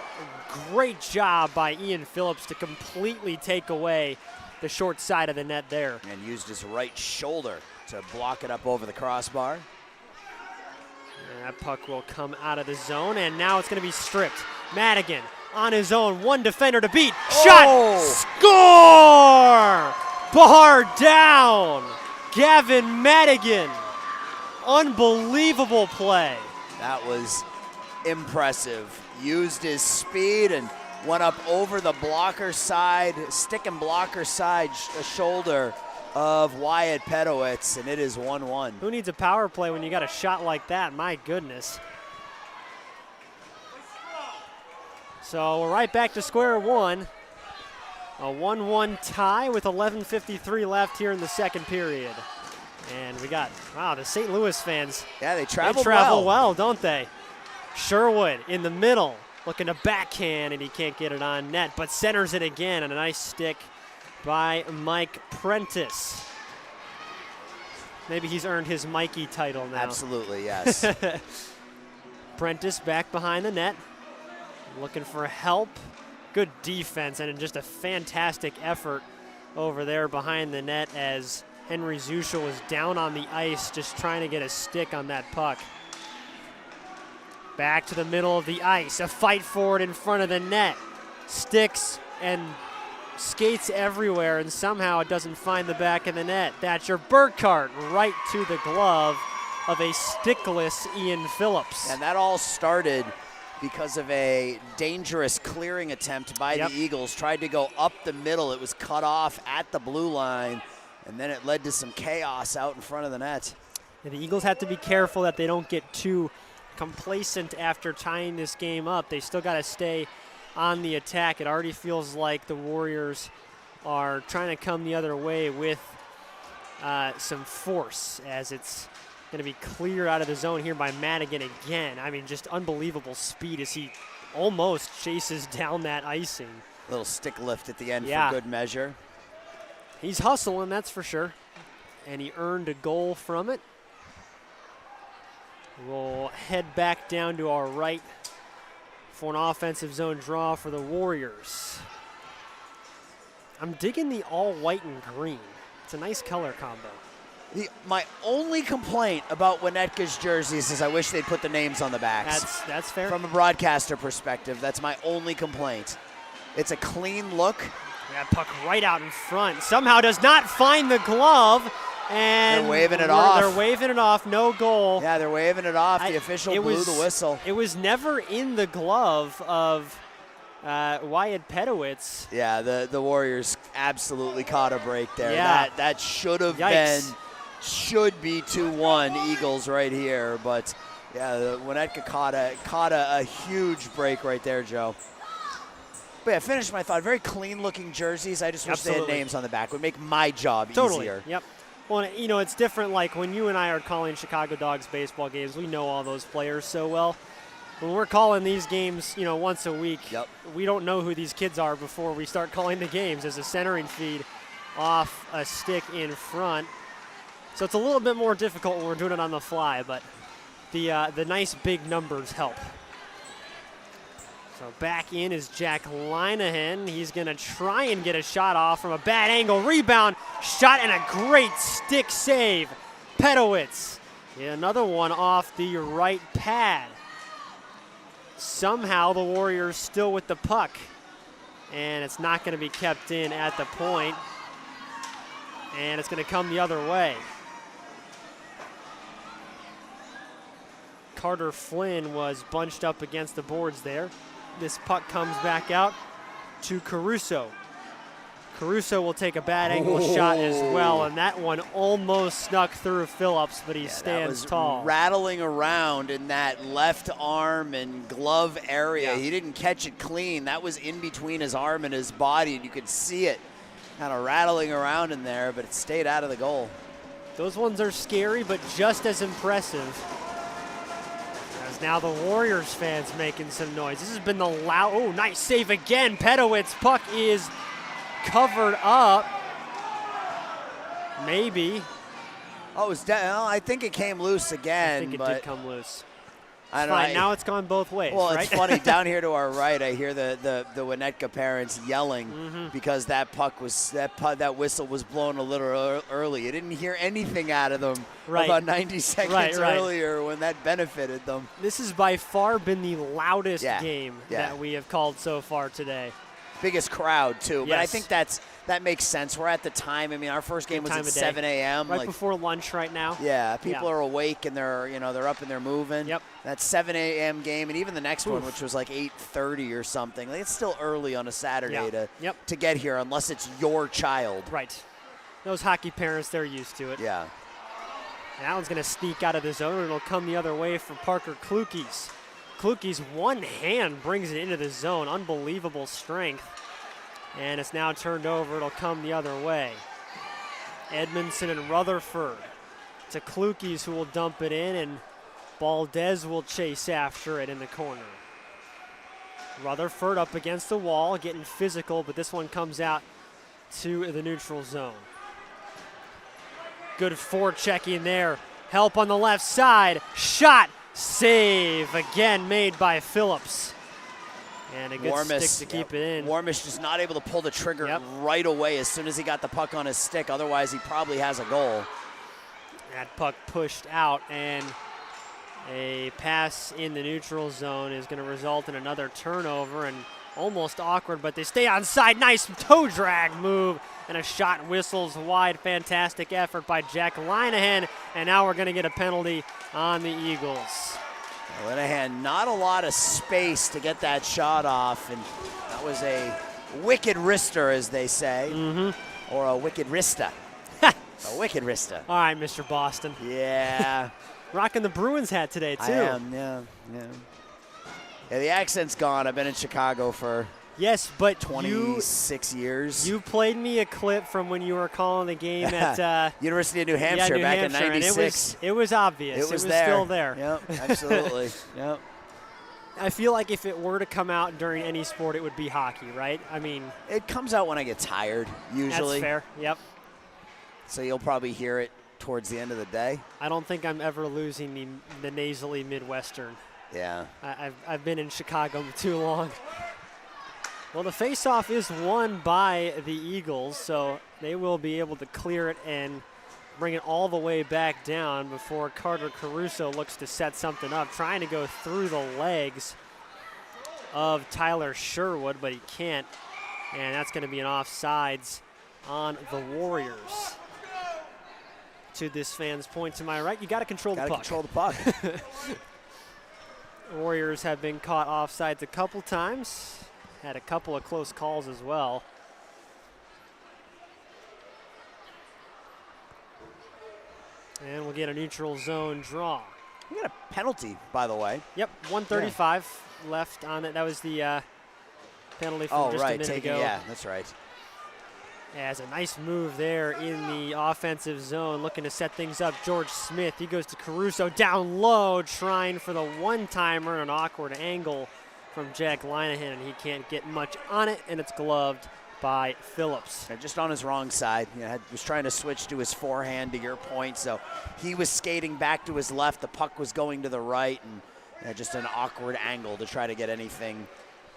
[SPEAKER 2] Great job by Ian Phillips to completely take away the short side of the net there.
[SPEAKER 1] And used his right shoulder to block it up over the crossbar.
[SPEAKER 2] And that puck will come out of the zone, and now it's going to be stripped. Madigan on his own, one defender to beat. Shot! Score! Bar down! Gavin Madigan. Unbelievable play.
[SPEAKER 1] That was impressive. Used his speed and went up over the blocker side, stick and blocker side shoulder of Wyatt Pedowitz, and it is 1-1.
[SPEAKER 2] Who needs a power play when you got a shot like that? My goodness. So we're right back to square one. A 1-1 tie with 11:53 left here in the second period. And we got, wow, the St. Louis fans.
[SPEAKER 1] Yeah, they
[SPEAKER 2] travel well, don't they? Sherwood in the middle, looking to backhand, and he can't get it on net, but centers it again, and a nice stick by Mike Prentice. Maybe he's earned his Mikey title now.
[SPEAKER 1] Absolutely, yes.
[SPEAKER 2] Prentice back behind the net, looking for help. Good defense and just a fantastic effort over there behind the net as Henry Zuschel was down on the ice just trying to get a stick on that puck. Back to the middle of the ice, a fight for it in front of the net. Sticks and skates everywhere, and somehow it doesn't find the back of the net. Thatcher Burkhart right to the glove of a stickless Ian Phillips.
[SPEAKER 1] And that all started because of a dangerous clearing attempt by the Eagles. Tried to go up the middle. It was cut off at the blue line, and then it led to some chaos out in front of the net.
[SPEAKER 2] And the Eagles have to be careful that they don't get too complacent after tying this game up. They still got to stay on the attack. It already feels like the Warriors are trying to come the other way with some force, as it's going to be clear out of the zone here by Madigan again. I mean, just unbelievable speed as he almost chases down that icing.
[SPEAKER 1] Little stick lift at the end for good measure.
[SPEAKER 2] He's hustling, that's for sure. And he earned a goal from it. We'll head back down to our right for an offensive zone draw for the Warriors. I'm digging the all white and green. It's a nice color combo.
[SPEAKER 1] My only complaint about Winnetka's jerseys is I wish they'd put the names on the backs.
[SPEAKER 2] That's fair.
[SPEAKER 1] From a broadcaster perspective, that's my only complaint. It's a clean look.
[SPEAKER 2] That puck right out in front. Somehow does not find the glove. And
[SPEAKER 1] they're waving it off.
[SPEAKER 2] They're waving it off. No goal.
[SPEAKER 1] Yeah, they're waving it off. The official blew the whistle.
[SPEAKER 2] It was never in the glove of Wyatt Pedowitz.
[SPEAKER 1] Yeah, the Warriors absolutely caught a break there.
[SPEAKER 2] Yeah.
[SPEAKER 1] That should have should be 2-1 Eagles right here. But yeah, Winnetka caught a huge break right there, Joe. But yeah, finished my thought. Very clean looking jerseys. I just wish they had names on the back. Would make my job easier.
[SPEAKER 2] Yep. Well, you know, it's different like when you and I are calling Chicago Dogs baseball games. We know all those players so well. When we're calling these games, you know, once a week, we don't know who these kids are before we start calling the games as a centering feed off a stick in front. So it's a little bit more difficult when we're doing it on the fly, but the nice big numbers help. So back in is Jack Linehan. He's going to try and get a shot off from a bad angle. Rebound, shot, and a great stick save. Pedowitz. Another one off the right pad. Somehow the Warriors still with the puck. And it's not going to be kept in at the point. And it's going to come the other way. Carter Flynn was bunched up against the boards there. This puck comes back out to Caruso. Caruso will take a bad angle shot as well, and that one almost snuck through Phillips, but he stands tall.
[SPEAKER 1] Rattling around in that left arm and glove area.
[SPEAKER 2] Yeah.
[SPEAKER 1] He didn't catch it clean. That was in between his arm and his body, and you could see it kind of rattling around in there, but it stayed out of the goal.
[SPEAKER 2] Those ones are scary, but just as impressive. Now the Warriors fans making some noise. This has been the nice save again. Pedowitz puck is covered up. Maybe.
[SPEAKER 1] Oh, I think it came loose again.
[SPEAKER 2] I think it did come loose.
[SPEAKER 1] I
[SPEAKER 2] Fine, now it's gone both ways,
[SPEAKER 1] Well,
[SPEAKER 2] right?
[SPEAKER 1] it's funny. Down here to our right, I hear the Winnetka parents yelling because that whistle was blown a little early. You didn't hear anything out of them about 90 seconds earlier when that benefited them.
[SPEAKER 2] This has by far been the loudest game that we have called so far today.
[SPEAKER 1] Biggest crowd, too.
[SPEAKER 2] Yes.
[SPEAKER 1] But I think that makes sense. We're at the time. I mean, our first game was at 7 a.m.
[SPEAKER 2] Right before lunch right now.
[SPEAKER 1] Yeah, people are awake and they're up and they're moving.
[SPEAKER 2] Yep.
[SPEAKER 1] That 7 a.m. game, and even the next one, which was like 8:30 or something. Like, it's still early on a Saturday to get here, unless it's your child.
[SPEAKER 2] Right. Those hockey parents, they're used to it.
[SPEAKER 1] Yeah.
[SPEAKER 2] And that one's going to sneak out of the zone, and it'll come the other way for Parker Kluke's. Kluke's one hand brings it into the zone. Unbelievable strength. And it's now turned over. It'll come the other way. Edmondson and Rutherford to Kluke's, who will dump it in, and Valdez will chase after it in the corner. Rutherford up against the wall, getting physical, but this one comes out to the neutral zone. Good forechecking there. Help on the left side. Shot. Save again made by Phillips. And a good stick to keep it in.
[SPEAKER 1] Warmish just not able to pull the trigger right away as soon as he got the puck on his stick. Otherwise, he probably has a goal.
[SPEAKER 2] That puck pushed out, and a pass in the neutral zone is going to result in another turnover, and almost awkward, but they stay onside. Nice toe drag move, and a shot whistles wide. Fantastic effort by Jack Linehan, and now we're going to get a penalty on the Eagles.
[SPEAKER 1] Linehan, not a lot of space to get that shot off, and that was a wicked wrister, as they say, or a wicked wrista. A wicked wrista.
[SPEAKER 2] All right, Mr. Boston.
[SPEAKER 1] Yeah.
[SPEAKER 2] Rocking the Bruins hat today, too.
[SPEAKER 1] I am, yeah. Yeah, the accent's gone. I've been in Chicago for 26 years.
[SPEAKER 2] You played me a clip from when you were calling the game at
[SPEAKER 1] University of New Hampshire back in '96.
[SPEAKER 2] It was obvious.
[SPEAKER 1] It was
[SPEAKER 2] still there.
[SPEAKER 1] Yep, absolutely. Yep.
[SPEAKER 2] I feel like if it were to come out during any sport, it would be hockey, right? I mean,
[SPEAKER 1] it comes out when I get tired, usually.
[SPEAKER 2] That's fair. Yep.
[SPEAKER 1] So you'll probably hear it towards the end of the day.
[SPEAKER 2] I don't think I'm ever losing the nasally Midwestern.
[SPEAKER 1] Yeah.
[SPEAKER 2] I've been in Chicago too long. Well, the faceoff is won by the Eagles, so they will be able to clear it and bring it all the way back down before Carter Caruso looks to set something up, trying to go through the legs of Tyler Sherwood, but he can't. And that's going to be an offsides on the Warriors. To this fan's point to my right, you got to control the puck.
[SPEAKER 1] Control the puck.
[SPEAKER 2] Warriors have been caught offsides a couple times. Had a couple of close calls as well. And we'll get a neutral zone draw.
[SPEAKER 1] We got a penalty, by the way.
[SPEAKER 2] Yep, 1:35 left on it. That was the penalty from just a minute ago.
[SPEAKER 1] Yeah, that's right.
[SPEAKER 2] As a nice move there in the offensive zone, looking to set things up. George Smith, he goes to Caruso down low, trying for the one-timer, an awkward angle from Jack Linehan, and he can't get much on it, and it's gloved by Phillips.
[SPEAKER 1] Just on his wrong side. Was trying to switch to his forehand, to your point, so he was skating back to his left. The puck was going to the right, and just an awkward angle to try to get anything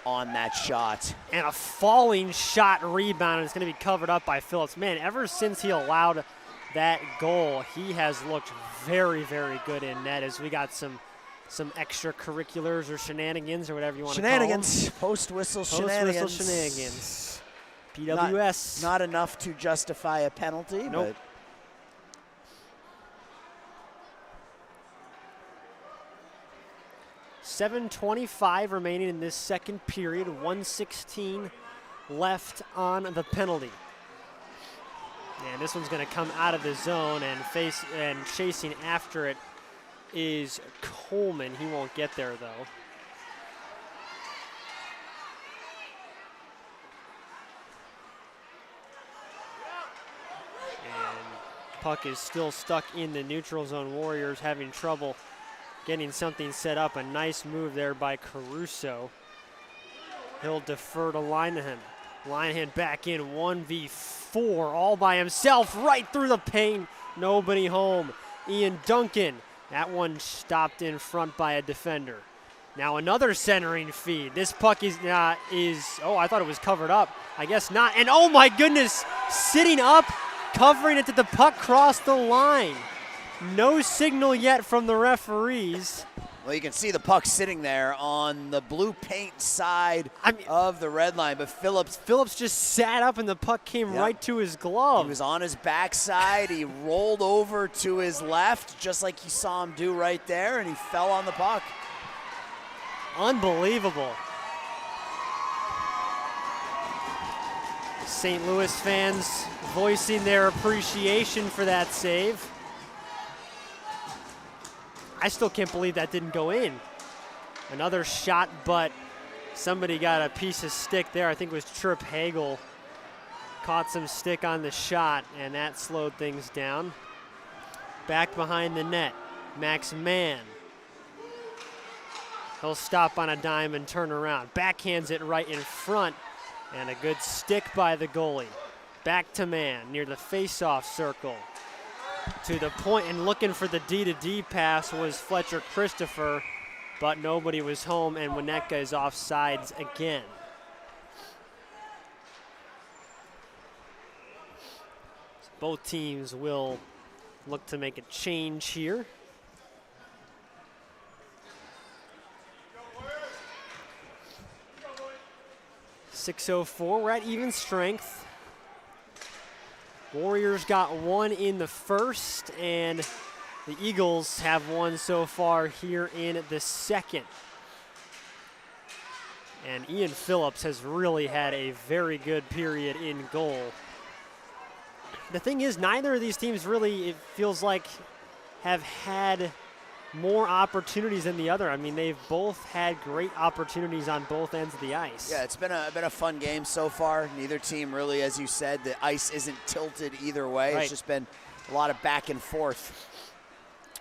[SPEAKER 1] on that shot.
[SPEAKER 2] And a falling shot rebound, and it's going to be covered up by Phillips. Man, ever since he allowed that goal, he has looked very, very good in net, as we got some extracurriculars or shenanigans or whatever you want to call them.
[SPEAKER 1] Shenanigans, post-whistle shenanigans.
[SPEAKER 2] Post-whistle shenanigans. PWS.
[SPEAKER 1] Not enough to justify a penalty,
[SPEAKER 2] nope.
[SPEAKER 1] But
[SPEAKER 2] 7:25 remaining in this second period. 1:16 left on the penalty. And this one's going to come out of the zone, and chasing after it is Coleman. He won't get there, though. And puck is still stuck in the neutral zone. Warriors having trouble getting something set up. A nice move there by Caruso. He'll defer to Linehan. Linehan back in 1v4 all by himself right through the paint. Nobody home. Ian Duncan That one stopped in front by a defender. Now another centering feed. This puck is, oh, I thought it was covered up. I guess not. And oh my goodness, sitting up, covering it, did the puck cross the line? No signal yet from the referees.
[SPEAKER 1] Well, you can see the puck sitting there on the blue paint side of the red line, but
[SPEAKER 2] Phillips just sat up and the puck came right to his glove.
[SPEAKER 1] He was on his backside. He rolled over to his left, just like you saw him do right there, and he fell on the puck.
[SPEAKER 2] Unbelievable. St. Louis fans voicing their appreciation for that save. I still can't believe that didn't go in. Another shot, but somebody got a piece of stick there. I think it was Trip Hagel. Caught some stick on the shot, and that slowed things down. Back behind the net, Max Mann. He'll stop on a dime and turn around. Backhands it right in front, and a good stick by the goalie. Back to Mann near the face-off circle. To the point, and looking for the D-to-D pass was Fletcher Christopher, but nobody was home, and Winnetka is offsides again. So both teams will look to make a change here. .604, we're at even strength. Warriors got one in the first, and the Eagles have one so far here in the second. And Ian Phillips has really had a very good period in goal. The thing is, neither of these teams really, it feels like, have had more opportunities than the other. I mean, they've both had great opportunities on both ends of the ice.
[SPEAKER 1] Yeah, it's been a fun game so far. Neither team really, as you said, the ice isn't tilted either way.
[SPEAKER 2] Right.
[SPEAKER 1] It's just been a lot of back and forth.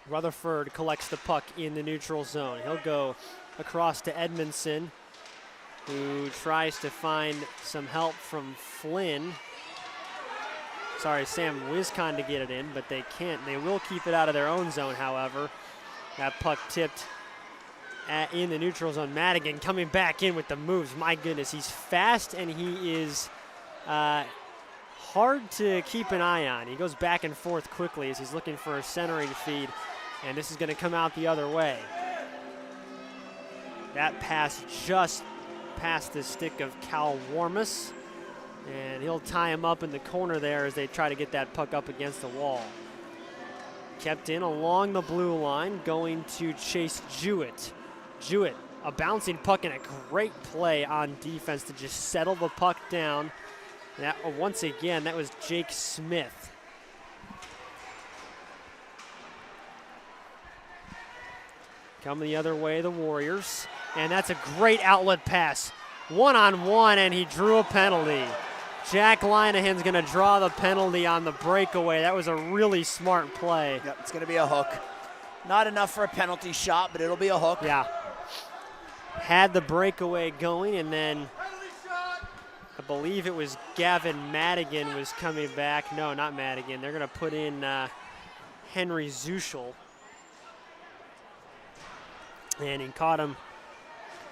[SPEAKER 2] Rutherford collects the puck in the neutral zone. He'll go across to Edmondson, who tries to find some help from Flynn. Sorry, Sam Wiscon to get it in, but they can't. They will keep it out of their own zone, however. That puck tipped in the neutral zone. Madigan coming back in with the moves. My goodness, he's fast and he is hard to keep an eye on. He goes back and forth quickly as he's looking for a centering feed, and this is going to come out the other way. That pass just past the stick of Cal Warmus, and he'll tie him up in the corner there as they try to get that puck up against the wall. Kept in along the blue line, going to Chase Jewett. Jewett, a bouncing puck and a great play on defense to just settle the puck down. That, once again, that was Jake Smith. Coming the other way, the Warriors. And that's a great outlet pass. One-on-one, and he drew a penalty. Jack Linehan's going to draw the penalty on the breakaway. That was a really smart play.
[SPEAKER 1] Yep, it's going to be a hook. Not enough for a penalty shot, but it'll be a hook.
[SPEAKER 2] Yeah. Had the breakaway going, and then I believe it was Gavin Madigan was coming back. No, not Madigan. They're going to put in Henry Zuschel. And he caught him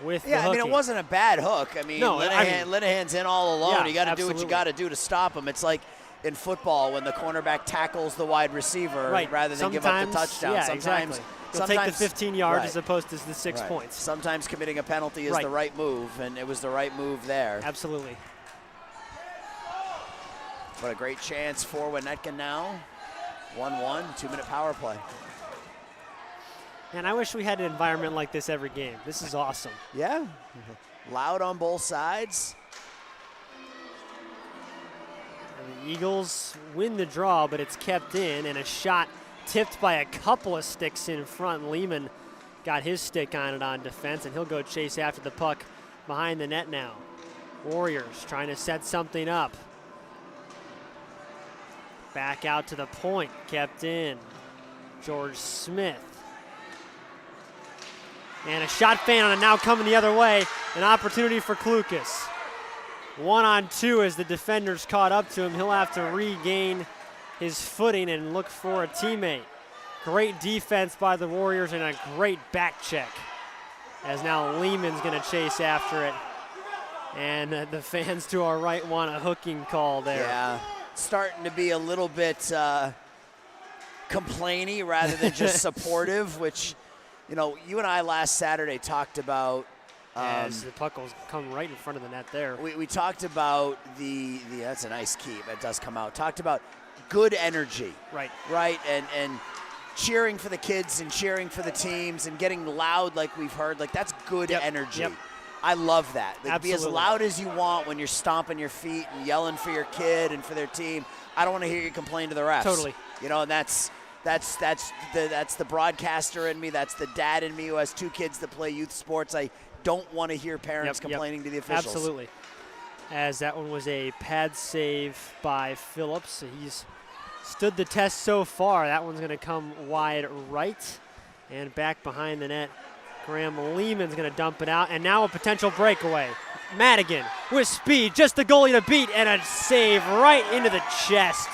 [SPEAKER 2] with the hooking.
[SPEAKER 1] I mean, it wasn't a bad hook. I mean,
[SPEAKER 2] no,
[SPEAKER 1] Linehan's in all alone.
[SPEAKER 2] Yeah,
[SPEAKER 1] you got to do
[SPEAKER 2] absolutely.
[SPEAKER 1] what you got to do to stop him. It's like in football when the cornerback tackles the wide receiver rather than give up the touchdown.
[SPEAKER 2] Yeah,
[SPEAKER 1] sometimes,
[SPEAKER 2] exactly. He'll take the 15 yards as opposed to the 6
[SPEAKER 1] Right.
[SPEAKER 2] points.
[SPEAKER 1] Sometimes committing a penalty is the right move, and it was the right move there.
[SPEAKER 2] Absolutely.
[SPEAKER 1] What a great chance for Winnetka now. 1-1, 2-minute power play.
[SPEAKER 2] And I wish we had an environment like this every game. This is awesome.
[SPEAKER 1] Yeah. Loud on both sides.
[SPEAKER 2] And the Eagles win the draw, but it's kept in, and a shot tipped by a couple of sticks in front. Lehman got his stick on it on defense, and he'll go chase after the puck behind the net now. Warriors trying to set something up. Back out to the point, kept in. George Smith. And a shot fan on it now coming the other way. An opportunity for Klukas. 1-on-2 as the defenders caught up to him. He'll have to regain his footing and look for a teammate. Great defense by the Warriors and a great back check. As now Lehman's going to chase after it. And the fans to our right want a hooking call there.
[SPEAKER 1] Yeah, starting to be a little bit complainy rather than just supportive, which, you know, you and I last Saturday talked about.
[SPEAKER 2] As the puck will come right in front of the net there.
[SPEAKER 1] We talked about the that's a nice keep. It does come out. Talked about good energy.
[SPEAKER 2] Right.
[SPEAKER 1] Right, and cheering for the kids and cheering for the teams and getting loud like we've heard. Like, that's good energy.
[SPEAKER 2] Yep.
[SPEAKER 1] I love that. Like, be as
[SPEAKER 2] Absolutely.
[SPEAKER 1] loud as you want when you're stomping your feet and yelling for your kid and for their team. I don't want to hear you complain to the refs.
[SPEAKER 2] Totally.
[SPEAKER 1] You know, and that's the broadcaster in me. That's the dad in me who has 2 kids that play youth sports. I don't want to hear parents complaining to the officials.
[SPEAKER 2] Absolutely. As that one was a pad save by Phillips. He's stood the test so far. That one's going to come wide right and back behind the net. Graham Lehman's going to dump it out, and now a potential breakaway. Madigan with speed, just the goalie to beat, and a save right into the chest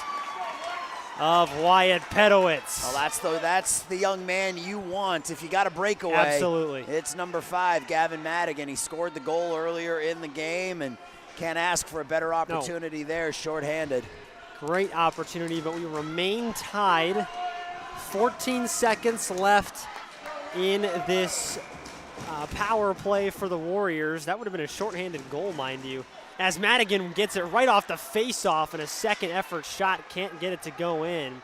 [SPEAKER 2] of Wyatt Pedowitz.
[SPEAKER 1] Well, that's the young man you want. If you got a breakaway,
[SPEAKER 2] Absolutely.
[SPEAKER 1] It's number 5, Gavin Madigan. He scored the goal earlier in the game, and can't ask for a better opportunity there, shorthanded.
[SPEAKER 2] Great opportunity, but we remain tied. 14 seconds left in this power play for the Warriors. That would have been a shorthanded goal, mind you. As Madigan gets it right off the face-off and a second effort shot, can't get it to go in.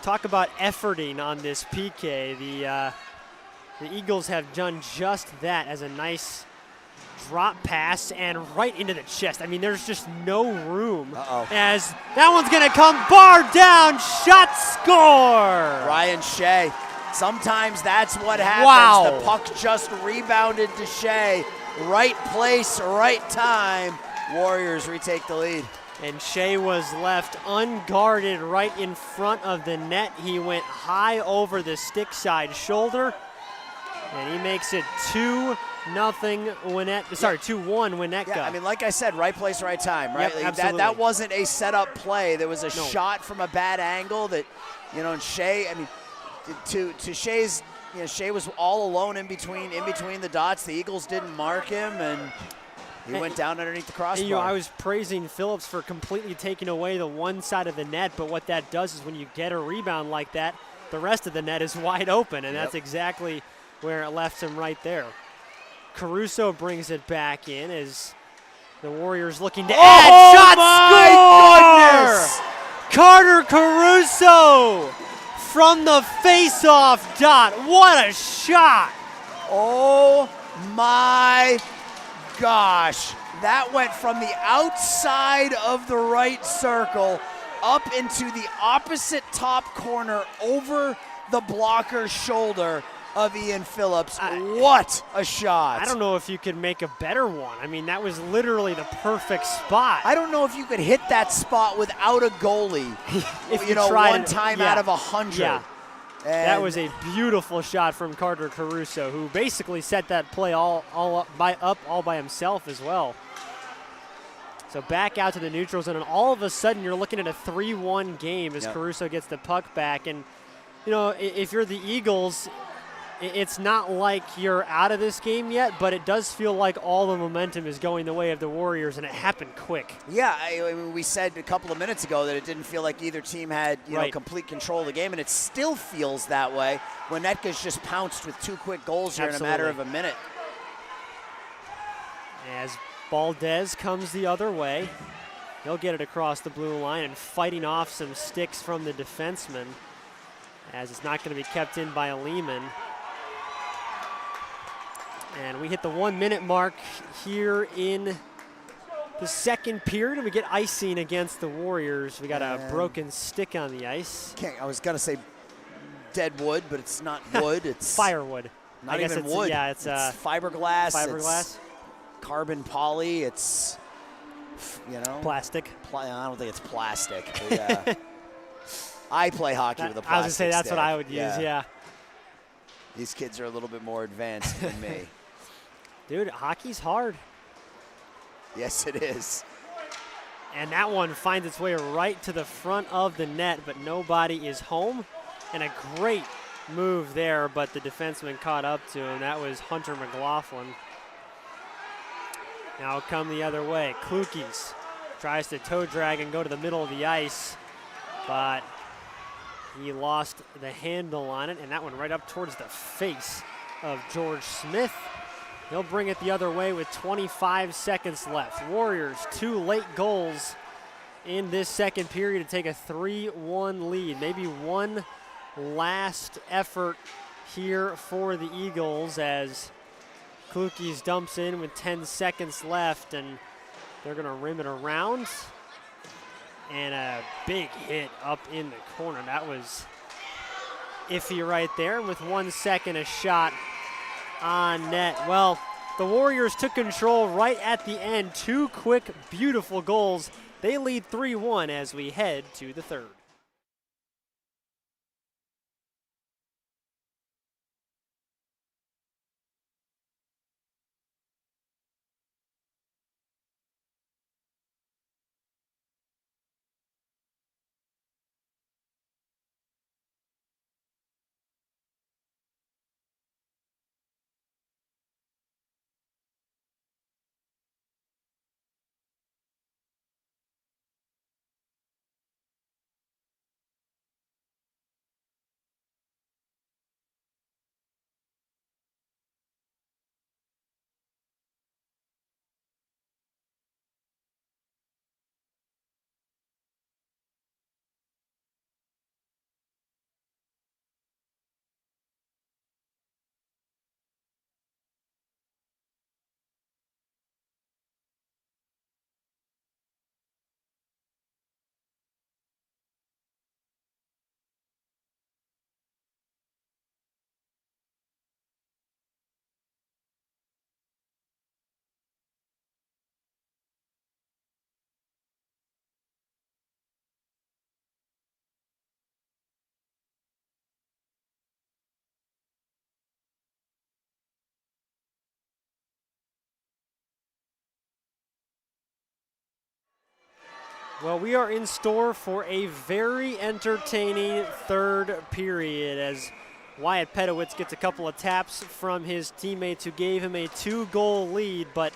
[SPEAKER 2] Talk about efforting on this PK. The Eagles have done just that as a nice drop pass and right into the chest. I mean, there's just no room. As that one's going to come bar down, shot, score!
[SPEAKER 1] Ryan Shea. Sometimes that's what happens.
[SPEAKER 2] Wow.
[SPEAKER 1] The puck just rebounded to Shea. Right place, right time. Warriors retake the lead.
[SPEAKER 2] And Shea was left unguarded right in front of the net. He went high over the stick side shoulder, and he makes it 2-1 Winnetka.
[SPEAKER 1] Yeah, I mean, like I said, right place, right time, right?
[SPEAKER 2] Yep,
[SPEAKER 1] Like,
[SPEAKER 2] absolutely.
[SPEAKER 1] that wasn't a setup play. There was a shot from a bad angle that, you know, and Shea, I mean, to Shea's, you know, Shea was all alone in between the dots. The Eagles didn't mark him, and he went down underneath the crossbar.
[SPEAKER 2] You know, I was praising Phillips for completely taking away the one side of the net, but what that does is when you get a rebound like that, the rest of the net is wide open, and that's exactly where it left him right there. Caruso brings it back in as the Warriors looking to add. Shot, score!
[SPEAKER 1] Goodness!
[SPEAKER 2] Carter Caruso from the face-off dot. What a shot!
[SPEAKER 1] Oh my gosh. That went from the outside of the right circle up into the opposite top corner over the blocker's shoulder of Ian Phillips. What a shot.
[SPEAKER 2] I don't know if you could make a better one. I mean, that was literally the perfect spot.
[SPEAKER 1] I don't know if you could hit that spot without a goalie.
[SPEAKER 2] If
[SPEAKER 1] you know,
[SPEAKER 2] tried
[SPEAKER 1] one
[SPEAKER 2] it,
[SPEAKER 1] time out of 100.
[SPEAKER 2] Yeah.
[SPEAKER 1] And
[SPEAKER 2] That was a beautiful shot from Carter Caruso, who basically set that play all by himself as well. So back out to the neutral zone, and all of a sudden you're looking at a 3-1 game as Caruso gets the puck back. And, you know, if you're the Eagles, it's not like you're out of this game yet, but it does feel like all the momentum is going the way of the Warriors, and it happened quick.
[SPEAKER 1] Yeah, I mean, we said a couple of minutes ago that it didn't feel like either team had complete control of the game, and it still feels that way when Netka's just pounced with 2 quick goals here in a matter of a minute.
[SPEAKER 2] As Valdez comes the other way, he'll get it across the blue line and fighting off some sticks from the defenseman, as it's not going to be kept in by a Lehman. And we hit the 1-minute mark here in the second period, and we get icing against the Warriors. We got a broken stick on the ice.
[SPEAKER 1] I was going to say dead wood, but it's not wood. It's
[SPEAKER 2] firewood.
[SPEAKER 1] Not even wood.
[SPEAKER 2] Yeah, it's
[SPEAKER 1] fiberglass.
[SPEAKER 2] Fiberglass.
[SPEAKER 1] It's carbon poly. It's, you know.
[SPEAKER 2] Plastic.
[SPEAKER 1] I don't think it's plastic. But, I play hockey with a plastic
[SPEAKER 2] I was going to say that's
[SPEAKER 1] stick.
[SPEAKER 2] what I would use, yeah.
[SPEAKER 1] These kids are a little bit more advanced than me.
[SPEAKER 2] Dude, hockey's hard.
[SPEAKER 1] Yes, it is.
[SPEAKER 2] And that one finds its way right to the front of the net, but nobody is home. And a great move there, but the defenseman caught up to him. That was Hunter McLaughlin. Now come the other way. Klukies tries to toe drag and go to the middle of the ice, but he lost the handle on it, and that went right up towards the face of George Smith. He'll bring it the other way with 25 seconds left. Warriors, 2 late goals in this second period to take a 3-1 lead. Maybe one last effort here for the Eagles as Klukies dumps in with 10 seconds left, and they're going to rim it around. And a big hit up in the corner. That was iffy right there. And with 1 second, a shot on net. Well, the Warriors took control right at the end. 2 quick, beautiful goals. They lead 3-1 as we head to the third. Well, we are in store for a very entertaining third period as Wyatt Pedowitz gets a couple of taps from his teammates who gave him a 2-goal lead, but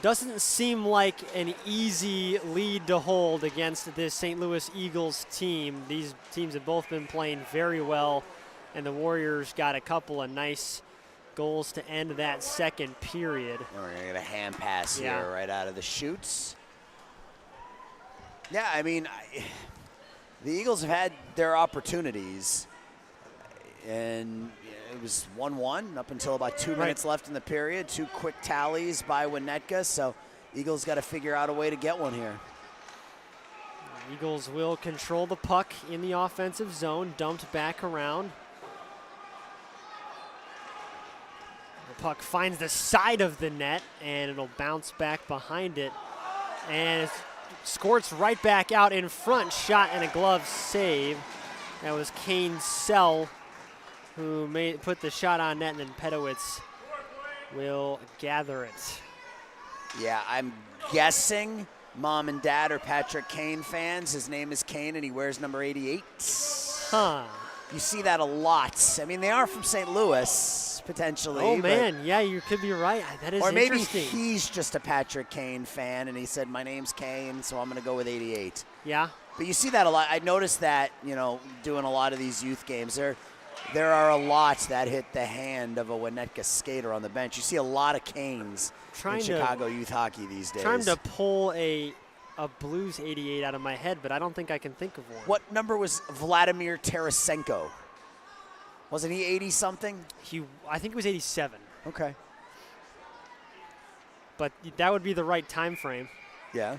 [SPEAKER 2] doesn't seem like an easy lead to hold against this St. Louis Eagles team. These teams have both been playing very well, and the Warriors got a couple of nice goals to end that second period.
[SPEAKER 1] And we're going to get a hand pass here right out of the chutes. Yeah, I mean, the Eagles have had their opportunities, and it was 1-1 up until about 2 minutes left in the period. 2 quick tallies by Winnetka, so Eagles got to figure out a way to get one here.
[SPEAKER 2] The Eagles will control the puck in the offensive zone, dumped back around. The puck finds the side of the net, and it'll bounce back behind it, and it's Squirt's right back out in front. Shot and a glove save. That was Kane Sell who put the shot on net, and then Pedowitz will gather it.
[SPEAKER 1] Yeah, I'm guessing mom and dad are Patrick Kane fans. His name is Kane, and he wears number 88.
[SPEAKER 2] Huh.
[SPEAKER 1] You see that a lot. I mean, they are from St. Louis, potentially.
[SPEAKER 2] Oh, man. Yeah, you could be right. That is interesting.
[SPEAKER 1] Or maybe he's just a Patrick Kane fan, and he said, my name's Kane, so I'm going to go with 88.
[SPEAKER 2] Yeah.
[SPEAKER 1] But you see that a lot. I noticed that, doing a lot of these youth games. There are a lot that hit the hand of a Winnetka skater on the bench. You see a lot of Canes in Chicago youth hockey these days.
[SPEAKER 2] Trying to pull a Blues 88 out of my head, but I don't think I can think of one.
[SPEAKER 1] What number was Vladimir Tarasenko? Wasn't he 80-something?
[SPEAKER 2] I think it was 87.
[SPEAKER 1] Okay.
[SPEAKER 2] But that would be the right time frame.
[SPEAKER 1] Yeah.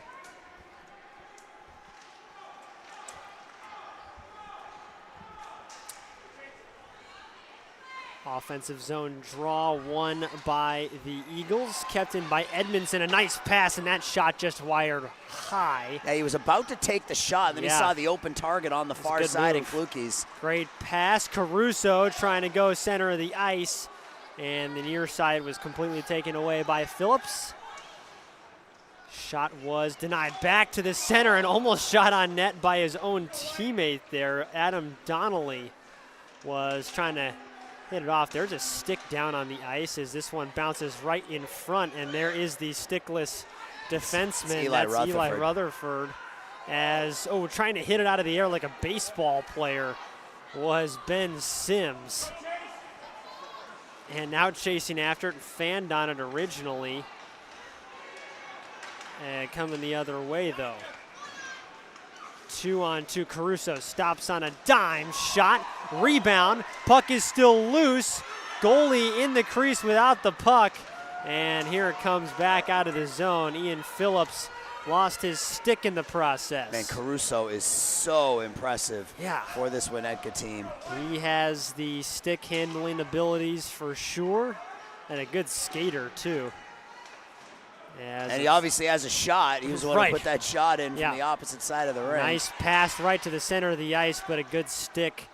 [SPEAKER 2] Offensive zone draw won by the Eagles, kept in by Edmondson. A nice pass, and that shot just wired high.
[SPEAKER 1] Yeah, he was about to take the shot, and then he saw the open target on the far side in Klukies.
[SPEAKER 2] Great pass. Caruso trying to go center of the ice, and the near side was completely taken away by Phillips. Shot was denied back to the center and almost shot on net by his own teammate there. Adam Donnelly was trying to hit it off. There's a stick down on the ice as this one bounces right in front, and there is the stickless defenseman. That's Eli Rutherford. As, trying to hit it out of the air like a baseball player was Ben Sims. And now chasing after it, fanned on it originally. And coming the other way, though. 2-on-2, Caruso stops on a dime shot. Rebound, puck is still loose. Goalie in the crease without the puck. And here it comes back out of the zone. Ian Phillips lost his stick in the process.
[SPEAKER 1] Man, Caruso is so impressive for this Winnetka team.
[SPEAKER 2] He has the stick handling abilities for sure, and a good skater too.
[SPEAKER 1] And he obviously has a shot. He was the one who put that shot in from the opposite side of the ring.
[SPEAKER 2] Nice pass right to the center of the ice, but a good stick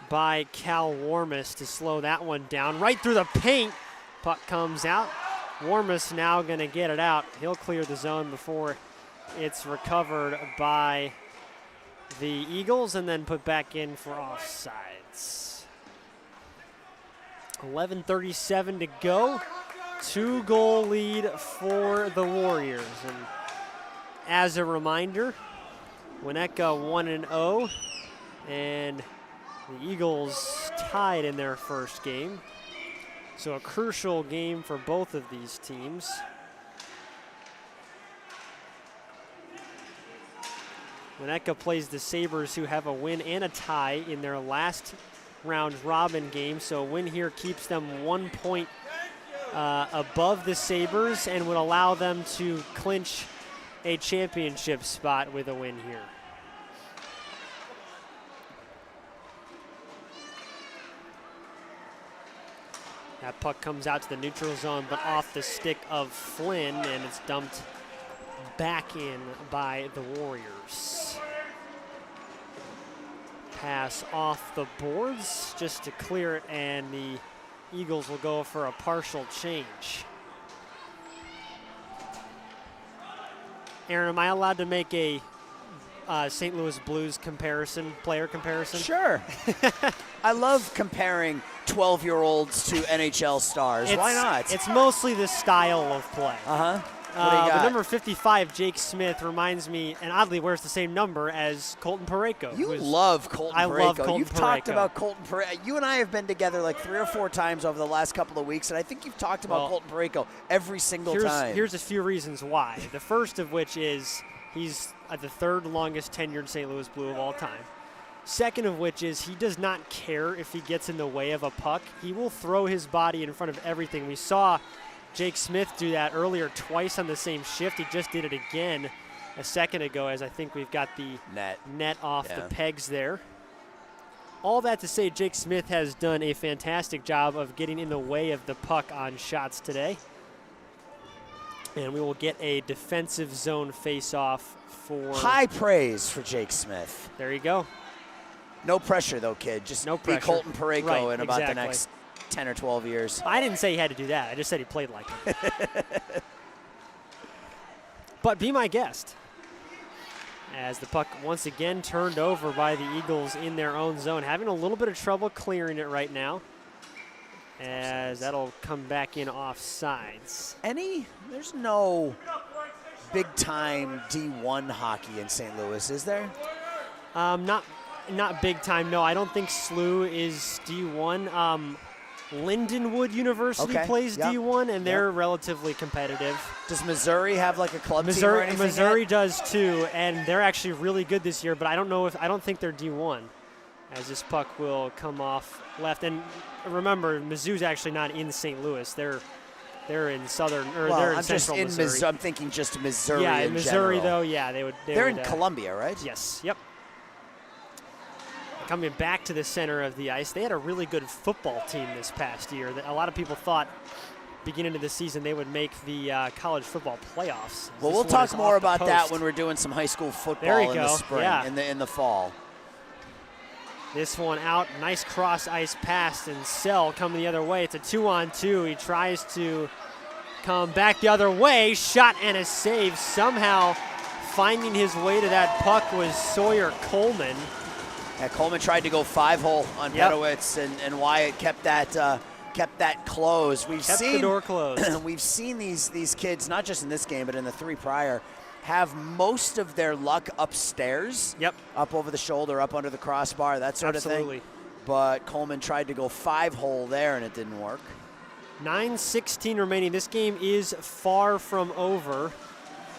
[SPEAKER 2] by Cal Warmus to slow that one down. Right through the paint. Puck comes out. Warmus now going to get it out. He'll clear the zone before it's recovered by the Eagles and then put back in for offsides. 11:37 to go. 2-goal lead for the Warriors. And as a reminder, Winnetka 1-0, and the Eagles tied in their first game. So a crucial game for both of these teams. Winnetka plays the Sabres, who have a win and a tie in their last round robin game. So a win here keeps them 1 point above the Sabres and would allow them to clinch a championship spot with a win here. That puck comes out to the neutral zone, but off the stick of Flynn, and it's dumped back in by the Warriors. Pass off the boards just to clear it, and the Eagles will go for a partial change. Aaron, am I allowed to make a St. Louis Blues player comparison?
[SPEAKER 1] Sure. I love comparing 12-year-olds to NHL stars. Why not?
[SPEAKER 2] It's mostly the style of play. The number 55, Jake Smith, reminds me, and oddly wears the same number as Colton Parayko.
[SPEAKER 1] You love Colton Parayko.
[SPEAKER 2] I love Colton
[SPEAKER 1] You've talked about Colton Parayko. You and I have been together like 3 or 4 times over the last couple of weeks, and I think you've talked about Colton Parayko every single time.
[SPEAKER 2] Here's a few reasons why. The first of which is he's the third longest tenured St. Louis Blue of all time. Second of which is he does not care if he gets in the way of a puck. He will throw his body in front of everything. We saw Jake Smith do that earlier twice on the same shift. He just did it again a second ago, as I think we've got the net off the pegs there. All that to say, Jake Smith has done a fantastic job of getting in the way of the puck on shots today. And we will get a defensive zone face-off for...
[SPEAKER 1] High praise for Jake Smith.
[SPEAKER 2] There you go.
[SPEAKER 1] No pressure, though, kid. Just
[SPEAKER 2] no
[SPEAKER 1] be
[SPEAKER 2] pressure.
[SPEAKER 1] Colton Parayko in about the next 10 or 12 years.
[SPEAKER 2] I didn't say he had to do that. I just said he played like him. But be my guest. As the puck once again turned over by the Eagles in their own zone. Having a little bit of trouble clearing it right now. As that'll come back in offsides.
[SPEAKER 1] There's no big-time D1 hockey in St. Louis, is there?
[SPEAKER 2] Not big time, no. I don't think SLU is D1. Lindenwood University plays D1, and they're relatively competitive.
[SPEAKER 1] Does Missouri have like a club team or anything?
[SPEAKER 2] Missouri does too, and they're actually really good this year, but I don't think they're D1. As this puck will come off left. And remember, Mizzou's actually not in St. Louis. They're in they're in central Missouri.
[SPEAKER 1] I'm thinking just Missouri.
[SPEAKER 2] Yeah, in Missouri
[SPEAKER 1] general.
[SPEAKER 2] though,
[SPEAKER 1] they're in Columbia, right?
[SPEAKER 2] Yes. Yep. Coming back to the center of the ice, they had a really good football team this past year. A lot of people thought beginning of the season they would make the college football playoffs.
[SPEAKER 1] Well, we'll talk more about that when we're doing some high school football in the spring, in the fall.
[SPEAKER 2] This one out, nice cross ice pass, and Sell coming the other way. It's a 2-on-2. He tries to come back the other way. Shot and a save. Somehow finding his way to that puck was Sawyer Coleman.
[SPEAKER 1] Yeah, Coleman tried to go 5-hole on Pedowitz, and Wyatt kept that closed.
[SPEAKER 2] Kept the door closed.
[SPEAKER 1] We've seen these kids, not just in this game, but in the 3 prior, have most of their luck upstairs.
[SPEAKER 2] Yep.
[SPEAKER 1] Up over the shoulder, up under the crossbar, that sort of thing. But Coleman tried to go 5-hole there, and it didn't work.
[SPEAKER 2] 9:16 remaining. This game is far from over,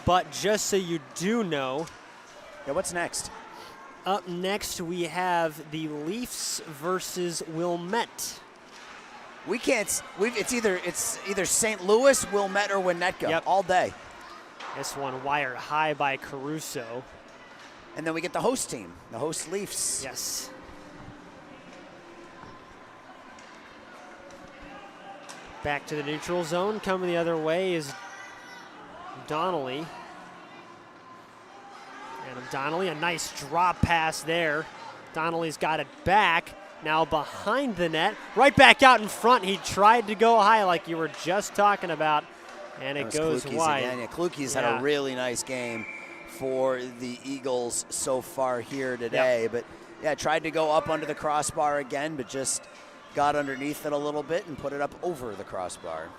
[SPEAKER 2] but just so you do know.
[SPEAKER 1] Yeah, what's next?
[SPEAKER 2] Up next, we have the Leafs versus Wilmette.
[SPEAKER 1] It's either St. Louis, Wilmette, or Winnetka all day.
[SPEAKER 2] This one wired high by Caruso.
[SPEAKER 1] And then we get the host team, the host Leafs.
[SPEAKER 2] Yes. Back to the neutral zone. Coming the other way is Donnelly. And Donnelly, a nice drop pass there. Donnelly's got it back. Now behind the net. Right back out in front. He tried to go high like you were just talking about. And it goes wide.
[SPEAKER 1] Again. Yeah, Klukie's had a really nice game for the Eagles so far here today. But yeah, tried to go up under the crossbar again, but just got underneath it a little bit and put it up over the crossbar.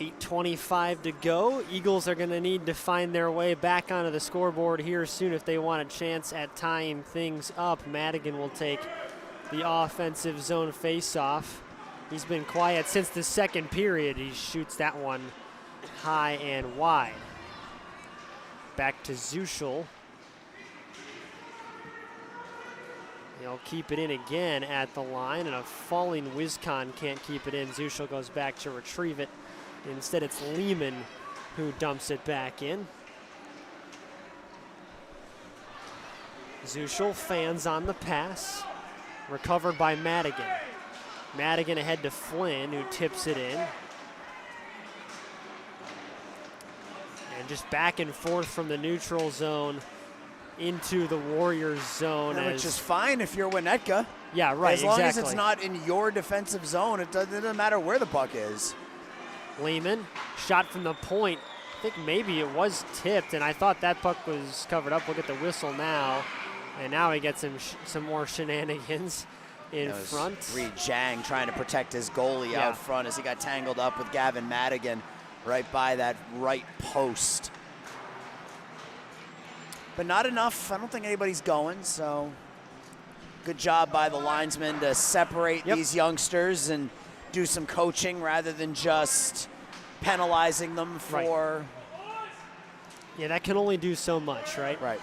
[SPEAKER 2] 8:25 to go. Eagles are going to need to find their way back onto the scoreboard here soon if they want a chance at tying things up. Madigan will take the offensive zone faceoff. He's been quiet since the second period. He shoots that one high and wide. Back to Zuschel. He'll keep it in again at the line, and a falling Wiscon can't keep it in. Zuschel goes back to retrieve it. Instead, it's Lehman who dumps it back in. Zuschel fans on the pass. Recovered by Madigan. Madigan ahead to Flynn, who tips it in. And just back and forth from the neutral zone into the Warriors zone.
[SPEAKER 1] Which is fine if you're Winnetka.
[SPEAKER 2] Yeah, right,
[SPEAKER 1] As long as it's not in your defensive zone, it doesn't matter where the puck is.
[SPEAKER 2] Lehman, shot from the point. I think maybe it was tipped, and I thought that puck was covered up. We'll get the whistle now. And now he gets some more shenanigans in front.
[SPEAKER 1] Reed Jang trying to protect his goalie out front as he got tangled up with Gavin Madigan right by that right post. But not enough. I don't think anybody's going, so good job by the linesman to separate these youngsters and do some coaching rather than just penalizing them for.
[SPEAKER 2] Yeah, that can only do so much, right?
[SPEAKER 1] Right.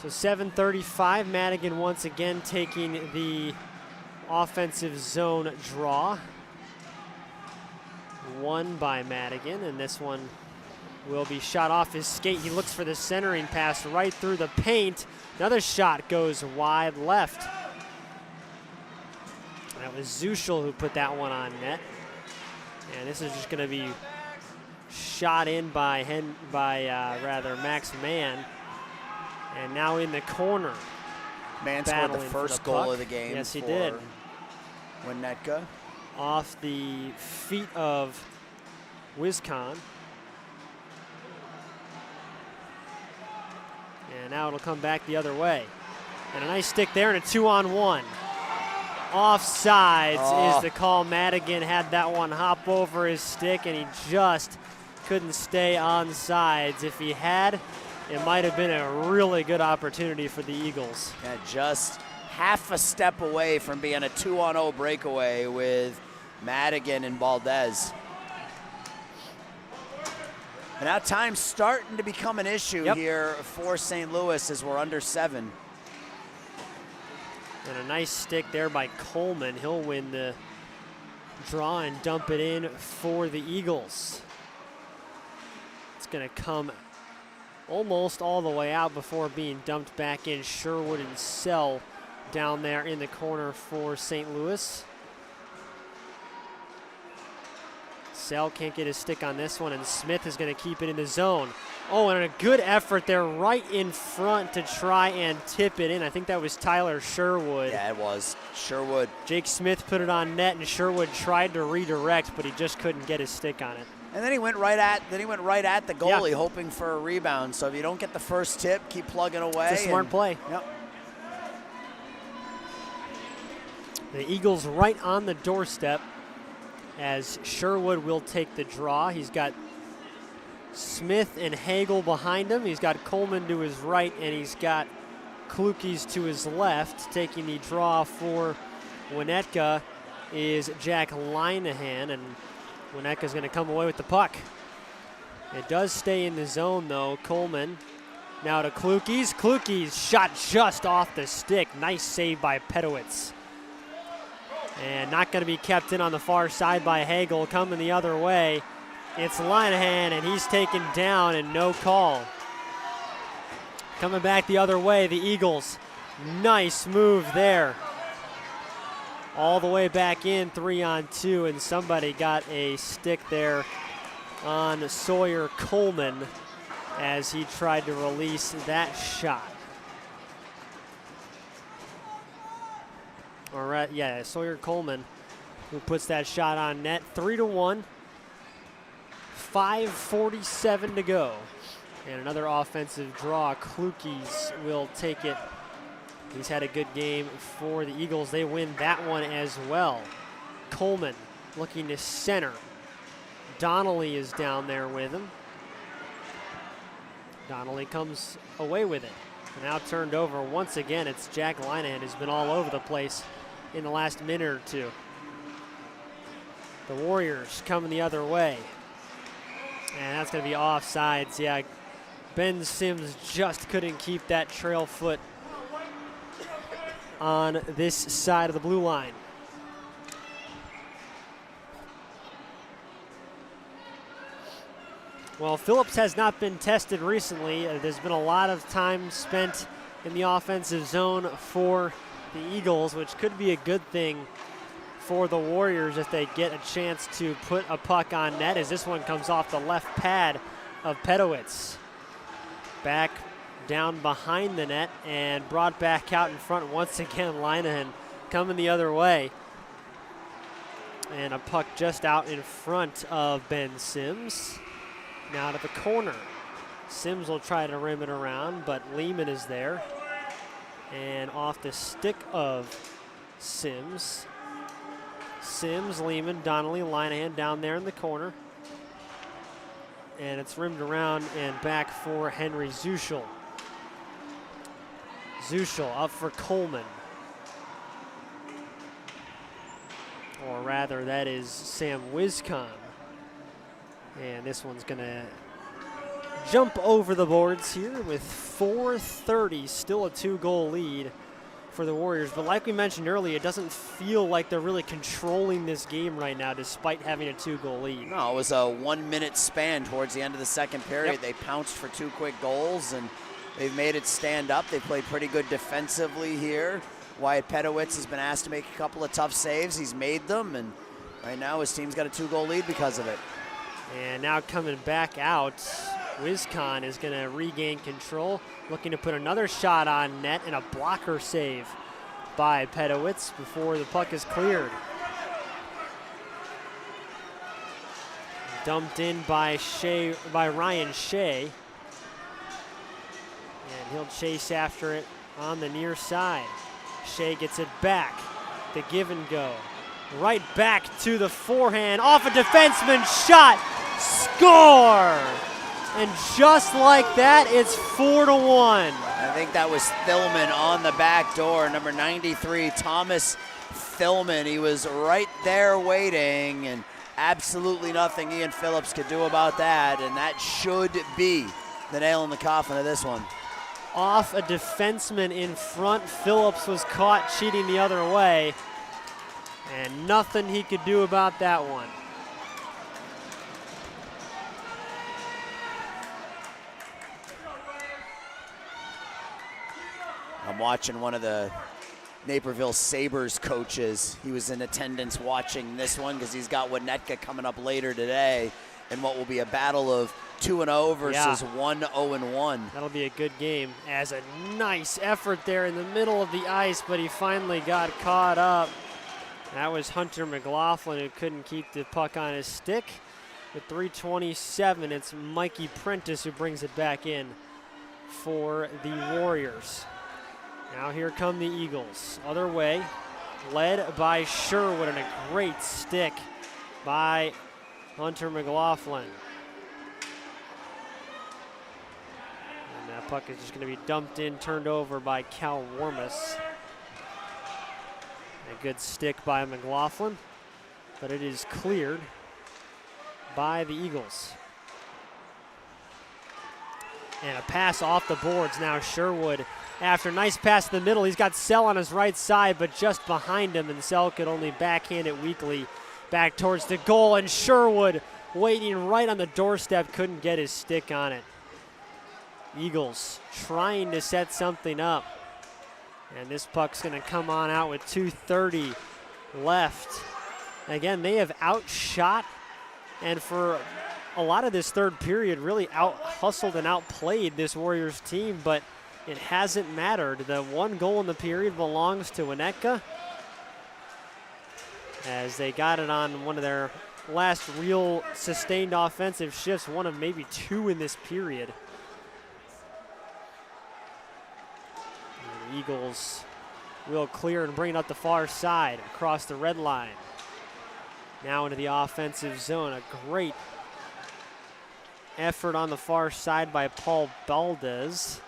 [SPEAKER 2] So 7:35, Madigan once again taking the offensive zone draw. Won by Madigan, and this one will be shot off his skate. He looks for the centering pass right through the paint. Another shot goes wide left. That was Zuschel who put that one on net. And this is just going to be shot in by Max Mann. And now in the corner.
[SPEAKER 1] Mann scored the first goal of the game.
[SPEAKER 2] Yes, he did.
[SPEAKER 1] Winnetka.
[SPEAKER 2] Off the feet of Wiscon. And now it'll come back the other way. And a nice stick there and a 2-on-1. Offsides is the call. Madigan had that one hop over his stick, and he just couldn't stay on sides. If he had, it might have been a really good opportunity for the Eagles.
[SPEAKER 1] Yeah, just half a step away from being a 2-on-0 breakaway with Madigan and Valdez. And now time's starting to become an issue here for St. Louis as we're under 7.
[SPEAKER 2] And a nice stick there by Coleman. He'll win the draw and dump it in for the Eagles. It's going to come almost all the way out before being dumped back in. Sherwood and Sell down there in the corner for St. Louis. Sell can't get his stick on this one, and Smith is going to keep it in the zone. Oh, and a good effort there right in front to try and tip it in. I think that was Tyler Sherwood.
[SPEAKER 1] Yeah, it was. Sherwood.
[SPEAKER 2] Jake Smith put it on net, and Sherwood tried to redirect, but he just couldn't get his stick on it.
[SPEAKER 1] And then he went right at the goalie,
[SPEAKER 2] Yeah.
[SPEAKER 1] hoping for a rebound. So if you don't get the first tip, keep plugging away.
[SPEAKER 2] It's a smart play.
[SPEAKER 1] Yep.
[SPEAKER 2] The Eagles right on the doorstep as Sherwood will take the draw. He's got Smith and Hagel behind him. He's got Coleman to his right, and he's got Klukes to his left. Taking the draw for Winnetka is Jack Linehan, and Winnetka's going to come away with the puck. It does stay in the zone, though. Coleman now to Klukes. Klukes shot just off the stick. Nice save by Pedowitz. And not going to be kept in on the far side by Hagel. Coming the other way, it's Linehan, and he's taken down and no call. Coming back the other way, the Eagles. Nice move there. All the way back in, 3-on-2, and somebody got a stick there on Sawyer Coleman as he tried to release that shot. All right, yeah, Sawyer Coleman who puts that shot on net. 3-1, 5:47 to go. And another offensive draw. Klukes will take it. He's had a good game for the Eagles. They win that one as well. Coleman looking to center. Donnelly is down there with him. Donnelly comes away with it. Now turned over once again. It's Jack Linehan who's been all over the place in the last minute or two. The Warriors coming the other way. And that's going to be offsides. Yeah, Ben Sims just couldn't keep that trail foot on this side of the blue line. Well, Phillips has not been tested recently. There's been a lot of time spent in the offensive zone for the Eagles, which could be a good thing for the Warriors if they get a chance to put a puck on net, as this one comes off the left pad of Pedowitz. Back down behind the net and brought back out in front once again. Linehan coming the other way. And a puck just out in front of Ben Sims. Now to the corner. Sims will try to rim it around, but Lehman is there. And off the stick of Sims. Sims, Lehman, Donnelly, Linehan down there in the corner. And it's rimmed around and back for Henry Zuschel. Zuschel up for Coleman. Or rather, that is Sam Wiscon. And this one's going to jump over the boards here with 4:30, still a 2-goal lead for the Warriors. But like we mentioned earlier, it doesn't feel like they're really controlling this game right now despite having a 2-goal lead.
[SPEAKER 1] No, it was a 1-minute span towards the end of the second period.
[SPEAKER 2] Yep.
[SPEAKER 1] They pounced for 2 quick goals, and they've made it stand up. They played pretty good defensively here. Wyatt Pedowitz has been asked to make a couple of tough saves. He's made them, and right now his team's got a 2-goal lead because of it.
[SPEAKER 2] And now coming back out, Wiscon is going to regain control, looking to put another shot on net, and a blocker save by Pedowitz before the puck is cleared. Dumped in by Ryan Shea. And he'll chase after it on the near side. Shea gets it back. The give and go. Right back to the forehand. Off a defenseman's shot. Score! And just like that, it's 4-1.
[SPEAKER 1] I think that was Thillman on the back door, number 93, Thomas Thillman. He was right there waiting, and absolutely nothing Ian Phillips could do about that, and that should be the nail in the coffin of this one.
[SPEAKER 2] Off a defenseman in front. Phillips was caught cheating the other way, and nothing he could do about that one.
[SPEAKER 1] I'm watching one of the Naperville Sabres coaches. He was in attendance watching this one because he's got Winnetka coming up later today in what will be a battle of 2-0 versus 1-0-1.
[SPEAKER 2] That'll be a good game. As a nice effort there in the middle of the ice, but he finally got caught up. That was Hunter McLaughlin, who couldn't keep the puck on his stick. With 3:27, it's Mikey Prentice who brings it back in for the Warriors. Now here come the Eagles. Other way, led by Sherwood, and a great stick by Hunter McLaughlin. And that puck is just going to be dumped in, turned over by Cal Warmus. A good stick by McLaughlin, but it is cleared by the Eagles. And a pass off the boards now. Sherwood, after a nice pass in the middle, he's got Sell on his right side, but just behind him, and Sell could only backhand it weakly back towards the goal, and Sherwood waiting right on the doorstep, couldn't get his stick on it. Eagles trying to set something up. And this puck's going to come on out with 2:30 left. Again, they have outshot, and for a lot of this third period, really out-hustled and outplayed this Warriors team, but it hasn't mattered. The one goal in the period belongs to Winnetka, as they got it on one of their last real sustained offensive shifts, one of maybe two in this period. Eagles will clear and bring it up the far side across the red line. Now into the offensive zone. A great effort on the far side by Paul Baldes.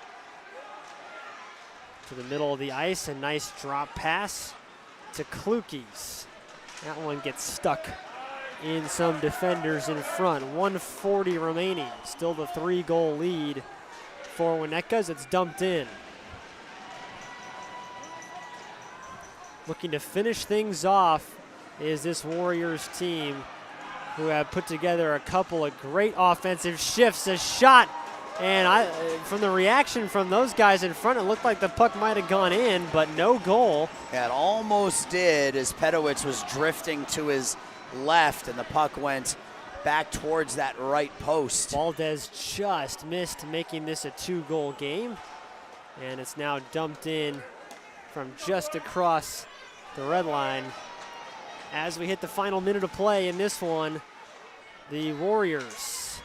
[SPEAKER 2] To the middle of the ice, a nice drop pass to Klukes. That one gets stuck in some defenders in front. 1:40 remaining. Still the 3-goal lead for Winnetka as it's dumped in. Looking to finish things off is this Warriors team, who have put together a couple of great offensive shifts. A shot, and from the reaction from those guys in front, it looked like the puck might have gone in, but no goal.
[SPEAKER 1] Yeah, it almost did, as Pedowitz was drifting to his left, and the puck went back towards that right post.
[SPEAKER 2] Valdez just missed making this a 2-goal game, and it's now dumped in from just across the red line. As we hit the final minute of play in this one, the Warriors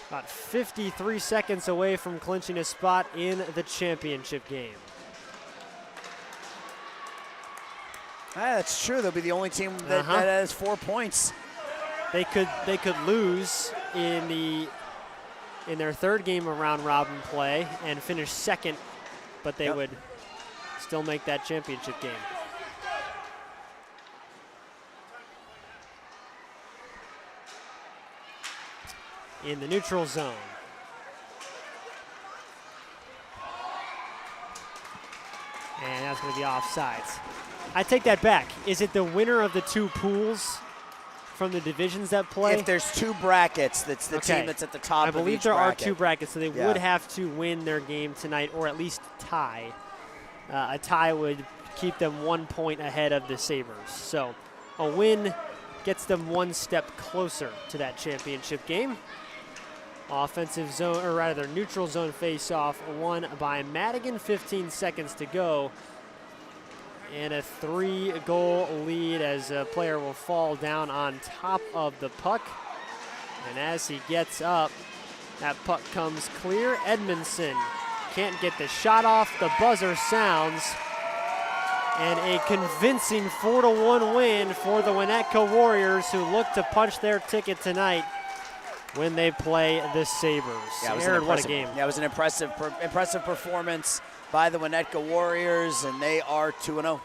[SPEAKER 2] about 53 seconds away from clinching a spot in the championship game.
[SPEAKER 1] That's true. They'll be the only team that has 4 points.
[SPEAKER 2] They could lose in their third game of round robin play and finish second, but they would still make that championship game. In the neutral zone. And that's going to be offsides. I take that back. Is it the winner of the two pools from the divisions that play?
[SPEAKER 1] If there's 2 brackets, that's the team that's at the top of each bracket.
[SPEAKER 2] I believe there are 2 brackets, so they would have to win their game tonight, or at least tie. A tie would keep them 1 point ahead of the Sabres. So a win gets them 1 step closer to that championship game. Offensive zone, or rather neutral zone face-off, won by Madigan, 15 seconds to go. And a 3-goal lead as a player will fall down on top of the puck. And as he gets up, that puck comes clear. Edmondson can't get the shot off. The buzzer sounds. And a convincing 4-1 win for the Winnetka Warriors, who look to punch their ticket tonight when they play the Sabres.
[SPEAKER 1] Yeah,
[SPEAKER 2] Aaron, what a game.
[SPEAKER 1] Yeah, it was an impressive performance by the Winnetka Warriors, and they are 2-0.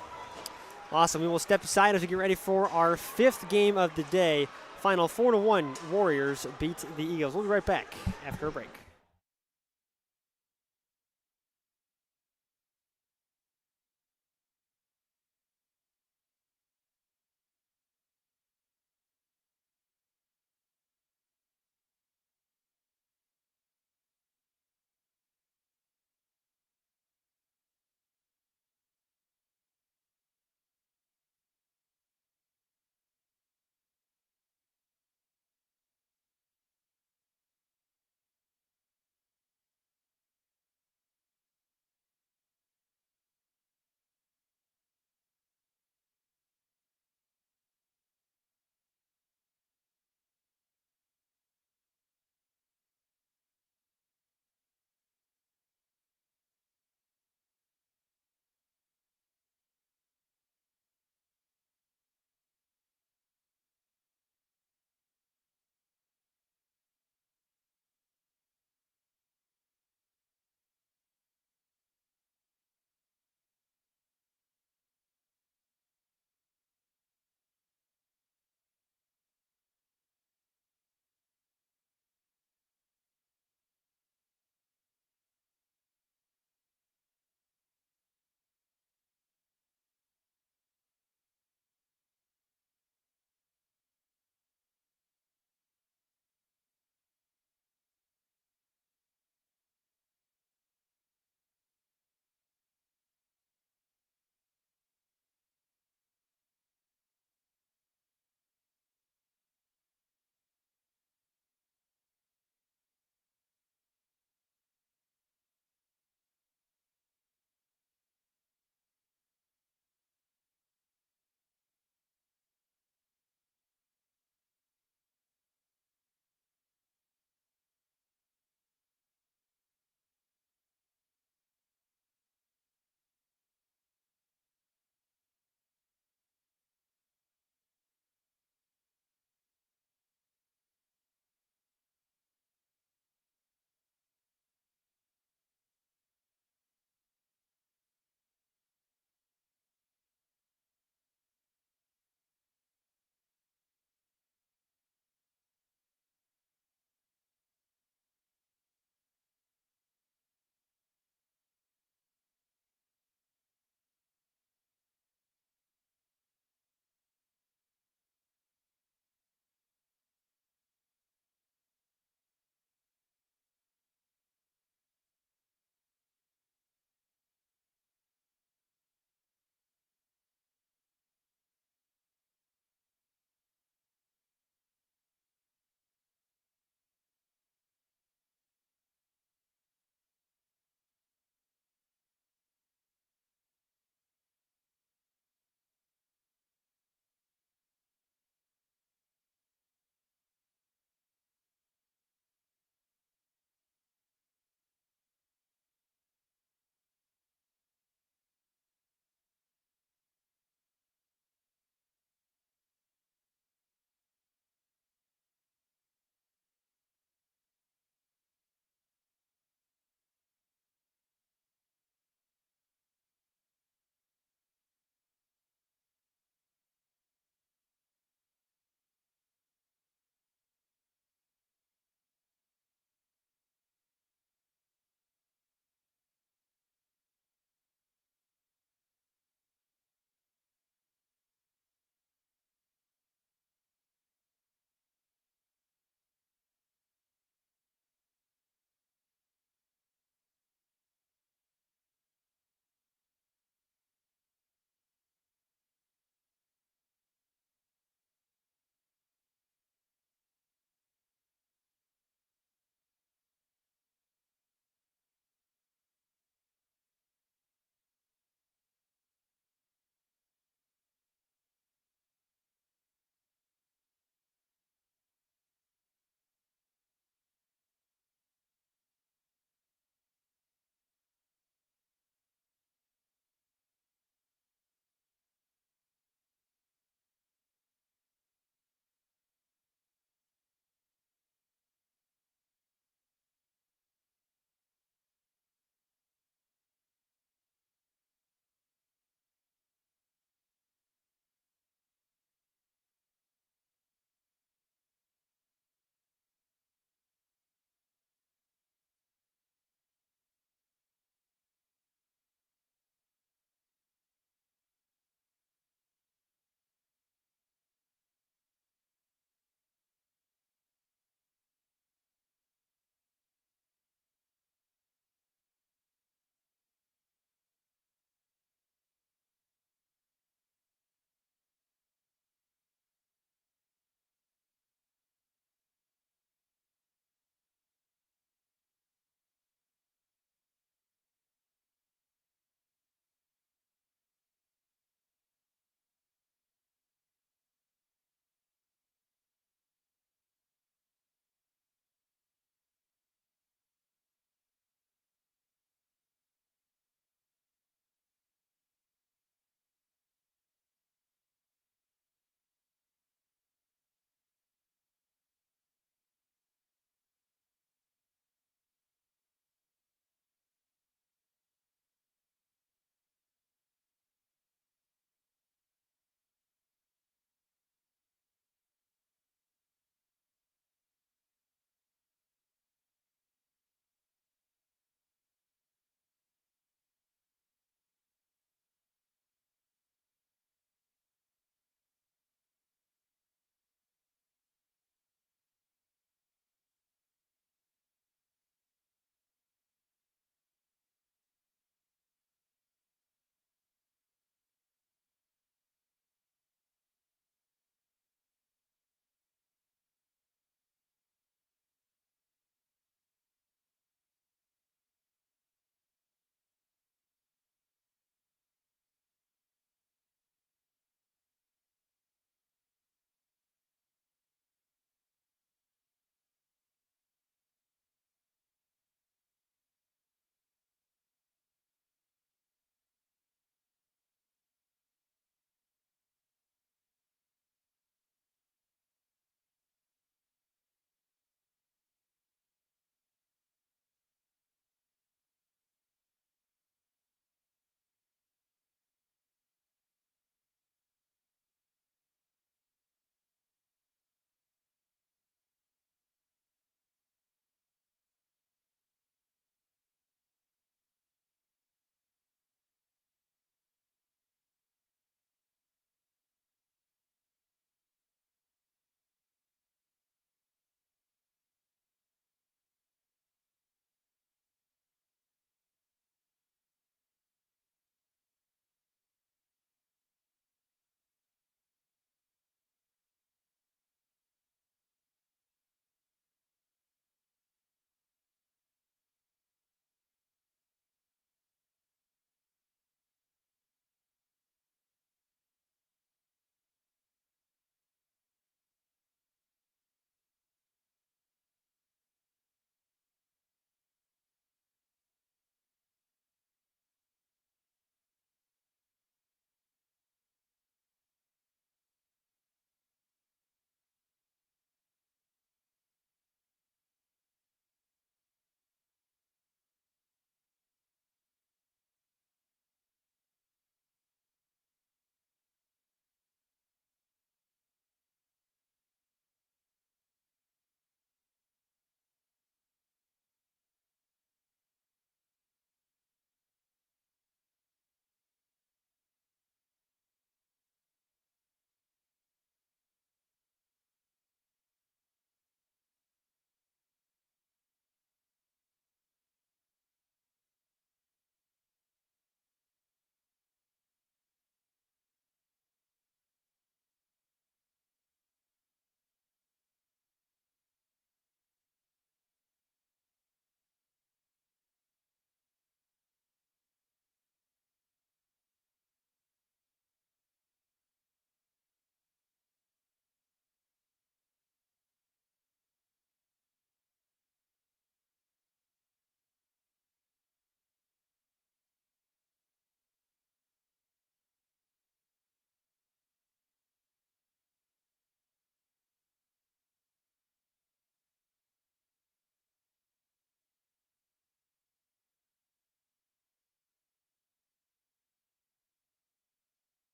[SPEAKER 2] Awesome. We will step aside as we get ready for our 5th game of the day. Final 4-1, Warriors beat the Eagles. We'll be right back after a break.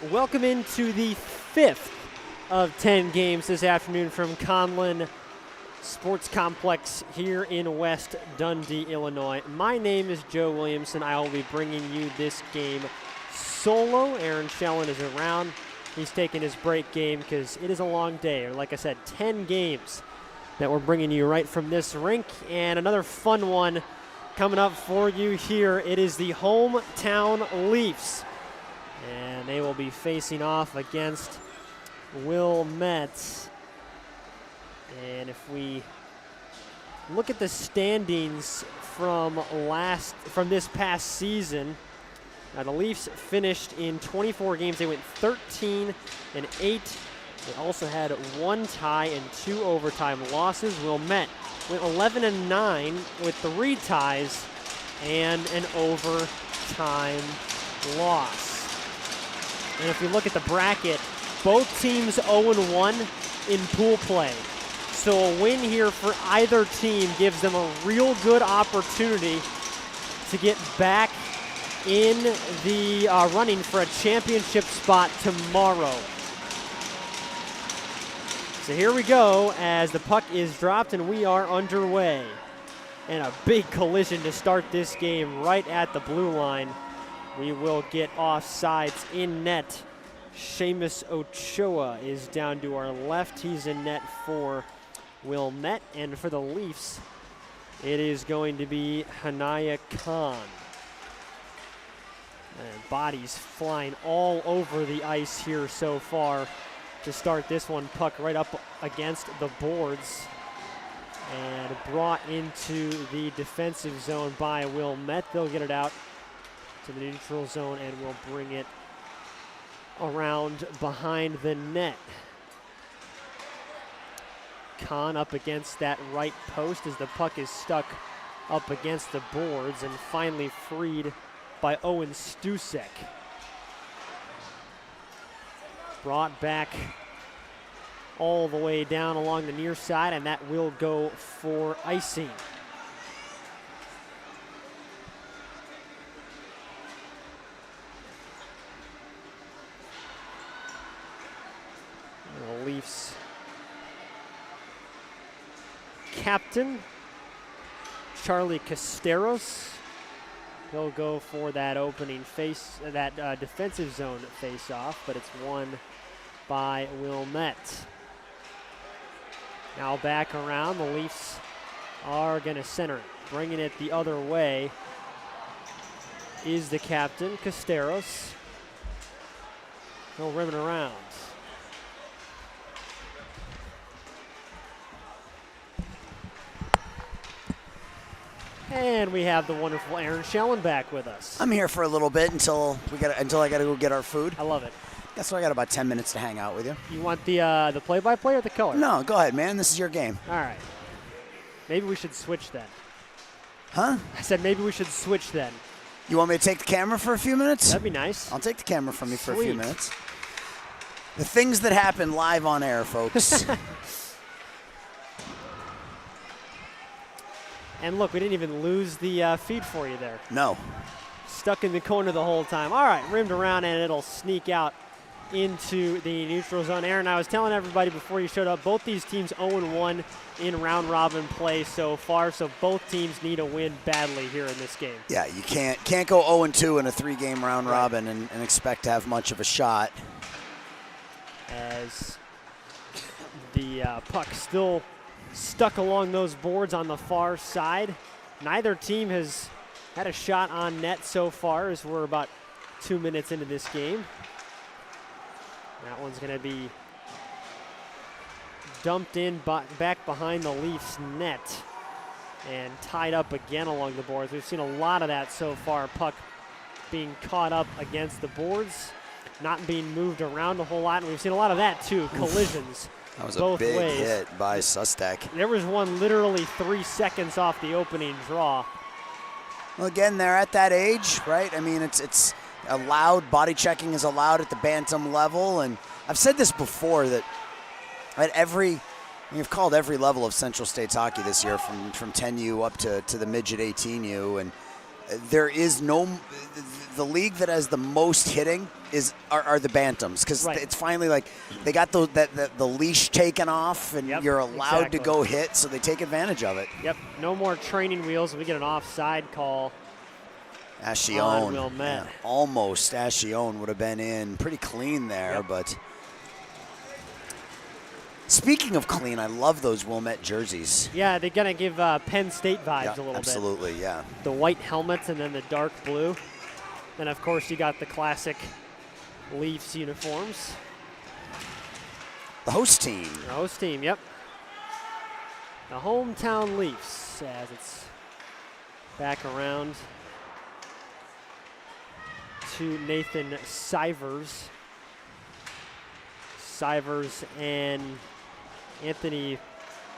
[SPEAKER 2] Welcome into the 5th of 10 games this afternoon from Canlan Sports Complex here in West Dundee, Illinois. My name is Joe Williamson. I will be bringing you this game solo. Aaron Shellen is around. He's taking his break game because it is a long day. Or like I said, 10 games that we're bringing you right from this rink. And another fun one coming up for you here. It is the hometown Leafs. And they will be facing off against Wilmette. And if we look at the standings from this past season, the Leafs finished in 24 games. They went 13-8. They also had 1 tie and 2 overtime losses. Wilmette went 11-9 with 3 ties and an overtime loss. And if you look at the bracket, both teams 0-1 in pool play. So a win here for either team gives them a real good opportunity to get back in the running for a championship spot tomorrow. So here we go as the puck is dropped and we are underway. And a big collision to start this game right at the blue line. We will get offsides in net. Seamus Ochoa is down to our left. He's in net for Wilmette. And for the Leafs, it is going to be Hanaya Khan. And bodies flying all over the ice here so far to start this one. Puck right up against the boards and brought into the defensive zone by Wilmette. They'll get it out to the neutral zone and will bring it around behind the net. Khan up against that right post as the puck is stuck up against the boards and finally freed by Owen Stusek. Brought back all the way down along the near side, and that will go for icing. The Leafs captain, Charlie Casteros. He'll go for that opening defensive zone face-off, but it's won by Wilmette. Now back around, the Leafs are going to center it. Bringing it the other way is the captain, Casteros. He'll rim it around. And we have the wonderful Aaron Shellen back with us.
[SPEAKER 1] I'm here for a little bit until I got to go get our food.
[SPEAKER 2] I love it.
[SPEAKER 1] Guess what? I got about 10 minutes to hang out with you.
[SPEAKER 2] You want the play-by-play or the color?
[SPEAKER 1] No, go ahead, man. This is your game.
[SPEAKER 2] All right. Maybe we should switch then.
[SPEAKER 1] Huh?
[SPEAKER 2] I said maybe we should switch then.
[SPEAKER 1] You want me to take the camera for a few minutes?
[SPEAKER 2] That'd be nice.
[SPEAKER 1] I'll take the camera from you for a few
[SPEAKER 2] Sweet.
[SPEAKER 1] minutes. The things that happen live on air, folks.
[SPEAKER 2] And look, we didn't even lose the feed for you there.
[SPEAKER 1] No.
[SPEAKER 2] Stuck in the corner the whole time. All right, rimmed around, and it'll sneak out into the neutral zone. Aaron, I was telling everybody before you showed up, both these teams 0-1 in round-robin play so far, so both teams need a win badly here in this game.
[SPEAKER 1] Yeah, you can't go 0-2 in a 3-game round-robin and expect to have much of a shot.
[SPEAKER 2] As the puck still stuck along those boards on the far side. Neither team has had a shot on net so far as we're about 2 minutes into this game. That one's going to be dumped in back behind the Leafs net and tied up again along the boards. We've seen a lot of that so far. Puck being caught up against the boards, not being moved around a whole lot. And we've seen a lot of that too, collisions.
[SPEAKER 1] That was
[SPEAKER 2] both
[SPEAKER 1] a big
[SPEAKER 2] ways.
[SPEAKER 1] hit by Sustek.
[SPEAKER 2] There was one literally 3 seconds off the opening draw.
[SPEAKER 1] Well, again, they're at that age, right? I mean, it's allowed. Body checking is allowed at the Bantam level, and I've said this before that you've called every level of Central States hockey this year, from 10U up to the midget 18U, and there is no the league that has the most hitting are the Bantams, because it's finally like they got the leash taken off, and you're allowed to go hit, so they take advantage of it.
[SPEAKER 2] Yep, no more training wheels. We get an offside call.
[SPEAKER 1] Ashione, yeah, almost. Ashione would have been in pretty clean there, but speaking of clean, I love those Wilmette jerseys.
[SPEAKER 2] Yeah, they're going to give Penn State vibes a little
[SPEAKER 1] absolutely,
[SPEAKER 2] bit.
[SPEAKER 1] Absolutely, yeah.
[SPEAKER 2] The white helmets and then the dark blue. Then, of course, you got the classic Leafs uniforms.
[SPEAKER 1] The host team.
[SPEAKER 2] The host team, yep. The hometown Leafs, as it's back around to Nathan Sivers. Sivers and Anthony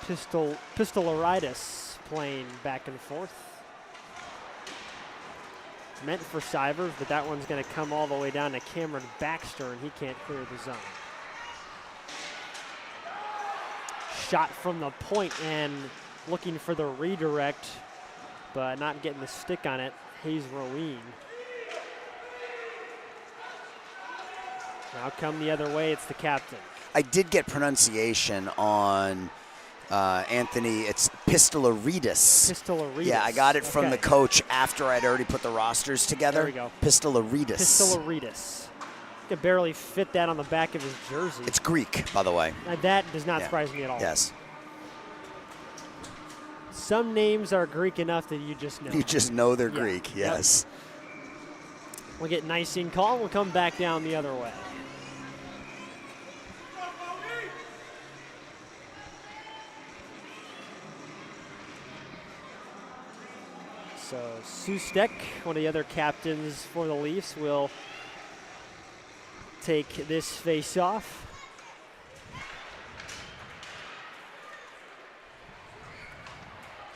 [SPEAKER 2] Pistolaritis playing back and forth. It's meant for Sivers, but that one's going to come all the way down to Cameron Baxter, and he can't clear the zone. Shot from the point and looking for the redirect, but not getting the stick on it. Hayes Roween. Now come the other way, it's the captain.
[SPEAKER 1] I did get pronunciation on Anthony. It's Pistolaritis.
[SPEAKER 2] Pistolaritis.
[SPEAKER 1] Yeah, I got it from the coach after I'd already put the rosters together.
[SPEAKER 2] There we go.
[SPEAKER 1] Pistolaritis.
[SPEAKER 2] Pistolaritis. You could barely fit that on the back of his jersey.
[SPEAKER 1] It's Greek, by the way.
[SPEAKER 2] That does not surprise me at all.
[SPEAKER 1] Yes.
[SPEAKER 2] Some names are Greek enough that you just know.
[SPEAKER 1] You just know they're Greek, yes.
[SPEAKER 2] Yep. We'll get an icing call. We'll come back down the other way. So Sustek, one of the other captains for the Leafs, will take this face-off.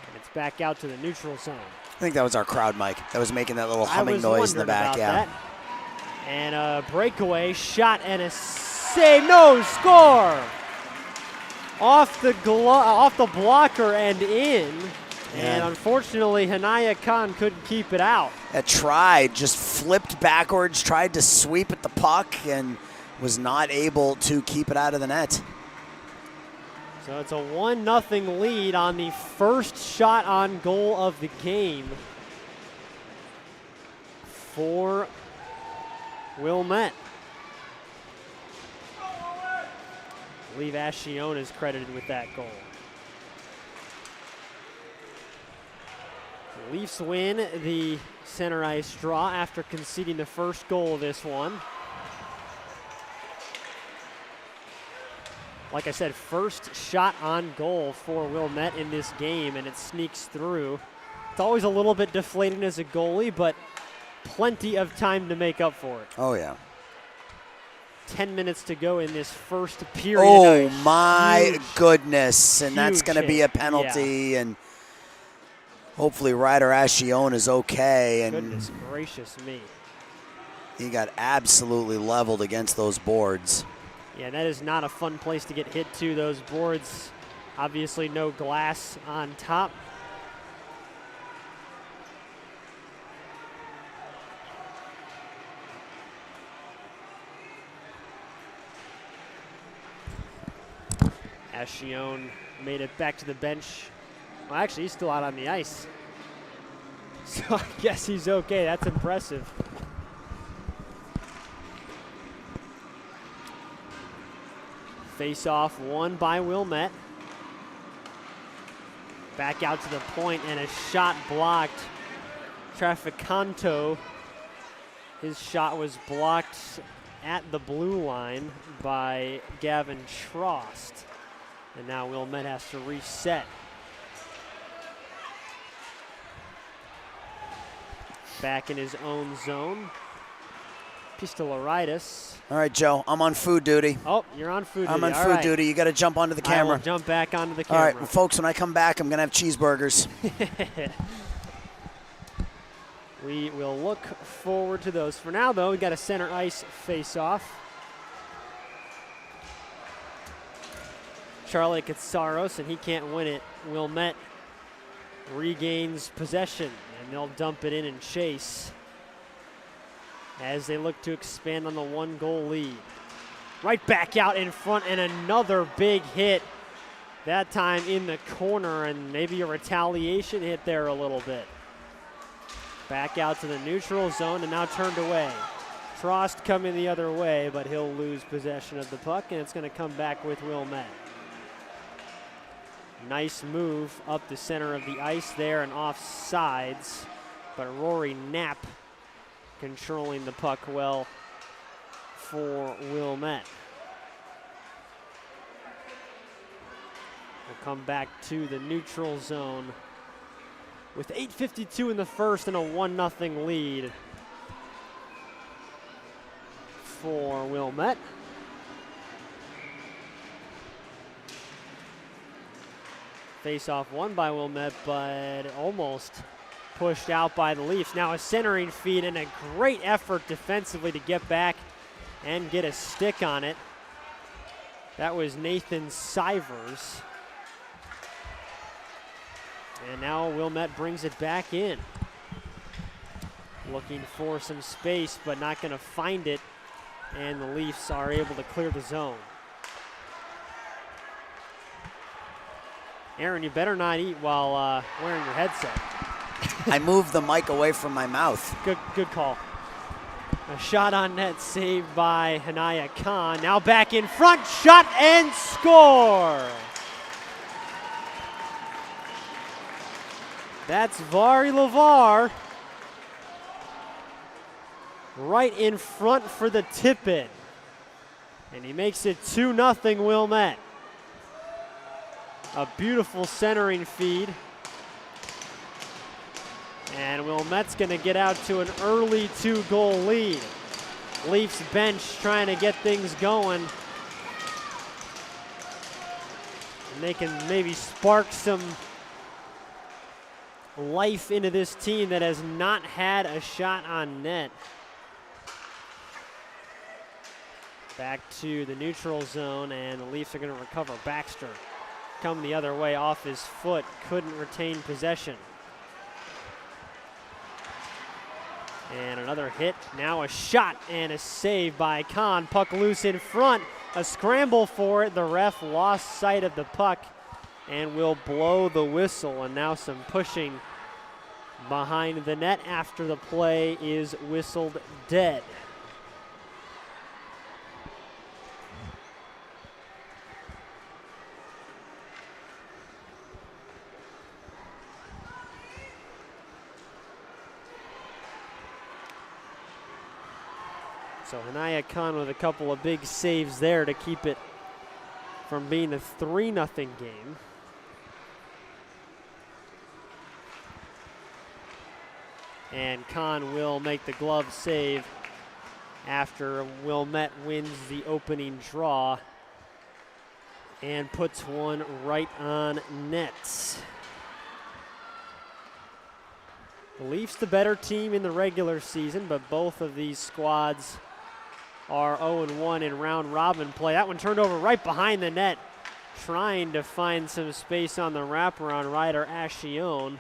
[SPEAKER 2] And it's back out to the neutral zone.
[SPEAKER 1] I think that was our crowd mic that was making that little humming noise in the back.
[SPEAKER 2] That. And a breakaway shot and a save. No, score! Off the blocker and in. And unfortunately, Hanaya Khan couldn't keep it out.
[SPEAKER 1] Tried, just flipped backwards, tried to sweep at the puck, and was not able to keep it out of the net.
[SPEAKER 2] So it's a 1-0 lead on the first shot on goal of the game for Wilmette. I believe Ashione is credited with that goal. The Leafs win the center ice draw after conceding the first goal of this one. Like I said, first shot on goal for Wilmette in this game, and it sneaks through. It's always a little bit deflating as a goalie, but plenty of time to make up for it.
[SPEAKER 1] Oh, yeah.
[SPEAKER 2] 10 minutes to go in this first period.
[SPEAKER 1] Oh, my goodness. And that's going to be a penalty.
[SPEAKER 2] Yeah.
[SPEAKER 1] And hopefully Ryder Ashione is okay. And
[SPEAKER 2] goodness gracious me.
[SPEAKER 1] He got absolutely leveled against those boards.
[SPEAKER 2] Yeah, that is not a fun place to get hit to. Those boards, obviously no glass on top. Ashione made it back to the bench. Well, actually, he's still out on the ice. So I guess he's okay. That's impressive. Face-off won by Wilmette. Back out to the point, and a shot blocked. Traficanto, his shot was blocked at the blue line by Gavin Trost. And now Wilmette has to reset. Back in his own zone. Pistolaritis.
[SPEAKER 1] All right, Joe, I'm on food duty.
[SPEAKER 2] Oh, you're on food duty.
[SPEAKER 1] I'm on food duty. You got to jump onto the camera.
[SPEAKER 2] I will jump back onto the camera.
[SPEAKER 1] All right, well, folks, when I come back, I'm going to have cheeseburgers.
[SPEAKER 2] We will look forward to those. For now, though, we got a center ice face-off. Charlie Katsaros, and he can't win it. Wilmette regains possession, and And they'll dump it in and chase as they look to expand on the 1-goal lead. Right back out in front, and another big hit. That time in the corner, and maybe a retaliation hit there a little bit. Back out to the neutral zone and now turned away. Frost coming the other way, but he'll lose possession of the puck, and it's going to come back with Wilmette. Nice move up the center of the ice there and off sides, but Rory Knapp controlling the puck well for Wilmette. We'll come back to the neutral zone with 8:52 in the first and a 1-0 lead for Wilmette. Face-off won by Wilmette, but almost pushed out by the Leafs. Now a centering feed and a great effort defensively to get back and get a stick on it. That was Nathan Sivers. And now Wilmette brings it back in. Looking for some space, but not going to find it. And the Leafs are able to clear the zone. Aaron, you better not eat while wearing your headset.
[SPEAKER 1] I moved the mic away from my mouth.
[SPEAKER 2] Good call. A shot on net saved by Hanaya Khan. Now back in front, shot and score. That's Vari Lavar right in front for the tip-in. And he makes it 2-0 Wilmette. A beautiful centering feed. And Wilmette's going to get out to an early 2-goal lead. Leafs bench trying to get things going. And they can maybe spark some life into this team that has not had a shot on net. Back to the neutral zone, and the Leafs are going to recover. Baxter come the other way off his foot, couldn't retain possession. And another hit, now a shot and a save by Khan. Puck loose in front, a scramble for it. The ref lost sight of the puck and will blow the whistle. And now some pushing behind the net after the play is whistled dead. So Hanaya Khan with a couple of big saves there to keep it from being a 3-0 game. And Khan will make the glove save after Wilmette wins the opening draw and puts one right on net. The Leafs the better team in the regular season, but both of these squads are 0-1 in round robin play. That one turned over right behind the net, trying to find some space on the wraparound. Ryder Ashione,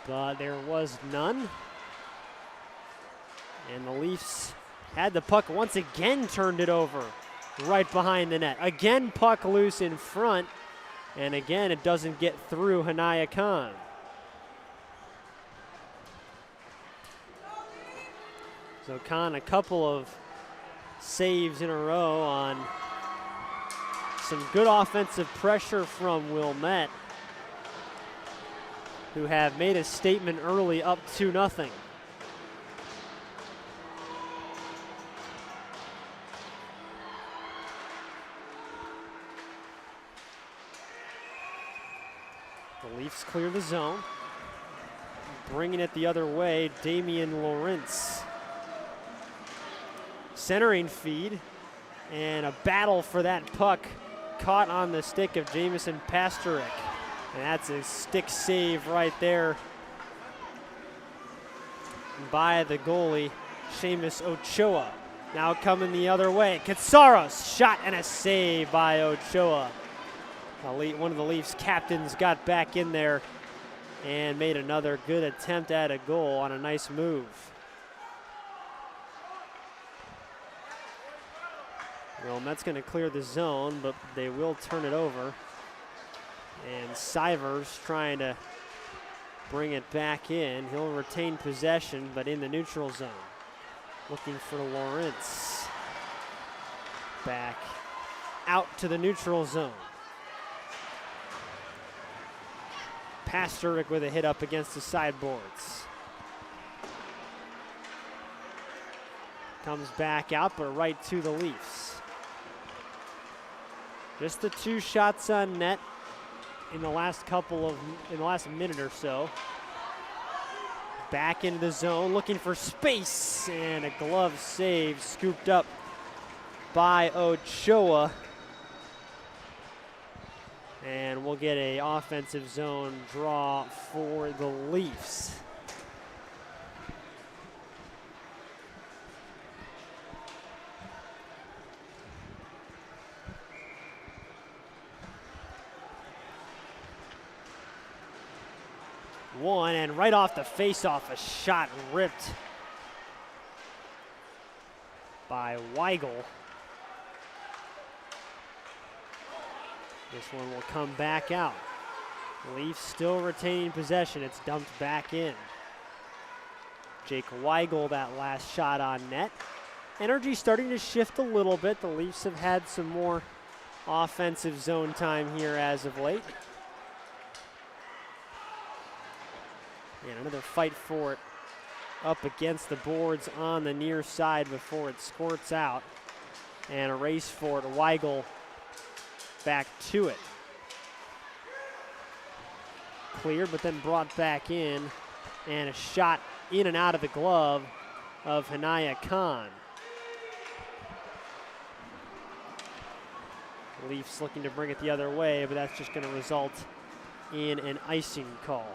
[SPEAKER 2] but there was none. And the Leafs had the puck once again, turned it over right behind the net. Again, puck loose in front, and again, it doesn't get through Hanaya Khan. So Khan, a couple of saves in a row on some good offensive pressure from Wilmette, who have made a statement early, up 2-0. The Leafs clear the zone. Bringing it the other way, Damian Lawrence. Centering feed, and a battle for that puck caught on the stick of Jamison Pasterek. And that's a stick save right there by the goalie, Seamus Ochoa. Now coming the other way, Katsaros, shot and a save by Ochoa. One of the Leafs captains got back in there and made another good attempt at a goal on a nice move. Well, Met's going to clear the zone, but they will turn it over. And Sivers trying to bring it back in. He'll retain possession, but in the neutral zone. Looking for Lawrence. Back out to the neutral zone. Pasterik with a hit up against the sideboards. Comes back out, but right to the Leafs. Just the 2 shots on net in the last minute or so. Back into the zone, looking for space, and a glove save scooped up by Ochoa. And we'll get an offensive zone draw for the Leafs. One, and right off the face-off, a shot ripped by Weigel. This one will come back out. Leafs still retaining possession. It's dumped back in. Jake Weigel, that last shot on net. Energy starting to shift a little bit. The Leafs have had some more offensive zone time here as of late. And another fight for it up against the boards on the near side before it squirts out. And a race for it. Weigel back to it. Cleared, but then brought back in. And a shot in and out of the glove of Hanaya Khan. Leafs looking to bring it the other way, but that's just going to result in an icing call.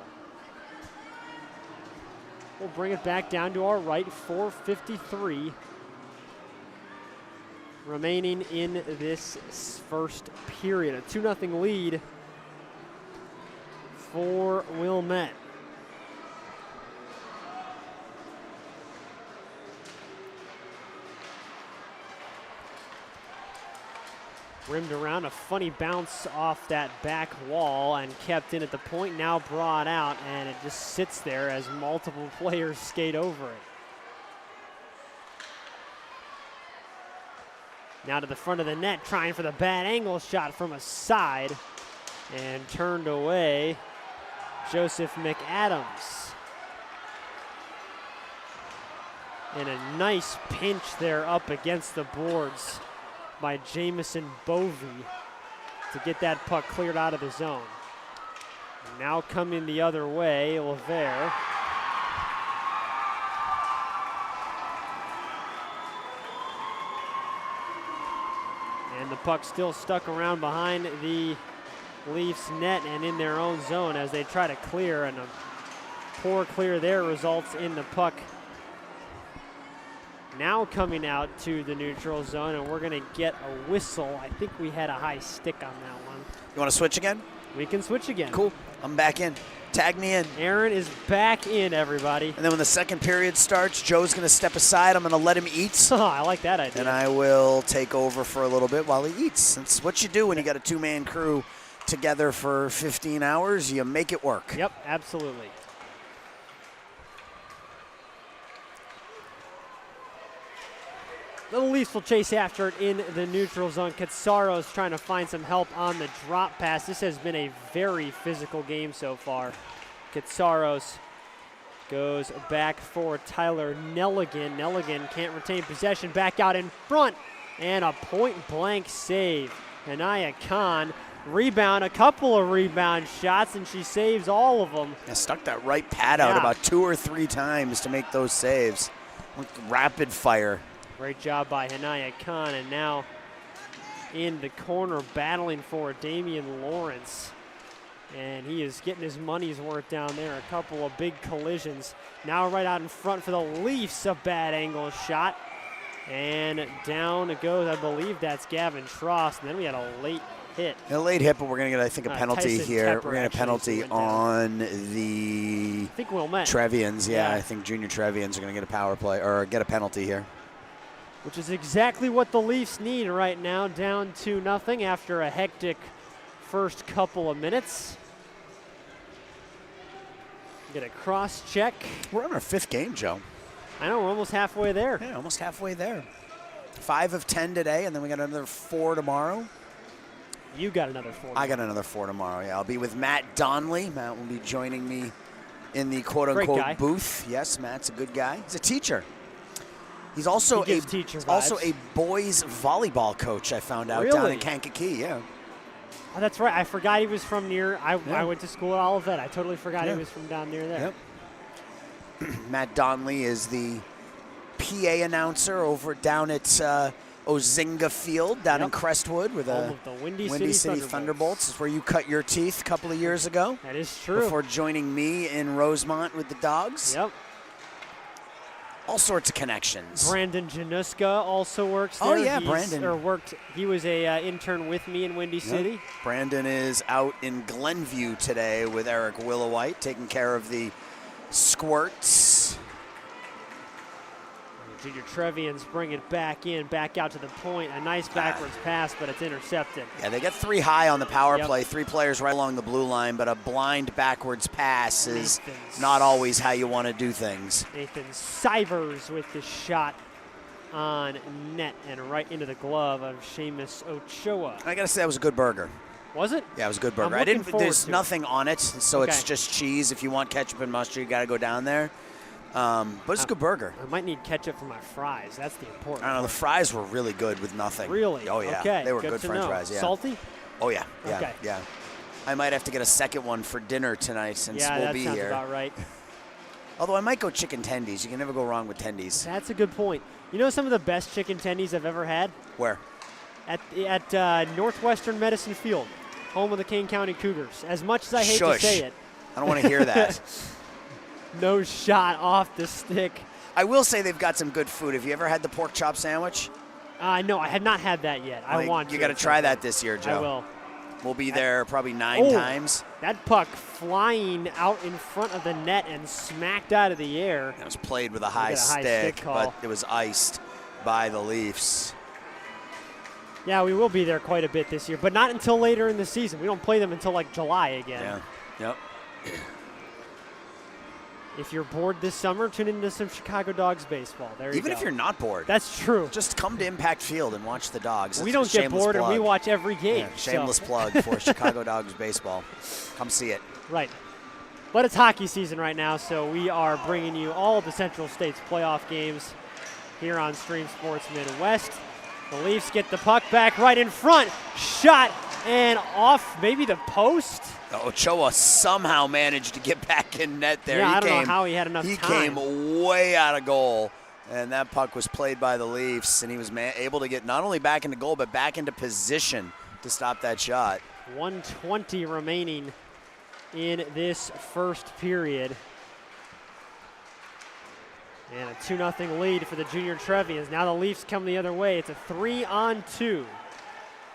[SPEAKER 2] We'll bring it back down to our right, 4:53 remaining in this first period. A 2-0 lead for Wilmette. Rimmed around, a funny bounce off that back wall and kept in at the point, now brought out, and it just sits there as multiple players skate over it. Now to the front of the net, trying for the bad angle shot from a side, and turned away, Joseph McAdams. And a nice pinch there up against the boards by Jamison Bovey to get that puck cleared out of the zone. Now coming the other way, LeVere. And the puck still stuck around behind the Leafs net and in their own zone as they try to clear, and a poor clear there results in the puck now coming out to the neutral zone, and we're going to get a whistle. I think we had a high stick on that one.
[SPEAKER 1] You want to switch again?
[SPEAKER 2] We can switch again.
[SPEAKER 1] Cool. I'm back in. Tag me in.
[SPEAKER 2] Aaron is back in, everybody.
[SPEAKER 1] And then when the second period starts, Joe's going to step aside. I'm going to let him eat.
[SPEAKER 2] I like that idea.
[SPEAKER 1] And I will take over for a little bit while he eats. That's what you do when you got a 2-man crew together for 15 hours. You make it work.
[SPEAKER 2] Yep, absolutely. The Leafs will chase after it in the neutral zone. Katsaros trying to find some help on the drop pass. This has been a very physical game so far. Katsaros goes back for Tyler Nelligan. Nelligan can't retain possession. Back out in front. And a point-blank save. Hanaya Khan rebound, a couple of rebound shots, and she saves all of them.
[SPEAKER 1] I stuck that right pad out about 2 or 3 times to make those saves. Rapid fire.
[SPEAKER 2] Great job by Hanaya Khan, and now in the corner battling for Damian Lawrence. And he is getting his money's worth down there. A couple of big collisions. Now right out in front for the Leafs, a bad angle shot. And down it goes, I believe that's Gavin Trost. And then we had a late hit.
[SPEAKER 1] A late hit, but we're going to get, I think, a penalty
[SPEAKER 2] Tyson
[SPEAKER 1] here.
[SPEAKER 2] Tepper
[SPEAKER 1] We're going to get a penalty
[SPEAKER 2] actually went down.
[SPEAKER 1] on the
[SPEAKER 2] I think Wilmette.
[SPEAKER 1] Trevians. Yeah,
[SPEAKER 2] Yeah.
[SPEAKER 1] I think junior Trevians are going to get a power play or get a penalty here.
[SPEAKER 2] Which is exactly what the Leafs need right now, down 2-0 after a hectic first couple of minutes. Get a cross check.
[SPEAKER 1] We're on our 5th game, Joe.
[SPEAKER 2] I know, we're almost halfway there.
[SPEAKER 1] Yeah, almost halfway there. 5 of 10 today, and then we got another 4 tomorrow.
[SPEAKER 2] You got another 4.
[SPEAKER 1] I got another 4 tomorrow. Yeah, I'll be with Matt Donnelly. Matt will be joining me in the quote-unquote booth. Yes, Matt's a good guy. He's a teacher. He's also
[SPEAKER 2] He gives teacher vibes.
[SPEAKER 1] also a boys volleyball coach. I found out down in Kankakee. Yeah.
[SPEAKER 2] Oh, that's right. I forgot he was from near. I went to school at Olivet. I totally forgot he was from down near there.
[SPEAKER 1] Yep. Matt Donnelly is the PA announcer over down at Ozinga Field down in Crestwood with
[SPEAKER 2] Home of the Windy City
[SPEAKER 1] Thunderbolts. Is where you cut your teeth a couple of years ago.
[SPEAKER 2] That is true.
[SPEAKER 1] Before joining me in Rosemont with the Dogs.
[SPEAKER 2] Yep.
[SPEAKER 1] All sorts of connections.
[SPEAKER 2] Brandon Januska also works there.
[SPEAKER 1] Oh, yeah, Brandon.
[SPEAKER 2] He was a intern with me in Windy City.
[SPEAKER 1] Brandon is out in Glenview today with Eric Willowite, taking care of the Squirts.
[SPEAKER 2] Junior Trevians bring it back in, back out to the point. A nice backwards pass, but it's intercepted.
[SPEAKER 1] Yeah, they get 3 high on the power play. 3 players right along the blue line, but a blind backwards pass is not always how you want to do things.
[SPEAKER 2] Nathan Sivers with the shot on net and right into the glove of Seamus Ochoa.
[SPEAKER 1] I got to say, that was a good burger.
[SPEAKER 2] Was it?
[SPEAKER 1] Yeah, it was a good burger.
[SPEAKER 2] I'm looking forward
[SPEAKER 1] There's
[SPEAKER 2] to
[SPEAKER 1] nothing on it, so it's just cheese. If you want ketchup and mustard, you got to go down there. But it's a good burger.
[SPEAKER 2] I might need ketchup for my fries. That's the important
[SPEAKER 1] I don't know. The fries were really good with nothing.
[SPEAKER 2] Really?
[SPEAKER 1] Oh, yeah.
[SPEAKER 2] Okay.
[SPEAKER 1] They were good French fries. Yeah.
[SPEAKER 2] Salty?
[SPEAKER 1] Oh, yeah. Yeah.
[SPEAKER 2] Okay.
[SPEAKER 1] Yeah. I might have to get a second one for dinner tonight since we'll be here.
[SPEAKER 2] Yeah, that sounds about right.
[SPEAKER 1] Although I might go chicken tendies. You can never go wrong with tendies.
[SPEAKER 2] That's a good point. You know some of the best chicken tendies I've ever had?
[SPEAKER 1] Where?
[SPEAKER 2] At Northwestern Medicine Field, home of the Kane County Cougars. As much as I hate to say it.
[SPEAKER 1] I don't want to hear that.
[SPEAKER 2] No shot off the stick.
[SPEAKER 1] I will say they've got some good food. Have you ever had the pork chop sandwich?
[SPEAKER 2] No, I have not had that yet. I want to.
[SPEAKER 1] You got to try that this year, Joe.
[SPEAKER 2] I will.
[SPEAKER 1] We'll be there probably 9 times.
[SPEAKER 2] That puck flying out in front of the net and smacked out of the air.
[SPEAKER 1] It was played with a high stick, but it was iced by the Leafs.
[SPEAKER 2] Yeah, we will be there quite a bit this year, but not until later in the season. We don't play them until like July again.
[SPEAKER 1] Yeah. Yep.
[SPEAKER 2] If you're bored this summer, tune into some Chicago Dogs baseball. There you go.
[SPEAKER 1] Even if you're not bored.
[SPEAKER 2] That's true.
[SPEAKER 1] Just come to Impact Field and watch the Dogs.
[SPEAKER 2] We don't get bored, and we watch every game.
[SPEAKER 1] Yeah, shameless plug for Chicago Dogs baseball. Come see it.
[SPEAKER 2] Right. But it's hockey season right now, so we are bringing you all of the Central States playoff games here on Stream Sports Midwest. The Leafs get the puck back right in front. Shot and off maybe the post.
[SPEAKER 1] Ochoa somehow managed to get back in net there.
[SPEAKER 2] Yeah, I don't know how he had enough time.
[SPEAKER 1] He came way out of goal, and that puck was played by the Leafs, and he was able to get not only back into goal, but back into position to stop that shot.
[SPEAKER 2] 1:20 remaining in this first period. And a 2-0 lead for the Junior Trevians. Now the Leafs come the other way. It's a 3-on-2.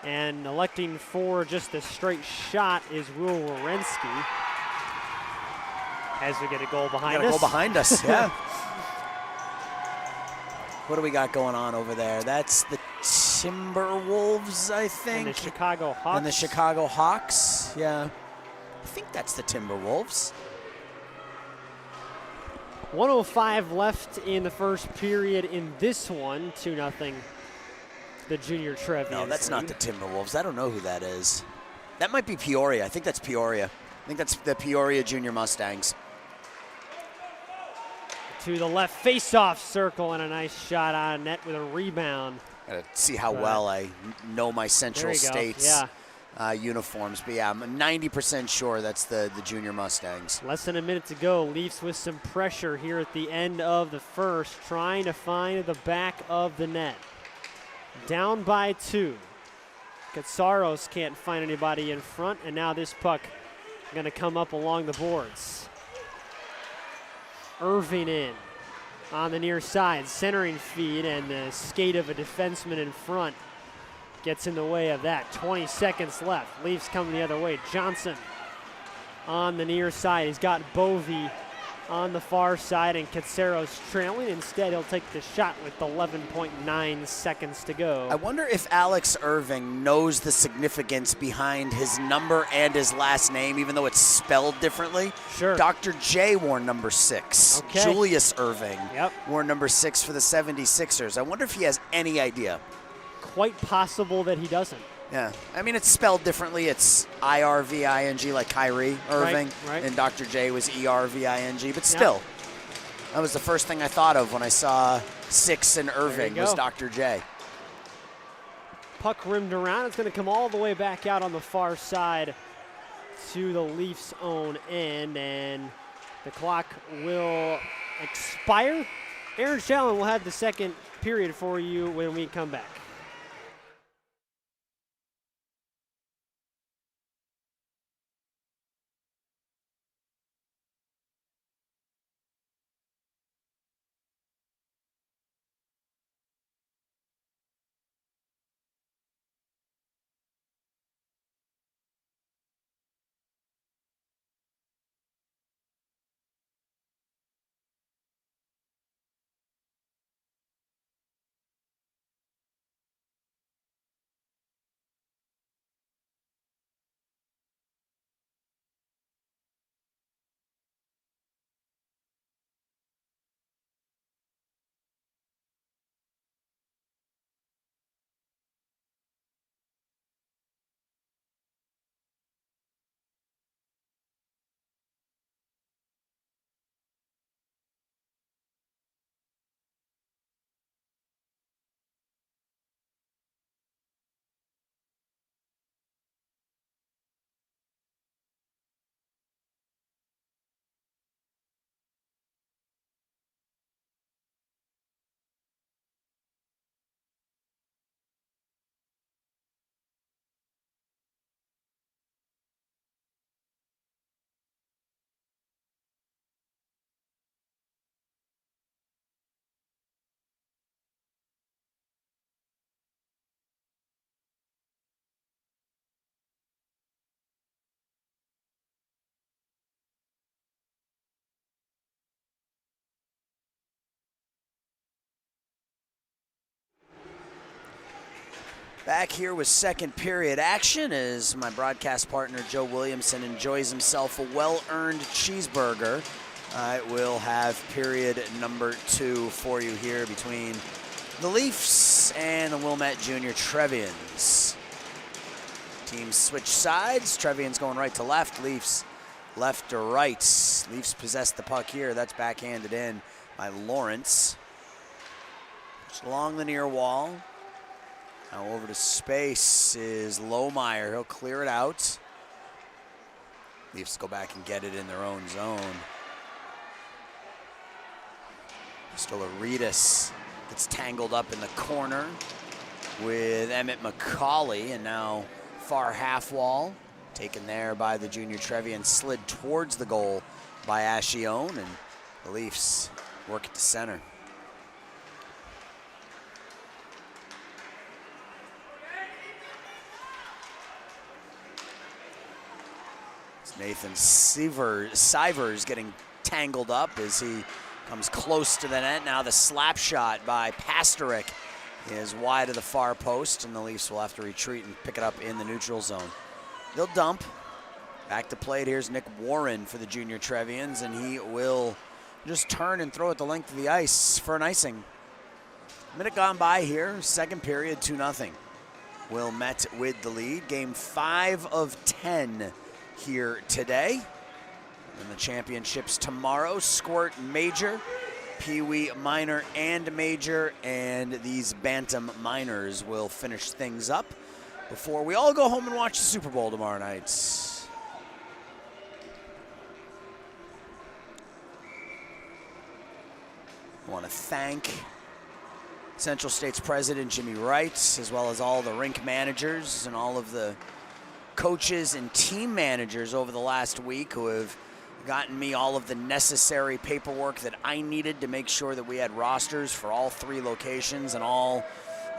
[SPEAKER 2] And electing for just a straight shot is Will Wierenski. As we get a goal behind us.
[SPEAKER 1] Got a goal behind us, yeah. What do we got going on over there? That's the Timberwolves, I think.
[SPEAKER 2] And the Chicago Hawks.
[SPEAKER 1] And the Chicago Hawks, yeah. I think that's the Timberwolves.
[SPEAKER 2] 1:05 left in the first period in this one. 2-0. The Junior Trevians.
[SPEAKER 1] No, that's not the Timberwolves. I don't know who that is. That might be Peoria. I think that's Peoria. I think that's the Peoria Junior Mustangs.
[SPEAKER 2] To the left face-off circle and a nice shot on net with a rebound.
[SPEAKER 1] Gotta see how well I know my Central States uniforms. But yeah, I'm 90% sure that's the Junior Mustangs.
[SPEAKER 2] Less than a minute to go. Leafs with some pressure here at the end of the first, trying to find the back of the net. Down by 2. Katsaros can't find anybody in front, and now this puck going to come up along the boards. Irving in on the near side, centering feed, and the skate of a defenseman in front. gets in the way of that. 20 seconds left. Leafs coming the other way. Johnson on the near side. He's got Bovey on the far side, and Katsero's trailing. Instead, he'll take the shot with 11.9 seconds to go.
[SPEAKER 1] I wonder if Alex Irving knows the significance behind his number and his last name, even though it's spelled differently.
[SPEAKER 2] Sure.
[SPEAKER 1] Dr. J wore number 6.
[SPEAKER 2] Okay.
[SPEAKER 1] Julius Irving
[SPEAKER 2] Yep.
[SPEAKER 1] wore number 6 for the 76ers. I wonder if he has any idea.
[SPEAKER 2] Quite possible that he doesn't.
[SPEAKER 1] Yeah, I mean, it's spelled differently. It's Irving, like Kyrie Irving,
[SPEAKER 2] right.
[SPEAKER 1] and Dr. J was Erving, but still, that was the first thing I thought of when I saw 6 and Irving was Dr. J.
[SPEAKER 2] Puck rimmed around. It's going to come all the way back out on the far side to the Leafs' own end, and the clock will expire. Aaron Shallon will have the second period for you when we come back.
[SPEAKER 1] Back here with second period action as my broadcast partner Joe Williamson enjoys himself a well-earned cheeseburger. I will have period number 2 for you here between the Leafs and the Wilmette Junior Trevians. Teams switch sides. Trevians going right to left. Leafs left to right. Leafs possess the puck here. That's backhanded in by Lawrence. Just along the near wall. Now over to space is Lohmeyer. He'll clear it out. Leafs go back and get it in their own zone. Still Aridis gets tangled up in the corner with Emmett McCauley, and now far half wall taken there by the junior Trevian, slid towards the goal by Ashione, and the Leafs work at the center. Nathan Sivers getting tangled up as he comes close to the net. Now the slap shot by Pasterik is wide of the far post, and the Leafs will have to retreat and pick it up in the neutral zone. They'll dump. Back to plate. Here's Nick Warren for the junior Trevians, and he will just turn and throw it the length of the ice for an icing. Minute gone by here, second period, 2-0. Wilmette with the lead. Game 5 of 10 here today. And the championships tomorrow, Squirt Major, Peewee Minor and Major, and these Bantam Minors will finish things up before we all go home and watch the Super Bowl tomorrow night. I want to thank Central State's president, Jimmy Wright, as well as all the rink managers and all of the coaches and team managers over the last week who have gotten me all of the necessary paperwork that I needed to make sure that we had rosters for all 3 locations and all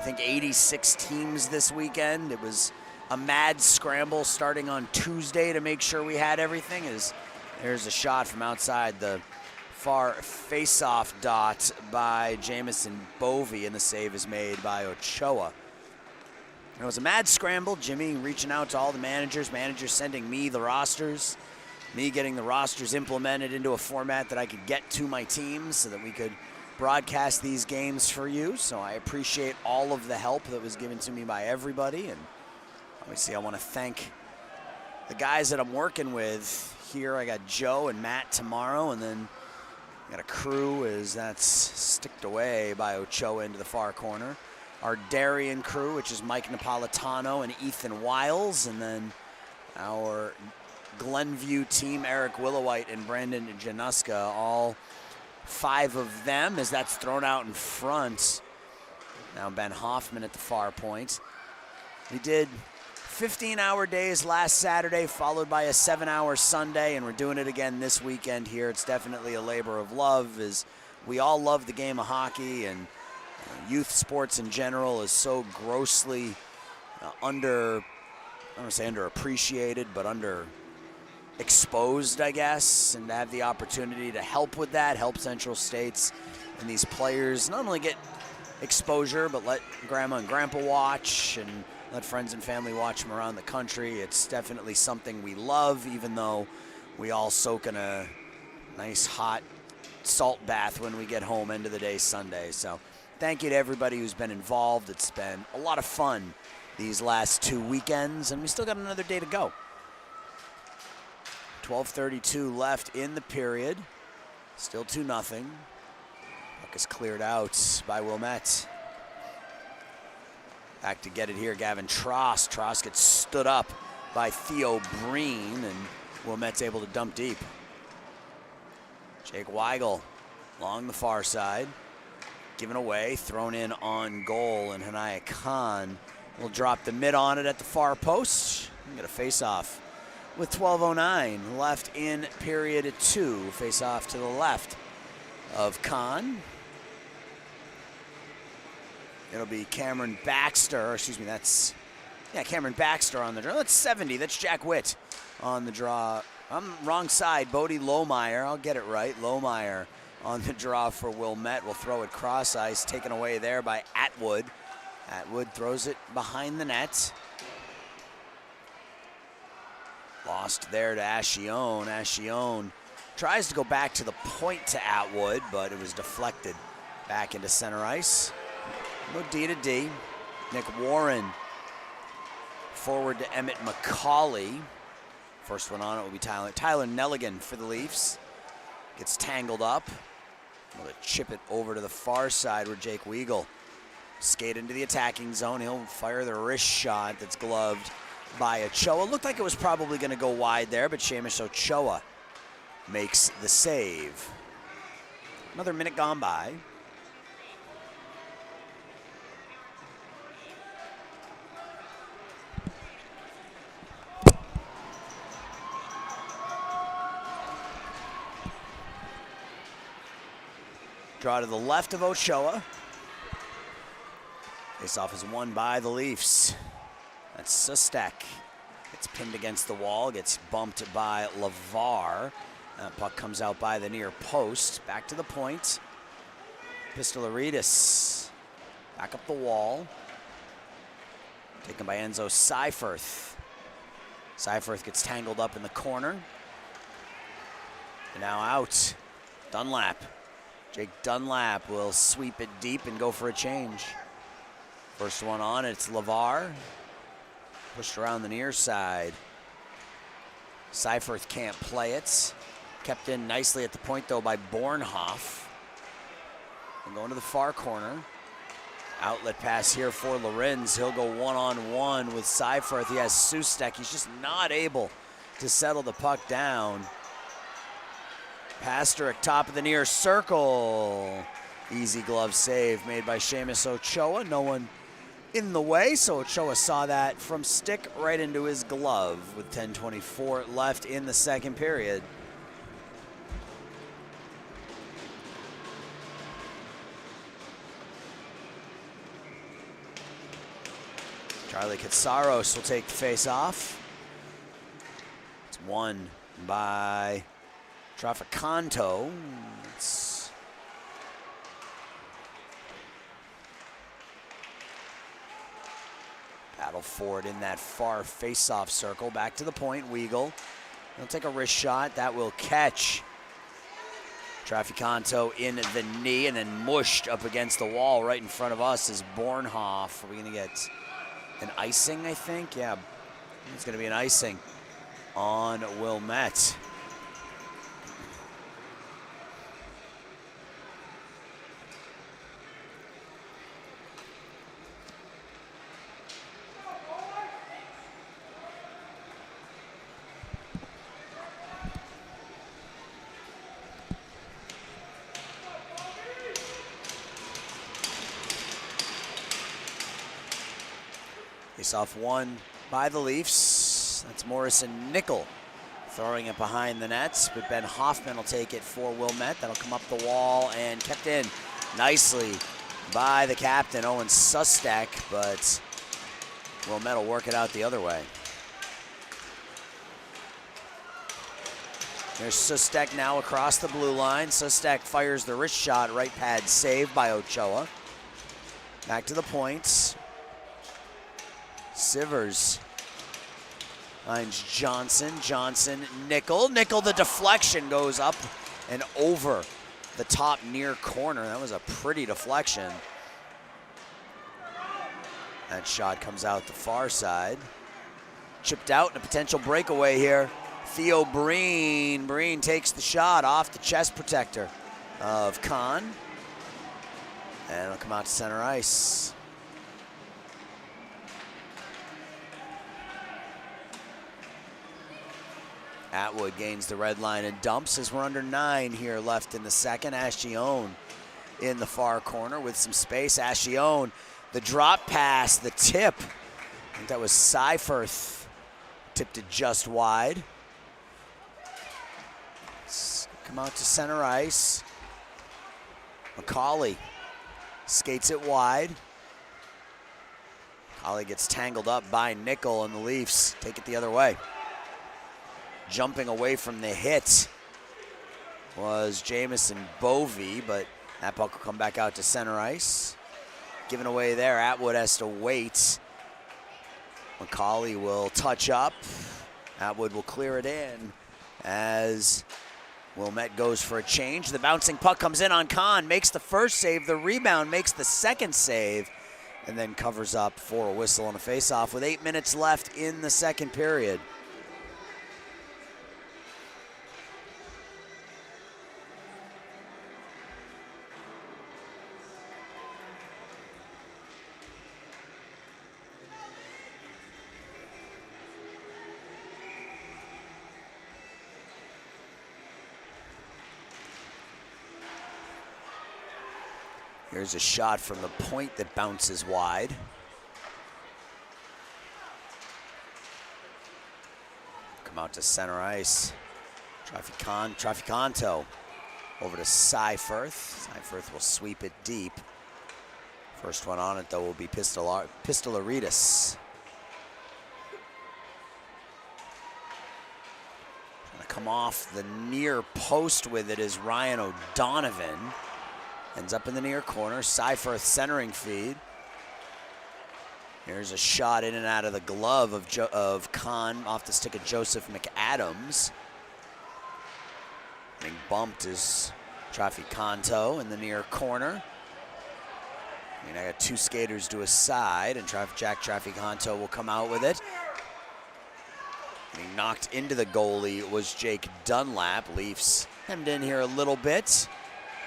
[SPEAKER 1] I think 86 teams this weekend. It was a mad scramble starting on Tuesday to make sure we had everything. There's a shot from outside the far face-off dot by Jamison Bovey, and the save is made by Ochoa. It was a mad scramble. Jimmy reaching out to all the managers sending me the rosters, me getting the rosters implemented into a format that I could get to my teams so that we could broadcast these games for you. So I appreciate all of the help that was given to me by everybody. And obviously I want to thank the guys that I'm working with here. I got Joe and Matt tomorrow, and then got a crew as that's sticked away by Ochoa into the far corner. Our Darien crew, which is Mike Napolitano and Ethan Wiles, and then our Glenview team, Eric Willowite and Brandon Januska, all 5 of them as that's thrown out in front. Now Ben Hoffman at the far point. We did 15-hour days last Saturday, followed by a 7-hour Sunday, and we're doing it again this weekend here. It's definitely a labor of love, as we all love the game of hockey, and youth sports in general is so grossly I don't want to say underappreciated, but underexposed, I guess, and to have the opportunity to help with that, help Central States and these players not only get exposure, but let grandma and grandpa watch and let friends and family watch them around the country. It's definitely something we love, even though we all soak in a nice hot salt bath when we get home end of the day Sunday. So thank you to everybody who's been involved. It's been a lot of fun these last 2 weekends, and we still got another day to go. 12:32 left in the period. Still 2-0. Puck is cleared out by Wilmette. Back to get it here, Gavin Trost. Trost gets stood up by Theo Breen, and Wilmette's able to dump deep. Jake Weigel along the far side. Given away, thrown in on goal, and Hanaya Khan will drop the mid on it at the far post and get a face-off. With 12:09 left in period 2, face-off to the left of Khan. It'll be Cameron Baxter, Cameron Baxter on the draw. That's 70, that's Jack Witt on the draw. I'm wrong side, Bodie Lohmeyer, I'll get it right. Lohmeyer on the draw for Wilmette. Will throw it cross ice, taken away there by Atwood. Atwood throws it behind the net. Lost there to Ascione. Ascione tries to go back to the point to Atwood, but it was deflected back into center ice. No D to D. Nick Warren forward to Emmett McCauley. First one on it will be Tyler Nelligan for the Leafs. Gets tangled up. Will chip it over to the far side where Jake Weigel skate into the attacking zone. He'll fire the wrist shot that's gloved by Ochoa. Looked like it was probably going to go wide there, but Seamus Ochoa makes the save. Another minute gone by. Draw to the left of Ochoa. Face-off is won by the Leafs. That's Sustek. Gets pinned against the wall, gets bumped by LeVar. That puck comes out by the near post. Back to the point. Pistolaridis back up the wall. Taken by Enzo Seifert. Seifert gets tangled up in the corner. And now out. Dunlap. Jake Dunlap will sweep it deep and go for a change. First one on, it's LeVar. Pushed around the near side. Seifert can't play it. Kept in nicely at the point though by Bornhoff. And going to the far corner. Outlet pass here for Lorenz. He'll go one-on-one with Seifert. He has Sustek. He's just not able to settle the puck down. Pasterek, top of the near circle. Easy glove save made by Seamus Ochoa. No one in the way, so Ochoa saw that from stick right into his glove with 10:24 left in the second period. Charlie Katsaros will take the face off. It's won by Traficanto. It's battle for it in that far face-off circle. Back to the point, Weagle. He'll take a wrist shot. That will catch Traficanto in the knee, and then mushed up against the wall right in front of us is Bornhoff. Are we gonna get an icing, I think? Yeah, it's gonna be an icing on Wilmette. Face-off won by the Leafs. That's Morrison Nickel throwing it behind the nets, but Ben Hoffman will take it for Wilmette. That'll come up the wall and kept in nicely by the captain, Owen Sustek, but Wilmette will work it out the other way. There's Sustek now across the blue line. Sustek fires the wrist shot, right pad saved by Ochoa. Back to the points. Sivers finds Johnson. Johnson, Nickel. Nickel, the deflection goes up and over the top near corner. That was a pretty deflection. That shot comes out the far side. Chipped out in a potential breakaway here. Theo Breen. Breen takes the shot off the chest protector of Kahn. And it'll come out to center ice. Atwood gains the red line and dumps as we're under 9 here left in the second. Ascione in the far corner with some space. Ascione, the drop pass, the tip. I think that was Seifert. Tipped it just wide. Let's come out to center ice. McCauley skates it wide. McCauley gets tangled up by Nickel, and the Leafs take it the other way. Jumping away from the hit was Jamison Bovey, but that puck will come back out to center ice. Given away there, Atwood has to wait. McCauley will touch up. Atwood will clear it in as Wilmette goes for a change. The bouncing puck comes in on Kahn, makes the first save, the rebound makes the second save, and then covers up for a whistle on a faceoff with 8 minutes left in the second period. Here's a shot from the point that bounces wide. Come out to center ice. Traficanto over to Seifert. Seifert will sweep it deep. First one on it, though, will be Pistolaridis. Trying to come off the near post with it is Ryan O'Donovan. Ends up in the near corner. Seifert centering feed. Here's a shot in and out of the glove of Kahn off the stick of Joseph McAdams. Being bumped is Traficanto in the near corner. I got 2 skaters to a side, and Jack Traficanto will come out with it. Being knocked into the goalie was Jake Dunlap. Leafs hemmed in here a little bit.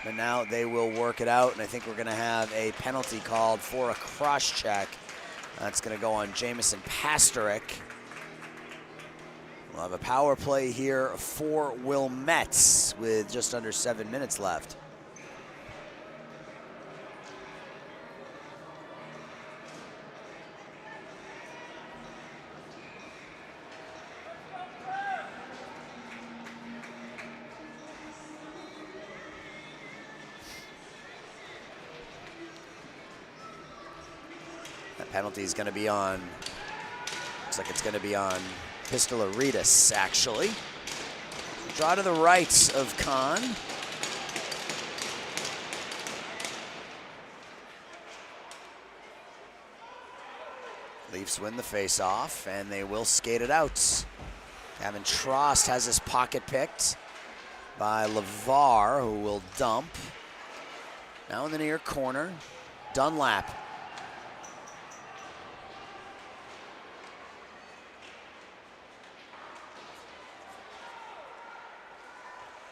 [SPEAKER 1] But now they will work it out, and I think we're going to have a penalty called for a cross check. That's going to go on Jamison Pasterik. We'll have a power play here for Wilmette with just under 7 minutes left. Penalty is going to be on, looks like it's going to be on Pistolaritas, actually. Draw to the right of Khan. Leafs win the face-off, and they will skate it out. Gavin Trost has his pocket picked by LeVar, who will dump. Now in the near corner, Dunlap.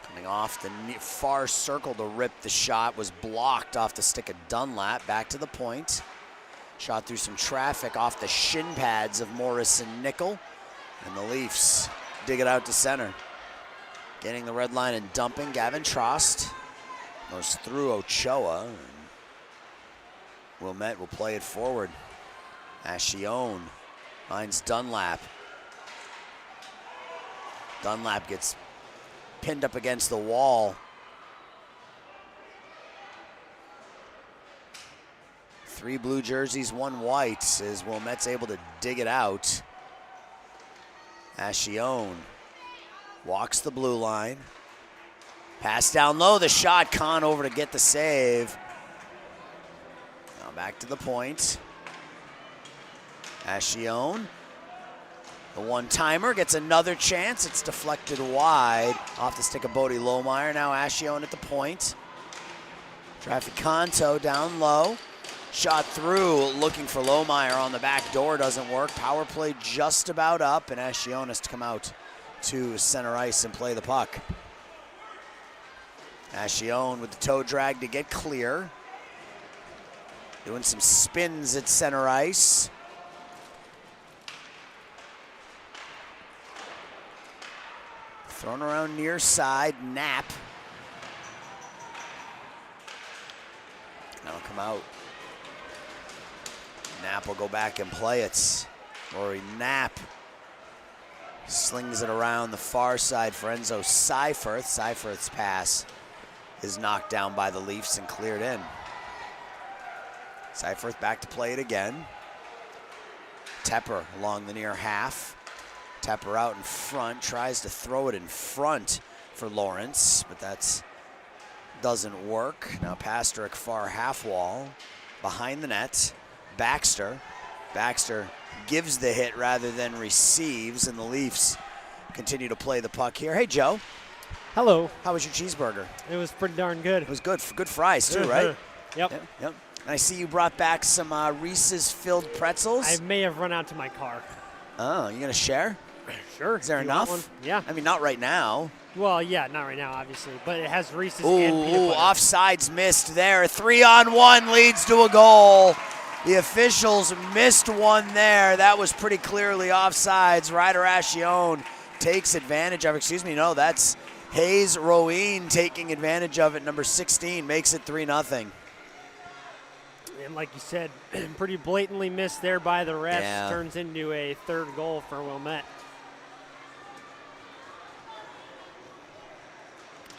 [SPEAKER 1] Coming off the far circle to rip the shot, was blocked off the stick of Dunlap. Back to the point. Shot through some traffic off the shin pads of Morris and Nickel. And the Leafs dig it out to center. Getting the red line and dumping. Gavin Trost goes through Ochoa. And Wilmette will play it forward. Ascione finds Dunlap. Dunlap gets pinned up against the wall. 3 blue jerseys, 1 white, as Wilmette's able to dig it out. Ascione walks the blue line. Pass down low, the shot, Khan over to get the save. Now back to the point. Ascione, the one-timer, gets another chance. It's deflected wide off the stick of Bodie Lohmeyer. Now Ascione at the point. Traficanto down low. Shot through, looking for Lohmeyer on the back door, doesn't work. Power play just about up, and Ascione has to come out to center ice and play the puck. Ascione with the toe drag to get clear. Doing some spins at center ice. Thrown around near side, Knapp. Now come out. Knapp will go back and play it. Rory Knapp slings it around the far side for Enzo Seifert. Seifert's pass is knocked down by the Leafs and cleared in. Seifert back to play it again. Tepper along the near half. Tepper out in front, tries to throw it in front for Lawrence, but that doesn't work. Now Pastrick far half wall, behind the net. Baxter gives the hit rather than receives, and the Leafs continue to play the puck here. Hey, Joe.
[SPEAKER 2] Hello.
[SPEAKER 1] How was your cheeseburger?
[SPEAKER 2] It was pretty darn good.
[SPEAKER 1] It was good. Good fries, too, right?
[SPEAKER 2] Yep.
[SPEAKER 1] Yep. And I see you brought back some Reese's filled pretzels.
[SPEAKER 2] I may have run out to my car.
[SPEAKER 1] Oh, you going to share?
[SPEAKER 2] Sure.
[SPEAKER 1] Is there
[SPEAKER 2] You want
[SPEAKER 1] enough?
[SPEAKER 2] one? Yeah.
[SPEAKER 1] I mean, not right now.
[SPEAKER 2] Well, yeah, not right now, obviously, but it has Reese's and peanut butter.
[SPEAKER 1] Offsides missed there. 3-on-1 leads to a goal. The officials missed one there. That was pretty clearly offsides. Ryder Ascione takes advantage of, that's Hayes Rowan taking advantage of it. Number 16 makes it 3-0.
[SPEAKER 2] And like you said, pretty blatantly missed there by the refs.
[SPEAKER 1] Yeah.
[SPEAKER 2] Turns into a third goal for Wilmette.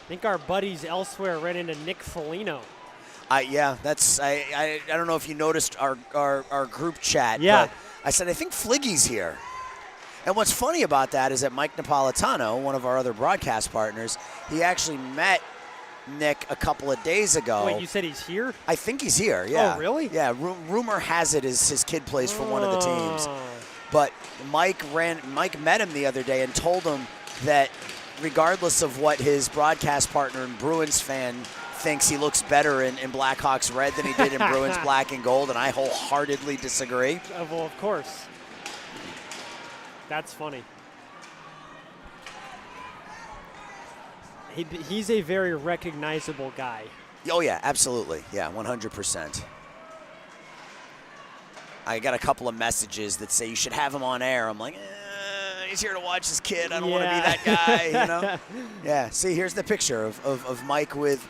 [SPEAKER 2] I think our buddies elsewhere ran into Nick Foligno.
[SPEAKER 1] Yeah, that's I don't know if you noticed our group chat.
[SPEAKER 2] Yeah.
[SPEAKER 1] But I said, I think Fliggy's here. And what's funny about that is that Mike Napolitano, one of our other broadcast partners, he actually met Nick a couple of days ago.
[SPEAKER 2] Wait, you said he's here?
[SPEAKER 1] I think he's here, yeah.
[SPEAKER 2] Oh, really?
[SPEAKER 1] Yeah, rumor has it is his kid plays for one of the teams.
[SPEAKER 2] Oh.
[SPEAKER 1] But Mike met him the other day and told him that regardless of what his broadcast partner and Bruins fan thinks, he looks better in Blackhawks red than he did in Bruins black and gold, and I wholeheartedly disagree.
[SPEAKER 2] Well, of course. That's funny. He's a very recognizable guy.
[SPEAKER 1] Oh, yeah, absolutely. Yeah, 100%. I got a couple of messages that say you should have him on air. I'm like, he's here to watch his kid. I don't want to be that guy, you know? Yeah, see, here's the picture of Mike with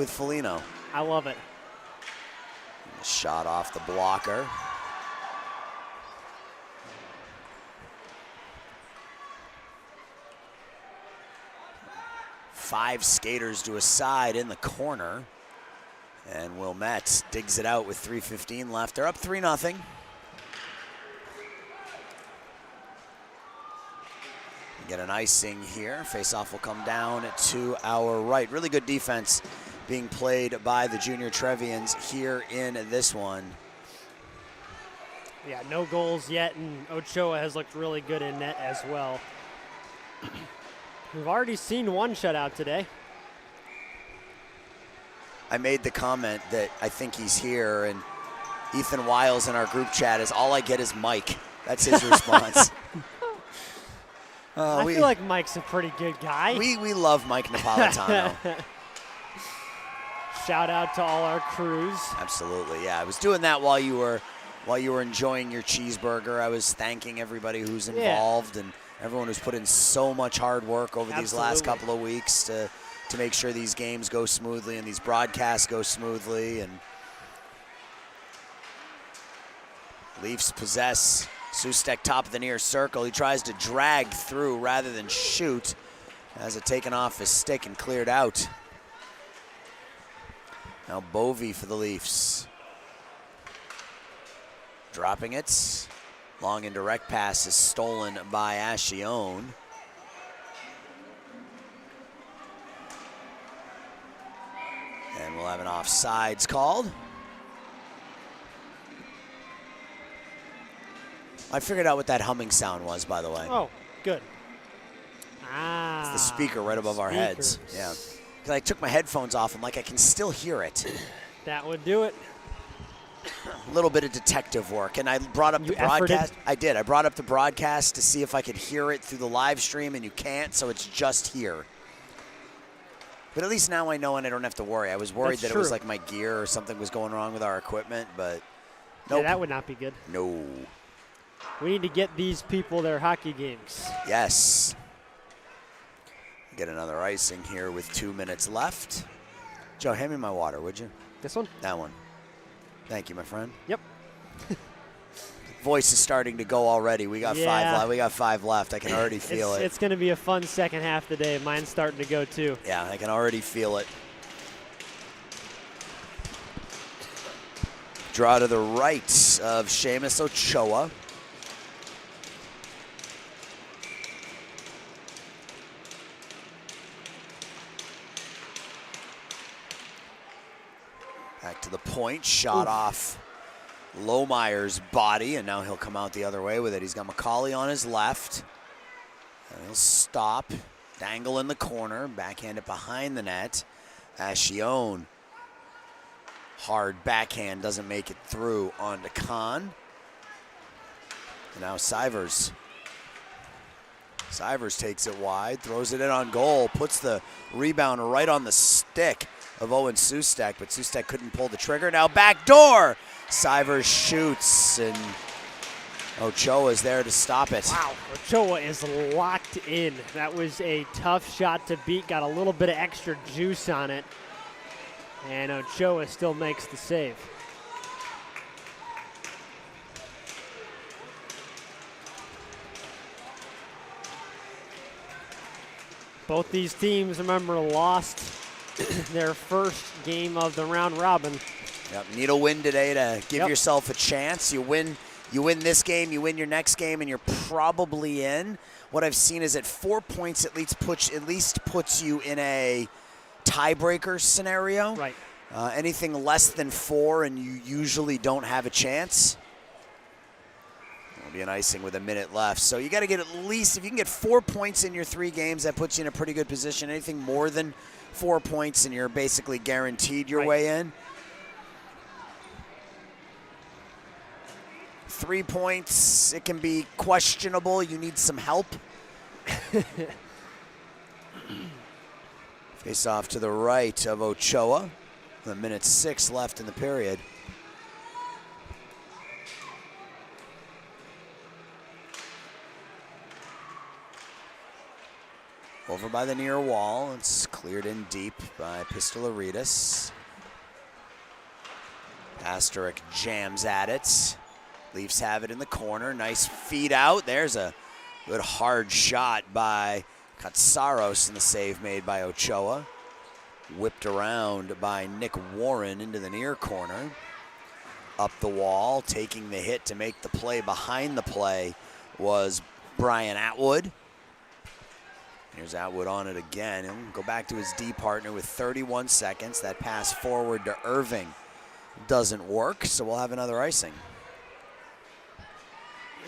[SPEAKER 1] Foligno.
[SPEAKER 2] I love it.
[SPEAKER 1] Shot off the blocker. Five skaters to a side in the corner. And Wilmette digs it out with 3:15 left. They're up 3-0. Get an icing here. Face-off will come down to our right. Really good defense being played by the Junior Trevians here in this one.
[SPEAKER 2] Yeah, no goals yet, and Ochoa has looked really good in net as well. We've already seen one shutout today.
[SPEAKER 1] I made the comment that I think he's here, and Ethan Wiles in our group chat is, all I get is Mike. That's his response.
[SPEAKER 2] I feel like Mike's a pretty good guy.
[SPEAKER 1] We love Mike Napolitano.
[SPEAKER 2] Shout out to all our crews.
[SPEAKER 1] Absolutely, yeah. I was doing that while you were enjoying your cheeseburger. I was thanking everybody who's involved and everyone who's put in so much hard work over these last couple of weeks to make sure these games go smoothly and these broadcasts go smoothly. And Leafs possess. Sustek top of the near circle. He tries to drag through rather than shoot. Has it taken off his stick and cleared out. Now Bovey for the Leafs. Dropping it. Long and direct pass is stolen by Ascione. And we'll have an offsides called. I figured out what that humming sound was, by the way.
[SPEAKER 2] Oh, good.
[SPEAKER 1] It's the speaker right above our heads. Yeah. Because I took my headphones off. I'm like, I can still hear it.
[SPEAKER 2] That would do it.
[SPEAKER 1] A little bit of detective work. And I brought up the broadcast. I did. I brought up the broadcast to see if I could hear it through the live stream, and you can't, so it's just here. But at least now I know and I don't have to worry. I was worried that it was like my gear or something was going wrong with our equipment, but nope.
[SPEAKER 2] Yeah, that would not be good.
[SPEAKER 1] No.
[SPEAKER 2] We need to get these people their hockey games.
[SPEAKER 1] Yes. Get another icing here with 2 minutes left. Joe, hand me my water, would you?
[SPEAKER 2] This one?
[SPEAKER 1] That one. Thank you, my friend.
[SPEAKER 2] Yep.
[SPEAKER 1] Voice is starting to go already. We got 5 left. We got 5 left. I can already feel it.
[SPEAKER 2] It's going to be a fun second half of the day. Mine's starting to go too.
[SPEAKER 1] Yeah, I can already feel it. Draw to the right of Seamus Ochoa. Back to the point, shot off Lohmeyer's body, and now he'll come out the other way with it. He's got McCauley on his left. And he'll stop, dangle in the corner, backhand it behind the net. Ascione, hard backhand, doesn't make it through onto Kahn. And now Sivers. Sivers takes it wide, throws it in on goal, puts the rebound right on the stick of Owen Sustek, but Sustek couldn't pull the trigger. Now back door. Sivers shoots, and Ochoa's there to stop it.
[SPEAKER 2] Wow, Ochoa is locked in. That was a tough shot to beat. Got a little bit of extra juice on it, and Ochoa still makes the save. Both these teams, remember, lost their first game of the round robin.
[SPEAKER 1] Yep, need a win today to give yourself a chance. You win this game, you win your next game, and you're probably in. What I've seen is at 4 points at least puts you in a tiebreaker scenario.
[SPEAKER 2] Right.
[SPEAKER 1] Anything less than 4, and you usually don't have a chance. It'll be an icing with a minute left. So you got to get at least, if you can get 4 points in your 3 games, that puts you in a pretty good position. Anything more than 4 points, and you're basically guaranteed your way in. 3 points, it can be questionable. You need some help. Face off to the right of Ochoa. A minute 6 left in the period. Over by the near wall. It's cleared in deep by Pistolaritas. Pasterek jams at it. Leafs have it in the corner. Nice feed out. There's a good hard shot by Katsaros, and the save made by Ochoa. Whipped around by Nick Warren into the near corner. Up the wall, taking the hit to make the play behind the play was Brian Atwood. Here's Atwood on it again. He'll go back to his D partner with 31 seconds. That pass forward to Irving doesn't work, so we'll have another icing.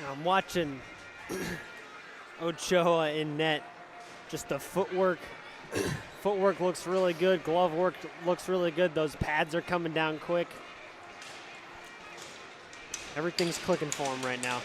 [SPEAKER 2] I'm watching Ochoa in net. Just the footwork. Footwork looks really good. Glove work looks really good. Those pads are coming down quick. Everything's clicking for him right now.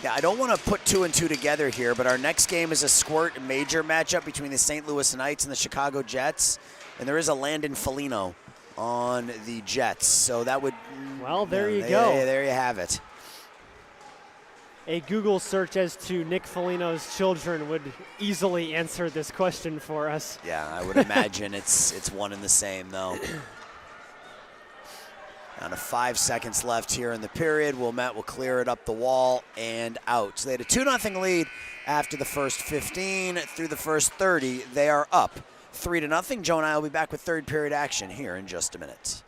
[SPEAKER 1] Yeah, I don't want to put 2 and 2 together here, but our next game is a Squirt major matchup between the St. Louis Knights and the Chicago Jets. And there is a Landon Foligno on the Jets. So that would...
[SPEAKER 2] Well, there you go.
[SPEAKER 1] There you have it.
[SPEAKER 2] A Google search as to Nick Foligno's children would easily answer this question for us.
[SPEAKER 1] Yeah, I would imagine it's one and the same, though. Down to 5 seconds left here in the period. Wilmette will clear it up the wall and out. So they had a 2-0 lead after the first 15. Through the first 30, they are up 3-0. Joe and I will be back with third period action here in just a minute.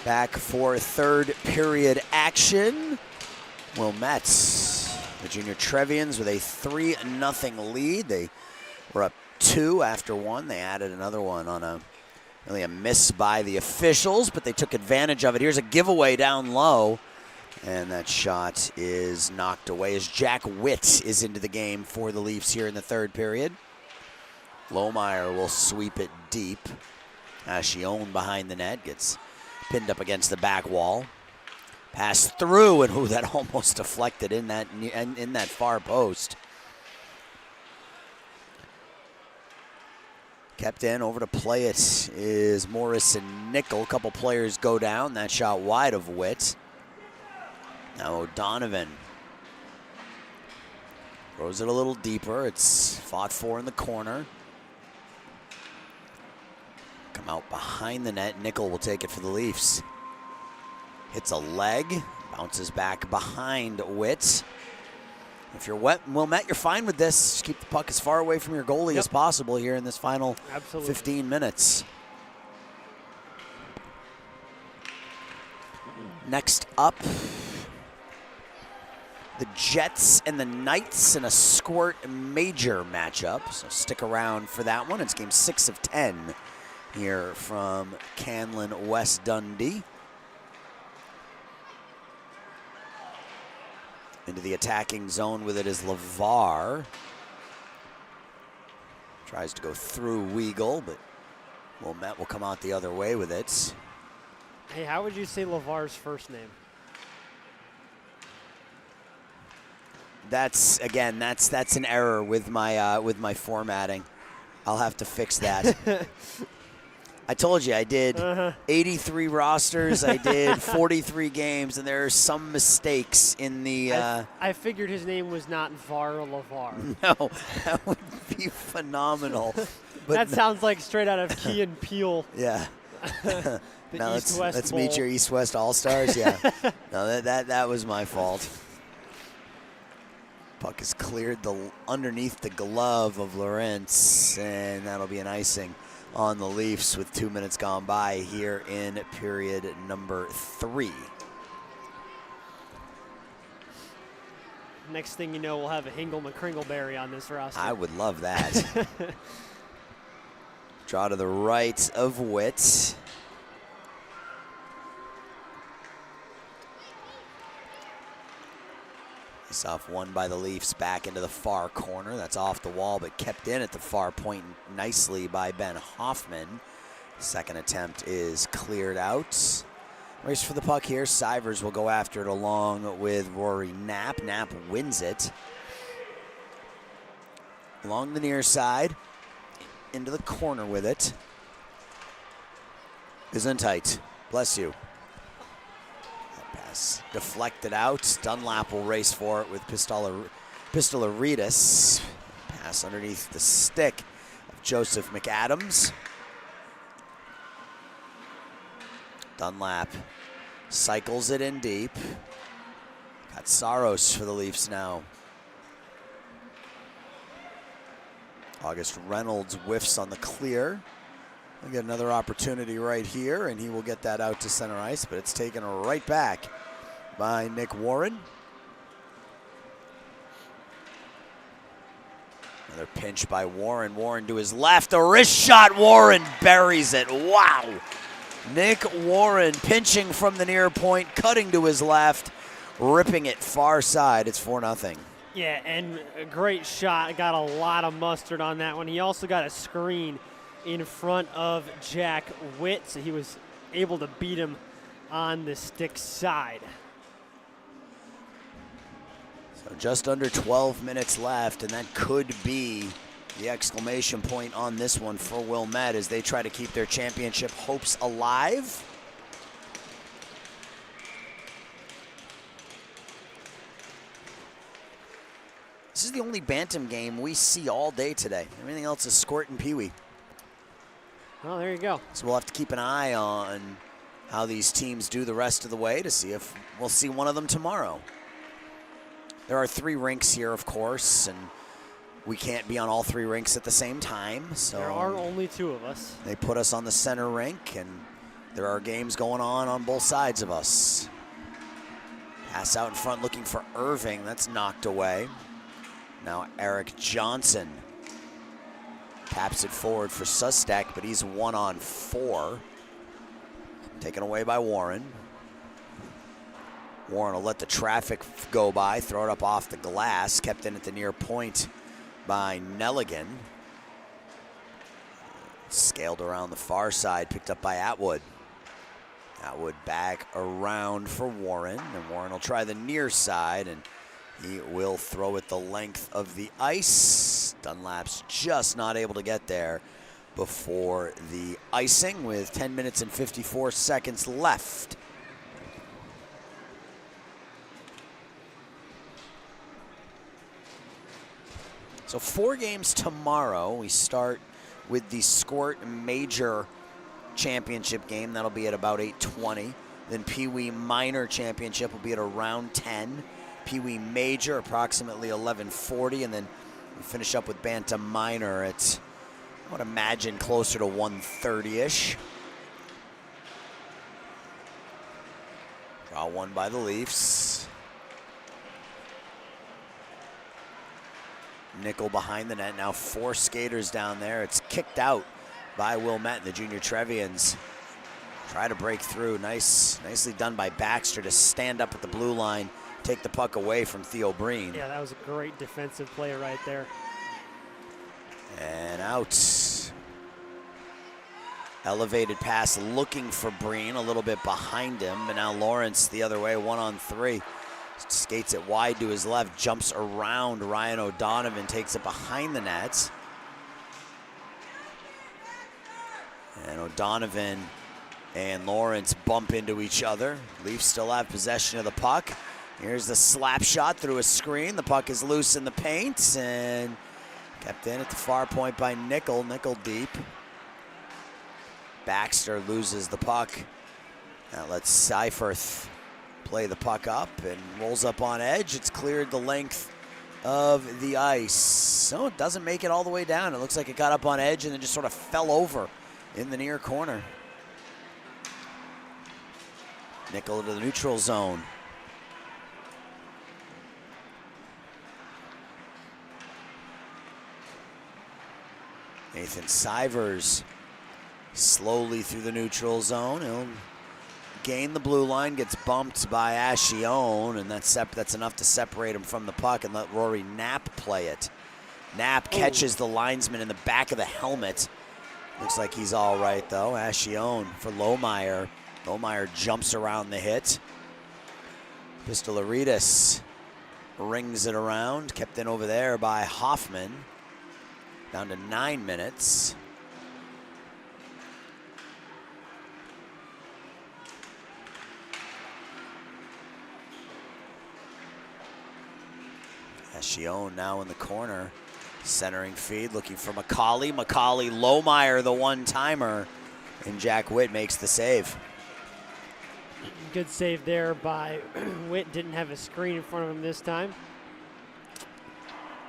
[SPEAKER 1] Back for third period action. Wilmette, the junior Trevians, with a 3-0 lead. They were up 2 after 1. They added another one on really a miss by the officials, but they took advantage of it. Here's a giveaway down low, and that shot is knocked away as Jack Witt is into the game for the Leafs here in the third period. Lohmeyer will sweep it deep. Ascione behind the net gets pinned up against the back wall. Pass through, and that almost deflected in that far post. Kept in, over to play it is Morrison Nickel. A couple players go down. That shot wide of Witt. Now O'Donovan throws it a little deeper. It's fought for in the corner. Come out behind the net. Nickel will take it for the Leafs. Hits a leg, bounces back behind Witt. If you're Wilmette, you're fine with this. Just keep the puck as far away from your goalie as possible here in this final 15 minutes. Next up, the Jets and the Knights in a Squirt major matchup. So stick around for that one. It's game 6 of 10 here from Canlan, West Dundee. Into the attacking zone with it is LeVar. Tries to go through Weagle, but Wilmette will come out the other way with it.
[SPEAKER 2] Hey, how would you say LeVar's first name?
[SPEAKER 1] That's an error with my formatting. I'll have to fix that. I told you I did 83 rosters. I did 43 games, and there are some mistakes in the.
[SPEAKER 2] I figured his name was not Var LaVar.
[SPEAKER 1] No, that would be phenomenal. But
[SPEAKER 2] that sounds like straight out of Key and Peele.
[SPEAKER 1] Yeah.
[SPEAKER 2] Now
[SPEAKER 1] let's meet your East-West All-Stars. Yeah. No, that was my fault. Puck has cleared underneath the glove of Lawrence, and that'll be an icing on the Leafs with 2 minutes gone by here in period number 3.
[SPEAKER 2] Next thing you know, we'll have a Hingle McCringleberry on this roster.
[SPEAKER 1] I would love that. Draw to the right of Witt. Face off won by the Leafs back into the far corner. That's off the wall, but kept in at the far point nicely by Ben Hoffman. Second attempt is cleared out. Race for the puck here. Sivers will go after it along with Rory Knapp. Knapp wins it. Along the near side. Into the corner with it. Gesundheit. Bless you. Pass deflected out. Dunlap will race for it with Pistolaridis. Pass underneath the stick of Joseph McAdams. Dunlap cycles it in deep. Got Saros for the Leafs now. August Reynolds whiffs on the clear. We'll get another opportunity right here, and he will get that out to center ice, but it's taken right back by Nick Warren. Another pinch by Warren. Warren to his left, a wrist shot. Warren buries it. Wow. Nick Warren pinching from the near point, cutting to his left, ripping it far side. It's 4-0.
[SPEAKER 2] Yeah, and a great shot. Got a lot of mustard on that one. He also got a screen in front of Jack Witt, so he was able to beat him on the stick side.
[SPEAKER 1] So just under 12 minutes left, and that could be the exclamation point on this one for Wilmette as they try to keep their championship hopes alive. This is the only Bantam game we see all day today. Everything else is Squirt and Peewee.
[SPEAKER 2] Oh, there you go.
[SPEAKER 1] So we'll have to keep an eye on how these teams do the rest of the way to see if we'll see one of them tomorrow. There are 3 rinks here, of course, and we can't be on all 3 rinks at the same time. So
[SPEAKER 2] there are only 2 of us.
[SPEAKER 1] They put us on the center rink, and there are games going on both sides of us. Pass out in front looking for Irving. That's knocked away. Now Eric Johnson taps it forward for Sustek, but he's 1-on-4. Taken away by Warren. Warren will let the traffic go by, throw it up off the glass, kept in at the near point by Nelligan. Scaled around the far side, picked up by Atwood. Atwood back around for Warren, and Warren will try the near side, and he will throw it the length of the ice. Dunlap's just not able to get there before the icing with 10 minutes and 54 seconds left. So 4 games tomorrow. We start with the Squirt Major Championship game. That'll be at about 8:20. Then Peewee Minor Championship will be at around 10. Peewee Major approximately 11:40, and then we finish up with Bantam Minor at, I would imagine, closer to 1:30-ish. Draw one by the Leafs. Nickel behind the net. Now 4 skaters down there. It's kicked out by Wilmette and the Junior Trevians. Try to break through. Nicely done by Baxter to stand up at the blue line, take the puck away from Theo Breen.
[SPEAKER 2] Yeah, that was a great defensive play right there.
[SPEAKER 1] And out. Elevated pass looking for Breen, a little bit behind him, but now Lawrence the other way, 1-on-3. Skates it wide to his left, jumps around Ryan O'Donovan, takes it behind the net. And O'Donovan and Lawrence bump into each other. Leafs still have possession of the puck. Here's the slap shot through a screen. The puck is loose in the paint and kept in at the far point by Nickel. Nickel deep. Baxter loses the puck. Now lets Seifert play the puck up and rolls up on edge. It's cleared the length of the ice. So it doesn't make it all the way down. It looks like it got up on edge and then just sort of fell over in the near corner. Nickel to the neutral zone. Nathan Sivers slowly through the neutral zone. He'll gain the blue line, gets bumped by Ascione, and that's enough to separate him from the puck and let Rory Knapp play it. Knapp catches the linesman in the back of the helmet. Looks like he's all right, though. Ascione for Lohmeyer. Lohmeyer jumps around the hit. Pistolaritis rings it around. Kept in over there by Hoffman. Down to 9 minutes. Ascione now in the corner. Centering feed, looking for McCauley. McCauley, Lohmeyer, the one-timer. And Jack Witt makes the save.
[SPEAKER 2] Good save there by Witt. Didn't have a screen in front of him this time.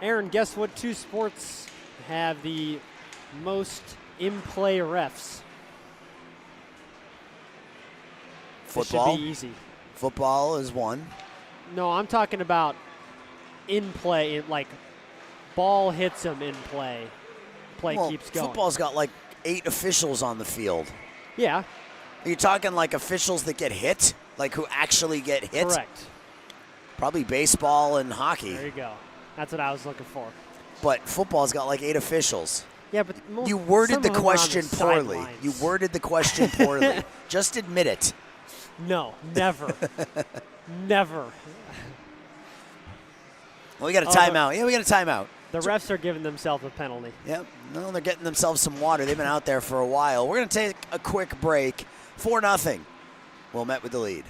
[SPEAKER 2] Aaron, guess what two sports have the most in-play refs?
[SPEAKER 1] Football?
[SPEAKER 2] This should be easy.
[SPEAKER 1] Football is one.
[SPEAKER 2] No, I'm talking about in play, like ball hits him in play. Play keeps going.
[SPEAKER 1] Football's got like 8 officials on the field.
[SPEAKER 2] Yeah.
[SPEAKER 1] Are you talking like officials that get hit? Like who actually get hit?
[SPEAKER 2] Correct.
[SPEAKER 1] Probably baseball and hockey.
[SPEAKER 2] There you go. That's what I was looking for.
[SPEAKER 1] But football's got like 8 officials.
[SPEAKER 2] Yeah, but
[SPEAKER 1] you worded the question poorly. You worded the question poorly. Just admit it.
[SPEAKER 2] No, never. Never.
[SPEAKER 1] Well, we got a timeout. Yeah, we got a timeout.
[SPEAKER 2] The refs are giving themselves a penalty.
[SPEAKER 1] Yep. No, they're getting themselves some water. They've been out there for a while. We're going to take a quick break. 4-0. Wilmette with the lead.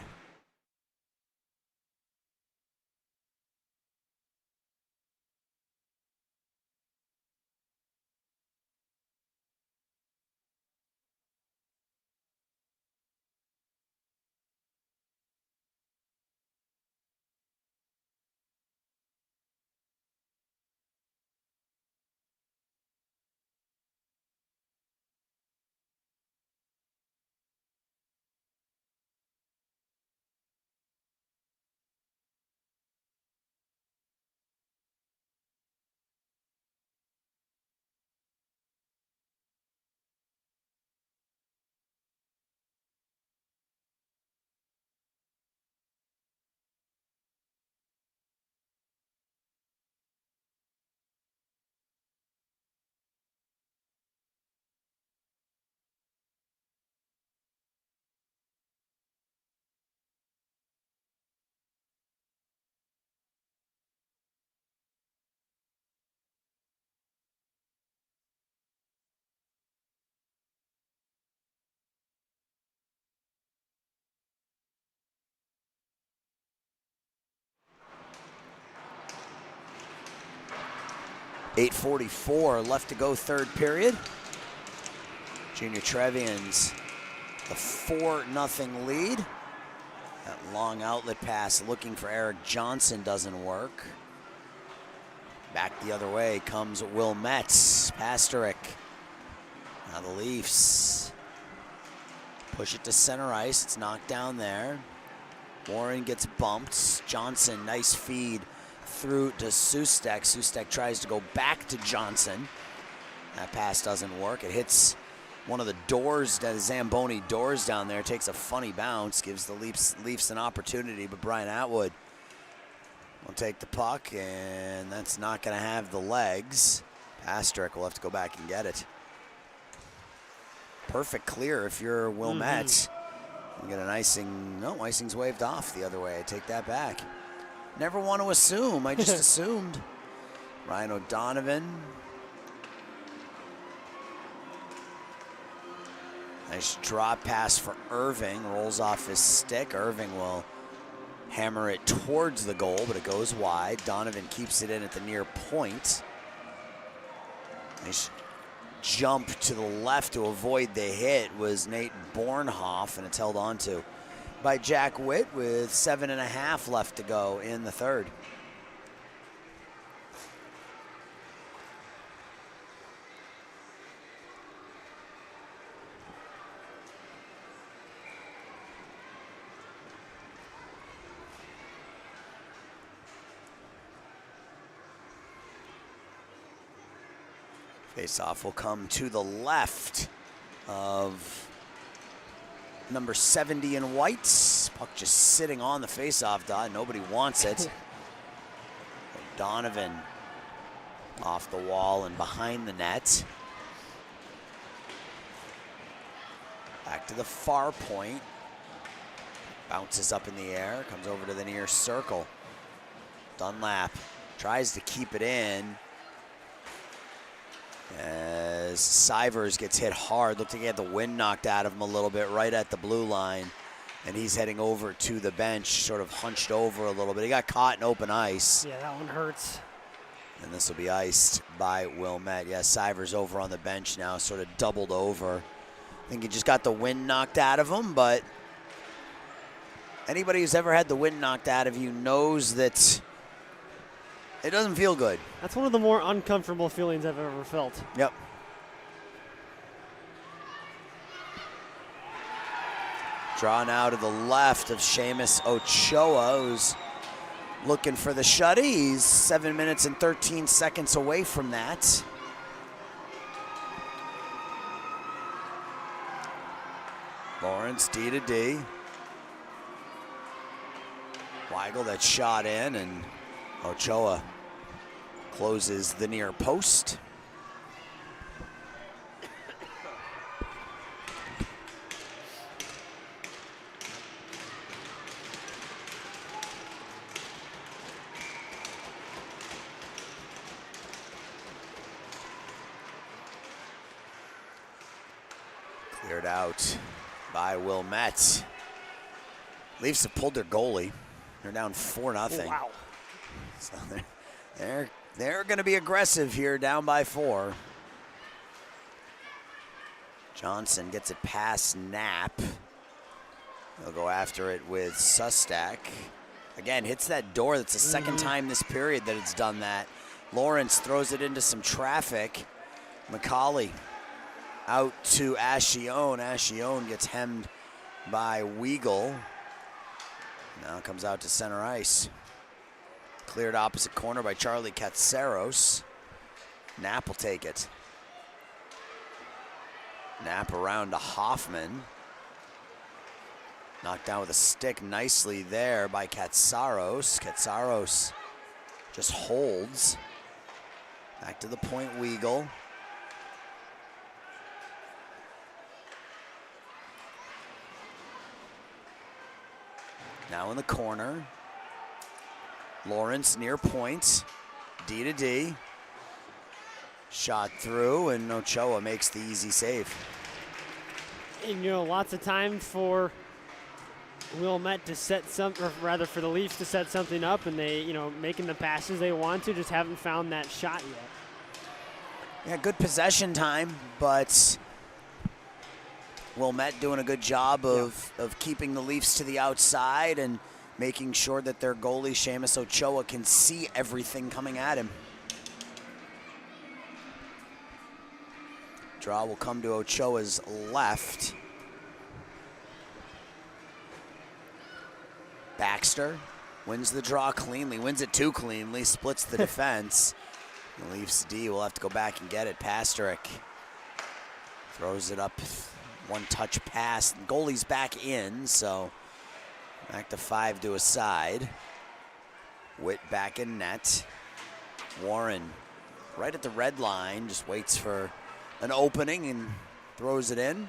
[SPEAKER 1] .844 left to go, third period. Junior Trevian's the 4-0 lead. That long outlet pass looking for Eric Johnson doesn't work. Back the other way comes Wilmette. Pasterik. Now the Leafs push it to center ice. It's knocked down there. Warren gets bumped. Johnson, nice feed through to Sustek. Sustek tries to go back to Johnson. That pass doesn't work. It hits one of the doors, the Zamboni doors down there. Takes a funny bounce, gives the Leafs an opportunity, but Brian Atwood will take the puck, and that's not going to have the legs. Pasterik will have to go back and get it. Perfect clear if you're Wilmette. You get an icing. No, icing's waved off the other way. I take that back. never want to assume. I just assumed. Ryan O'Donovan. Nice drop pass for Irving. Rolls off his stick. Irving will hammer it towards the goal, but it goes wide. Donovan keeps it in at the near point. Nice jump to the left to avoid the hit was Nate Bornhoff, and it's held on to by Jack Witt with 7.5 left to go in the third. Face-off will come to the left of number 70 in white. Puck just sitting on the face-off dot. Nobody wants it. Donovan off the wall and behind the net. Back to the far point. Bounces up in the air, comes over to the near circle. Dunlap tries to keep it in, as Sivers gets hit hard. Looked like he had the wind knocked out of him a little bit right at the blue line. And he's heading over to the bench, sort of hunched over a little bit. He got caught in open ice.
[SPEAKER 2] Yeah, that one hurts.
[SPEAKER 1] And this will be iced by Wilmette. Yeah, Sivers over on the bench now, sort of doubled over. I think he just got the wind knocked out of him, but anybody who's ever had the wind knocked out of you knows that it doesn't feel good.
[SPEAKER 2] That's one of the more uncomfortable feelings I've ever felt.
[SPEAKER 1] Yep. Draw now to the left of Seamus Ochoa, who's looking for the shutty. He's 7 minutes and 13 seconds away from that. Lawrence D to D. Weigel that shot in, and Ochoa closes the near post. Cleared out by Wilmette. Leafs have pulled their goalie. They're down 4-0.
[SPEAKER 2] Wow.
[SPEAKER 1] So they're going to be aggressive here, down by 4. Johnson gets it past Knapp. He'll go after it with Sustak. Again, hits that door. That's the second time this period that it's done that. Lawrence throws it into some traffic. McCauley out to Ascione. Ascione gets hemmed by Weigel. Now comes out to center ice. Cleared opposite corner by Charlie Katsaros. Knapp will take it. Knapp around to Hoffman. Knocked down with a stick nicely there by Katsaros. Katsaros just holds. Back to the point, Weigel. Now in the corner. Lawrence near point. D to D. Shot through, and Ochoa makes the easy save.
[SPEAKER 2] And, you know, lots of time for Wilmette to set or rather for the Leafs to set something up, and they, you know, making the passes they want to, just haven't found that shot yet.
[SPEAKER 1] Yeah, good possession time, but Wilmette doing a good job of keeping the Leafs to the outside and making sure that their goalie, Seamus Ochoa, can see everything coming at him. Draw will come to Ochoa's left. Baxter wins the draw cleanly, wins it too cleanly, splits the defense. The Leafs D will have to go back and get it. Pasterek throws it up, one touch pass. The goalie's back in, so back to 5 to a side. Witt back in net. Warren right at the red line, just waits for an opening and throws it in.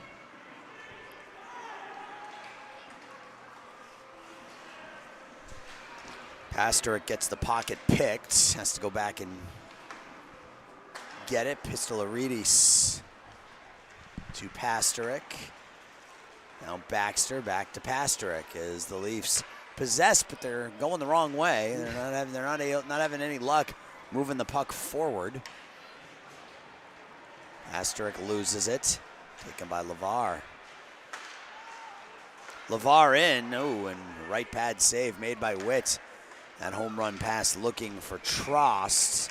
[SPEAKER 1] Pasterik gets the pocket picked. Has to go back and get it. Pistolaridis to Pasterik. Now Baxter back to Pasterik as the Leafs possess, but they're going the wrong way. They're not having any luck moving the puck forward. Pasterik loses it. Taken by LeVar. LeVar in. Oh, and right pad save made by Witt. That home run pass looking for Trost.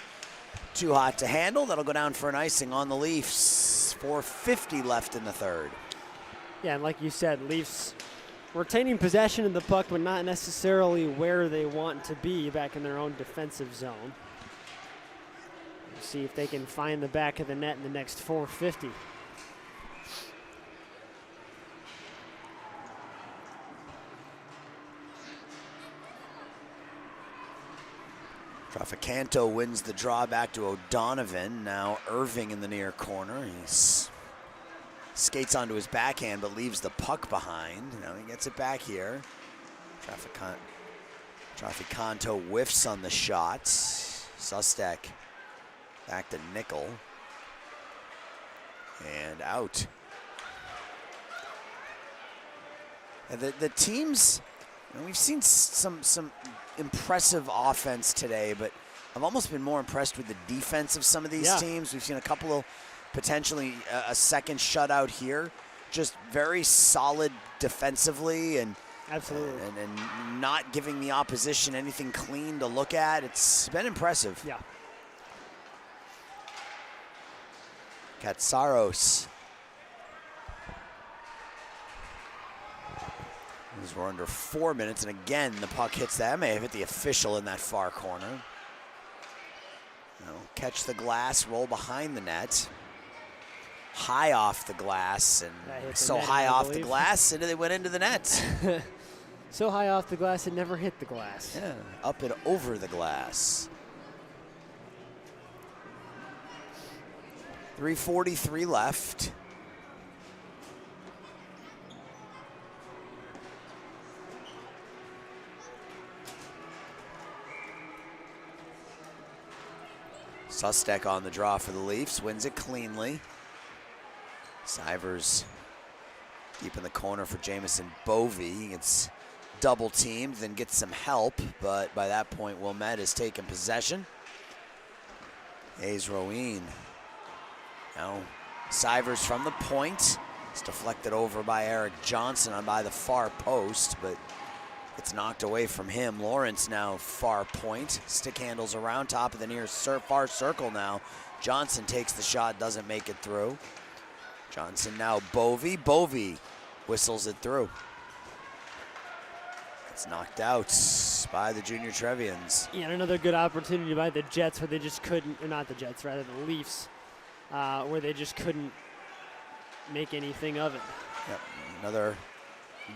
[SPEAKER 1] Too hot to handle. That'll go down for an icing on the Leafs. 4:50 left in the third.
[SPEAKER 2] Yeah, and like you said, Leafs retaining possession of the puck, but not necessarily where they want to be, back in their own defensive zone. We'll see if they can find the back of the net in the next 4:50.
[SPEAKER 1] Traficanto wins the draw back to O'Donovan. Now Irving in the near corner. He skates onto his backhand but leaves the puck behind. Now he gets it back here. Traficanto whiffs on the shot. Sustek back to Nickel. And out. And the teams, we've seen some impressive offense today, but I've almost been more impressed with the defense of some of these teams. We've seen a couple of potentially a second shutout here. Just very solid defensively and
[SPEAKER 2] absolutely,
[SPEAKER 1] and not giving the opposition anything clean to look at. It's been impressive.
[SPEAKER 2] Yeah.
[SPEAKER 1] Katsaros. As we're under 4 minutes, and again, the puck hits that. May have hit the official in that far corner. Now, catch the glass, roll behind the net. High off the glass, and so high off the glass, and they went into the net.
[SPEAKER 2] So high off the glass, it never hit the glass.
[SPEAKER 1] Yeah, up and over the glass. 3:43 left. Sustek on the draw for the Leafs, wins it cleanly. Sivers deep in the corner for Jamison Bovey. Gets double teamed, then gets some help, but by that point, Wilmette has taken possession. Hayes Roeen. Now Sivers from the point. It's deflected over by Eric Johnson on by the far post, but it's knocked away from him. Lawrence now far point. Stick handles around top of the near far circle now. Johnson takes the shot, doesn't make it through. Johnson now Bovey. Bovey whistles it through. It's knocked out by the Junior Trevians.
[SPEAKER 2] Yeah, and another good opportunity by the Jets where they just couldn't, or not the Jets, rather the Leafs, where they just couldn't make anything of it.
[SPEAKER 1] Yep, another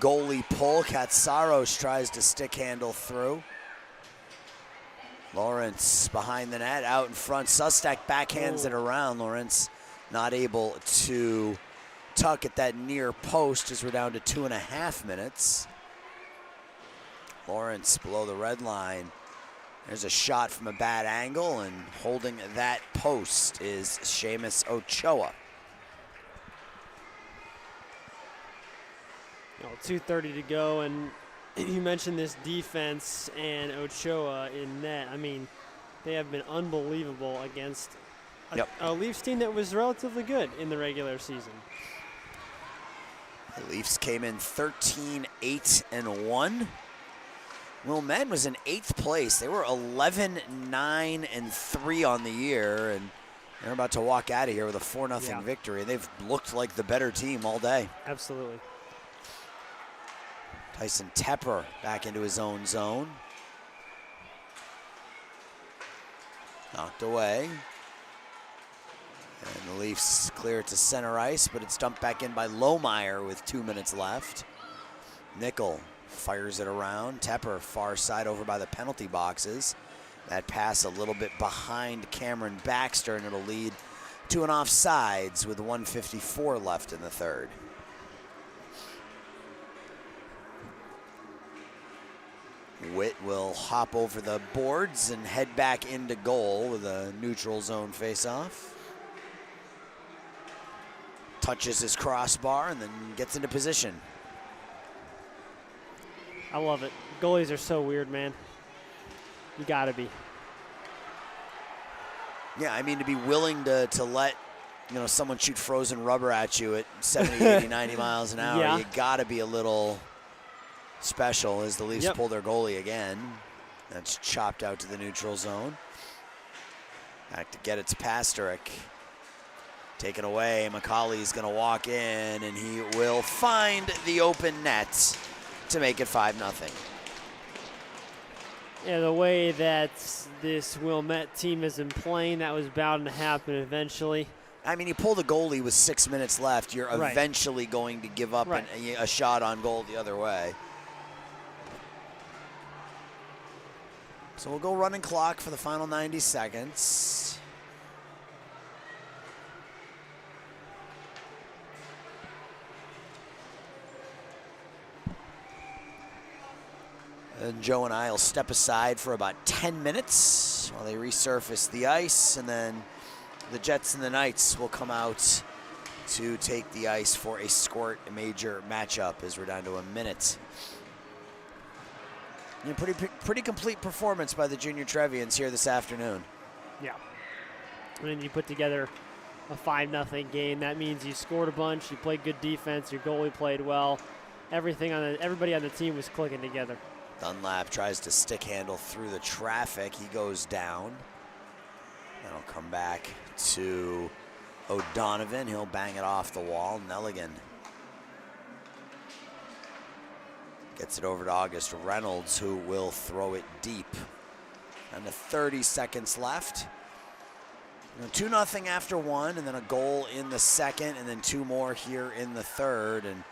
[SPEAKER 1] goalie pull. Katsaros tries to stick handle through. Lawrence behind the net, out in front. Sustek backhands it around. Lawrence not able to tuck at that near post as we're down to 2.5 minutes. Lawrence below the red line. There's a shot from a bad angle, and holding that post is Seamus Ochoa.
[SPEAKER 2] 2:30 to go, and you mentioned this defense and Ochoa in net. I mean, they have been unbelievable against a Leafs team that was relatively good in the regular season.
[SPEAKER 1] The Leafs came in 13-8-1. Wilmette was in 8th place. They were 11-9-3 on the year, and they're about to walk out of here with a 4-0 victory. They've looked like the better team all day.
[SPEAKER 2] Absolutely.
[SPEAKER 1] Tyson Tepper back into his own zone. Knocked away. And the Leafs clear it to center ice, but it's dumped back in by Lohmeyer with 2 minutes left. Nickel fires it around. Tepper far side over by the penalty boxes. That pass a little bit behind Cameron Baxter, and it'll lead to an offsides with 1:54 left in the third. Witt will hop over the boards and head back into goal with a neutral zone faceoff. Touches his crossbar and then gets into position.
[SPEAKER 2] I love it. Goalies are so weird, man. You gotta be.
[SPEAKER 1] Yeah, I mean, to be willing to let, you know, someone shoot frozen rubber at you at 70, 80, 90 miles an hour,
[SPEAKER 2] Yeah.
[SPEAKER 1] you gotta be a little special as the Leafs pull their goalie again. That's chopped out to the neutral zone. Back to get it to Pasterek. Taken away, McCauley's gonna walk in and he will find the open net to make it 5-0.
[SPEAKER 2] Yeah, the way that this Wilmette team has been playing, that was bound to happen eventually.
[SPEAKER 1] I mean, you pull the goalie with 6 minutes left, you're
[SPEAKER 2] Right.
[SPEAKER 1] eventually going to give up a shot on goal the other way. So we'll go running clock for the final 90 seconds. And Joe and I will step aside for about 10 minutes while they resurface the ice, and then the Jets and the Knights will come out to take the ice for a Squirt major matchup as we're down to a minute. You know, pretty complete performance by the Junior Trevians here this afternoon.
[SPEAKER 2] Yeah. And then you put together a 5-0 game. That means you scored a bunch, you played good defense, your goalie played well. Everybody on the team was clicking together.
[SPEAKER 1] Dunlap tries to stick handle through the traffic. He goes down. That'll come back to O'Donovan. He'll bang it off the wall. Nelligan gets it over to August Reynolds, who will throw it deep. And the 30 seconds left. 2-0 after one, and then a goal in the second, and then two more here in the third. And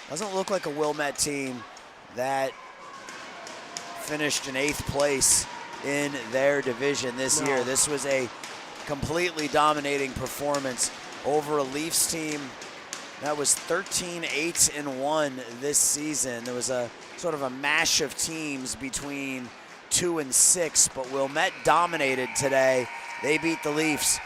[SPEAKER 1] doesn't look like a Wilmette team that finished in 8th place in their division this year. This was a completely dominating performance over a Leafs team that was 13-8-1 this season. There was a sort of a mash of teams between 2 and 6, but Wilmette dominated today. They beat the Leafs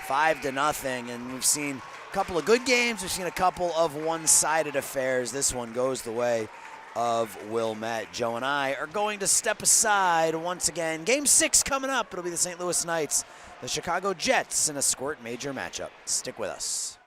[SPEAKER 1] 5-0, and we've seen a couple of good games. We've seen a couple of one-sided affairs. This one goes the way of Wilmette. Joe and I are going to step aside once again. Game 6 coming up. It'll be the St. Louis Knights, the Chicago Jets in a Squirt major matchup. Stick with us.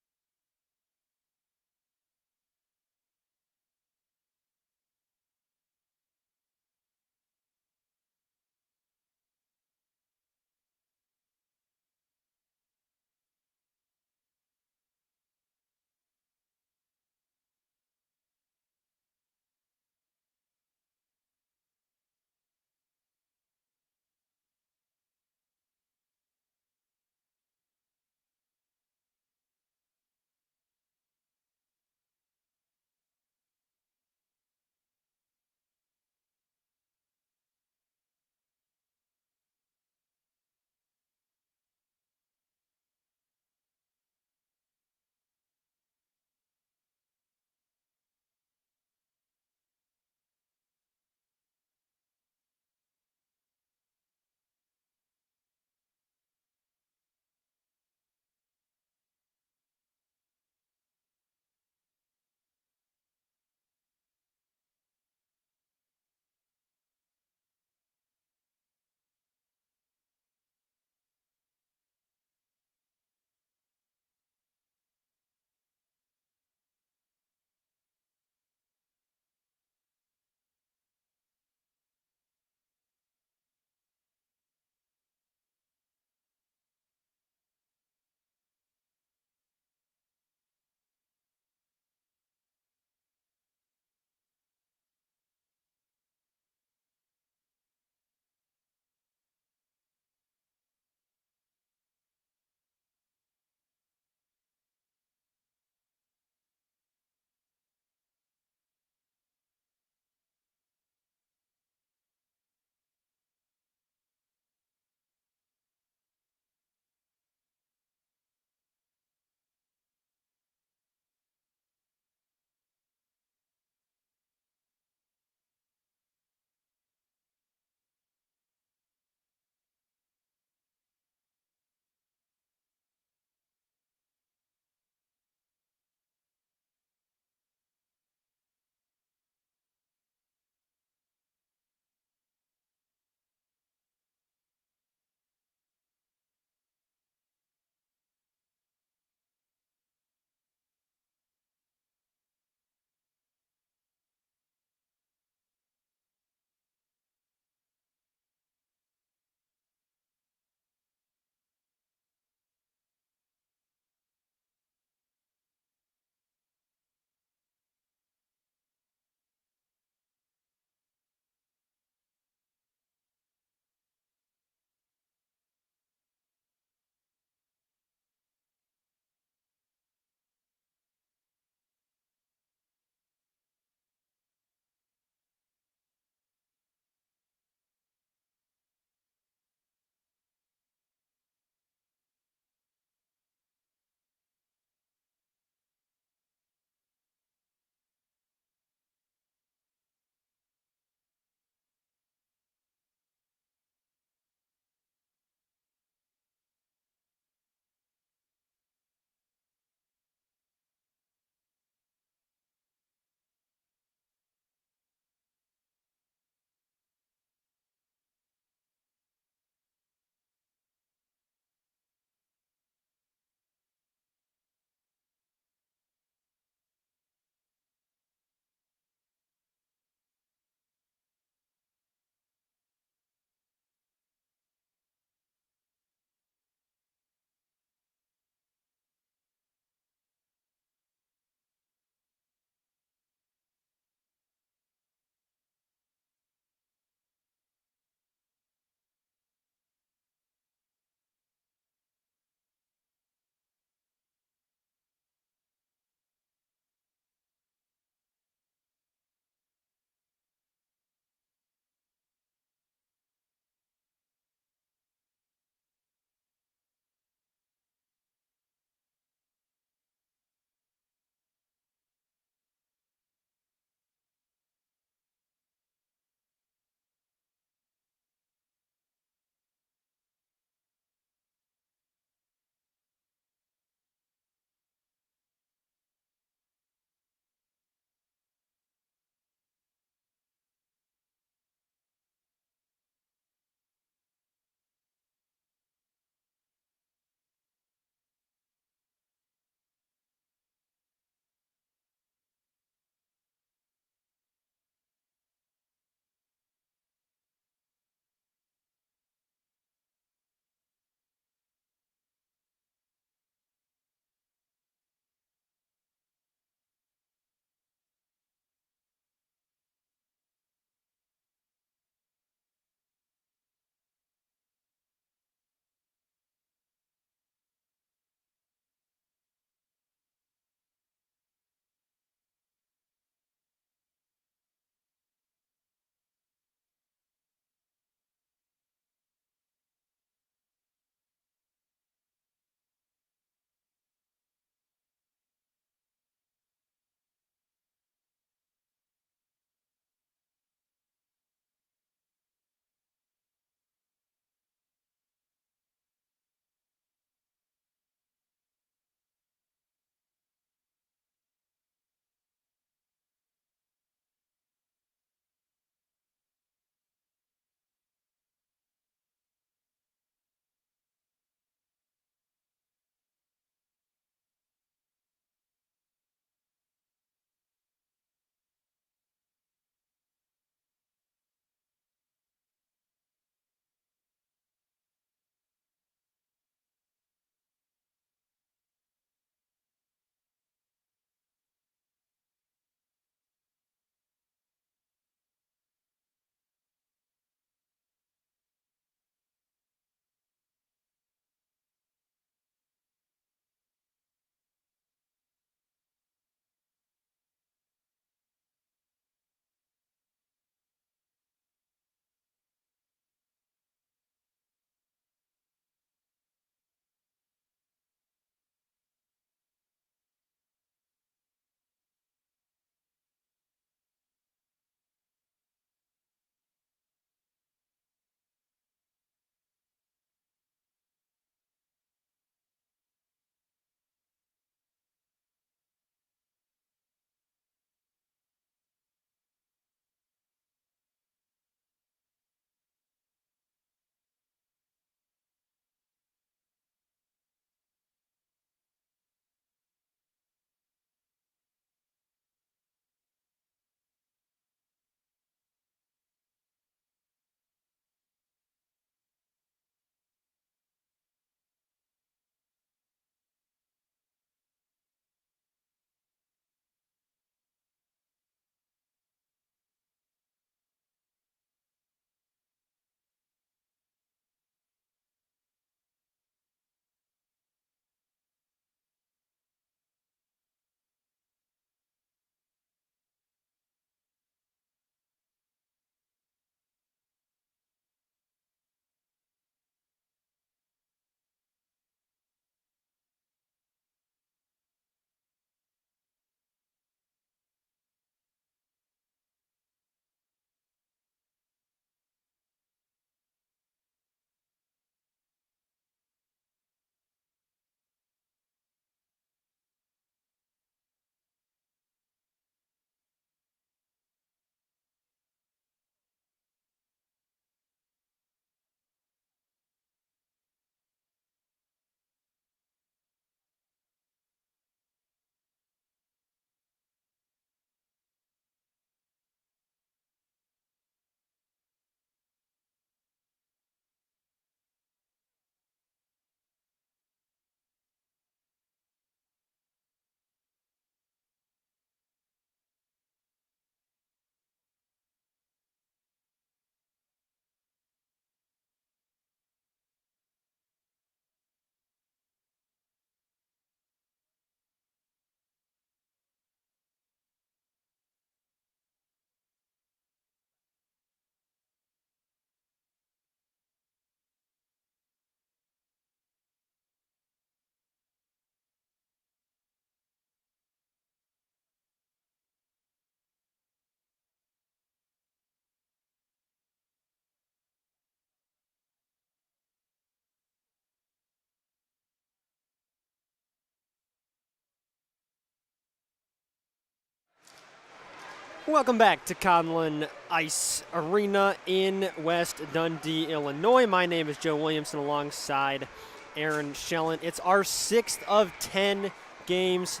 [SPEAKER 2] Welcome back to Canlan Ice Arena in West Dundee, Illinois. My name is Joe Williamson alongside Aaron Schellen. It's our 6th of 10 games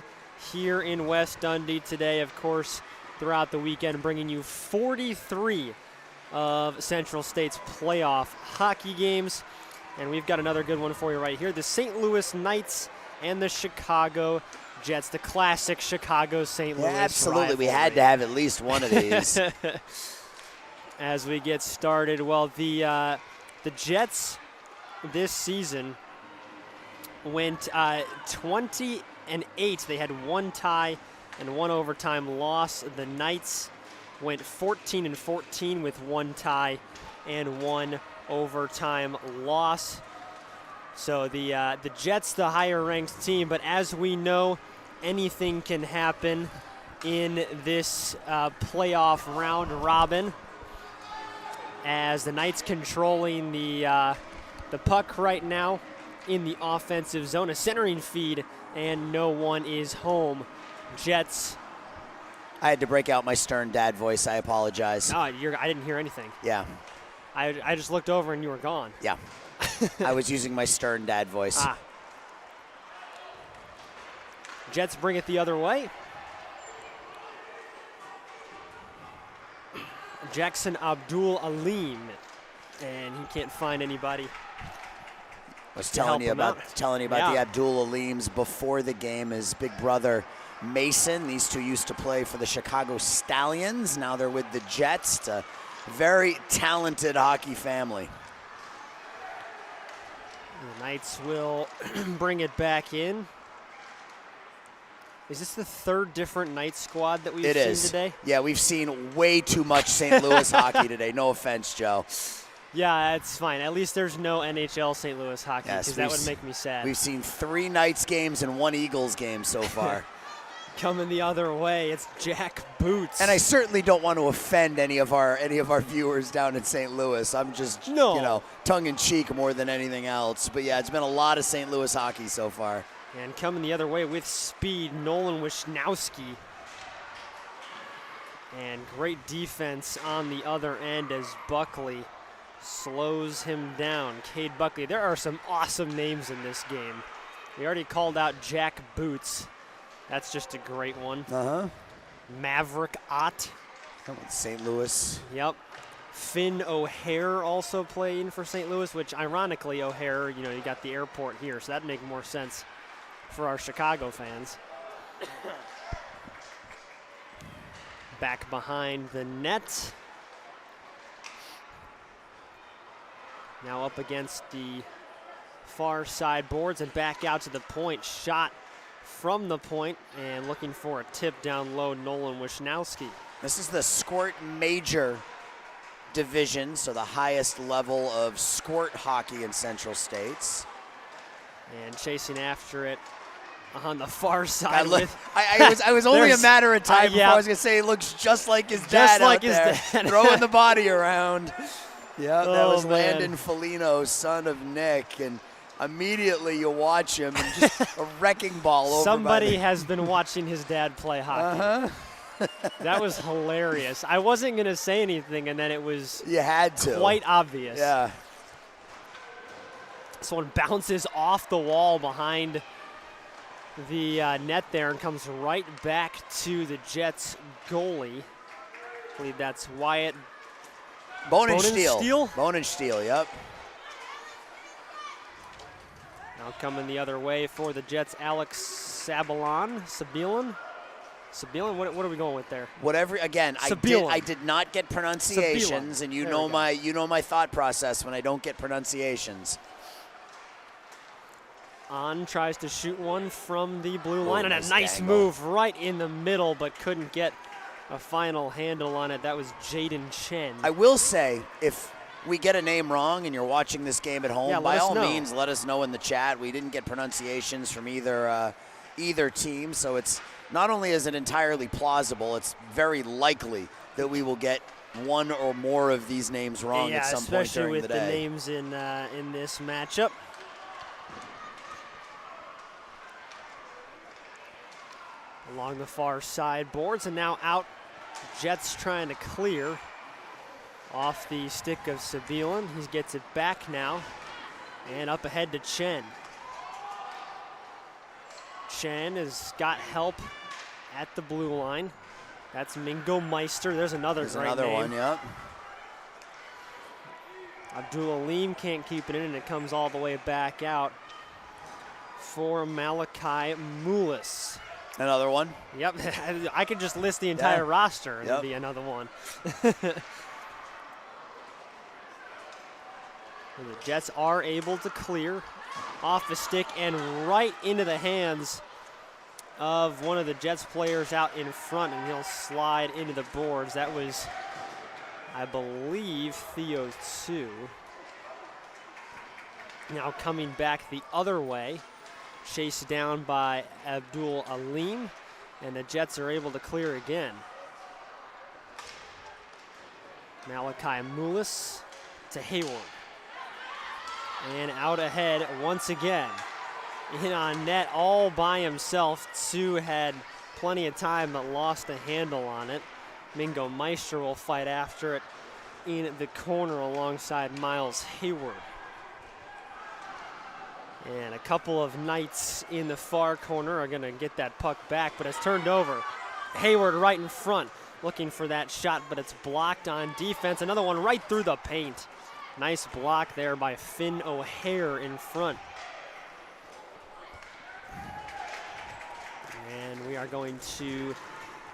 [SPEAKER 2] here in West Dundee today, of course, throughout the weekend, bringing you 43 of Central State's playoff hockey games. And we've got another good one for you right here. The St. Louis Knights and the Chicago Jets, the classic Chicago-St. Louis
[SPEAKER 1] absolutely.
[SPEAKER 2] rivalry.
[SPEAKER 1] We had to have at least one of these.
[SPEAKER 2] As we get started, well, the Jets this season went 20-8. They had one tie and one overtime loss. The Knights went 14-14 with one tie and one overtime loss. So the Jets, the higher-ranked team, but as we know, anything can happen in this playoff round robin, as the Knights controlling the puck right now in the offensive zone, a centering feed, and no one is home. Jets.
[SPEAKER 1] I had to break out my stern dad voice. I apologize.
[SPEAKER 2] Oh, I didn't hear anything.
[SPEAKER 1] Yeah.
[SPEAKER 2] I just looked over and you were gone.
[SPEAKER 1] Yeah. I was using my stern dad voice.
[SPEAKER 2] Jets bring it the other way. Jackson Abdul Alim, and he can't find anybody.
[SPEAKER 1] I was telling you about
[SPEAKER 2] Yeah.
[SPEAKER 1] the Abdul Alims before the game. His big brother Mason. These two used to play for the Chicago Stallions. Now they're with the Jets. It's a very talented hockey family.
[SPEAKER 2] The Knights will bring it back in. Is this the third different Knights squad that we've seen today?
[SPEAKER 1] Yeah, we've seen way too much St. Louis hockey today. No offense, Joe.
[SPEAKER 2] Yeah, it's fine. At least there's no NHL St. Louis hockey, because
[SPEAKER 1] Yes,
[SPEAKER 2] that would make me sad.
[SPEAKER 1] We've seen 3 Knights games and 1 Eagles game so far.
[SPEAKER 2] Coming the other way, it's Jack Boots.
[SPEAKER 1] And I certainly don't want to offend any of our viewers down in St. Louis. I'm just, tongue in cheek more than anything else. But yeah, it's been a lot of St. Louis hockey so far.
[SPEAKER 2] And coming the other way with speed, Nolan Wisnowski. And great defense on the other end as Buckley slows him down. Cade Buckley. There are some awesome names in this game. We already called out Jack Boots. That's just a great one. Maverick Ott.
[SPEAKER 1] St. Louis.
[SPEAKER 2] Yep. Finn O'Hare also playing for St. Louis, which ironically O'Hare, you got the airport here, so that'd make more sense for our Chicago fans. Back behind the net. Now up against the far side boards and back out to the point. Shot from the point and looking for a tip down low, Nolan Wisnowski.
[SPEAKER 1] This is the Squirt Major Division, so the highest level of Squirt hockey in Central States.
[SPEAKER 2] And chasing after it on the far side.
[SPEAKER 1] I was only a matter of time before I was going to say he looks just like his dad throwing the body around. Yeah, that was Landon Felino, son of Nick, and immediately you watch him and just a wrecking ball over.
[SPEAKER 2] Somebody has been watching his dad play hockey. That was hilarious. I wasn't going to say anything, and then it was quite obvious.
[SPEAKER 1] Yeah.
[SPEAKER 2] This one bounces off the wall behind the net there and comes right back to the Jets goalie. I believe that's Wyatt
[SPEAKER 1] Bonensteel. Yep.
[SPEAKER 2] Now coming the other way for the Jets, Alex Sabelan. What are we going with there?
[SPEAKER 1] Whatever. Again, I did not get pronunciations, and you know my thought process when I don't get pronunciations.
[SPEAKER 2] On tries to shoot one from the blue line, and a nice move right in the middle, but couldn't get a final handle on it. That was Jaden Chen.
[SPEAKER 1] I will say, if we get a name wrong and you're watching this game at home, by all means, let us know in the chat. We didn't get pronunciations from either team, so it's not only is it entirely plausible, it's very likely that we will get one or more of these names wrong at some point during the day.
[SPEAKER 2] Especially with the names in this matchup. Along the far side boards, and now out Jets trying to clear off the stick of Sabilan. He gets it back now, and up ahead to Chen. Chen has got help at the blue line. That's Mingo Meister. There's another great name.
[SPEAKER 1] one, yep.
[SPEAKER 2] Abdul Alim can't keep it in, and it comes all the way back out for Malachi Mulis.
[SPEAKER 1] Another one.
[SPEAKER 2] Yep, I could just list the entire roster and it'd be another one. The Jets are able to clear off the stick and right into the hands of one of the Jets players out in front, and he'll slide into the boards. That was, I believe, Theo Tsu. Now coming back the other way, chased down by Abdul Alim, and the Jets are able to clear again. Malachi Mulis to Hayward. And out ahead once again. In on net all by himself. Tsu had plenty of time but lost the handle on it. Mingo Meister will fight after it in the corner alongside Miles Hayward. And a couple of Knights in the far corner are going to get that puck back, but it's turned over. Hayward right in front, looking for that shot, but it's blocked on defense. Another one right through the paint. Nice block there by Finn O'Hare in front. And we are going to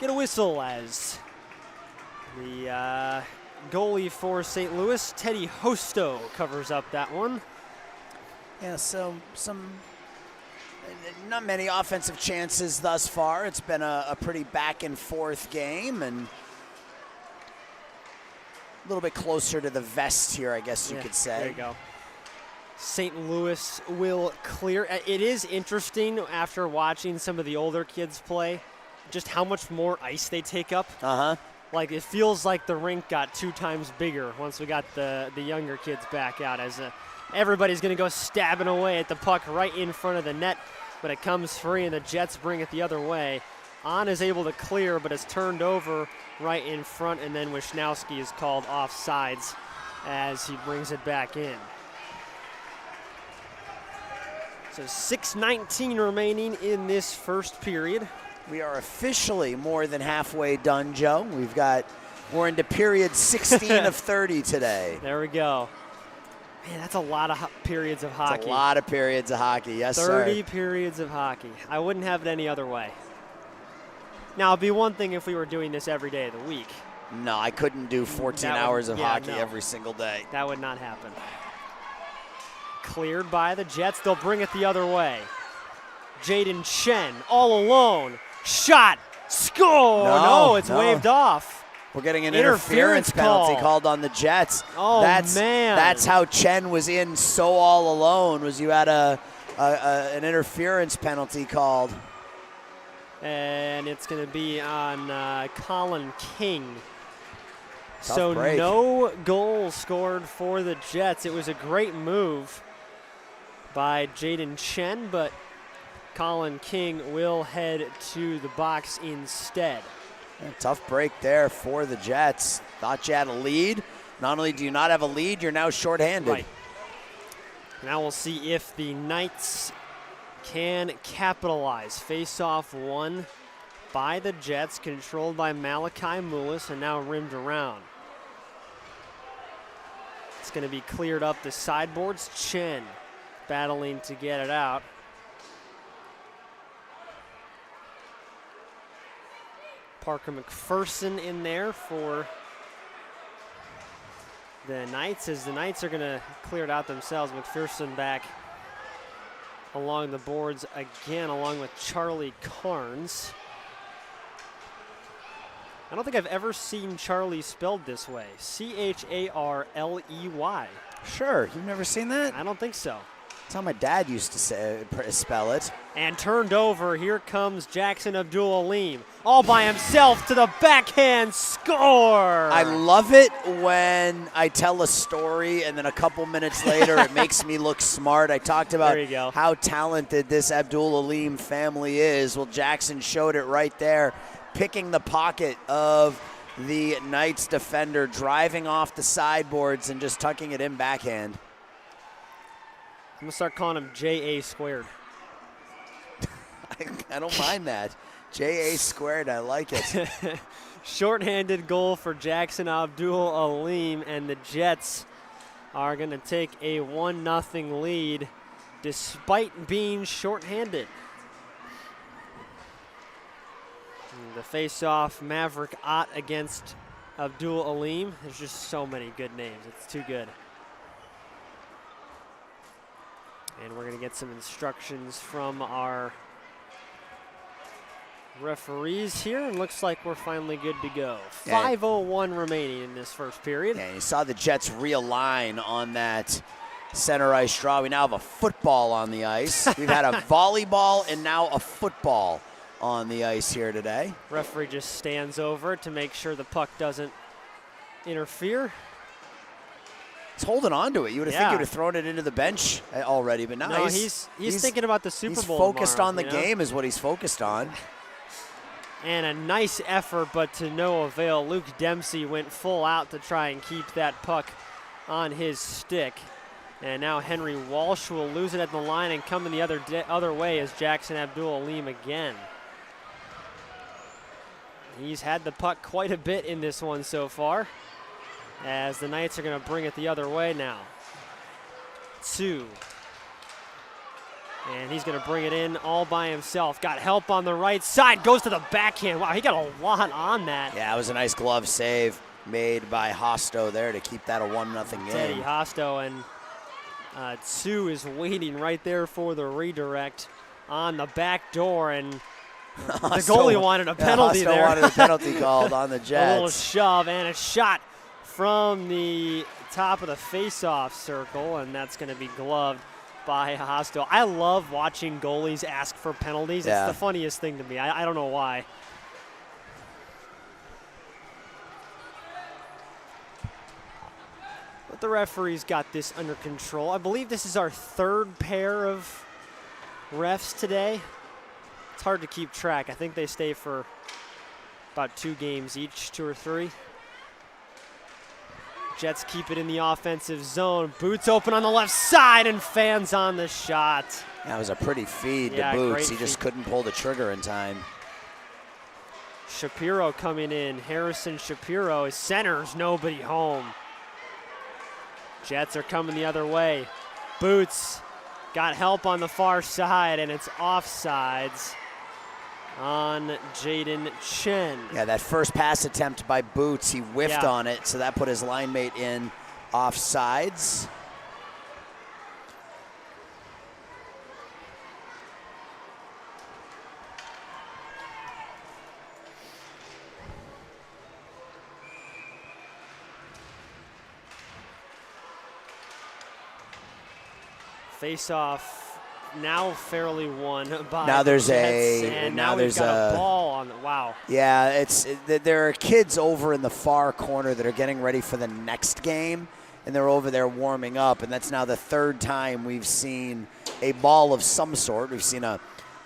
[SPEAKER 2] get a whistle as the goalie for St. Louis, Teddy Hosto, covers up that one.
[SPEAKER 1] Yeah, so not many offensive chances thus far. It's been a pretty back and forth game, and a little bit closer to the vest here, I guess you could say.
[SPEAKER 2] There you go. St. Louis will clear. It is interesting after watching some of the older kids play, just how much more ice they take up. Like, it feels like the rink got 2 times bigger once we got the younger kids back out, as everybody's going to go stabbing away at the puck right in front of the net, but it comes free, and the Jets bring it the other way. On is able to clear, but it's turned over right in front, and then Wisnowski is called offsides as he brings it back in. So 6:19 remaining in this first period.
[SPEAKER 1] We are officially more than halfway done, Joe. We're into period 16 of 30 today.
[SPEAKER 2] There we go. Man, that's a lot of periods of hockey.
[SPEAKER 1] That's a lot of periods of hockey, yes,
[SPEAKER 2] 30
[SPEAKER 1] sir.
[SPEAKER 2] periods of hockey. I wouldn't have it any other way. Now, it'd be one thing if we were doing this every day of the week.
[SPEAKER 1] No, I couldn't do 14 hours of hockey every single day.
[SPEAKER 2] That would not happen. Cleared by the Jets. They'll bring it the other way. Jaden Chen all alone. Shot. Score. No, it's waved off.
[SPEAKER 1] We're getting an interference penalty called on the Jets.
[SPEAKER 2] Oh, man.
[SPEAKER 1] That's how Chen was in so all alone, was you had an interference penalty called.
[SPEAKER 2] And it's going to be on Colin King.
[SPEAKER 1] Tough
[SPEAKER 2] so
[SPEAKER 1] break.
[SPEAKER 2] No goal scored for the Jets. It was a great move by Jaden Chen, but Colin King will head to the box instead.
[SPEAKER 1] Yeah, tough break there for the Jets. Thought you had a lead. Not only do you not have a lead, you're now shorthanded.
[SPEAKER 2] Right. Now we'll see if the Knights can capitalize. Face-off won by the Jets, controlled by Malachi Mulis, and now rimmed around. It's going to be cleared up the sideboards. Chen battling to get it out. Parker McPherson in there for the Knights, as the Knights are going to clear it out themselves. McPherson back along the boards again, along with Charlie Carnes. I don't think I've ever seen Charlie spelled this way. C-H-A-R-L-E-Y.
[SPEAKER 1] Sure, you've never seen that?
[SPEAKER 2] I don't think so.
[SPEAKER 1] That's how my dad used to spell it.
[SPEAKER 2] And turned over, here comes Jackson Abdul-Alim. All by himself to the backhand score!
[SPEAKER 1] I love it when I tell a story and then a couple minutes later it makes me look smart. I talked about how talented this Abdul-Alim family is. Well, Jackson showed it right there. picking the pocket of the Knights defender, driving off the sideboards and just tucking it in backhand.
[SPEAKER 2] I'm going to start calling him J.A. Squared.
[SPEAKER 1] I don't mind that. J.A. Squared, I like it.
[SPEAKER 2] Shorthanded goal for Jackson Abdul-Aleem, and the Jets are going to take a 1-0 lead despite being shorthanded. The face-off, Maverick Ott against Abdul-Aleem. There's just so many good names. It's too good. And we're going to get some instructions from our referees here, and looks like we're finally good to go. 5:01 remaining in this first period.
[SPEAKER 1] Yeah, you saw the Jets realign on that center ice draw. We now have a football on the ice. We've had a volleyball and now a football on the ice here today.
[SPEAKER 2] Referee just stands over to make sure the puck doesn't interfere.
[SPEAKER 1] He's holding on to it. You would have think he would have thrown it into the bench already, but now
[SPEAKER 2] he's thinking about the Super Bowl.
[SPEAKER 1] He's focused
[SPEAKER 2] tomorrow,
[SPEAKER 1] on the game is what he's focused on.
[SPEAKER 2] And a nice effort, but to no avail. Luke Dempsey went full out to try and keep that puck on his stick. And now Henry Walsh will lose it at the line and come in the other way as Jackson Abdul-Aleem again. He's had the puck quite a bit in this one so far, as the Knights are going to bring it the other way now. 2. And he's going to bring it in all by himself. Got help on the right side. Goes to the backhand. Wow, he got a lot on that.
[SPEAKER 1] Yeah, it was a nice glove save made by Hosto there to keep that a 1-0 game.
[SPEAKER 2] Teddy Hosto, and Tsu is waiting right there for the redirect on the back door, and the goalie wanted a penalty there.
[SPEAKER 1] Hosto wanted a penalty called on the Jets.
[SPEAKER 2] A little shove and a shot from the top of the face-off circle, and that's going to be gloved by Hosto. I love watching goalies ask for penalties.
[SPEAKER 1] Yeah.
[SPEAKER 2] It's the funniest thing to me. I don't know why. But the referee's got this under control. I believe this is our third pair of refs today. It's hard to keep track. I think they stay for about 2 games each, 2 or 3. Jets keep it in the offensive zone. Boots open on the left side, and fans on the shot.
[SPEAKER 1] That was a pretty feed
[SPEAKER 2] Yeah,
[SPEAKER 1] to Boots.
[SPEAKER 2] great
[SPEAKER 1] He just
[SPEAKER 2] feed.
[SPEAKER 1] couldn't pull the trigger in time.
[SPEAKER 2] Shapiro coming in. Harrison Shapiro is centers, nobody home. Jets are coming the other way. Boots got help on the far side, and it's offsides on Jaden Chen.
[SPEAKER 1] Yeah, that first pass attempt by Boots, he whiffed on it, so that put his line mate in offsides.
[SPEAKER 2] Face-off now fairly won by
[SPEAKER 1] Now there's
[SPEAKER 2] the Jets,
[SPEAKER 1] a-
[SPEAKER 2] and
[SPEAKER 1] now
[SPEAKER 2] we've
[SPEAKER 1] there's
[SPEAKER 2] got
[SPEAKER 1] a-
[SPEAKER 2] a ball on the, wow.
[SPEAKER 1] Yeah, there are kids over in the far corner that are getting ready for the next game, and they're over there warming up, and that's now the third time we've seen a ball of some sort. We've seen a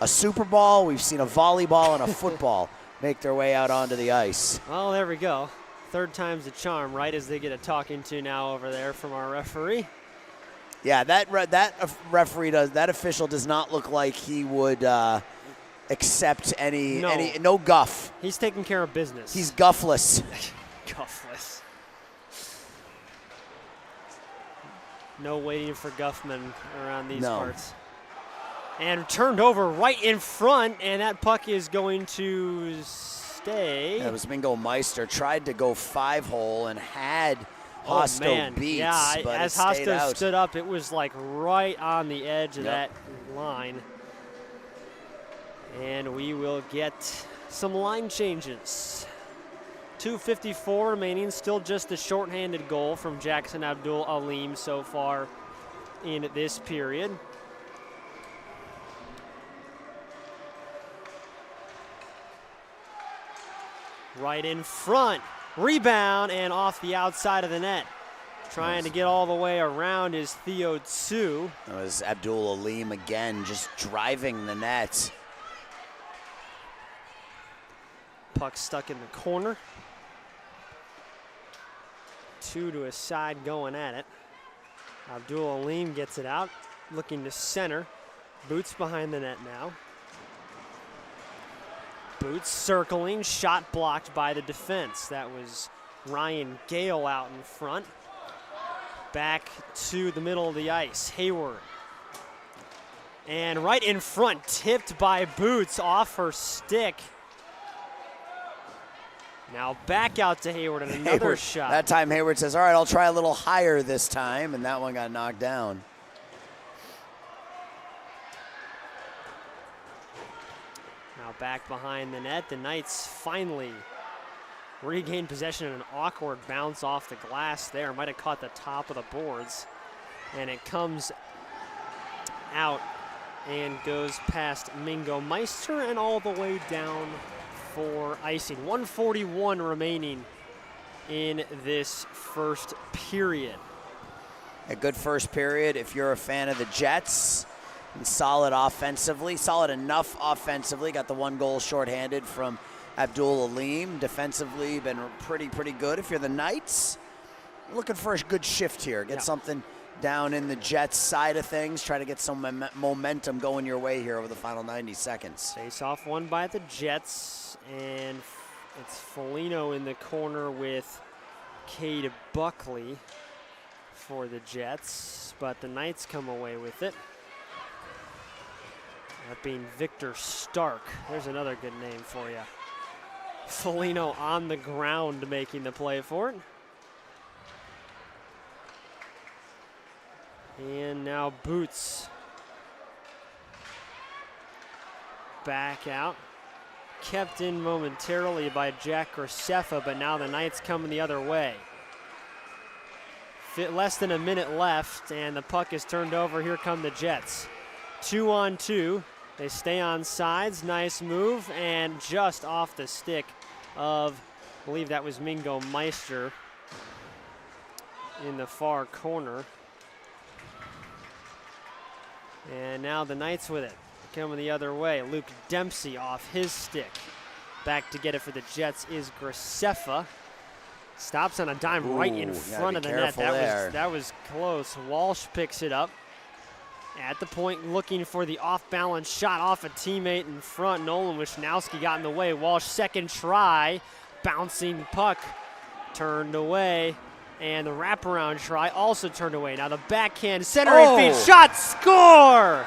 [SPEAKER 1] Super Ball, we've seen a volleyball, and a football make their way out onto the ice.
[SPEAKER 2] Well, there we go. Third time's the charm, right, as they get a talking to now over there from our referee.
[SPEAKER 1] Yeah, that referee that official does not look like he would accept no guff.
[SPEAKER 2] He's taking care of business.
[SPEAKER 1] He's guffless.
[SPEAKER 2] Guffless. No waiting for Guffman around these parts. And turned over right in front, and that puck is going to stay.
[SPEAKER 1] That was Mingo Meister. Tried to go 5-hole and had Hosto beats,
[SPEAKER 2] yeah,
[SPEAKER 1] but
[SPEAKER 2] as
[SPEAKER 1] it stayed
[SPEAKER 2] Hosto
[SPEAKER 1] out.
[SPEAKER 2] stood up, it was like right on the edge of that line. And we will get some line changes. 2:54 remaining, still just a shorthanded goal from Jackson Abdul-Aleem so far in this period. Right in front. Rebound and off the outside of the net. Trying to get all the way around is Theo Tsu.
[SPEAKER 1] That was Abdul-Aleem again, just driving the net.
[SPEAKER 2] puck stuck in the corner. 2 to a side going at it. Abdul Aleem gets it out, looking to center. Boots behind the net now. Boots circling, shot blocked by the defense. That was Ryan Gale out in front. Back to the middle of the ice, Hayward. And right in front, tipped by Boots off her stick. Now back out to Hayward and another shot.
[SPEAKER 1] That time Hayward says, all right, I'll try a little higher this time, and that one got knocked down.
[SPEAKER 2] Now back behind the net, the Knights finally regain possession in an awkward bounce off the glass there. Might have caught the top of the boards. And it comes out and goes past Mingo Meister and all the way down for icing. 1:41 remaining in this first period.
[SPEAKER 1] A good first period if you're a fan of the Jets. And solid offensively, solid enough offensively. Got the 1 goal shorthanded from Abdul Aleem. Defensively, been pretty good. If you're the Knights, looking for a good shift here. Get something down in the Jets side of things. Try to get some momentum going your way here over the final 90 seconds.
[SPEAKER 2] Face-off won by the Jets, and it's Foligno in the corner with Cade Buckley for the Jets, but the Knights come away with it. That being Victor Stark. There's another good name for you. Foligno on the ground making the play for it. And now Boots back out. Kept in momentarily by Jack Graceffa, but now the Knights coming the other way. Less than a minute left, and the puck is turned over. Here come the Jets. 2-on-2. They stay on sides. Nice move, and just off the stick of, I believe that was Mingo Meister in the far corner. And now the Knights with it. Coming the other way. Luke Dempsey off his stick. Back to get it for the Jets is Graceffa. Stops on a dime right in front of the net. That was close. Walsh picks it up. At the point, looking for the off-balance shot off a teammate in front. Nolan Wisnowski got in the way. Walsh, second try. Bouncing puck. Turned away. And the wraparound try also turned away. Now the backhand, centering feed, shot, score!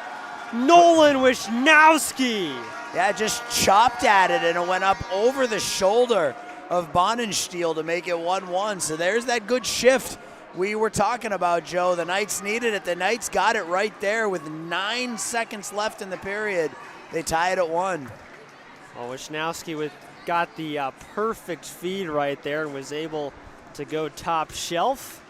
[SPEAKER 2] Nolan Wisnowski.
[SPEAKER 1] Yeah, just chopped at it, and it went up over the shoulder of Bonenstiel to make it 1-1. So there's that good shift we were talking about, Joe. The Knights needed it. The Knights got it right there with 9 seconds left in the period. They tie it at 1.
[SPEAKER 2] Well, Wisnowski got the perfect feed right there and was able to go top shelf.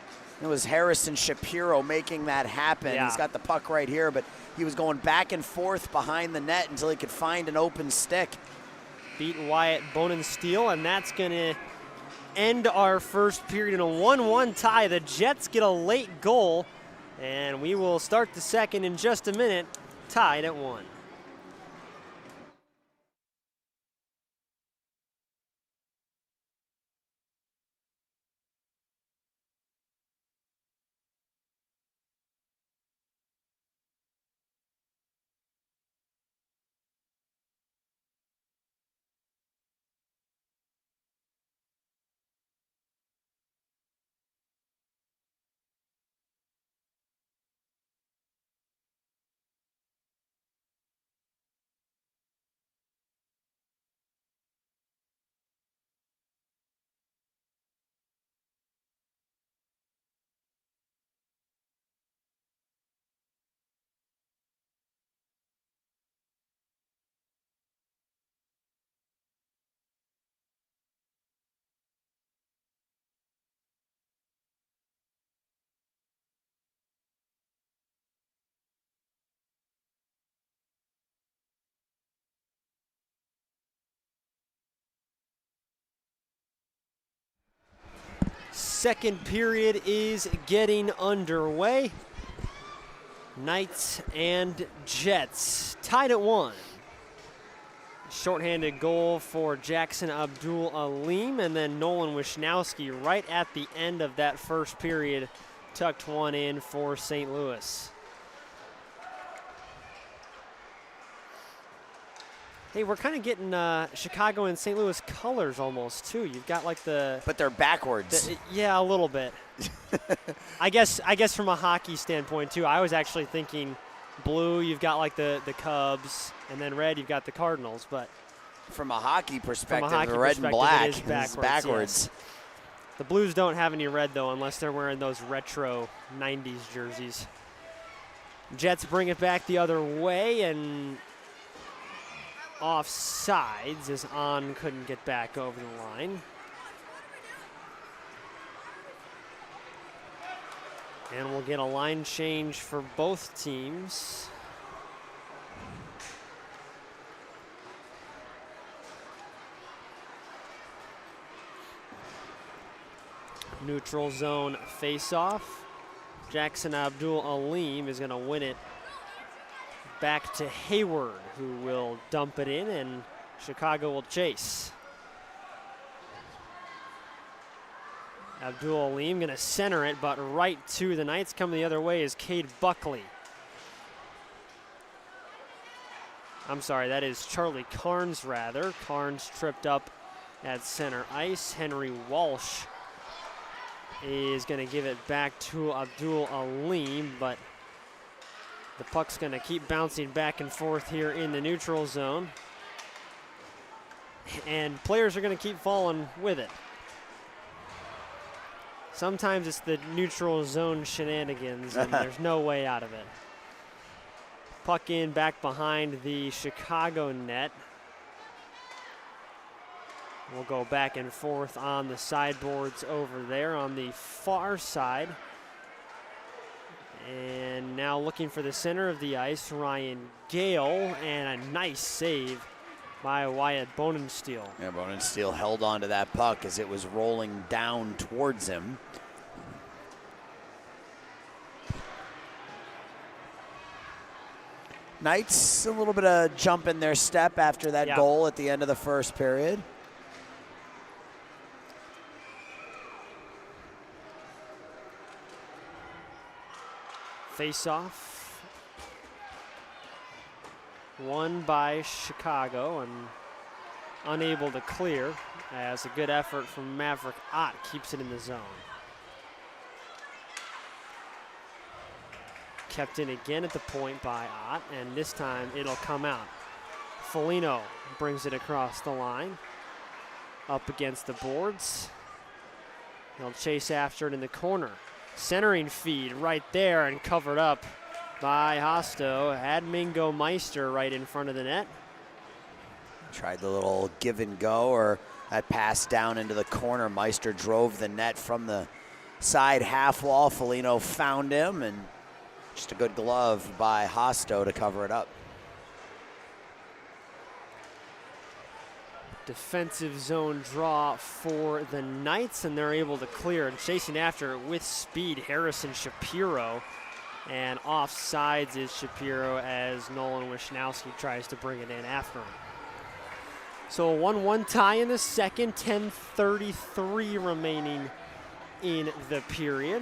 [SPEAKER 1] It was Harrison Shapiro making that happen.
[SPEAKER 2] Yeah.
[SPEAKER 1] He's got the puck right here, but he was going back and forth behind the net until he could find an open stick.
[SPEAKER 2] Beat Wyatt Bonenstiel, and that's going to end our first period in a 1-1 tie. The Jets get a late goal, and we will start the second in just a minute, tied at 1. Second period is getting underway. Knights and Jets tied at 1. Shorthanded goal for Jackson Abdul-Alim, and then Nolan Wisnowski right at the end of that first period tucked one in for St. Louis. Hey, we're kind of getting Chicago and St. Louis colors almost too. You've got like the,
[SPEAKER 1] But they're backwards.
[SPEAKER 2] yeah, a little bit. I guess from a hockey standpoint too. I was actually thinking blue. You've got like the Cubs, and then red. You've got the Cardinals. But
[SPEAKER 1] From a hockey perspective,
[SPEAKER 2] hockey
[SPEAKER 1] the red and
[SPEAKER 2] perspective,
[SPEAKER 1] black
[SPEAKER 2] it is
[SPEAKER 1] is
[SPEAKER 2] yes.
[SPEAKER 1] backwards.
[SPEAKER 2] The Blues don't have any red though, unless they're wearing those retro '90s jerseys. Jets bring it back the other way, and offsides as On couldn't get back over the line. And we'll get a line change for both teams. Neutral zone face-off. Jackson Abdul-Alim is going to win it back to Hayward, who will dump it in, and Chicago will chase. Abdul-Alim going to center it, but right to the Knights. Coming the other way is Cade Buckley. I'm sorry, that is Charlie Carnes, rather. Carnes tripped up at center ice. Henry Walsh is going to give it back to Abdul-Alim, but the puck's going to keep bouncing back and forth here in the neutral zone. And players are going to keep falling with it. Sometimes it's the neutral zone shenanigans, and there's no way out of it. Puck in back behind the Chicago net. We'll go back and forth on the sideboards over there on the far side. And now looking for the center of the ice, Ryan Gale, and a nice save by Wyatt Bonensteel.
[SPEAKER 1] Yeah, Bonensteel held on to that puck as it was rolling down towards him. Knights, a little bit of jump in their step after that goal at the end of the first period.
[SPEAKER 2] Face-off. Won by Chicago and unable to clear, as a good effort from Maverick Ott keeps it in the zone. Kept in again at the point by Ott, and this time it'll come out. Foligno brings it across the line, up against the boards. He'll chase after it in the corner. Centering feed right there and covered up by Hosto. Had Mingo Meister right in front of the net.
[SPEAKER 1] Tried the little give and go, or that pass down into the corner. Meister drove the net from the side half wall. Foligno found him, and just a good glove by Hosto to cover it up.
[SPEAKER 2] Defensive zone draw for the Knights, and they're able to clear, and chasing after it with speed, Harrison Shapiro. And offsides is Shapiro as Nolan Wisnowski tries to bring it in after him. So a 1-1 tie in the second, 10:33 remaining in the period.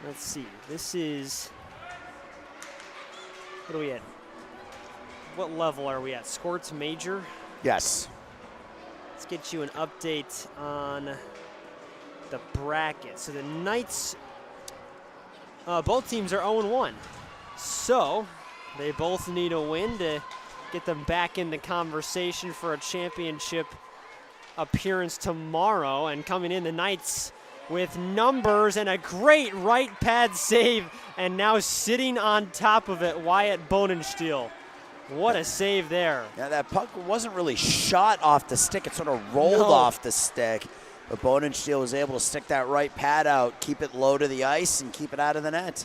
[SPEAKER 2] Let's see, this is, what are we at? What level are we at? Squirt's major?
[SPEAKER 1] Yes.
[SPEAKER 2] Let's get you an update on the bracket. So the Knights, both teams are 0-1. So they both need a win to get them back in the conversation for a championship appearance tomorrow. And coming in, the Knights with numbers and a great right pad save, and now sitting on top of it, Wyatt Bonensteel. What a save there.
[SPEAKER 1] Yeah, that puck wasn't really shot off the stick. It sort of rolled off the stick. But Bonensteel was able to stick that right pad out, keep it low to the ice, and keep it out of the net.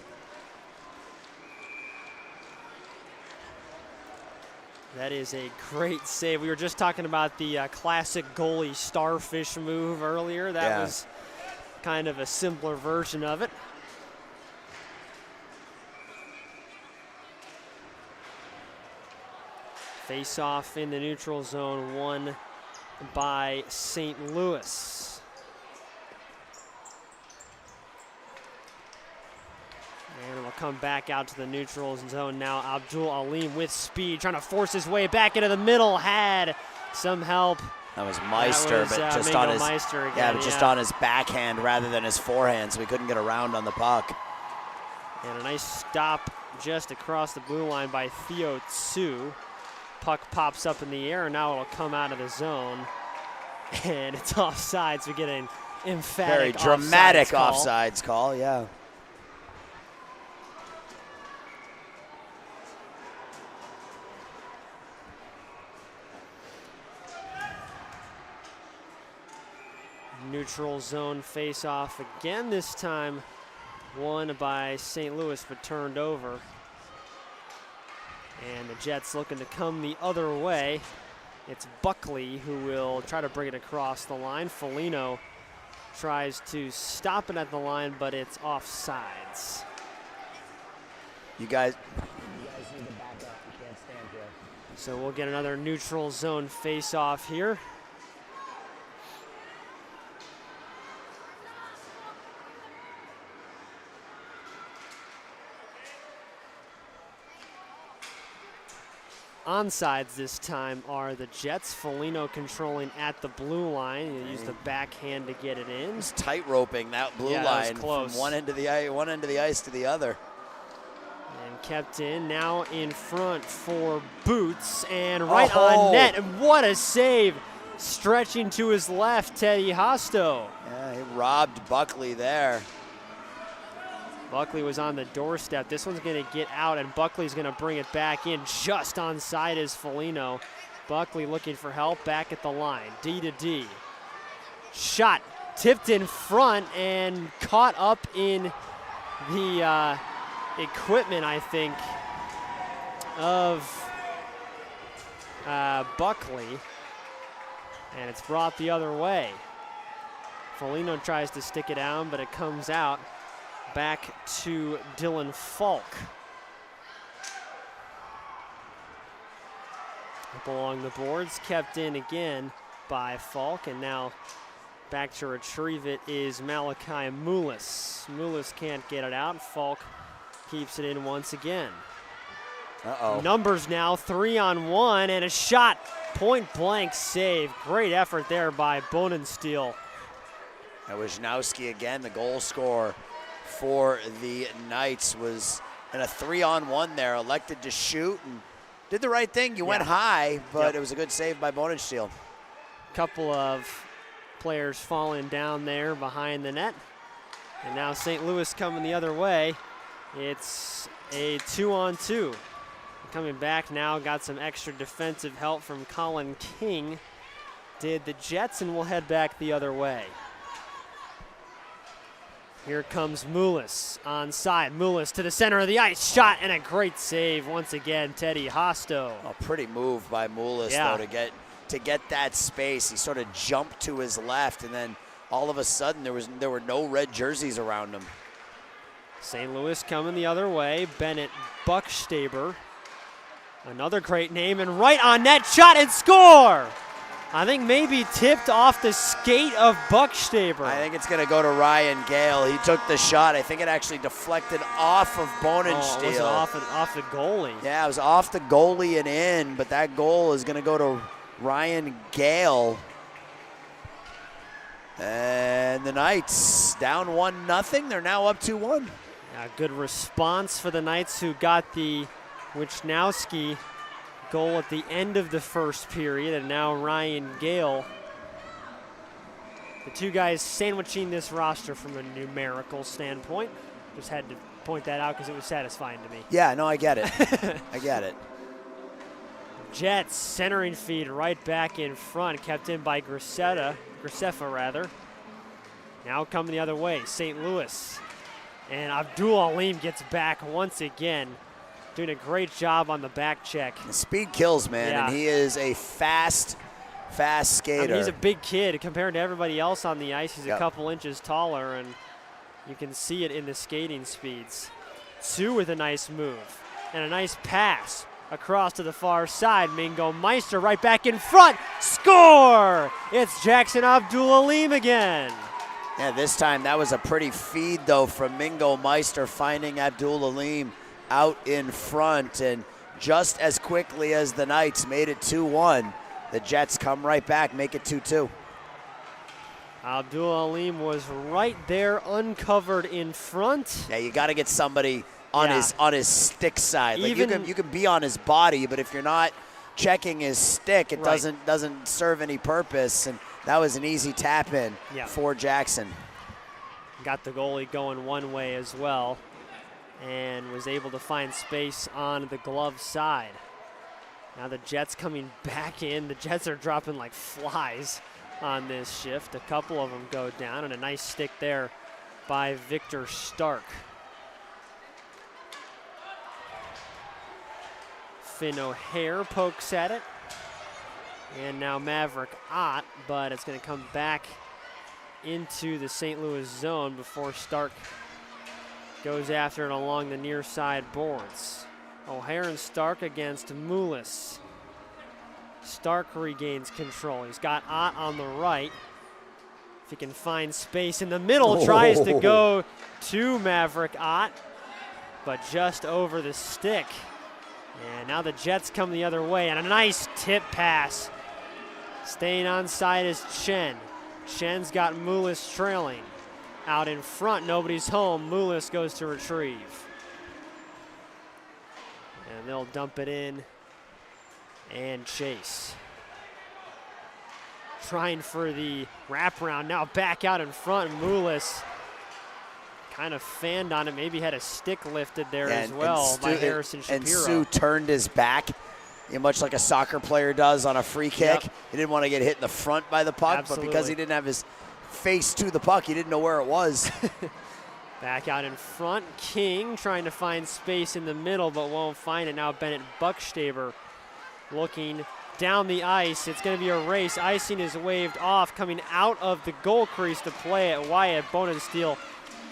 [SPEAKER 2] That is a great save. We were just talking about the classic goalie starfish move earlier. That was kind of a simpler version of it. Face off in the neutral zone, won by St. Louis. And we'll come back out to the neutral zone now. Abdul Alim with speed, trying to force his way back into the middle. Had some help.
[SPEAKER 1] That was Meister,
[SPEAKER 2] That was,
[SPEAKER 1] but just
[SPEAKER 2] Mingo
[SPEAKER 1] on his
[SPEAKER 2] Meister again,
[SPEAKER 1] but just on his backhand rather than his forehand, so he couldn't get around on the puck.
[SPEAKER 2] And a nice stop just across the blue line by Theo Tsu. Puck pops up in the air, and now it'll come out of the zone. And it's offsides. We get an emphatic,
[SPEAKER 1] very dramatic
[SPEAKER 2] offsides
[SPEAKER 1] call, yeah.
[SPEAKER 2] Neutral zone face-off again, this time won by St. Louis, but turned over. And the Jets looking to come the other way. It's Buckley who will try to bring it across the line. Foligno tries to stop it at the line, but it's offsides.
[SPEAKER 1] You guys
[SPEAKER 3] need to back up. You can't stand here.
[SPEAKER 2] So we'll get another neutral zone face-off here. Onsides this time are the Jets. Foligno controlling at the blue line. He'll use the backhand to get it in.
[SPEAKER 1] He's tight roping that blue
[SPEAKER 2] Yeah,
[SPEAKER 1] line
[SPEAKER 2] that was close.
[SPEAKER 1] from one end of the ice to the other.
[SPEAKER 2] And kept in, now in front for Boots, and right on net. And what a save! Stretching to his left, Teddy Hosto.
[SPEAKER 1] Yeah, he robbed Buckley there.
[SPEAKER 2] Buckley was on the doorstep. This one's going to get out, and Buckley's going to bring it back in. Just onside is Foligno. Buckley looking for help back at the line. D to D. Shot tipped in front and caught up in the equipment, I think, of Buckley. And it's brought the other way. Foligno tries to stick it down, but it comes out. Back to Dylan Falk. Up along the boards, kept in again by Falk, and now back to retrieve it is Malachi Moulis. Moulis can't get it out. Falk keeps it in once again.
[SPEAKER 1] Uh-oh.
[SPEAKER 2] Numbers now 3-on-1, and a shot. Point blank save. Great effort there by Bonensteel.
[SPEAKER 1] That was Wisnowski again, the goal scorer for the Knights, was in a 3-on-1 there, elected to shoot and did the right thing. You went high, but it was a good save by Bonensteel.
[SPEAKER 2] Couple of players falling down there behind the net. And now St. Louis coming the other way. It's a 2-on-2. Coming back now, got some extra defensive help from Colin King. Did the Jets, and we'll head back the other way. Here comes Moulis onside. Moulis to the center of the ice. Shot and a great save once again, Teddy Hosto.
[SPEAKER 1] A pretty move by Moulis though to get that space. He sort of jumped to his left, and then all of a sudden there were no red jerseys around him.
[SPEAKER 2] St. Louis coming the other way. Bennett Buckstaber. Another great name, and right on net, shot and score! I think maybe tipped off the skate of Buckstaber.
[SPEAKER 1] I think it's going to go to Ryan Gale. He took the shot. I think it actually deflected off of Bonensteel.
[SPEAKER 2] Oh, was it off the goalie?
[SPEAKER 1] Yeah, it was off the goalie and in, but that goal is going to go to Ryan Gale. And the Knights down 1-0. They're now up 2-1.
[SPEAKER 2] Yeah, good response for the Knights, who got the Wisnowski goal at the end of the first period, and now Ryan Gale. The two guys sandwiching this roster from a numerical standpoint. Just had to point that out because it was satisfying to me.
[SPEAKER 1] Yeah, no, I get it. I get it.
[SPEAKER 2] Jets centering feed right back in front, kept in by Graceffa rather. Now coming the other way, St. Louis. And Abdul Alim gets back once again. Doing a great job on the back check.
[SPEAKER 1] The speed kills, man, and he is a fast skater.
[SPEAKER 2] I mean, he's a big kid compared to everybody else on the ice. He's a couple inches taller, and you can see it in the skating speeds. Tsu with a nice move and a nice pass. across to the far side. Mingo Meister right back in front. Score! It's Jackson Abdul-Alim again.
[SPEAKER 1] Yeah, this time that was a pretty feed, though, from Mingo Meister finding Abdul-Alim out in front. And just as quickly as the Knights made it 2-1, the Jets come right back, make it 2-2.
[SPEAKER 2] Abdul-Alim was right there, uncovered in front.
[SPEAKER 1] Yeah, you got to get somebody on his stick side. Like you can be on his body, but if you're not checking his stick, it doesn't serve any purpose. And that was an easy tap in for Jackson.
[SPEAKER 2] Got the goalie going one way as well, and was able to find space on the glove side. Now the Jets coming back in. The Jets are dropping like flies on this shift. A couple of them go down, and a nice stick there by Victor Stark. Finn O'Hare pokes at it. And now Maverick Ott, but it's going to come back into the St. Louis zone before Stark goes after it along the near side boards. O'Hare and Stark against Moulis. Stark regains control. He's got Ott on the right. If he can find space in the middle, tries to go to Maverick Ott, but just over the stick. And now the Jets come the other way, and a nice tip pass. Staying on side is Chen. Chen's got Moulis trailing. Out in front, nobody's home. Moulis goes to retrieve. And they'll dump it in and chase. Trying for the wraparound, now back out in front. Moulis kind of fanned on it, maybe had a stick lifted there as well by Harrison Shapiro.
[SPEAKER 1] And Sue turned his back, much like a soccer player does on a free kick. He didn't want to get hit in the front by the puck, but because he didn't have his face to the puck, he didn't know where it was.
[SPEAKER 2] Back out in front, King trying to find space in the middle, but won't find it. Now Bennett Buckstaber looking down the ice. It's going to be a race. Icing is waved off, coming out of the goal crease to play it. Wyatt Bonensteel.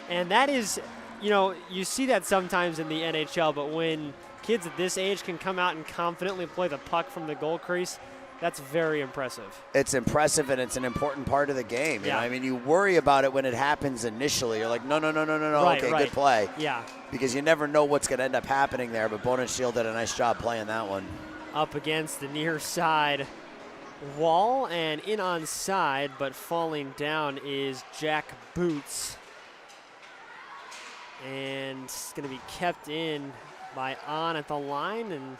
[SPEAKER 2] And that is, you see that sometimes in the NHL, but when kids at this age can come out and confidently play the puck from the goal crease, that's very impressive.
[SPEAKER 1] It's impressive, and it's an important part of the game. You know? I mean, you worry about it when it happens initially. You're like, no, good play.
[SPEAKER 2] Yeah.
[SPEAKER 1] Because you never know what's going to end up happening there, but Bonensteel did a nice job playing that one.
[SPEAKER 2] Up against the near side wall and in on side, but falling down is Jack Boots. And it's going to be kept in by On at the line, and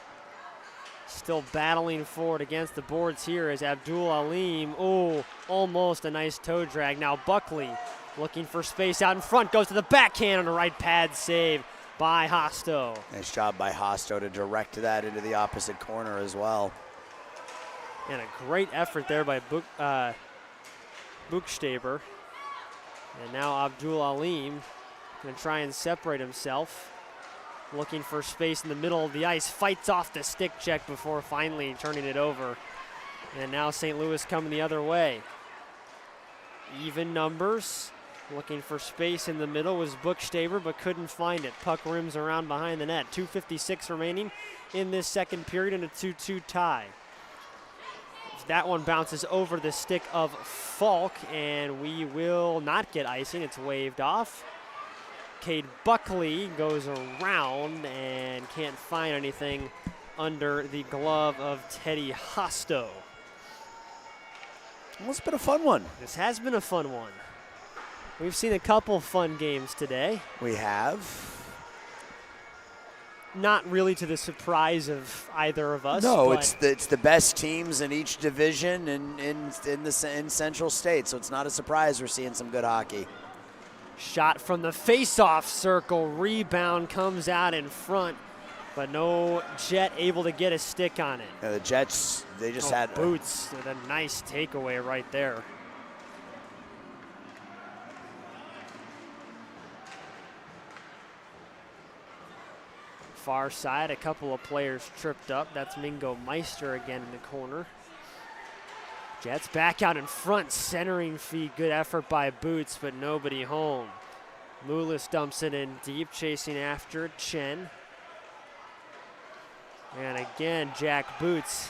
[SPEAKER 2] still battling for it against the boards here is Abdul-Alim. Oh, almost a nice toe drag. Now Buckley looking for space out in front, goes to the backhand on the right pad save by Hosto.
[SPEAKER 1] Nice job by Hosto to direct that into the opposite corner as well.
[SPEAKER 2] And a great effort there by Buchstaber. And now Abdul-Alim going to try and separate himself. Looking for space in the middle of the ice. Fights off the stick check before finally turning it over. And now St. Louis coming the other way. Even numbers. Looking for space in the middle was Buchstaber, but couldn't find it. Puck rims around behind the net. 2:56 remaining in this second period and a 2-2 tie. That one bounces over the stick of Falk, and we will not get icing. It's waved off. Cade Buckley goes around and can't find anything under the glove of Teddy Hosto.
[SPEAKER 1] Well, it's been a fun one.
[SPEAKER 2] This has been a fun one. We've seen a couple fun games today.
[SPEAKER 1] We have.
[SPEAKER 2] Not really to the surprise of either of us.
[SPEAKER 1] No, it's the best teams in each division in Central State, so it's not a surprise we're seeing some good hockey.
[SPEAKER 2] Shot from the face-off circle. Rebound comes out in front, but no Jet able to get a stick on it.
[SPEAKER 1] Yeah, the Jets, they just had
[SPEAKER 2] Boots with a nice takeaway right there. Far side, a couple of players tripped up. That's Mingo Meister again in the corner. Jets back out in front, centering feed. Good effort by Boots, but nobody home. Moulis dumps it in deep, chasing after Chen. And again, Jack Boots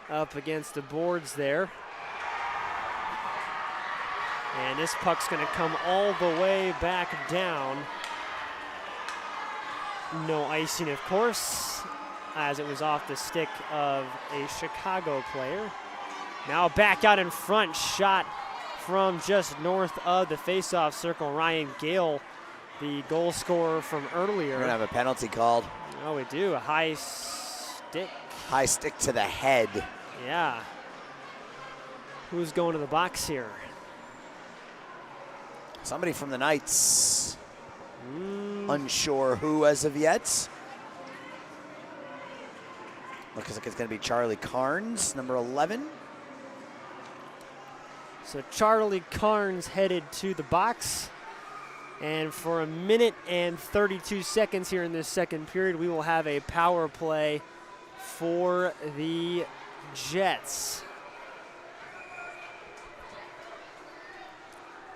[SPEAKER 2] up against the boards there. And this puck's going to come all the way back down. No icing, of course, as it was off the stick of a Chicago player. Now back out in front, shot from just north of the faceoff circle. Ryan Gale, the goal scorer from earlier.
[SPEAKER 1] We're going to have a penalty called.
[SPEAKER 2] Oh, we do. A high stick.
[SPEAKER 1] High stick to the head.
[SPEAKER 2] Yeah. Who's going to the box here?
[SPEAKER 1] Somebody from the Knights. Unsure who as of yet. Looks like it's going to be Charlie Carnes, number 11.
[SPEAKER 2] So Charlie Carnes headed to the box. And for 1 minute and 32 seconds here in this second period, we will have a power play for the Jets.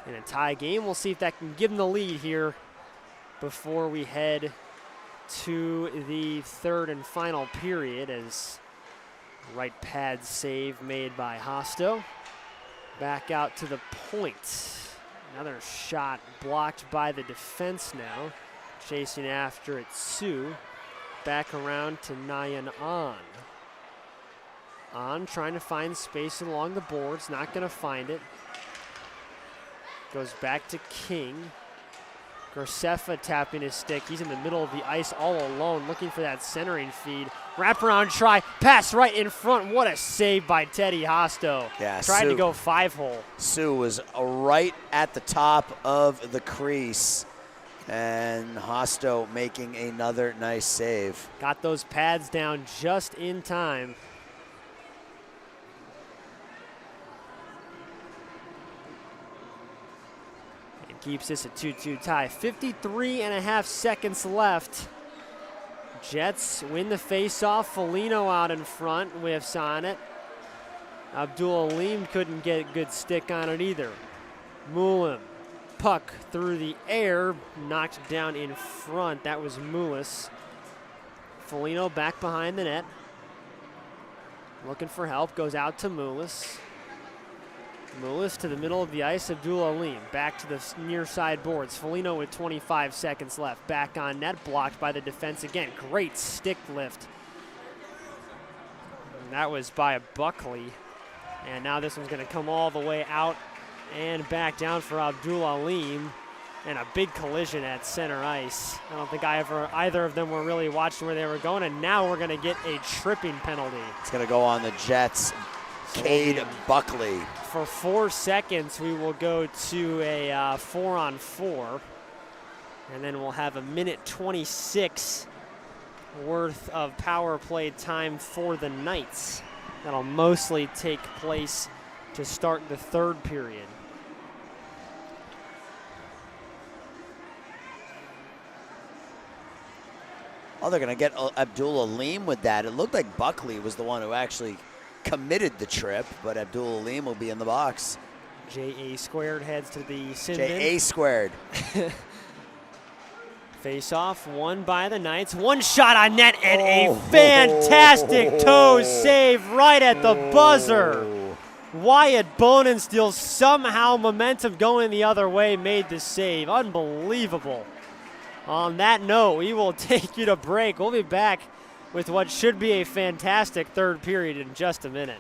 [SPEAKER 2] In a tie game, we'll see if that can give them the lead here before we head to the third and final period, as right pad save made by Hosto. Back out to the point. Another shot blocked by the defense now. Chasing after it, Sue. Back around to Nayan On. On trying to find space along the boards, not going to find it. Goes back to King. Graceffa tapping his stick. He's in the middle of the ice all alone, looking for that centering feed. Wraparound try, pass right in front. What a save by Teddy Hosto.
[SPEAKER 1] Yeah,
[SPEAKER 2] tried to go 5-hole.
[SPEAKER 1] Sue was right at the top of the crease, and Hosto making another nice save.
[SPEAKER 2] Got those pads down just in time. Keeps this a 2-2 tie. 53.5 seconds left. Jets win the faceoff. Foligno out in front whiffs on it. Abdul Aleem couldn't get a good stick on it either. Mulim, puck through the air, knocked down in front. That was Moulis. Foligno back behind the net. Looking for help, goes out to Moulis. Moulis to the middle of the ice, Abdul Aleem back to the near side boards. Foligno with 25 seconds left. Back on net, blocked by the defense again. Great stick lift. And that was by Buckley. And now this one's going to come all the way out and back down for Abdul Aleem. And a big collision at center ice. I don't think either of them were really watching where they were going. And now we're going to get a tripping penalty.
[SPEAKER 1] It's going to go on the Jets. Cade Buckley.
[SPEAKER 2] For 4 seconds, we will go to a 4-on-4. And then we'll have 1:26 worth of power play time for the Knights. That'll mostly take place to start the third period.
[SPEAKER 1] Oh, they're going to get Abdul Aleem with that. It looked like Buckley was the one who actually committed the trip, but Abdul Aleem will be in the box.
[SPEAKER 2] J.A. Squared heads to the sin
[SPEAKER 1] J.A. Squared.
[SPEAKER 2] Face off, won by the Knights. One shot on net and a fantastic toe save right at the buzzer. Wyatt Bonensteel, somehow momentum going the other way, made the save. Unbelievable. On that note, we will take you to break. We'll be back with what should be a fantastic third period in just a minute.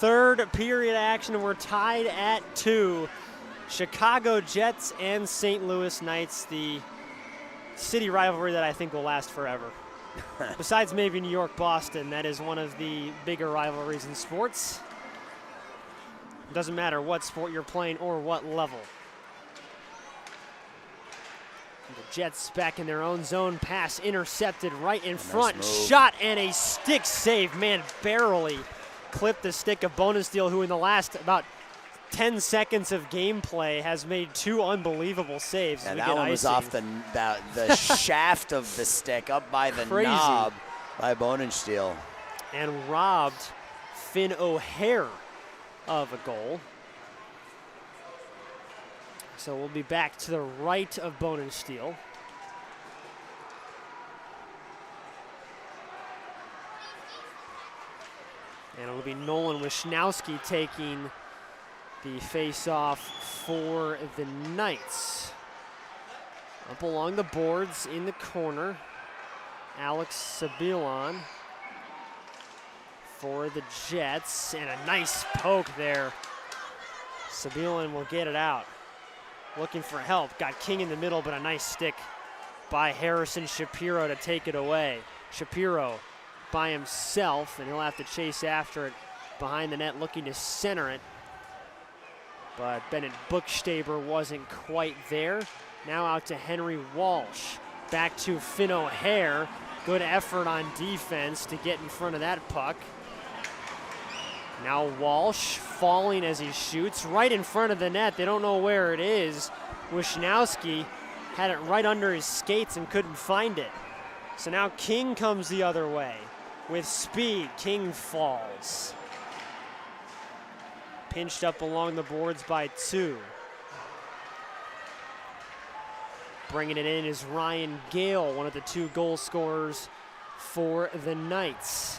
[SPEAKER 2] third period action. We're tied at 2. Chicago Jets and St. Louis Knights, the city rivalry that I think will last forever. Besides maybe New York, Boston, that is one of the bigger rivalries in sports. It doesn't matter what sport you're playing or what level. The Jets back in their own zone, pass intercepted right in front,
[SPEAKER 1] nice
[SPEAKER 2] shot and a stick save. Man, barely clipped the stick of Bonesteel, who in the last about 10 seconds of gameplay has made 2 unbelievable saves.
[SPEAKER 1] Yeah, that one was off the shaft of the stick, up by the knob by Bonesteel.
[SPEAKER 2] And robbed Finn O'Hare of a goal. So we'll be back to the right of Bonesteel. And it'll be Nolan Wisnowski taking the face-off for the Knights. Up along the boards in the corner, Alex Sabilon for the Jets, and a nice poke there. Sabilon will get it out. Looking for help, got King in the middle, but a nice stick by Harrison Shapiro to take it away. Shapiro by himself, and he'll have to chase after it behind the net, looking to center it. But Bennett Bookstaber wasn't quite there. Now out to Henry Walsh. Back to Finn O'Hare. Good effort on defense to get in front of that puck. Now Walsh falling as he shoots right in front of the net. They don't know where it is. Wisnowski had it right under his skates and couldn't find it. So now King comes the other way. With speed, King falls. Pinched up along the boards by 2. Bringing it in is Ryan Gale, one of the 2 goal scorers for the Knights.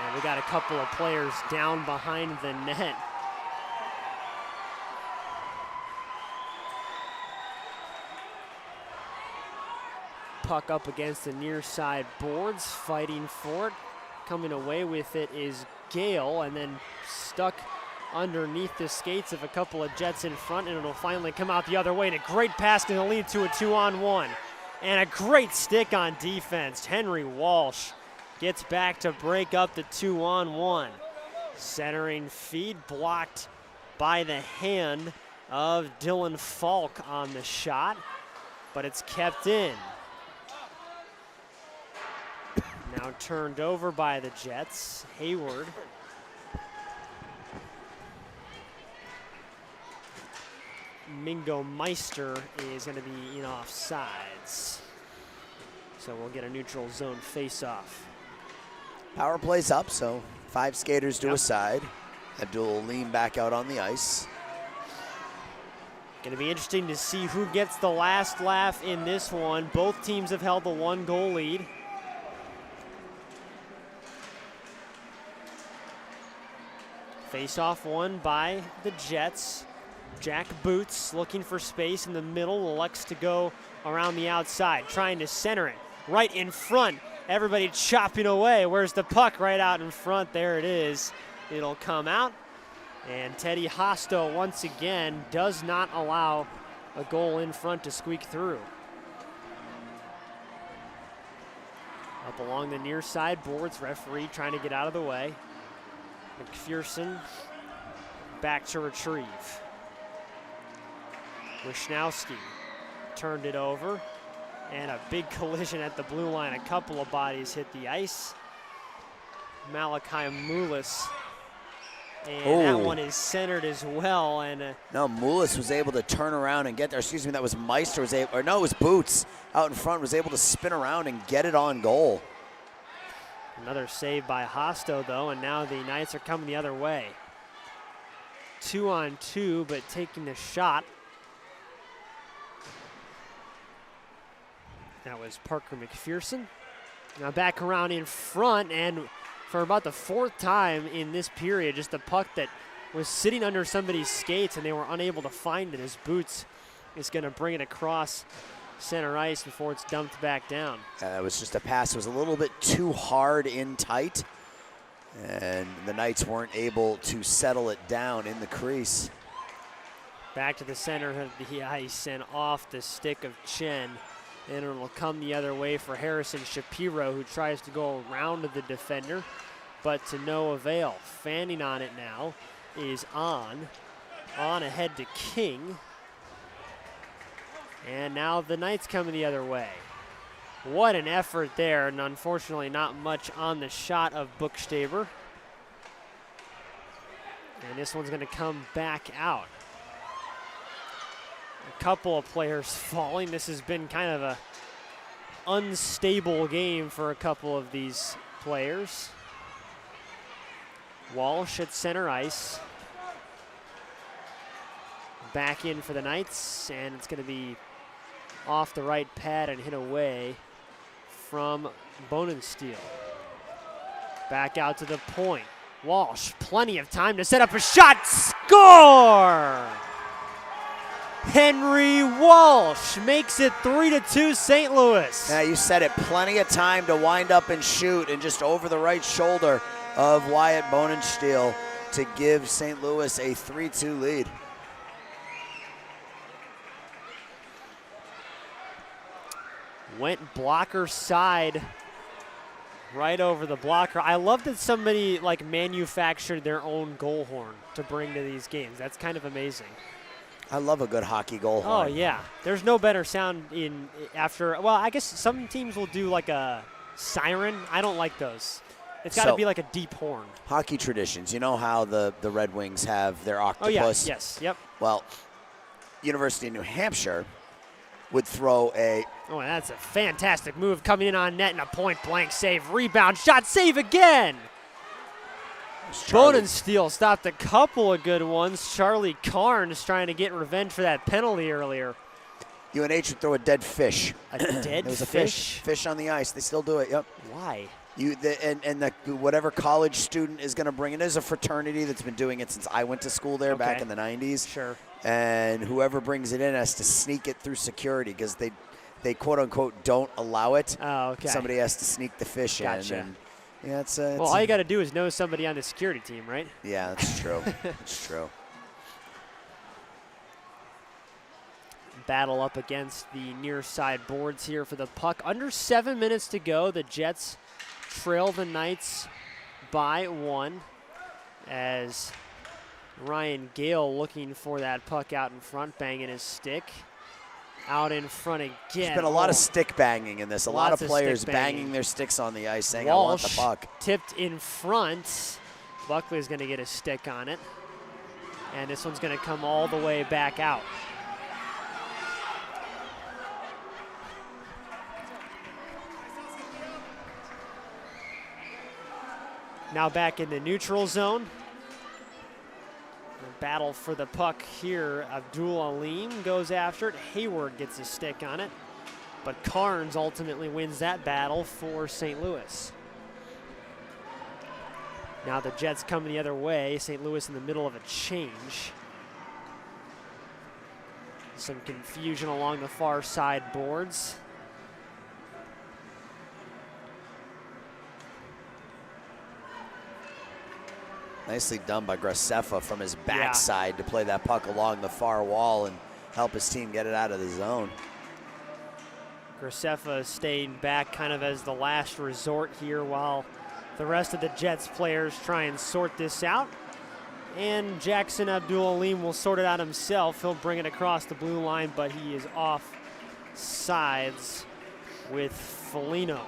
[SPEAKER 2] And we got a couple of players down behind the net. Puck up against the near side boards, fighting for it. Coming away with it is Gale, and then stuck underneath the skates of a couple of Jets in front, and it'll finally come out the other way. And a great pass going to lead to a 2-on-1. And a great stick on defense. Henry Walsh gets back to break up the 2-on-1. Centering feed blocked by the hand of Dylan Falk on the shot, but it's kept in. Now turned over by the Jets. Hayward. Mingo Meister is going to be in offsides. So we'll get a neutral zone face-off.
[SPEAKER 1] Power play's up, so 5 skaters to a side. Abdul will lean back out on the ice.
[SPEAKER 2] Going to be interesting to see who gets the last laugh in this one. Both teams have held the 1-goal lead. Face-off won by the Jets. Jack Boots looking for space in the middle, elects to go around the outside, trying to center it right in front. Everybody chopping away. Where's the puck? Right out in front. There it is. It'll come out. And Teddy Hosto once again does not allow a goal in front to squeak through. Up along the near side boards, referee trying to get out of the way. McPherson back to retrieve. Wisnowski turned it over, and a big collision at the blue line. A couple of bodies hit the ice. Malachi Moulis, and that one is centered as well. And
[SPEAKER 1] no, Moulis was able to turn around and get there. Excuse me, that was Meister was able, or no, it was Boots out in front, was able to spin around and get it on goal.
[SPEAKER 2] Another save by Hosto, though, and now the Knights are coming the other way. 2-on-2, but taking the shot. That was Parker McPherson. Now back around in front, and for about the 4th time in this period, just a puck that was sitting under somebody's skates and they were unable to find it, as Boots is going to bring it across center ice before it's dumped back down.
[SPEAKER 1] It was just a pass. It was a little bit too hard in tight, and the Knights weren't able to settle it down in the crease.
[SPEAKER 2] Back to the center of the ice and off the stick of Chen. And it'll come the other way for Harrison Shapiro, who tries to go around the defender, but to no avail. Fanning on it now is on ahead to King. And now the Knights coming the other way. What an effort there, and unfortunately not much on the shot of Buchstaber. And this one's gonna come back out. A couple of players falling. This has been kind of a unstable game for a couple of these players. Walsh at center ice. Back in for the Knights, and it's going to be off the right pad and hit away from Bonensteel. Back out to the point. Walsh, plenty of time to set up a shot. Score! Henry Walsh makes it 3-2 St. Louis.
[SPEAKER 1] Yeah, you said it. Plenty of time to wind up and shoot, and just over the right shoulder of Wyatt Bonensteel to give St. Louis a 3-2 lead.
[SPEAKER 2] Went blocker side, right over the blocker. I love that somebody like manufactured their own goal horn to bring to these games. That's kind of amazing.
[SPEAKER 1] I love a good hockey goal horn.
[SPEAKER 2] Oh yeah, there's no better sound in after. Well, I guess some teams will do like a siren. I don't like those. It's got to be like a deep horn.
[SPEAKER 1] Hockey traditions. You know how the Red Wings have their octopus?
[SPEAKER 2] Oh yeah, yes, yep.
[SPEAKER 1] Well, University of New Hampshire would throw a.
[SPEAKER 2] Oh, and that's a fantastic move coming in on net and a point-blank save. Rebound, shot, save again. Bonensteel stopped a couple of good ones. Charlie Carnes trying to get revenge for that penalty earlier.
[SPEAKER 1] UNH would throw a dead fish.
[SPEAKER 2] A dead
[SPEAKER 1] There was a fish on the ice. They still do it. Yep.
[SPEAKER 2] Why?
[SPEAKER 1] Whatever college student is going to bring it. There's a fraternity that's been doing it since I went to school there back in the 90s.
[SPEAKER 2] Sure.
[SPEAKER 1] And whoever brings it in has to sneak it through security because they quote unquote don't allow it.
[SPEAKER 2] Oh, okay.
[SPEAKER 1] Somebody has to sneak the fish
[SPEAKER 2] Gotcha.
[SPEAKER 1] in. And yeah, it's
[SPEAKER 2] well, all you got to do is know somebody on the security team, right?
[SPEAKER 1] Yeah, that's true. That's true.
[SPEAKER 2] Battle up against the near side boards here for the puck. Under 7 minutes to go. The Jets trail the Knights by 1 as Ryan Gale looking for that puck out in front, banging his stick. Out in front again.
[SPEAKER 1] There's been a lot of stick banging in this. A lot of players
[SPEAKER 2] banging.
[SPEAKER 1] banging their sticks on the ice saying,
[SPEAKER 2] Walsh
[SPEAKER 1] I want the puck.
[SPEAKER 2] Tipped in front. Buckley's going to get a stick on it. And this one's going to come all the way back out. Now back in the neutral zone. The battle for the puck here. Abdul Alim goes after it. Hayward gets a stick on it. But Carnes ultimately wins that battle for St. Louis. Now the Jets coming the other way. St. Louis in the middle of a change. Some confusion along the far side boards.
[SPEAKER 1] Nicely done by Graceffa from his backside to play that puck along the far wall and help his team get it out of the zone.
[SPEAKER 2] Graceffa staying back kind of as the last resort here while the rest of the Jets players try and sort this out. And Jackson Abdul-Alim will sort it out himself. He'll bring it across the blue line, but he is off sides with Foligno.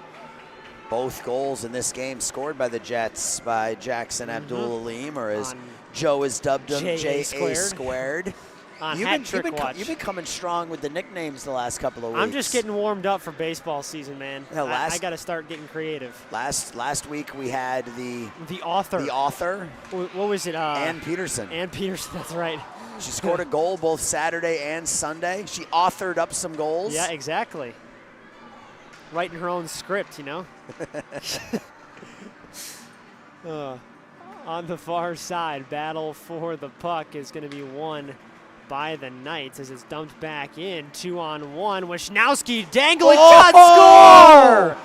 [SPEAKER 1] Both goals in this game scored by the Jets by Jackson Abdul-Alim, or as Joe has dubbed him, J.A. squared. You've been coming strong with the nicknames the last couple of weeks.
[SPEAKER 2] I'm just getting warmed up for baseball season, man.
[SPEAKER 1] Yeah,
[SPEAKER 2] I got to start getting creative.
[SPEAKER 1] Last week we had the
[SPEAKER 2] author.
[SPEAKER 1] The author.
[SPEAKER 2] What was it?
[SPEAKER 1] Ann Peterson.
[SPEAKER 2] Ann Peterson, that's right.
[SPEAKER 1] She scored a goal both Saturday and Sunday. She authored up some goals.
[SPEAKER 2] Yeah, exactly. Writing her own script, you know. On the far side, battle for the puck is going to be won by the Knights as it's dumped back in. 2-on-1. Wisnowski dangling shot, score!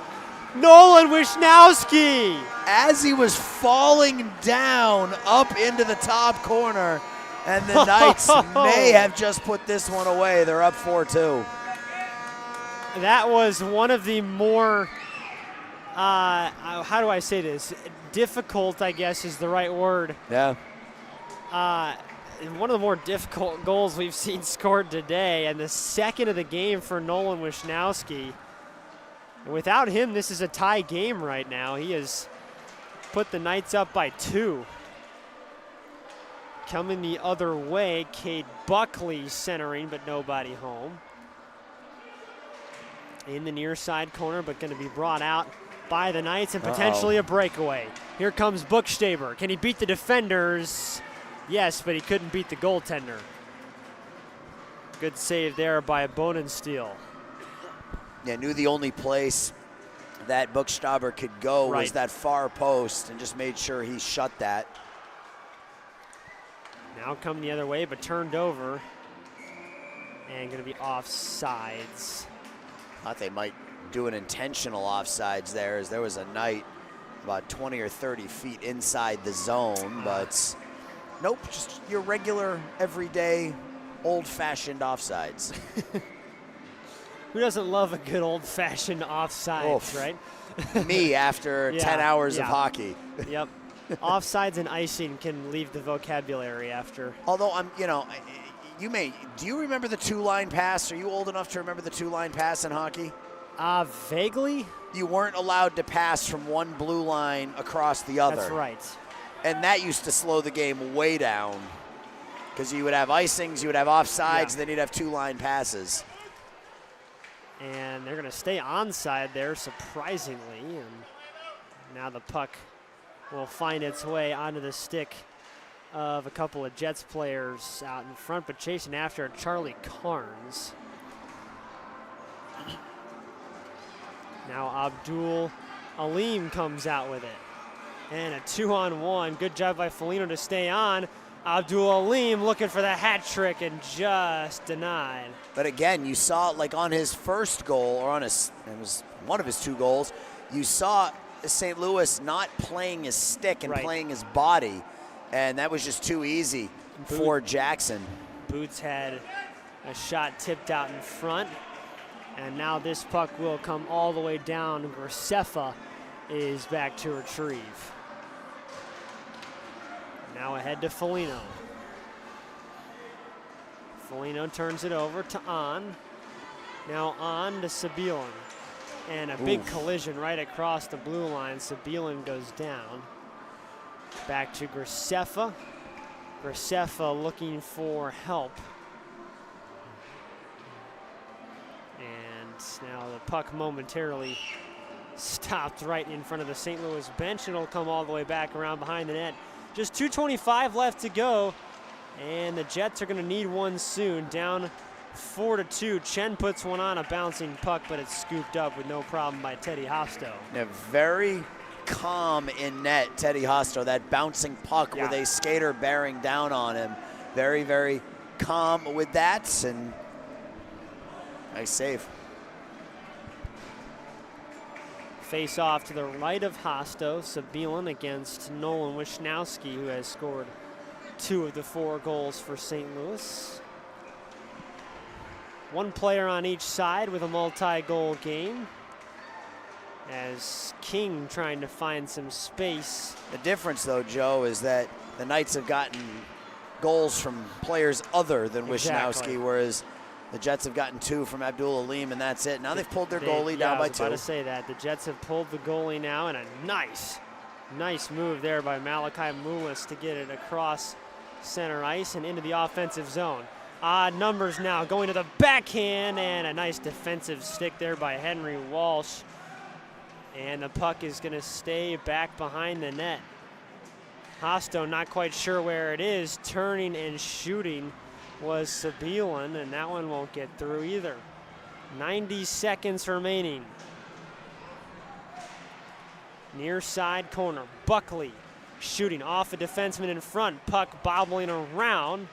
[SPEAKER 2] Nolan Wisnowski!
[SPEAKER 1] As he was falling down up into the top corner, and the Knights may have just put this one away. They're up 4-2.
[SPEAKER 2] That was one of the more, how do I say this? Difficult, I guess, is the right word.
[SPEAKER 1] Yeah.
[SPEAKER 2] One of the more difficult goals we've seen scored today, and the second of the game for Nolan Wisnowski. Without him, this is a tie game right now. He has put the Knights up by 2. Coming the other way, Cade Buckley centering, but nobody home. In the near side corner, but going to be brought out by the Knights and potentially a breakaway. Here comes Buchstaber. Can he beat the defenders? Yes, but he couldn't beat the goaltender. Good save there by Bonensteel.
[SPEAKER 1] Yeah, knew the only place that Buchstaber could go was that far post, and just made sure he shut that.
[SPEAKER 2] Now coming the other way, but turned over. And going to be offsides.
[SPEAKER 1] Thought they might do an intentional offsides there, as there was a Knight about 20 or 30 feet inside the zone, but nope, just your regular, everyday, old-fashioned offsides.
[SPEAKER 2] Who doesn't love a good old-fashioned offsides, right?
[SPEAKER 1] Me after 10 hours of hockey.
[SPEAKER 2] Yep. Offsides and icing can leave the vocabulary after.
[SPEAKER 1] Although do you remember the two-line pass? Are you old enough to remember the two-line pass in hockey?
[SPEAKER 2] Vaguely.
[SPEAKER 1] You weren't allowed to pass from one blue line across the other.
[SPEAKER 2] That's right.
[SPEAKER 1] And that used to slow the game way down, because you would have icings, you would have offsides, then you'd have two-line passes.
[SPEAKER 2] And they're going to stay onside there, surprisingly. And now the puck will find its way onto the stick of a couple of Jets players out in front, but chasing after Charlie Carnes. Now Abdul Aleem comes out with it. And a 2-on-1. Good job by Foligno to stay on. Abdul Aleem looking for the hat trick and just denied.
[SPEAKER 1] But again, you saw, like on his first goal, or it was one of his 2 goals, you saw St. Louis not playing his stick and playing his body, and that was just too easy for Jackson.
[SPEAKER 2] Boots had a shot tipped out in front, and now this puck will come all the way down. Graceffa is back to retrieve. Now ahead to Foligno. Foligno turns it over to On. Now on to Sabillon. And a big collision right across the blue line. Sabillon goes down. Back to Graceffa. Graceffa looking for help. And now the puck momentarily stopped right in front of the St. Louis bench. It'll come all the way back around behind the net. Just 2:25 left to go, and the Jets are going to need one soon. Down 4-2. Chen puts one on a bouncing puck, but it's scooped up with no problem by Teddy Hosto.
[SPEAKER 1] Yeah, very calm in net, Teddy Hosto. That bouncing puck with a skater bearing down on him. Very, very calm with that, and nice save.
[SPEAKER 2] Face off to the right of Hosto. Sabillon against Nolan Wisnowski, who has scored 2 of the 4 goals for St. Louis. One player on each side with a multi-goal game, as King trying to find some space.
[SPEAKER 1] The difference, though, Joe, is that the Knights have gotten goals from players other than Wisnowski, whereas the Jets have gotten 2 from Abdul Aleem, and that's it. Now they've pulled their goalie down by 2.
[SPEAKER 2] I was about to say that. The Jets have pulled the goalie now, and a nice move there by Malachi Moulis to get it across center ice and into the offensive zone. Odd numbers now going to the backhand, and a nice defensive stick there by Henry Walsh. And the puck is going to stay back behind the net. Hosto not quite sure where it is. Turning and shooting was Sabillon, and that one won't get through either. 90 seconds remaining. Near side corner, Buckley shooting off a defenseman in front. Puck bobbling around.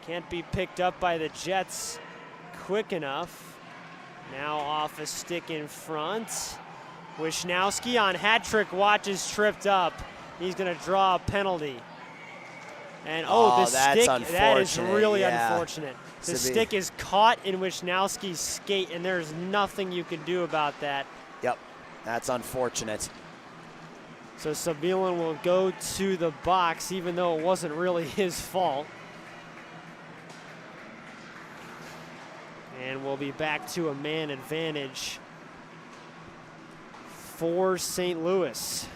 [SPEAKER 2] Can't be picked up by the Jets quick enough. Now off a stick in front. Wisnowski on hat trick watch is tripped up. He's going to draw a penalty. And the stick, that is really unfortunate. The stick is caught in Wisnowski's skate, and there's nothing you can do about that.
[SPEAKER 1] Yep, that's unfortunate.
[SPEAKER 2] So Sabilan will go to the box, even though it wasn't really his fault. And we'll be back to a man advantage for St. Louis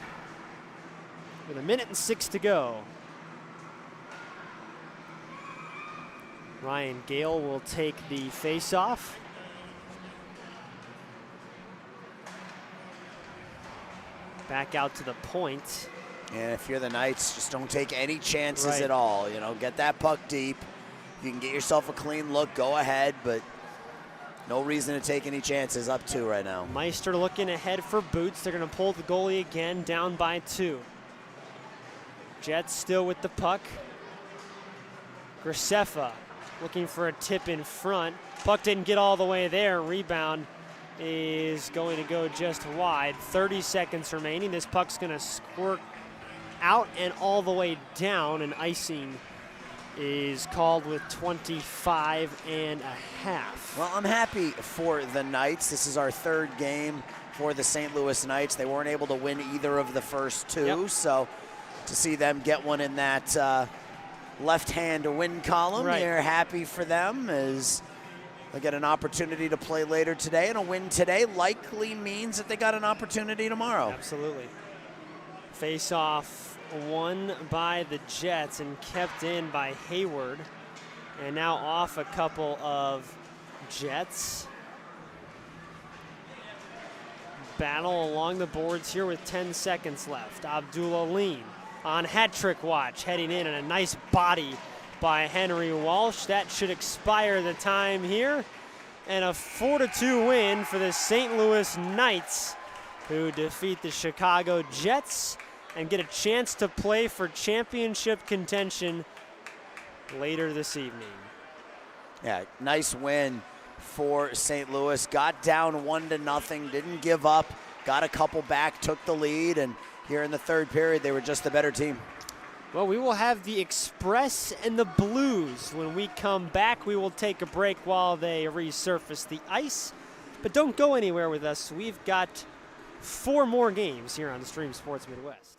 [SPEAKER 2] with 1:06 to go. Ryan Gale will take the face-off. Back out to the point.
[SPEAKER 1] And if you're the Knights, just don't take any chances
[SPEAKER 2] Right.
[SPEAKER 1] at all. You know, get that puck deep. You can get yourself a clean look, go ahead, but no reason to take any chances up 2 right now.
[SPEAKER 2] Meister looking ahead for Boots. They're going to pull the goalie again, down by 2. Jets still with the puck. Graceffa looking for a tip in front. Puck didn't get all the way there. Rebound is going to go just wide. 30 seconds remaining. This puck's going to squirt out and all the way down, and icing is called with 25 and a half.
[SPEAKER 1] Well, I'm happy for the Knights. This is our 3rd game for the St. Louis Knights. They weren't able to win either of the first 2, so to see them get one in that left-hand win column, You're happy for them as they get an opportunity to play later today, and a win today likely means that they got an opportunity tomorrow.
[SPEAKER 2] Absolutely. Face-off won by the Jets and kept in by Hayward. And now off a couple of Jets. Battle along the boards here with 10 seconds left. Abdullah Lean on hat trick watch, heading in, and a nice body by Henry Walsh. That should expire the time here. And a 4-2 win for the St. Louis Knights, who defeat the Chicago Jets and get a chance to play for championship contention later this evening.
[SPEAKER 1] Yeah, nice win for St. Louis. Got down 1-0, didn't give up, got a couple back, took the lead, and here in the 3rd period, they were just the better team.
[SPEAKER 2] Well, we will have the Express and the Blues. When we come back, we will take a break while they resurface the ice. But don't go anywhere with us. We've got 4 more games here on Stream Sports Midwest.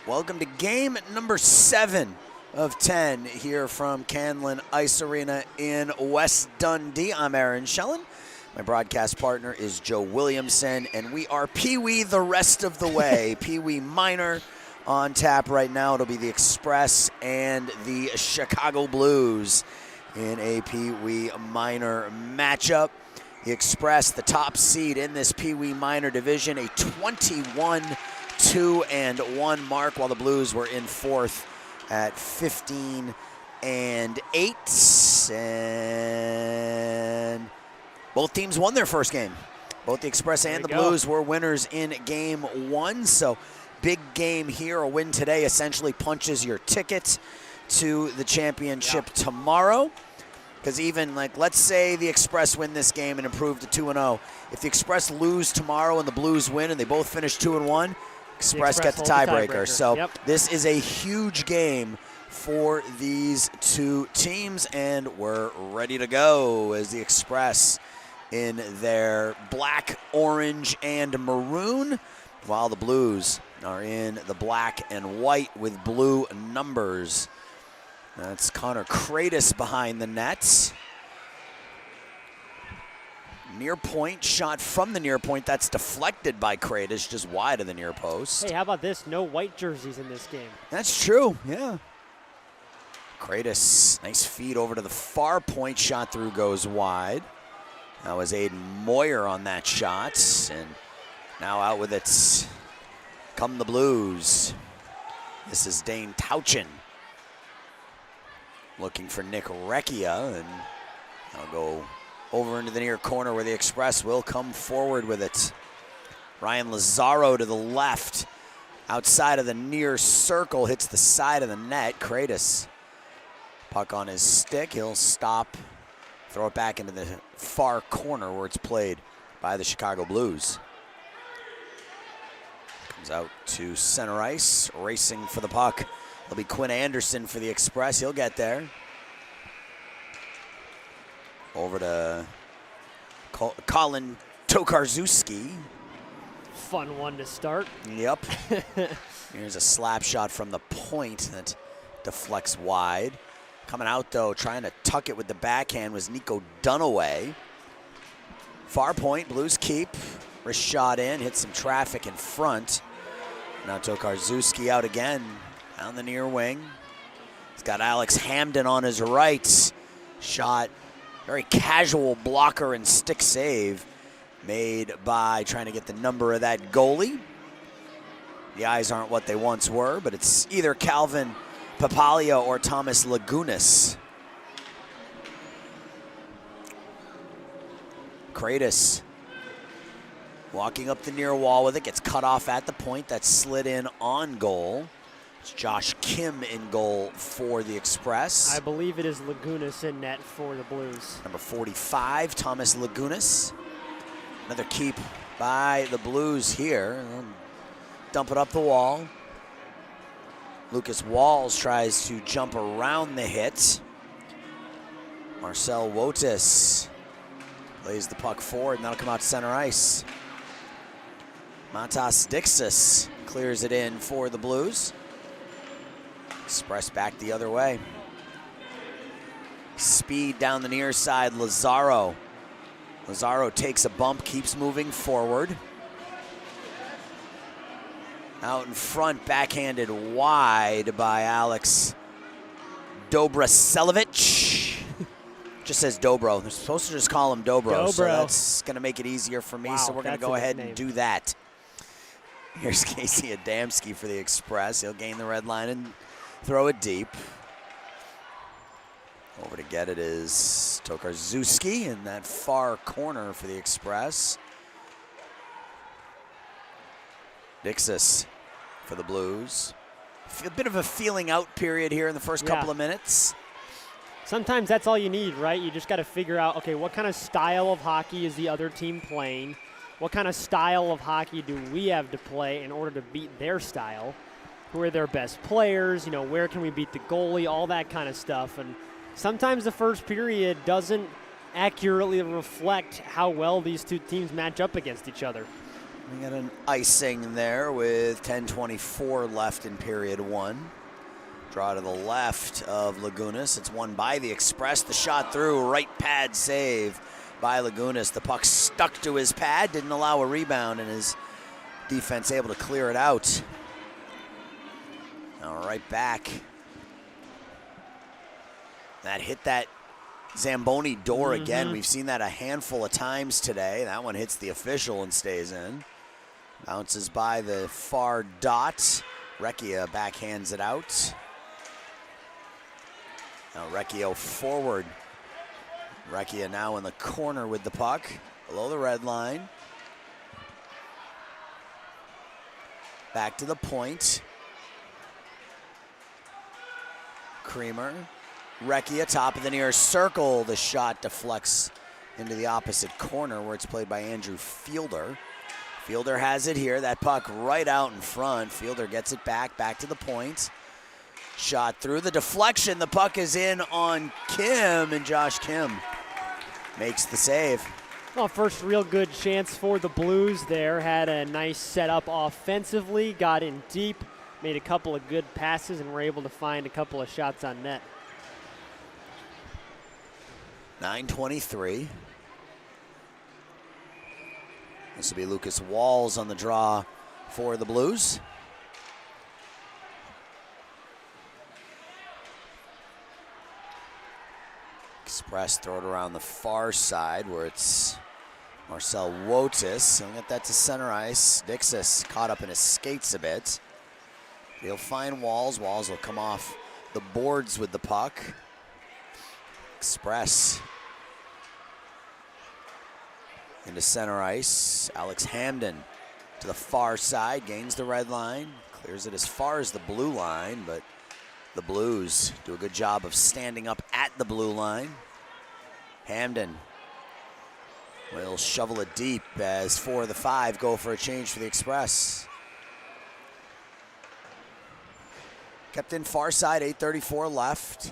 [SPEAKER 1] Welcome to game number 7 of 10 here from Canlan Ice Arena in West Dundee. I'm Aaron Schellen. My broadcast partner is Joe Williamson, and we are Peewee the rest of the way. Peewee Minor on tap right now. It'll be the Express and the Chicago Blues in a Peewee Minor matchup. The Express, the top seed in this Peewee Minor division, a 21-2-1 mark, while the Blues were in 4th at 15-8. And both teams won their first game. Both the Express and the Blues were winners in game 1. So big game here. A win today essentially punches your ticket to the championship tomorrow. Because even, like, let's say the Express win this game and improve to 2-0. If the Express lose tomorrow and the Blues win and they both finish 2-1, Express get the tiebreaker. So this is a huge game for these two teams, and we're ready to go as the Express in their black, orange, and maroon, while the Blues are in the black and white with blue numbers. That's Connor Kratos behind the net. Near point, shot from the near point. That's deflected by Kratos, just wide of the near post.
[SPEAKER 2] Hey, how about this? No white jerseys in this game.
[SPEAKER 1] That's true, yeah. Kratos, nice feed over to the far point. Shot through goes wide. That was Aiden Moyer on that shot. And now out with it come the Blues. This is Dane Tauchen looking for Nick Recchia, and I'll go over into the near corner where the Express will come forward with it. Ryan Lazaro to the left, outside of the near circle, hits the side of the net. Kratos, puck on his stick, he'll stop, throw it back into the far corner where it's played by the Chicago Blues. Comes out to center ice, racing for the puck. It'll be Quinn Anderson for the Express. He'll get there. Over to Colin Tokarczewski.
[SPEAKER 2] Fun one to start.
[SPEAKER 1] Yep. Here's a slap shot from the point that deflects wide. Coming out, though, trying to tuck it with the backhand was Nico Dunaway. Far point, Blues keep. Wrist shot in, hit some traffic in front. Now Tokarczewski out again. Down the near wing. He's got Alex Hamden on his right. Shot, very casual blocker and stick save made by trying to get the number of that goalie. The eyes aren't what they once were, but it's either Calvin Papalia or Thomas Lagunas. Kratos walking up the near wall with it, gets cut off at the point. That's slid in on goal. Josh Kim in goal for the Express.
[SPEAKER 2] I believe it is Lagunas in net for the Blues.
[SPEAKER 1] Number 45, Thomas Lagunas. Another keep by the Blues here. Dump it up the wall. Lucas Walls tries to jump around the hit. Marcel Wotis plays the puck forward, and that'll come out to center ice. Matas Dixis clears it in for the Blues. Express back the other way. Speed down the near side, Lazaro. Lazaro takes a bump, keeps moving forward. Out in front, backhanded wide by Alex Dobraselovic. Just says Dobro. They're supposed to just call him Dobro. So that's going to make it easier for me. So we're going to go ahead and do that. Here's Casey Adamski for the Express. He'll gain the red line and throw it deep. Over to get it is Tokarczewski in that far corner for the Express. Dixis for the Blues. A bit of a feeling out period here in the first couple of minutes.
[SPEAKER 2] Sometimes that's all you need, right? You just got to figure out, okay, what kind of style of hockey is the other team playing? What kind of style of hockey do we have to play in order to beat their style? Who are their best players? You know, where can we beat the goalie? All that kind of stuff. And sometimes the first period doesn't accurately reflect how well these two teams match up against each other.
[SPEAKER 1] We got an icing there with 10:24 left in period one. Draw to the left of Lagunas. It's won by the Express. The shot through, right pad save by Lagunas. The puck stuck to his pad, didn't allow a rebound, and his defense able to clear it out. Now right back. That hit that Zamboni door again. We've seen that a handful of times today. That one hits the official and stays in. Bounces by the far dot. Recchia backhands it out. Now Recchio forward. Recchia now in the corner with the puck, below the red line. Back to the point. Creamer. Recchia, top of the near circle. The shot deflects into the opposite corner where it's played by Andrew Fielder. Fielder has it here. That puck right out in front. Fielder gets it back to the point. Shot through the deflection. The puck is in on Kim, and Josh Kim makes the save.
[SPEAKER 2] Well, first real good chance for the Blues there. Had a nice setup offensively, got in deep, made a couple of good passes, and were able to find a couple of shots on net.
[SPEAKER 1] 9:23. This will be Lucas Walls on the draw for the Blues. Express throw it around the far side where it's Marcel Wotis. He'll get that to center ice. Dixis caught up in his skates a bit. He'll find Walls. Walls will come off the boards with the puck. Express into center ice. Alex Hamden to the far side, gains the red line, clears it as far as the blue line, but the Blues do a good job of standing up at the blue line. Hamden will shovel it deep as 4 of the 5 go for a change for the Express. Kept in far side, 8:34 left.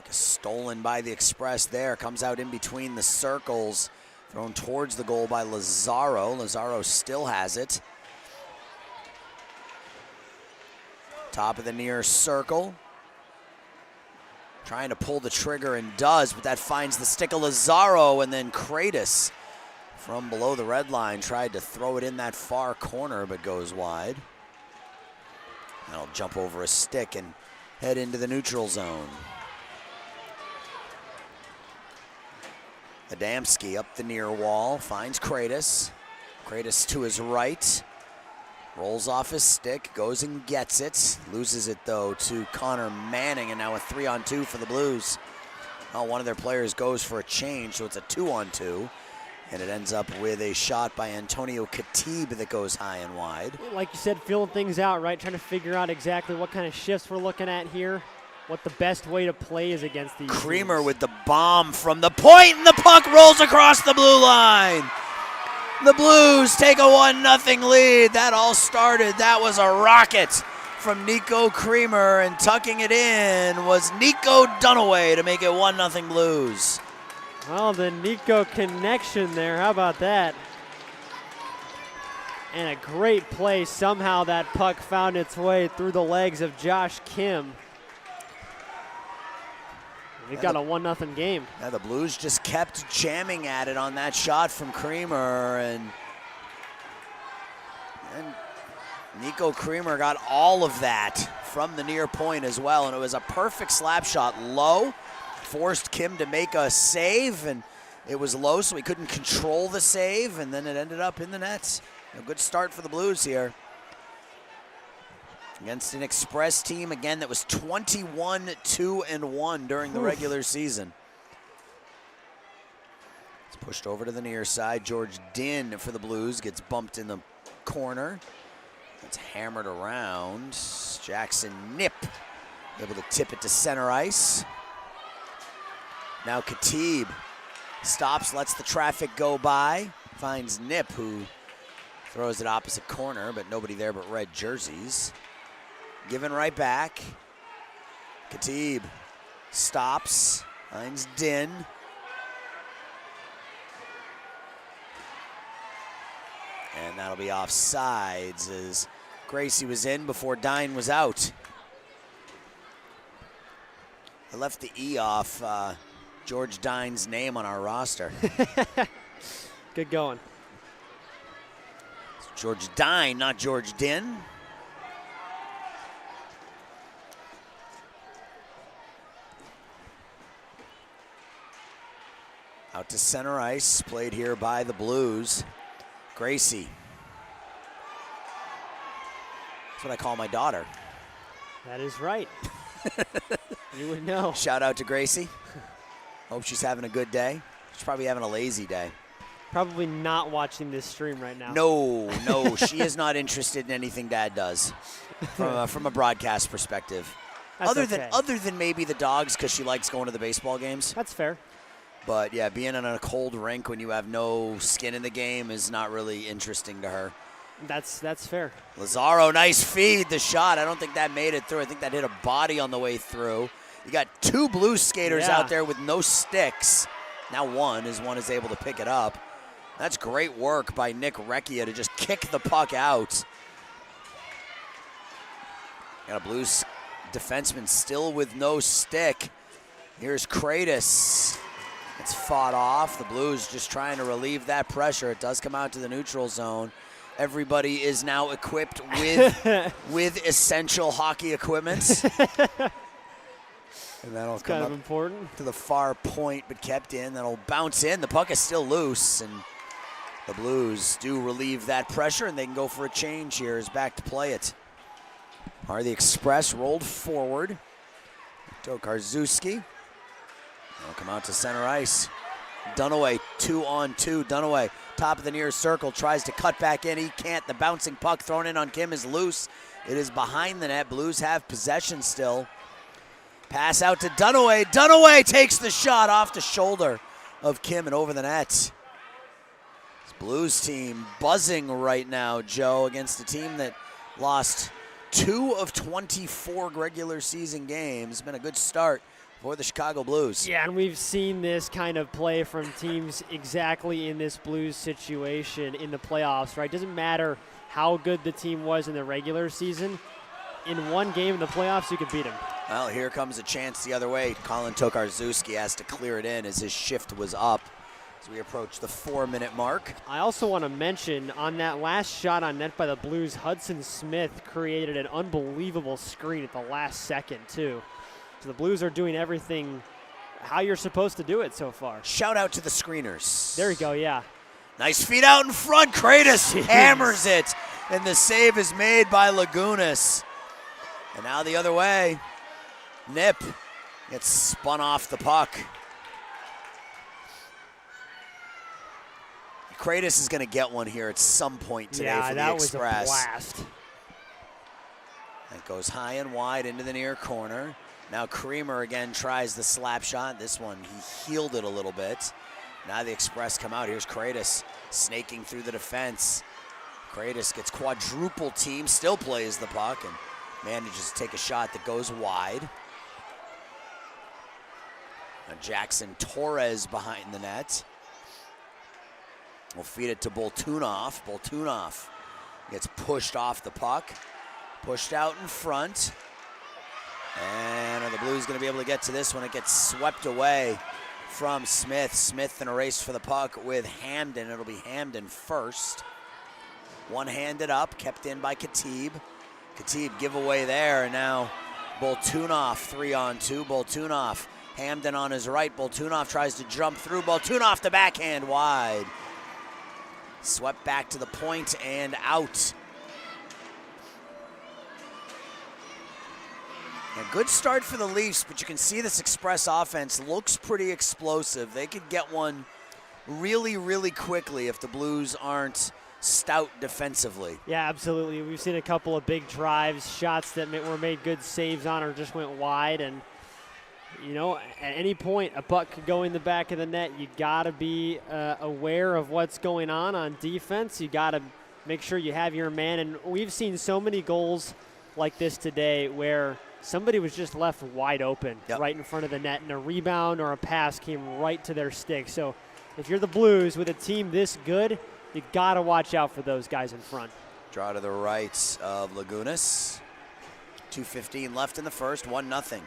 [SPEAKER 1] Stolen by the Express there, comes out in between the circles, thrown towards the goal by Lazaro. Lazaro still has it. Top of the near circle. Trying to pull the trigger and does, but that finds the stick of Lazaro, and then Kratos from below the red line tried to throw it in that far corner, but goes wide. That'll jump over a stick and head into the neutral zone. Adamski up the near wall, finds Kratos. Kratos to his right, rolls off his stick, goes and gets it. Loses it though to Connor Manning, and now a 3-on-2 for the Blues. Oh, one of their players goes for a change, so it's a 2-on-2. And it ends up with a shot by Antonio Khatib that goes high and wide.
[SPEAKER 2] Like you said, feeling things out, right? Trying to figure out exactly what kind of shifts we're looking at here. What the best way to play is against these
[SPEAKER 1] Creamer
[SPEAKER 2] teams.
[SPEAKER 1] with the bomb from the point, and the puck rolls across the blue line. The Blues take a 1-0 lead. That all started. That was a rocket from Nico Creamer, and tucking it in was Nico Dunaway to make it 1-0 Blues.
[SPEAKER 2] Well, the Nico connection there. How about that? And a great play. Somehow that puck found its way through the legs of Josh Kim. We've got a 1-0 game.
[SPEAKER 1] Now the Blues just kept jamming at it on that shot from Creamer, and Nico Creamer got all of that from the near point as well, and it was a perfect slap shot low, forced Kim to make a save, and it was low so he couldn't control the save, and then it ended up in the net. A good start for the Blues here. Against an Express team, again, that was 21-2-1 during the regular season. It's pushed over to the near side. George Dinn for the Blues gets bumped in the corner. It's hammered around. Jackson Nip able to tip it to center ice. Now Khatib stops, lets the traffic go by. Finds Nip, who throws it opposite corner, but nobody there but red jerseys. Given right back. Khatib stops, finds Din. And that'll be offsides as Gracie was in before Dine was out. I left the E off George Dine's name on our roster.
[SPEAKER 2] Good going.
[SPEAKER 1] It's George Dine, not George Din. Out to center ice, played here by the Blues. Gracie. That's what I call my daughter.
[SPEAKER 2] That is right. You would know.
[SPEAKER 1] Shout out to Gracie. Hope she's having a good day. She's probably having a lazy day.
[SPEAKER 2] Probably not watching this stream right now.
[SPEAKER 1] No, she is not interested in anything Dad does from a broadcast perspective.
[SPEAKER 2] That's
[SPEAKER 1] Other than maybe the dogs, because she likes going to the baseball games.
[SPEAKER 2] That's fair.
[SPEAKER 1] But yeah, being in a cold rink when you have no skin in the game is not really interesting to her.
[SPEAKER 2] That's fair.
[SPEAKER 1] Lazaro, nice feed, the shot. I don't think that made it through. I think that hit a body on the way through. You got two Blues skaters out there with no sticks. Now one is able to pick it up. That's great work by Nick Recchia to just kick the puck out. Got a Blues defenseman still with no stick. Here's Kratos. It's fought off. The Blues just trying to relieve that pressure. It does come out to the neutral zone. Everybody is now equipped with essential hockey equipment. And that'll come up
[SPEAKER 2] important
[SPEAKER 1] to the far point, but kept in. That'll bounce in. The puck is still loose, and the Blues do relieve that pressure, and they can go for a change here as back to play it. Are the Express rolled forward. Tokarczewski. They'll come out to center ice. Dunaway, 2-on-2. Dunaway, top of the near circle, tries to cut back in. He can't. The bouncing puck thrown in on Kim is loose. It is behind the net. Blues have possession still. Pass out to Dunaway. Dunaway takes the shot off the shoulder of Kim and over the net. This Blues team buzzing right now, Joe, against a team that lost 2 of 24 regular season games. Been a good start for the Chicago Blues.
[SPEAKER 2] Yeah, and we've seen this kind of play from teams exactly in this Blues situation in the playoffs, right? Doesn't matter how good the team was in the regular season. In one game in the playoffs, you could beat them.
[SPEAKER 1] Well, here comes a chance the other way. Colin Tokarczewski has to clear it in as his shift was up as we approach the 4-minute mark.
[SPEAKER 2] I also want to mention on that last shot on net by the Blues, Hudson Smith created an unbelievable screen at the last second, too. So the Blues are doing everything how you're supposed to do it so far.
[SPEAKER 1] Shout out to the screeners.
[SPEAKER 2] There you go, yeah.
[SPEAKER 1] Nice feed out in front. Kratos hammers it, and the save is made by Lagunas. And now the other way. Nip gets spun off the puck. Kratos is going to get one here at some point today for the Express.
[SPEAKER 2] Yeah, that was a blast.
[SPEAKER 1] That goes high and wide into the near corner. Now Creamer again tries the slap shot. This one, he healed it a little bit. Now the Express come out. Here's Kratos snaking through the defense. Kratos gets quadruple team, still plays the puck, and manages to take a shot that goes wide. Now Jackson Torres behind the net. We'll feed it to Boltunov. Boltunov gets pushed off the puck, pushed out in front. And are the Blues going to be able to get to this one? It gets swept away from Smith. Smith in a race for the puck with Hamden. It'll be Hamden first. One-handed up, kept in by Khatib. Khatib giveaway there, and now Boltunov 3-on-2. Boltunov, Hamden on his right. Boltunov tries to jump through. Boltunov the backhand wide. Swept back to the point and out. A good start for the Leafs, but you can see this Express offense looks pretty explosive. They could get one really, really quickly if the Blues aren't stout defensively.
[SPEAKER 2] Yeah, absolutely. We've seen a couple of big drives, shots that were made good saves on or just went wide. And, you know, at any point, a puck could go in the back of the net. You got to be aware of what's going on defense. You got to make sure you have your man. And we've seen so many goals like this today where somebody was just left wide open right in front of the net, and a rebound or a pass came right to their stick. So if you're the Blues with a team this good, You got to watch out for those guys in front.
[SPEAKER 1] Draw to the right of Lagunas. 2:15 left in the first, 1-0.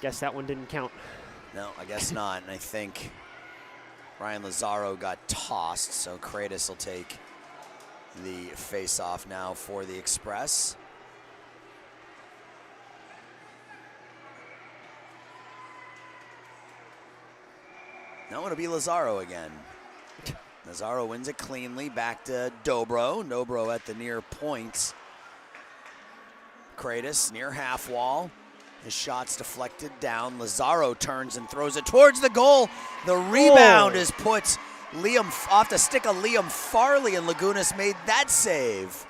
[SPEAKER 2] Guess that one didn't count.
[SPEAKER 1] No, I guess not. And I think Ryan Lazaro got tossed, so Kratos will take the face-off now for the Express. Now it'll be Lazaro again. Lazaro wins it cleanly, back to Dobro. Dobro at the near point. Kratos near half wall. His shot's deflected down. Lazaro turns and throws it towards the goal. The rebound is put off the stick of Liam Farley, and Lagunas made that save.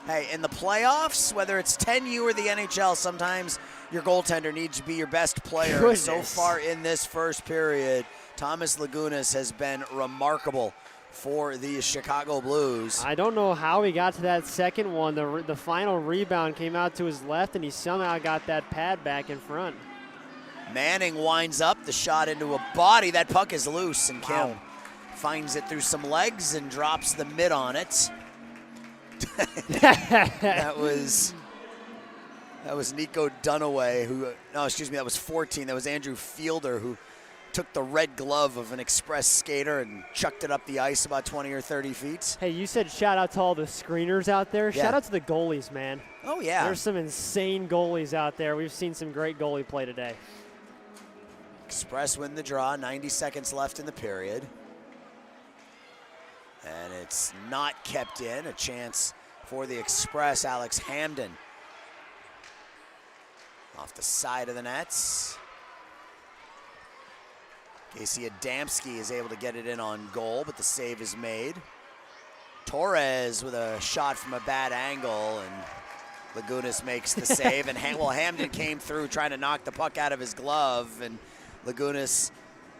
[SPEAKER 1] Hey, in the playoffs, whether it's 10U or the NHL, sometimes your goaltender needs to be your best player.
[SPEAKER 2] Goodness.
[SPEAKER 1] So far in this first period, Thomas Lagunas has been remarkable for the Chicago Blues.
[SPEAKER 2] I don't know how he got to that second one. The final rebound came out to his left, and he somehow got that pad back in front.
[SPEAKER 1] Manning winds up the shot into a body. That puck is loose, and Kim finds it through some legs and drops the mid on it. That was Nico Dunaway that was 14. That was Andrew Fielder who took the red glove of an Express skater and chucked it up the ice about 20 or 30 feet.
[SPEAKER 2] Hey, you said shout out to all the screeners out there.
[SPEAKER 1] Yeah.
[SPEAKER 2] Shout out to the goalies, man.
[SPEAKER 1] Oh, yeah.
[SPEAKER 2] There's some insane goalies out there. We've seen some great goalie play today.
[SPEAKER 1] Express win the draw, 90 seconds left in the period. And it's not kept in. A chance for the Express, Alex Hamden. Off the side of the nets. Casey Adamski is able to get it in on goal, but the save is made. Torres with a shot from a bad angle, and Lagunas makes the save. And Hamden came through trying to knock the puck out of his glove, and Lagunas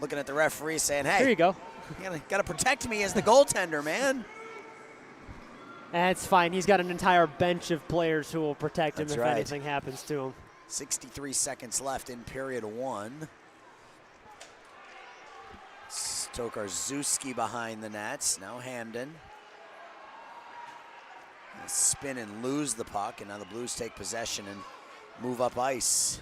[SPEAKER 1] looking at the referee saying, hey,
[SPEAKER 2] here you go.
[SPEAKER 1] You gotta protect me as the goaltender, man.
[SPEAKER 2] That's fine. He's got an entire bench of players who will protect him if
[SPEAKER 1] right.
[SPEAKER 2] anything happens to him.
[SPEAKER 1] 63 seconds left in period one. Tokarczewski behind the nets. Now Hamden. They'll spin and lose the puck, and now the Blues take possession and move up ice.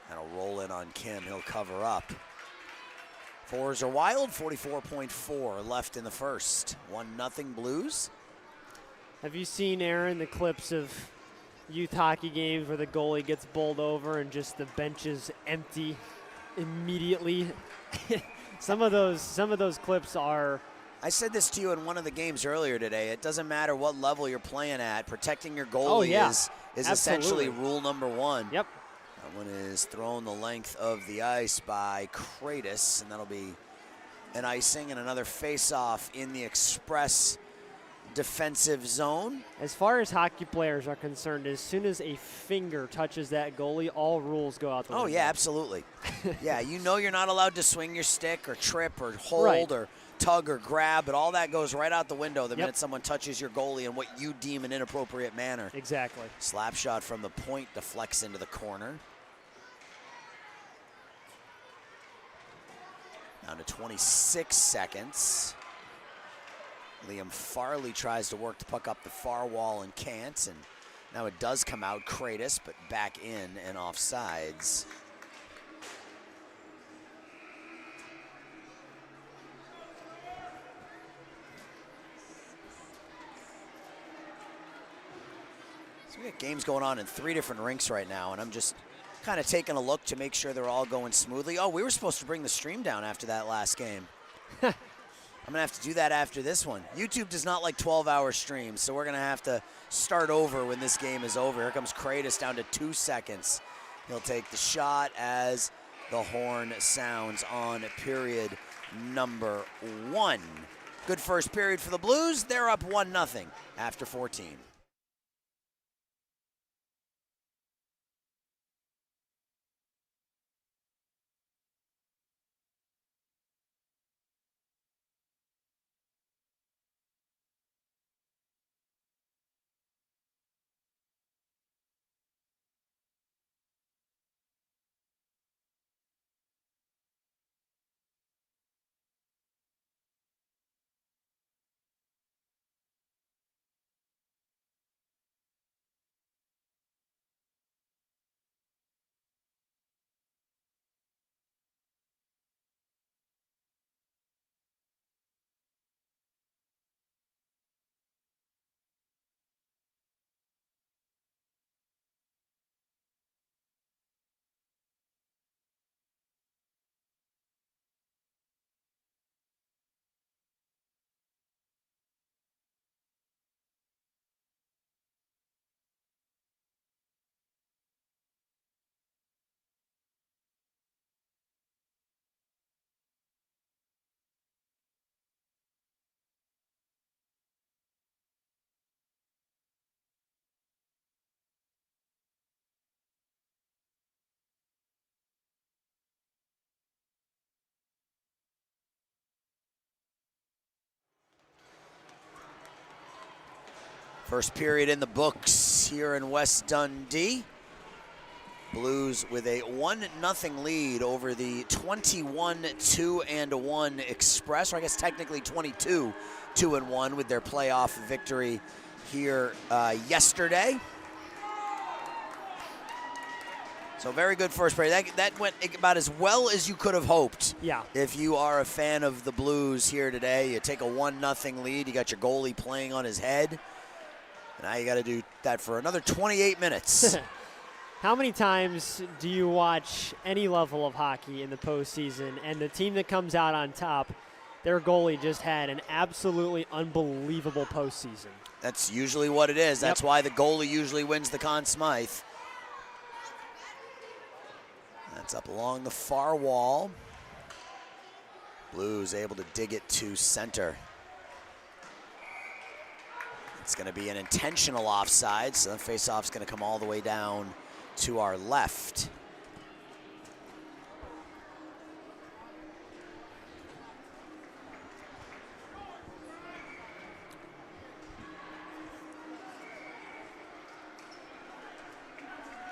[SPEAKER 1] That'll roll in on Kim. He'll cover up. Fours are wild. 44.4 left in the first. 1-0 Blues.
[SPEAKER 2] Have you seen, Aaron, the clips of youth hockey games where the goalie gets bowled over and just the bench is empty immediately? Some of those clips are.
[SPEAKER 1] I said this to you in one of the games earlier today. It doesn't matter what level you're playing at. Protecting your goalie is essentially rule number one.
[SPEAKER 2] Yep.
[SPEAKER 1] That one is thrown the length of the ice by Kratos, and that'll be an icing and another face-off in the Express defensive zone.
[SPEAKER 2] As far as hockey players are concerned, as soon as a finger touches that goalie, all rules go out the window.
[SPEAKER 1] Oh, yeah, absolutely. Yeah, you know you're not allowed to swing your stick or trip or hold or tug or grab, but all that goes right out the window the minute someone touches your goalie in what you deem an inappropriate manner.
[SPEAKER 2] Exactly.
[SPEAKER 1] Slap shot from the point deflects into the corner. Down to 26 seconds. Liam Farley tries to work the puck up the far wall and can't, and now it does come out Kratos, but back in and offsides. So we got games going on in 3 different rinks right now, and I'm just kind of taking a look to make sure they're all going smoothly. Oh, we were supposed to bring the stream down after that last game. I'm going to have to do that after this one. YouTube does not like 12-hour streams, so we're going to have to start over when this game is over. Here comes Kratos down to 2 seconds. He'll take the shot as the horn sounds on period number 1. Good first period for the Blues. They're up 1-0 after 14. First period in the books here in West Dundee. Blues with a 1-0 lead over the 21-2-1 Express, or I guess technically 22-2-1 with their playoff victory here yesterday. So very good first period. That went about as well as you could have hoped.
[SPEAKER 2] Yeah.
[SPEAKER 1] If you are a fan of the Blues here today, you take a 1-0 lead. You got your goalie playing on his head. Now you got to do that for another 28 minutes.
[SPEAKER 2] How many times do you watch any level of hockey in the postseason, and the team that comes out on top, their goalie just had an absolutely unbelievable postseason?
[SPEAKER 1] That's usually what it is. That's why the goalie usually wins the Conn Smythe. That's up along the far wall. Blues able to dig it to center. It's going to be an intentional offside, so the faceoff's going to come all the way down to our left.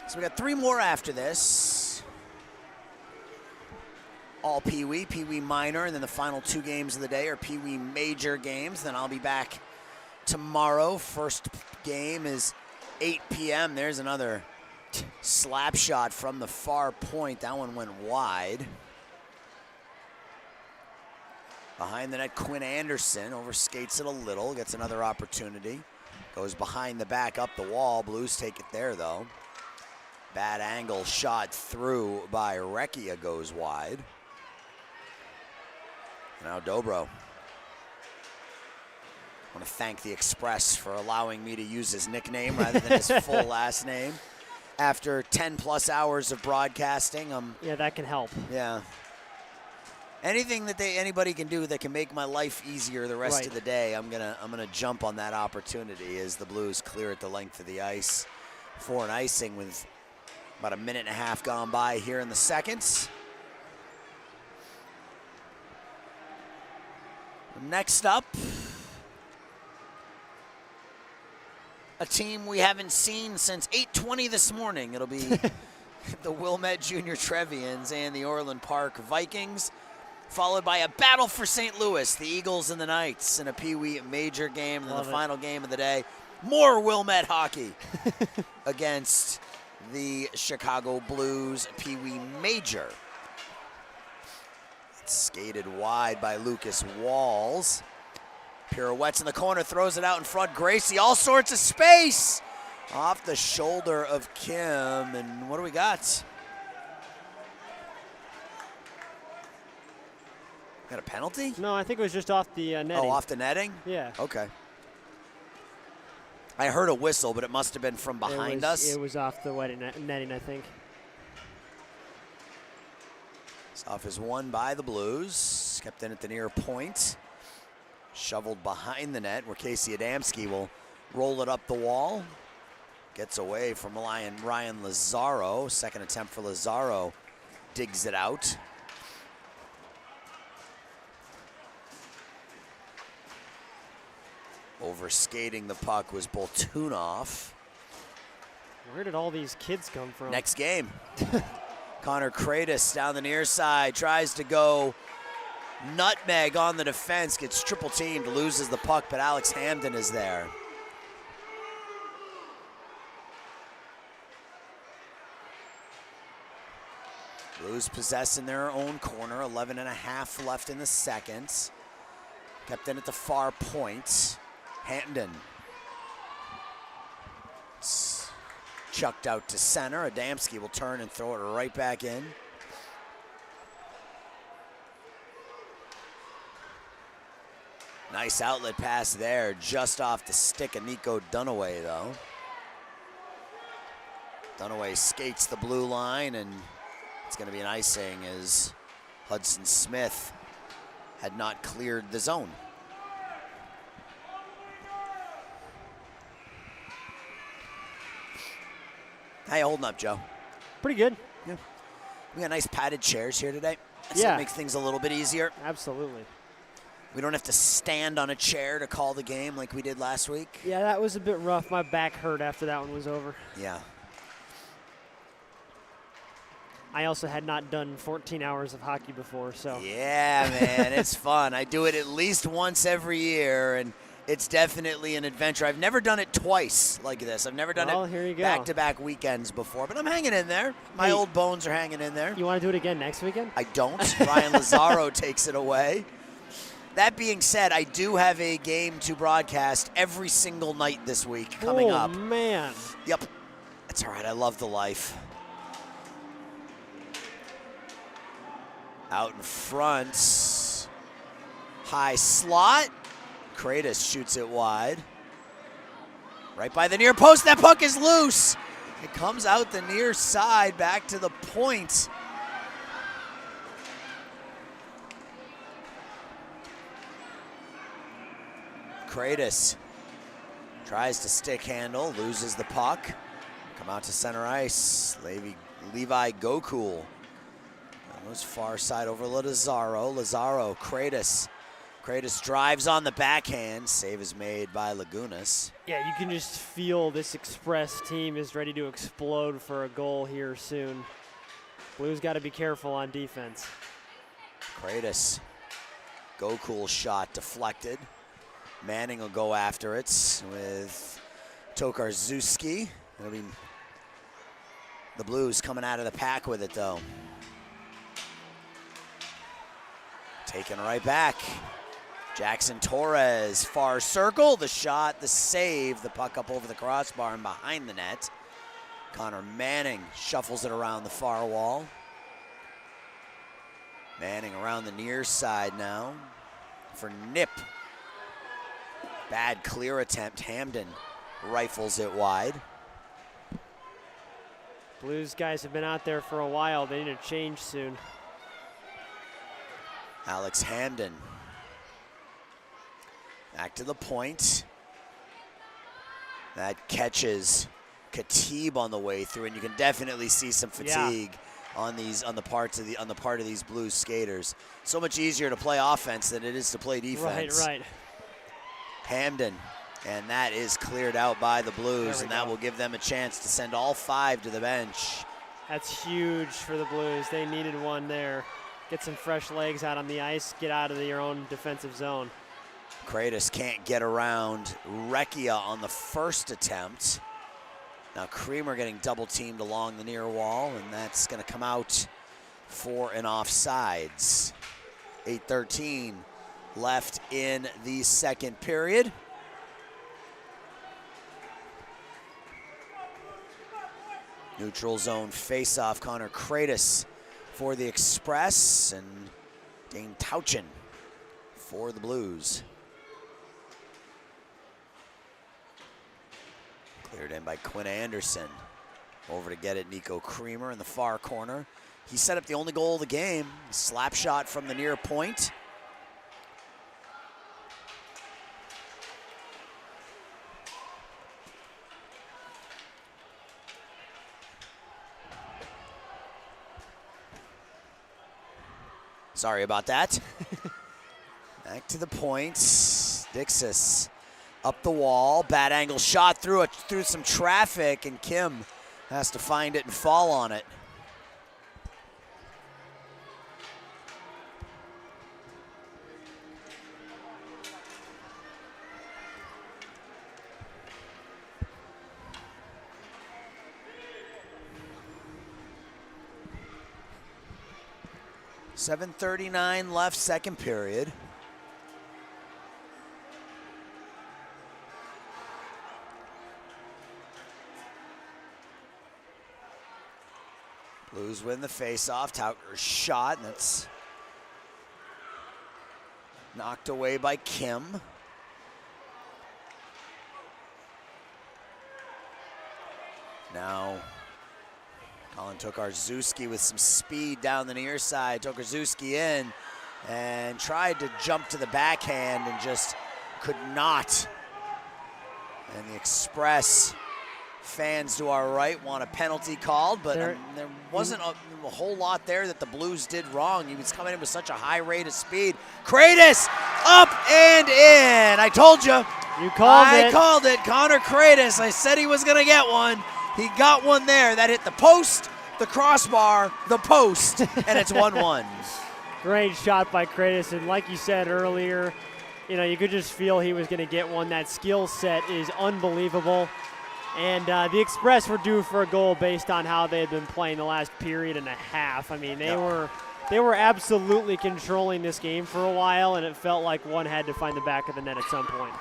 [SPEAKER 1] So we got 3 more after this. All Peewee, Peewee minor, and then the final 2 games of the day are Peewee major games. Then I'll be back tomorrow. First game is 8 p.m. There's another slap shot from the far point. That one went wide. Behind the net, Quinn Anderson overskates it a little, gets another opportunity. Goes behind the back, up the wall. Blues take it there, though. Bad angle shot through by Recchia goes wide. Now Dobro. I want to thank the Express for allowing me to use his nickname rather than his full last name. After 10+ hours of broadcasting,
[SPEAKER 2] yeah, that can help.
[SPEAKER 1] Yeah. Anything that anybody can do that can make my life easier the rest of the day, I'm gonna jump on that opportunity as the Blues clear it the length of the ice for an icing with about a minute and a half gone by here in the seconds. Next up, a team we haven't seen since 8:20 this morning. It'll be the Wilmette Junior Trevians and the Orland Park Vikings, followed by a battle for St. Louis, the Eagles and the Knights in a Peewee major game, and then the final game of the day, more Wilmette hockey against the Chicago Blues Peewee major. It's skated wide by Lucas Walls. Pirouettes in the corner, throws it out in front. Gracie, all sorts of space. Off the shoulder of Kim, and what do we got? Got a penalty?
[SPEAKER 2] No, I think it was just off the netting.
[SPEAKER 1] Oh, off the netting?
[SPEAKER 2] Yeah.
[SPEAKER 1] Okay. I heard a whistle, but it must have been from behind us.
[SPEAKER 2] It was off the netting, I think.
[SPEAKER 1] Off is won by the Blues. Kept in at the near point. Shoveled behind the net where Casey Adamski will roll it up the wall. Gets away from Ryan Lazaro. Second attempt for Lazaro. Digs it out. Overskating the puck was Boltunov.
[SPEAKER 2] Where did all these kids come from?
[SPEAKER 1] Next game. Connor Kratos down the near side, tries to go nutmeg on the defense, gets triple teamed, loses the puck, but Alex Hamden is there. Blues possess in their own corner, 11.5 left in the second. Kept in at the far point. Hamden. Chucked out to center. Adamski will turn and throw it right back in. Nice outlet pass there, just off the stick of Nico Dunaway, though. Dunaway skates the blue line, and it's going to be an icing as Hudson Smith had not cleared the zone. How you holding up, Joe?
[SPEAKER 2] Pretty good.
[SPEAKER 1] Yeah. We got nice padded chairs here today.
[SPEAKER 2] Yeah.
[SPEAKER 1] Makes things a little bit easier.
[SPEAKER 2] Absolutely.
[SPEAKER 1] We don't have to stand on a chair to call the game like we did last week.
[SPEAKER 2] Yeah, that was a bit rough. My back hurt after that one was over.
[SPEAKER 1] Yeah.
[SPEAKER 2] I also had not done 14 hours of hockey before, so.
[SPEAKER 1] Yeah, man, it's fun. I do it at least once every year, and it's definitely an adventure. I've never done it twice like this. I've never done
[SPEAKER 2] Here you
[SPEAKER 1] it
[SPEAKER 2] go.
[SPEAKER 1] back-to-back weekends before, but I'm hanging in there. My
[SPEAKER 2] Hey,
[SPEAKER 1] old bones are hanging in there.
[SPEAKER 2] You want to do it again next weekend?
[SPEAKER 1] I don't. Ryan Lazaro takes it away. That being said, I do have a game to broadcast every single night this week coming up.
[SPEAKER 2] Oh, man.
[SPEAKER 1] Yep. That's all right. I love the life. Out in front. High slot. Kratos shoots it wide. Right by the near post. That puck is loose. It comes out the near side back to the point. Kratos tries to stick handle, loses the puck. Come out to center ice. Levi Gokul. Goes far side over Lazaro. Lazaro, Kratos. Kratos drives on the backhand. Save is made by Lagunas.
[SPEAKER 2] Yeah, you can just feel this Express team is ready to explode for a goal here soon. Blues got to be careful on defense.
[SPEAKER 1] Kratos. Gokul shot deflected. Manning will go after it with Tokarczewski. It'll be the Blues coming out of the pack with it, though. Taken right back. Jackson Torres, far circle. The shot, the save, the puck up over the crossbar and behind the net. Connor Manning shuffles it around the far wall. Manning around the near side now for Nip. Bad clear attempt. Hamden rifles it wide.
[SPEAKER 2] Blues guys have been out there for a while. They need to change soon.
[SPEAKER 1] Alex Hamden. Back to the point. That catches Khatib on the way through, and you can definitely see some fatigue on the part of these Blues skaters. So much easier to play offense than it is to play defense.
[SPEAKER 2] Right.
[SPEAKER 1] Hamden, and that is cleared out by the Blues, and that will give them a chance to send all 5 to the bench.
[SPEAKER 2] That's huge for the Blues. They needed one there. Get some fresh legs out on the ice, get out of your own defensive zone.
[SPEAKER 1] Kratos can't get around Recchia on the first attempt. Now Creamer getting double teamed along the near wall, and that's going to come out for an offsides. 8:13 left in the second period. Neutral zone face-off. Connor Kratos for the Express, and Dane Tauchen for the Blues. Cleared in by Quinn Anderson. Over to get it, Nico Creamer in the far corner. He set up the only goal of the game. Slap shot from the near point. Sorry about that. Back to the point. Dixis up the wall. Bad angle shot through some traffic, and Kim has to find it and fall on it. .739 left, second period. Blues win the faceoff. Taucher's shot, and that's knocked away by Kim. Now Colin Tokarczewski with some speed down the near side. Tokarczewski in and tried to jump to the backhand and just could not. And the Express fans to our right want a penalty called, but
[SPEAKER 2] There-
[SPEAKER 1] there wasn't a whole lot there that the Blues did wrong. He was coming in with such a high rate of speed. Kratos up and in. I told you.
[SPEAKER 2] You called
[SPEAKER 1] I
[SPEAKER 2] it.
[SPEAKER 1] called it. Connor Kratos. I said he was going to get one. He got one there. That hit the post, the crossbar, the post, and it's 1-1.
[SPEAKER 2] Great shot by Kratos, and like you said earlier, you know, you could just feel he was going to get one. That skill set is unbelievable. And the Express were due for a goal based on how they had been playing the last period and a half. I mean, they were absolutely controlling this game for a while, and it felt like one had to find the back of the net at some point.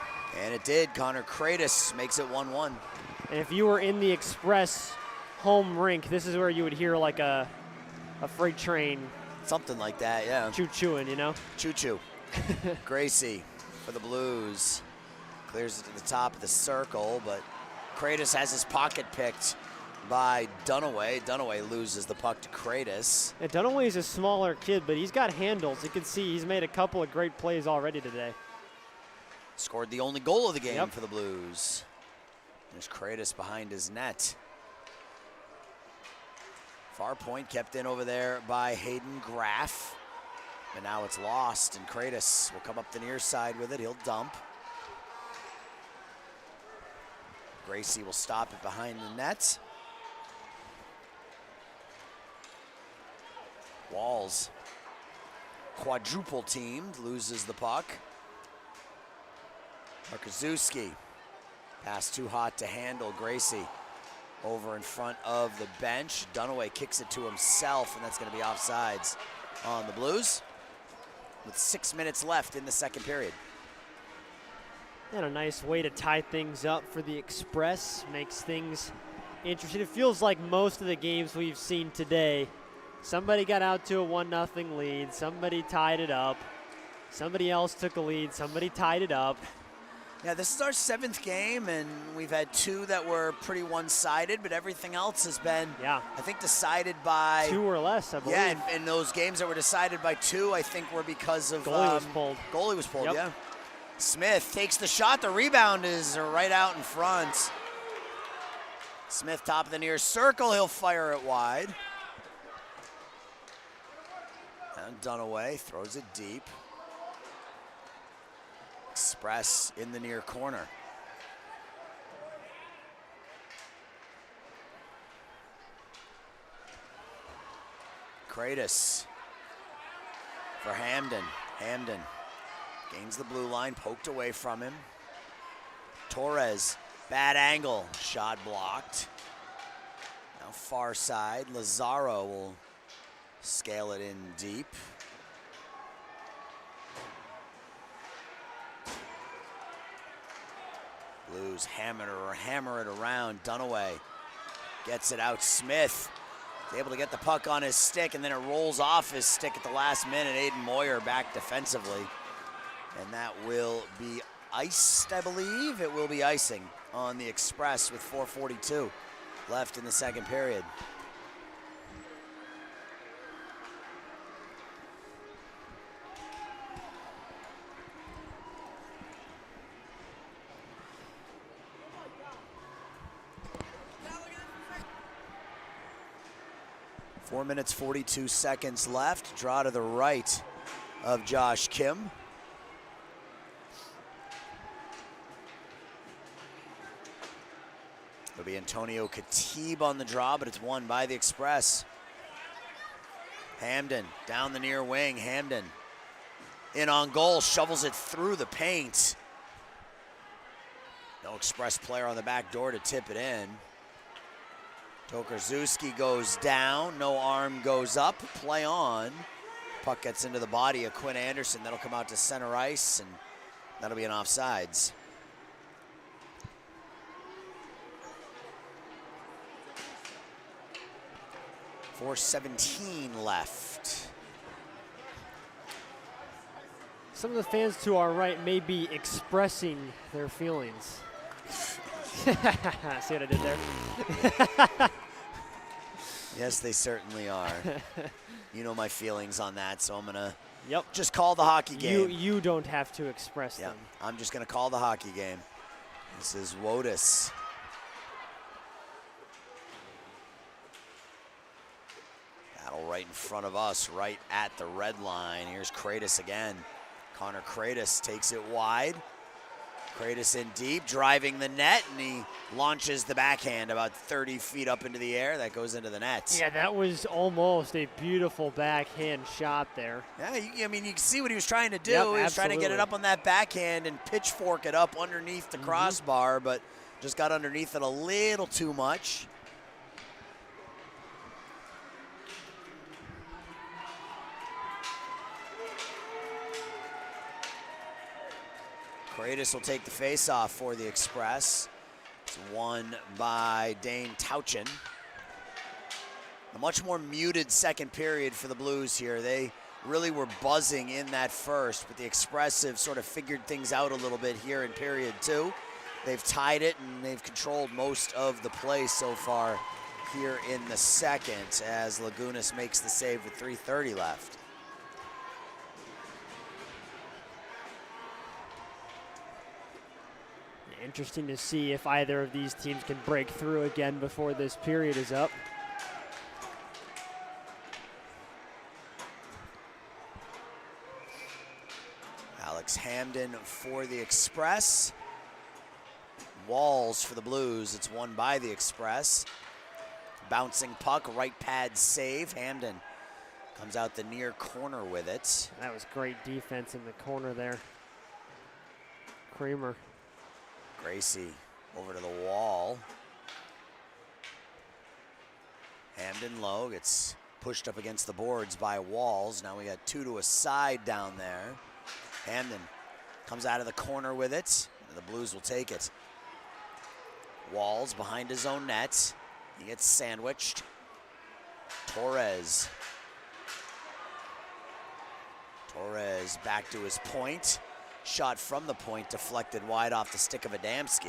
[SPEAKER 1] And it did. Connor Kratos makes it 1-1.
[SPEAKER 2] And if you were in the Express home rink, this is where you would hear like a freight train
[SPEAKER 1] Something like that, yeah.
[SPEAKER 2] choo-chooing, you know?
[SPEAKER 1] Choo-choo. Gracie for the Blues. Clears it to the top of the circle, but Kratos has his pocket picked by Dunaway. Dunaway loses the puck to Kratos.
[SPEAKER 2] And Dunaway's a smaller kid, but he's got handles. You can see he's made a couple of great plays already today.
[SPEAKER 1] Scored the only goal of the game
[SPEAKER 2] Yep.
[SPEAKER 1] for the Blues. There's Kratos behind his net. Far point kept in over there by Hayden Graff. And now it's lost, and Kratos will come up the near side with it. He'll dump. Gracie will stop it behind the net. Walls, quadruple teamed, loses the puck. Markaszewski, pass too hot to handle. Gracie over in front of the bench. Dunaway kicks it to himself, and that's going to be offsides on the Blues with 6 minutes left in the second period.
[SPEAKER 2] And a nice way to tie things up for the Express. Makes things interesting. It feels like most of the games we've seen today, somebody got out to a 1-0 lead, somebody tied it up, somebody else took a lead, somebody tied it up.
[SPEAKER 1] Yeah, this is our 7th game, and we've had 2 that were pretty one-sided, but everything else has been,
[SPEAKER 2] Yeah.
[SPEAKER 1] I think, decided by
[SPEAKER 2] 2 or less, I believe.
[SPEAKER 1] Yeah, and those games that were decided by 2, I think, were because of
[SPEAKER 2] Goalie was pulled.
[SPEAKER 1] Goalie was pulled,
[SPEAKER 2] Yep.
[SPEAKER 1] yeah. Smith takes the shot. The rebound is right out in front. Smith, top of the near circle. He'll fire it wide. And Dunaway throws it deep. Express in the near corner. Kratos for Hamden. Hamden gains the blue line, poked away from him. Torres, bad angle, shot blocked. Now far side, Lazaro will scale it in deep. Blues hammer it around. Dunaway gets it out. Smith is able to get the puck on his stick, and then it rolls off his stick at the last minute. Aiden Moyer back defensively. And that will be iced, I believe. It will be icing on the Express with 4:42 left in the second period. Four minutes, 42 seconds left. Draw to the right of Josh Kim. It'll be Antonio Khatib on the draw, but it's won by the Express. Hamden down the near wing. Hamden in on goal, shovels it through the paint. No Express player on the back door to tip it in. Tokarczewski goes down, no arm goes up, play on. Puck gets into the body of Quinn Anderson. That'll come out to center ice, and that'll be an offsides. .417 left.
[SPEAKER 2] Some of the fans to our right may be expressing their feelings. See what I did there?
[SPEAKER 1] Yes, they certainly are. You know my feelings on that, so I'm gonna
[SPEAKER 2] Yep.
[SPEAKER 1] just call the hockey game.
[SPEAKER 2] You don't have to express them.
[SPEAKER 1] I'm just gonna call the hockey game. This is Wotus. right in front of us, right at the red line. Here's Kratos again. Connor Kratos takes it wide. Kratos in deep, driving the net, and he launches the backhand about 30 feet up into the air. That goes into the net.
[SPEAKER 2] Yeah, that was almost a beautiful backhand shot there.
[SPEAKER 1] Yeah, I mean, you can see what he was trying to do.
[SPEAKER 2] Yep,
[SPEAKER 1] he was trying to get it
[SPEAKER 2] absolutely.
[SPEAKER 1] up on that backhand and pitchfork it up underneath the crossbar, but just got underneath it a little too much. Kratos will take the face-off for the Express. It's won by Dane Tauchen. A much more muted second period for the Blues here. They really were buzzing in that first, but the Express have sort of figured things out a little bit here in period 2. They've tied it, and they've controlled most of the play so far here in the second as Lagunas makes the save with 3:30 left.
[SPEAKER 2] Interesting to see if either of these teams can break through again before this period is up.
[SPEAKER 1] Alex Hamden for the Express. Walls for the Blues. It's won by the Express. Bouncing puck, right pad save. Hamden comes out the near corner with it.
[SPEAKER 2] That was great defense in the corner there. Kramer.
[SPEAKER 1] Gracie over to the wall. Hamden low, gets pushed up against the boards by Walls. Now we got 2 to a side down there. Hamden comes out of the corner with it. The Blues will take it. Walls behind his own net. He gets sandwiched. Torres. Torres back to his point. Shot from the point deflected wide off the stick of Adamski.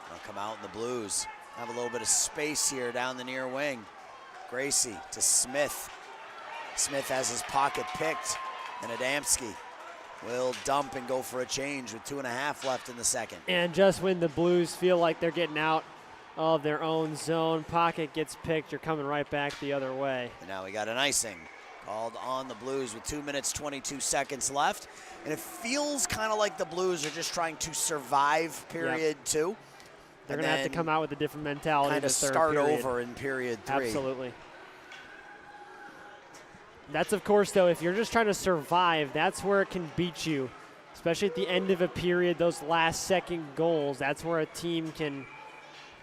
[SPEAKER 1] They'll come out in the Blues. Have a little bit of space here down the near wing. Gracie to Smith. Smith has his pocket picked, and Adamski will dump and go for a change with 2.5 left in the second.
[SPEAKER 2] And just when the Blues feel like they're getting out of their own zone, pocket gets picked, you're coming right back the other way.
[SPEAKER 1] And now we got an icing called on the Blues with 2 minutes, 22 seconds left. And it feels kind of like the Blues are just trying to survive period 2.
[SPEAKER 2] They're going to have to come out with a different mentality in the third
[SPEAKER 1] start
[SPEAKER 2] period.
[SPEAKER 1] over in period 3.
[SPEAKER 2] Absolutely. That's, of course, though, if you're just trying to survive, that's where it can beat you, especially at the end of a period, those last-second goals. That's where a team can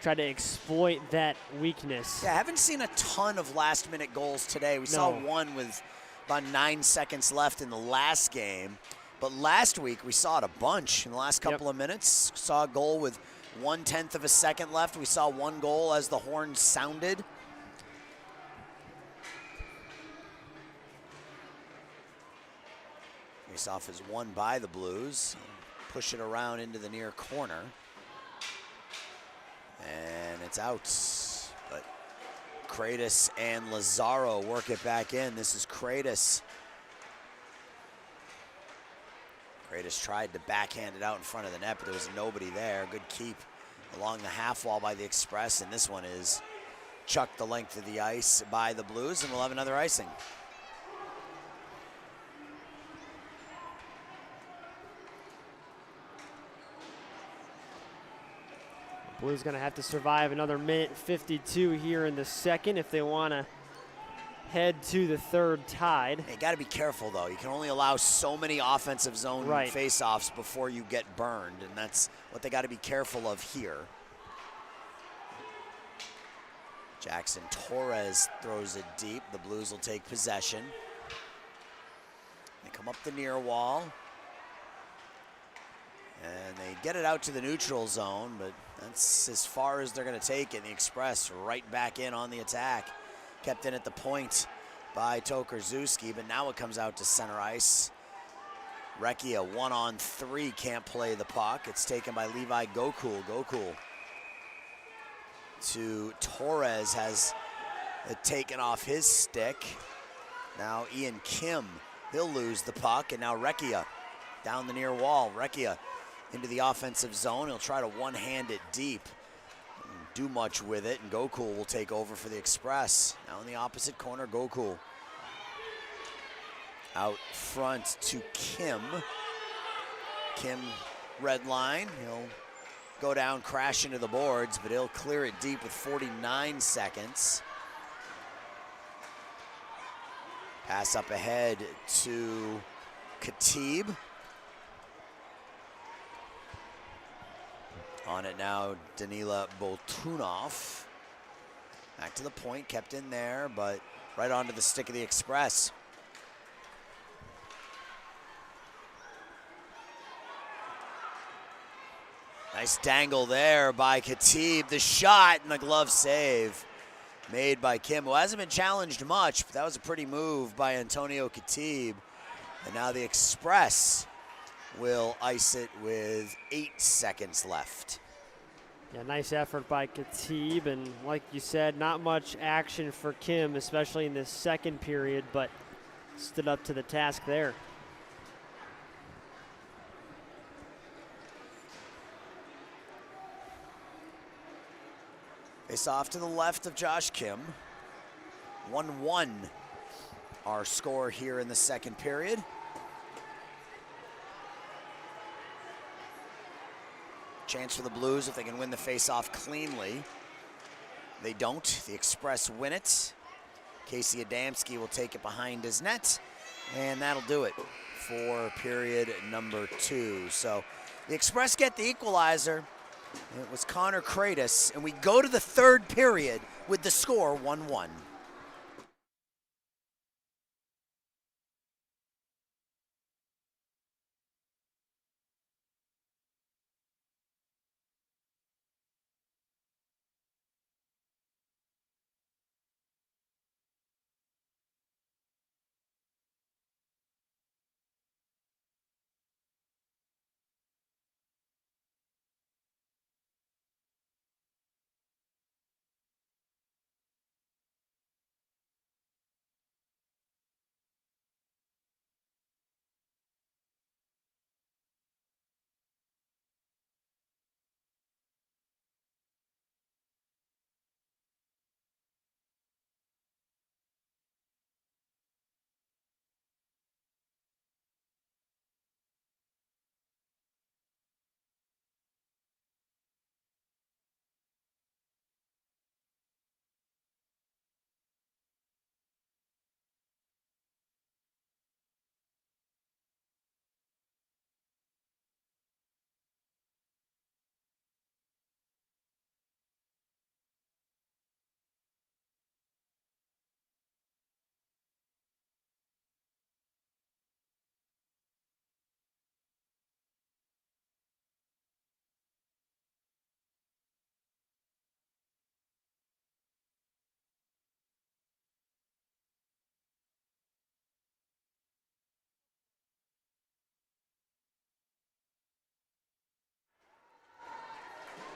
[SPEAKER 2] try to exploit that weakness.
[SPEAKER 1] Yeah, I haven't seen a ton of last-minute goals today. We saw one with about 9 seconds left in the last game. But last week, we saw it a bunch in the last couple of minutes. Saw a goal with 1/10 of a second left. We saw one goal as the horn sounded. Face-off is won by the Blues. Push it around into the near corner. And it's out. But Kratos and Lazaro work it back in. This is Kratos. Kratos tried to backhand it out in front of the net, but there was nobody there. Good keep along the half wall by the Express, and this one is chucked the length of the ice by the Blues, and we'll have another icing.
[SPEAKER 2] Blues going to have to survive another minute 52 here in the second if they want to head to the third tied.
[SPEAKER 1] You got to be careful, though. You can only allow so many offensive zone face-offs before you get burned, and that's what they got to be careful of here. Jackson Torres throws it deep. The Blues will take possession. They come up the near wall. And they get it out to the neutral zone, but that's as far as they're going to take it. The Express right back in on the attack. Kept in at the point by Tokarczewski, but now it comes out to center ice. Recchia 1-on-3, can't play the puck. It's taken by Levi Gokul. Gokul to Torres, has it taken off his stick. Now Ian Kim, he'll lose the puck, and now Recchia down the near wall. Recchia into the offensive zone. He'll try to one-hand it deep. do much with it, and Gokul will take over for the Express. Now in the opposite corner, Gokul. Out front to Kim. Kim, red line. He'll go down, crash into the boards, but he'll clear it deep with 49 seconds. Pass up ahead to Khatib. On it now, Danila Boltunov. Back to the point, kept in there, but right onto the stick of the Express. Nice dangle there by Khatib. The shot and the glove save made by Kim, who hasn't been challenged much, but that was a pretty move by Antonio Khatib. And now the Express will ice it with 8 seconds left.
[SPEAKER 2] Yeah, nice effort by Khatib, and like you said, not much action for Kim, especially in this second period, but stood up to the task there.
[SPEAKER 1] Face off to the left of Josh Kim. 1-1 our score here in the second period. Chance for the Blues if they can win the face-off cleanly. They don't. The Express win it. Casey Adamski will take it behind his net, and that'll do it for period number 2. So the Express get the equalizer. It was Connor Kratos, and we go to the third period with the score 1-1.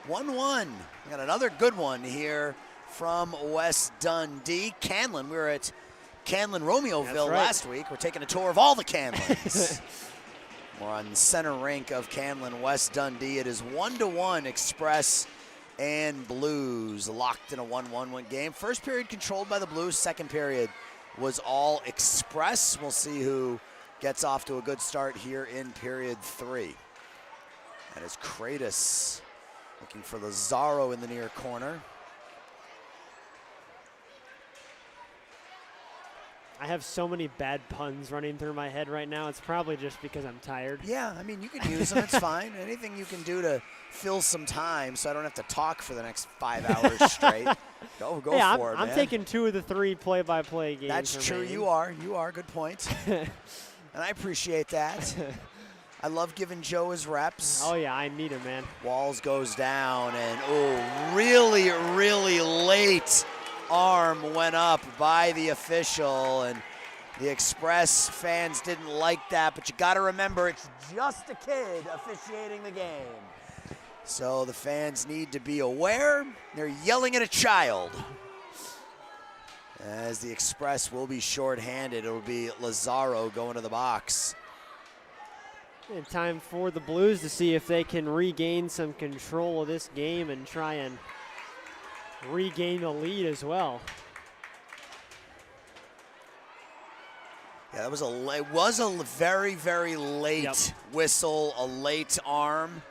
[SPEAKER 1] We got another good one here from West Dundee. Canlan, we were at Canlan Romeoville last week. We're taking a tour of all the Canlans. We're on the center rink of Canlan, West Dundee. It is 1-1 Express and Blues, locked in a 1-1 game. First period controlled by the Blues. Second period was all Express. We'll see who gets off to a good start here in period 3. That is Kratos looking for Lazaro in the near corner.
[SPEAKER 2] I have so many bad puns running through my head right now. It's probably just because I'm tired.
[SPEAKER 1] Yeah, I mean, you can use them. It's fine. Anything you can do to fill some time so I don't have to talk for the next 5 hours straight. Go
[SPEAKER 2] yeah,
[SPEAKER 1] for it, man.
[SPEAKER 2] I'm taking 2 of the 3 play-by-play games.
[SPEAKER 1] That's true. You are. Good point. And I appreciate that. I love giving Joe his reps.
[SPEAKER 2] Oh, yeah, I need him, man.
[SPEAKER 1] Walls goes down, and really, really late arm went up by the official, and the Express fans didn't like that, but you got to remember it's just a kid officiating the game. So the fans need to be aware. They're yelling at a child. As the Express will be shorthanded, it'll be Lazaro going to the box.
[SPEAKER 2] And time for the Blues to see if they can regain some control of this game and try and regain the lead as well.
[SPEAKER 1] Yeah, that was a very, very late whistle, a late arm.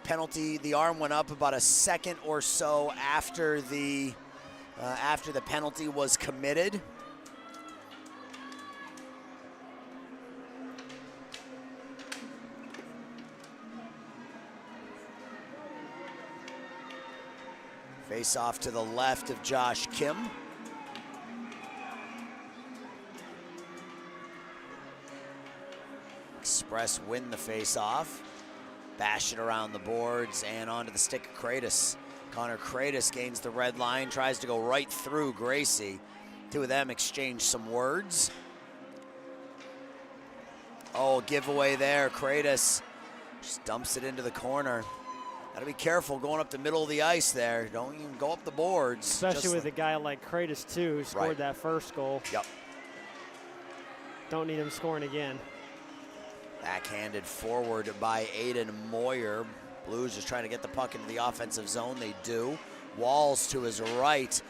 [SPEAKER 1] Penalty, the arm went up about a second or so after the penalty was committed. Face off to the left of Josh Kim. Express win the face-off. Bash it around the boards and onto the stick of Kratos. Connor Kratos gains the red line, tries to go right through Gracie. Two of them exchange some words. Oh, giveaway there. Kratos just dumps it into the corner. Gotta be careful going up the middle of the ice there. Don't even go up the boards.
[SPEAKER 2] Especially with a guy like Kratos, too, who scored that first goal.
[SPEAKER 1] Yep.
[SPEAKER 2] Don't need him scoring again.
[SPEAKER 1] Backhanded forward by Aiden Moyer. Blues just trying to get the puck into the offensive zone. They do. Walls to his right.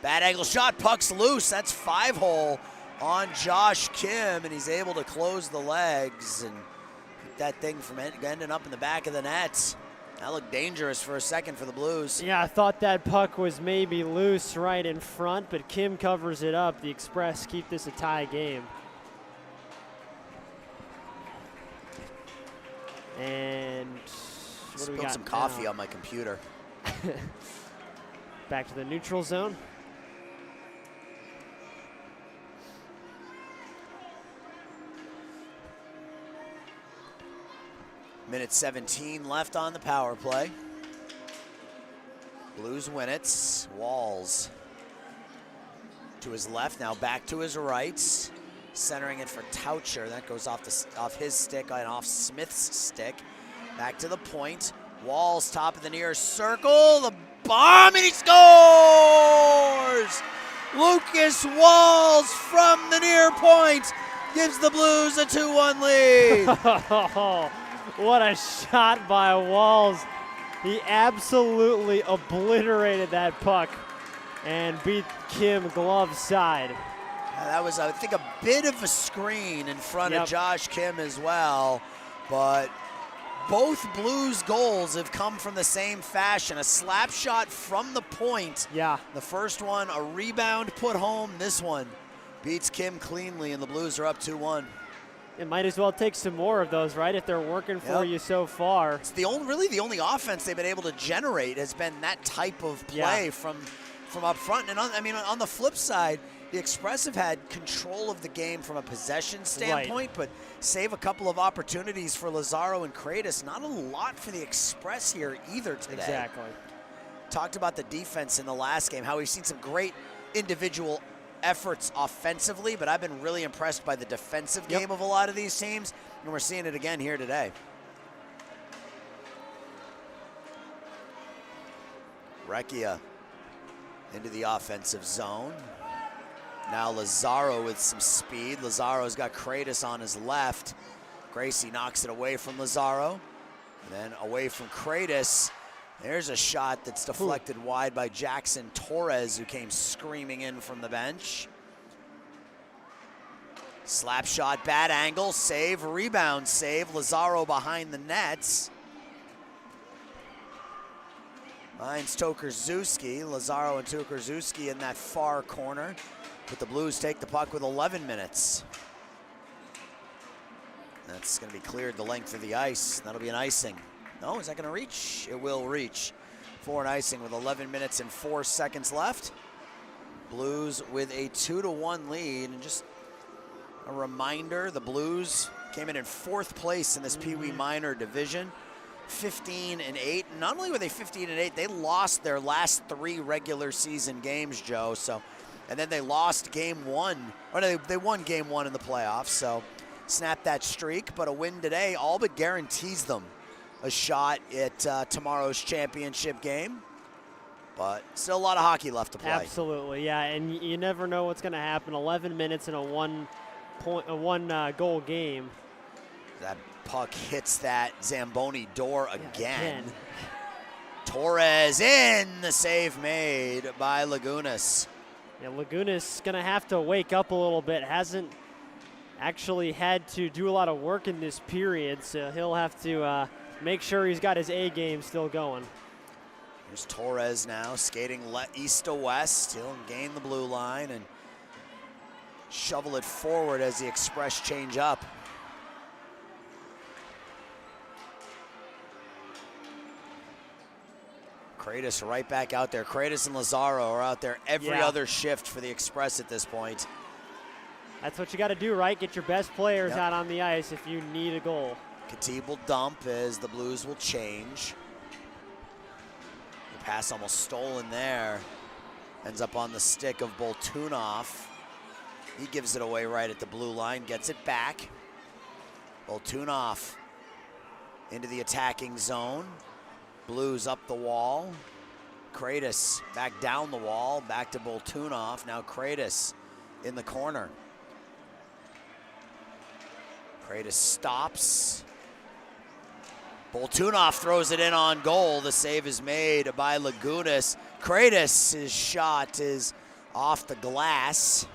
[SPEAKER 1] Bad angle shot. Puck's loose. That's 5-hole on Josh Kim, and he's able to close the legs and keep that thing from ending up in the back of the net. That looked dangerous for a second for the Blues.
[SPEAKER 2] Yeah, I thought that puck was maybe loose right in front, but Kim covers it up. The Express keep this a tie game. And what do we got?
[SPEAKER 1] Spilled some coffee on my computer.
[SPEAKER 2] Back to the neutral zone.
[SPEAKER 1] Minute 17 left on the power play. Blues win it. Walls to his left, now back to his right. Centering it for Toucher. That goes off his stick and off Smith's stick. Back to the point. Walls top of the near circle. The bomb, and he scores! Lucas Walls from the near point gives the Blues a 2-1 lead.
[SPEAKER 2] What a shot by Walls. He absolutely obliterated that puck and beat Kim glove side.
[SPEAKER 1] That was, I think, a bit of a screen in front of Josh Kim as well, but both Blues goals have come from the same fashion. A slap shot from the point.
[SPEAKER 2] Yeah.
[SPEAKER 1] The first one, a rebound put home. This one beats Kim cleanly, and the Blues are up 2-1.
[SPEAKER 2] It might as well take some more of those, right, if they're working for you so far.
[SPEAKER 1] It's really the only offense they've been able to generate has been that type of play from up front. And on the flip side, the Express have had control of the game from a possession standpoint, but save a couple of opportunities for Lazaro and Kratos. Not a lot for the Express here either today.
[SPEAKER 2] Exactly.
[SPEAKER 1] Talked about the defense in the last game, how we've seen some great individual efforts offensively, but I've been really impressed by the defensive game of a lot of these teams, and we're seeing it again here today. Recchia into the offensive zone. Now Lazaro with some speed. Lazaro's got Kratos on his left. Gracie knocks it away from Lazaro. Then away from Kratos. There's a shot that's deflected wide by Jackson Torres, who came screaming in from the bench. Slap shot, bad angle, save, rebound save. Lazaro behind the nets. Finds Tokarczewski. Lazaro and Tokarczewski in that far corner. But the Blues take the puck with 11 minutes. That's going to be cleared the length of the ice. That'll be an icing. No, is that going to reach? It will reach for an icing with 11 minutes and 4 seconds left. Blues with a 2-1 lead. And just a reminder, the Blues came in 4th place in this Peewee minor division. 15-8. Not only were they 15-8, they lost their last 3 regular season games, Joe. So, and then they lost game 1, or they won game 1 in the playoffs. So, snapped that streak. But a win today all but guarantees them a shot at tomorrow's championship game. But still a lot of hockey left to play.
[SPEAKER 2] Absolutely, yeah. And you never know what's going to happen. 11 minutes in a one goal game.
[SPEAKER 1] That puck hits that Zamboni door again. Torres in, the save made by Lagunas.
[SPEAKER 2] Yeah, Lagunas going to have to wake up a little bit. Hasn't actually had to do a lot of work in this period, so he'll have to make sure he's got his A game still going.
[SPEAKER 1] Here's Torres now skating east to west. He'll gain the blue line and shovel it forward as the Express change up. Kratos right back out there. Kratos and Lazaro are out there every other shift for the Express at this point.
[SPEAKER 2] That's what you got to do, right? Get your best players out on the ice if you need a goal.
[SPEAKER 1] Khatib will dump as the Blues will change. The pass almost stolen there. Ends up on the stick of Boltunov. He gives it away right at the blue line, gets it back. Boltunov into the attacking zone. Blues up the wall. Kratos back down the wall, back to Boltunov. Now Kratos in the corner. Kratos stops. Boltunov throws it in on goal. The save is made by Lagunas. Kratos' shot is off the glass.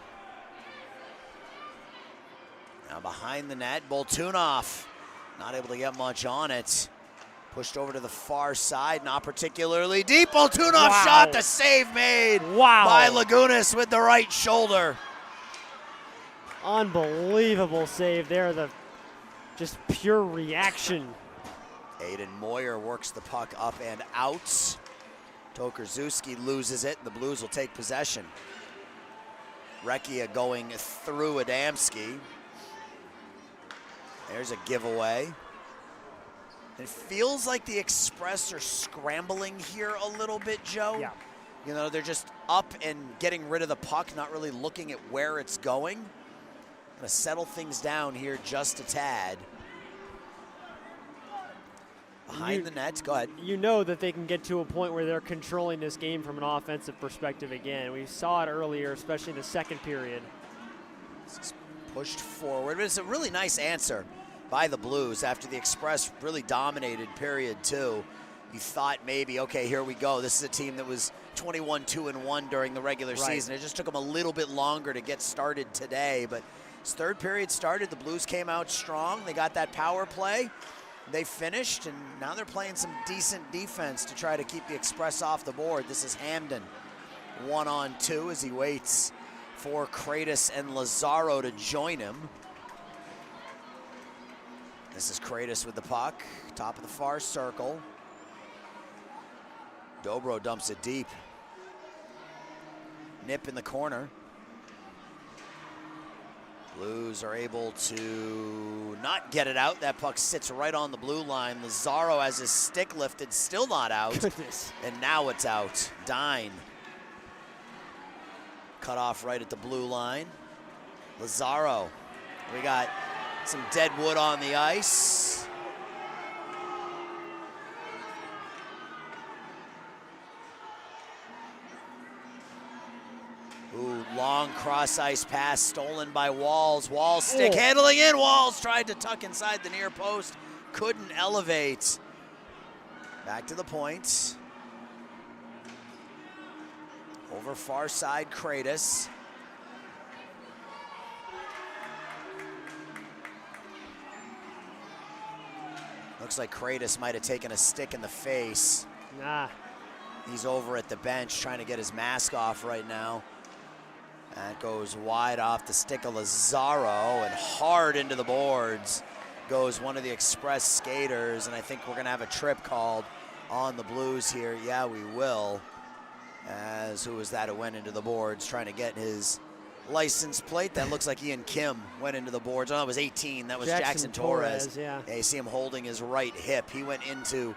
[SPEAKER 1] Now behind the net, Boltunov not able to get much on it. Pushed over to the far side, not particularly deep. Boltunov shot, the save made by Lagunas with the right shoulder.
[SPEAKER 2] Unbelievable save there, the just pure reaction.
[SPEAKER 1] Aiden Moyer works the puck up and out. Tokarczewski loses it, and the Blues will take possession. Recchia going through Adamski. There's a giveaway. It feels like the Express are scrambling here a little bit, Joe.
[SPEAKER 2] Yeah.
[SPEAKER 1] You know, they're just up and getting rid of the puck, not really looking at where it's going. Gonna settle things down here just a tad. Behind the net, go ahead.
[SPEAKER 2] You know that they can get to a point where they're controlling this game from an offensive perspective again. We saw it earlier, especially in the second period.
[SPEAKER 1] Pushed forward, but it's a really nice answer by the Blues after the Express really dominated period two. You thought maybe, okay, here we go. This is a team that was 21-2-1 during the regular season. It just took them a little bit longer to get started today, but as third period started, the Blues came out strong. They got that power play. They finished, and now they're playing some decent defense to try to keep the Express off the board. This is Hamden, 1-on-2 as he waits for Kratos and Lazaro to join him. This is Kratos with the puck, top of the far circle. Dobro dumps it deep. Nip in the corner. Blues are able to not get it out. That puck sits right on the blue line. Lazaro has his stick lifted, still not out.
[SPEAKER 2] Goodness.
[SPEAKER 1] And now it's out. Dine. Cut off right at the blue line. Lazaro. We got some dead wood on the ice. Ooh, long cross ice pass stolen by Walls. Walls stick handling in. Walls tried to tuck inside the near post. Couldn't elevate. Back to the point. Over far side, Kratos. Looks like Kratos might have taken a stick in the face.
[SPEAKER 2] Nah.
[SPEAKER 1] He's over at the bench trying to get his mask off right now. That goes wide off the stick of Lazaro and hard into the boards goes one of the Express skaters, and I think we're gonna have a trip called on the Blues here. Yeah, we will. As who was that who went into the boards trying to get his license plate? That looks like Ian Kim went into the boards. Oh, it was 18. That was Jackson Torres.
[SPEAKER 2] Yeah,
[SPEAKER 1] you see him holding his right hip. He went into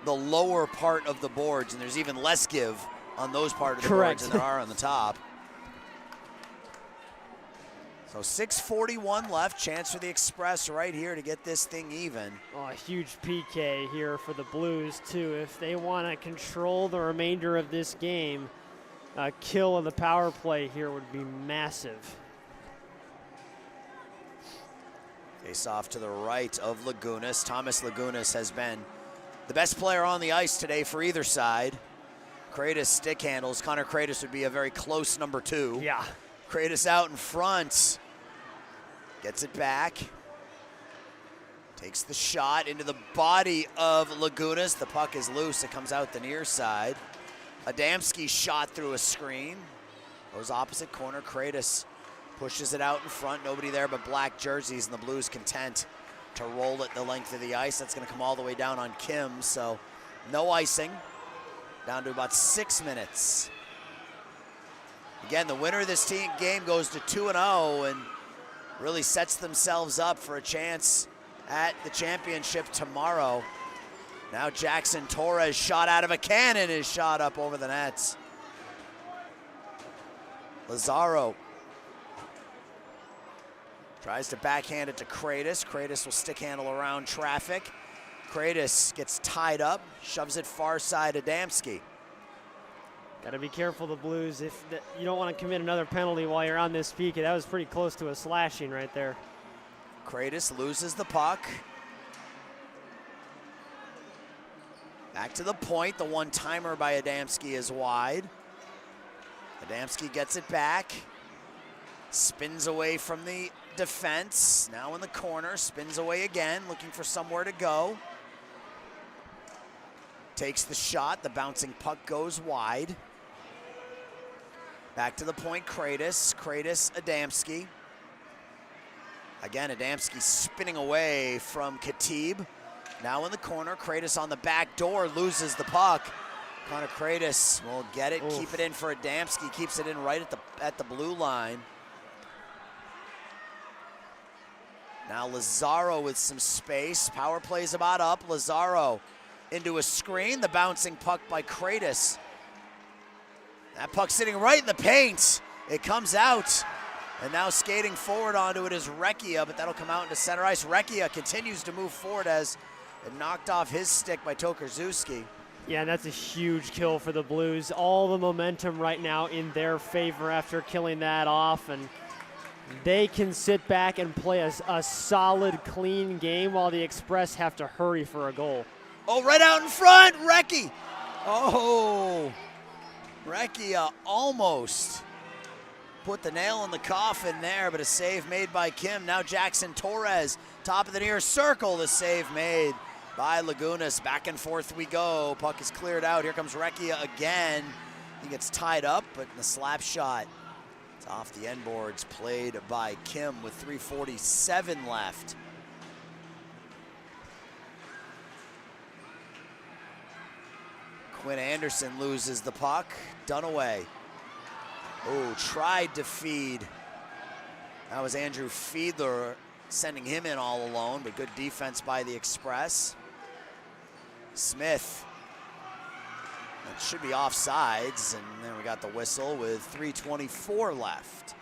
[SPEAKER 1] the lower part of the boards, and there's even less give on those part of the boards than there are on the top. So 6:41 left. Chance for the Express right here to get this thing even.
[SPEAKER 2] Oh, a huge PK here for the Blues, too. If they want to control the remainder of this game, a kill in the power play here would be massive.
[SPEAKER 1] Face off to the right of Lagunas. Thomas Lagunas has been The best player on the ice today for either side. Kratos stick handles. Connor Kratos would be a very close number 2.
[SPEAKER 2] Yeah.
[SPEAKER 1] Kratos out in front. Gets it back. Takes the shot into the body of Lagunas. The puck is loose. It comes out the near side. Adamski shot through a screen. Goes opposite corner. Kratos pushes it out in front. Nobody there but black jerseys, and the Blues content to roll it the length of the ice. That's going to come all the way down on Kim, so no icing. Down to about 6 minutes. Again, the winner of this game goes to 2-0 and really sets themselves up for a chance at the championship tomorrow. Now Jackson Torres, shot out of a cannon, is shot up over the nets. Lazaro tries to backhand it to Kratos. Kratos will stick handle around traffic. Kratos gets tied up, shoves it far side Adamski.
[SPEAKER 2] Got to be careful, the Blues. You don't want to commit another penalty while you're on this peak. That was pretty close to a slashing right there.
[SPEAKER 1] Kratos loses the puck. Back to the point. The one-timer by Adamski is wide. Adamski gets it back. Spins away from the defense. Now in the corner. Spins away again, looking for somewhere to go. Takes the shot. The bouncing puck goes wide. Back to the point, Kratos. Kratos, Adamski. Again, Adamski spinning away from Khatib. Now in the corner, Kratos on the back door, loses the puck. Connor Kratos will get it, keep it in for Adamski, keeps it in right at the blue line. Now Lazaro with some space. Power play's about up. Lazaro into a screen. The bouncing puck by Kratos. That puck sitting right in the paint. It comes out. And now skating forward onto it is Recchia, but that'll come out into center ice. Recchia continues to move forward as it knocked off his stick by Tokarczewski.
[SPEAKER 2] Yeah, and that's a huge kill for the Blues. All the momentum right now in their favor after killing that off, and they can sit back and play a solid, clean game while the Express have to hurry for a goal.
[SPEAKER 1] Oh, right out in front, Recchi. Oh, Recchia almost put the nail in the coffin there, but a save made by Kim. Now Jackson Torres, top of the near circle, the save made by Lagunas. Back and forth we go. Puck is cleared out. Here comes Recchia again. He gets tied up, but the slap shot, it's off the end boards, played by Kim with 3:47 left. Quinn Anderson loses the puck. Dunaway. Oh, tried to feed. That was Andrew Fiedler sending him in all alone, but good defense by the Express. Smith. That should be offsides, and then we got the whistle with 3:24 left.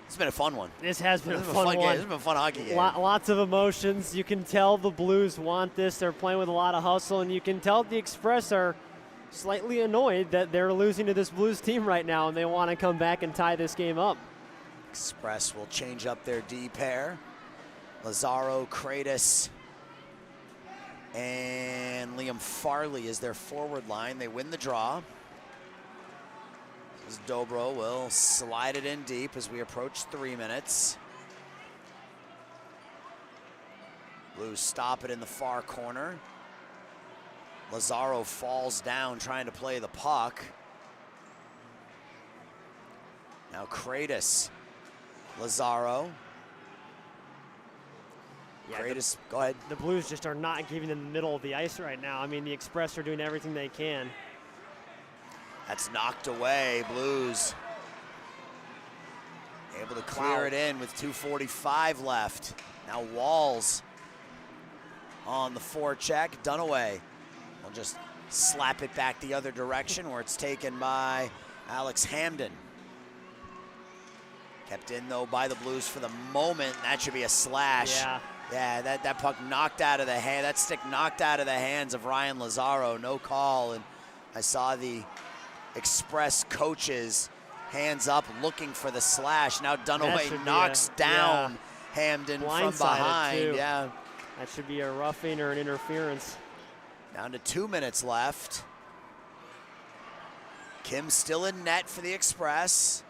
[SPEAKER 1] It's been a fun one.
[SPEAKER 2] This has been a fun one.
[SPEAKER 1] Game. This has been a fun hockey game.
[SPEAKER 2] Lots of emotions. You can tell the Blues want this. They're playing with a lot of hustle, and you can tell the Express are slightly annoyed that they're losing to this Blues team right now, and they want to come back and tie this game up.
[SPEAKER 1] Express will change up their D pair. Lazaro, Kratos, and Liam Farley is their forward line. They win the draw. As Dobro will slide it in deep as we approach 3 minutes. Blues stop it in the far corner. Lazaro falls down trying to play the puck. Now Kratos, Lazaro.
[SPEAKER 2] Yeah,
[SPEAKER 1] Kratos, go ahead.
[SPEAKER 2] The Blues just are not giving them the middle of the ice right now. I mean, the Express are doing everything they can.
[SPEAKER 1] That's knocked away, Blues. Able to clear it in with 2:45 left. Now Walls on the forecheck. Dunaway will just slap it back the other direction where it's taken by Alex Hamden. Kept in though by the Blues for the moment. That should be a slash. Yeah, that puck knocked out of the hand. That stick knocked out of the hands of Ryan Lazaro. No call, and I saw the Express coaches hands up looking for the slash. Now Dunaway knocks down Hamden from behind.
[SPEAKER 2] Too.
[SPEAKER 1] Yeah.
[SPEAKER 2] That should be a roughing or an interference.
[SPEAKER 1] Down to 2 minutes left. Kim still in net for the Express.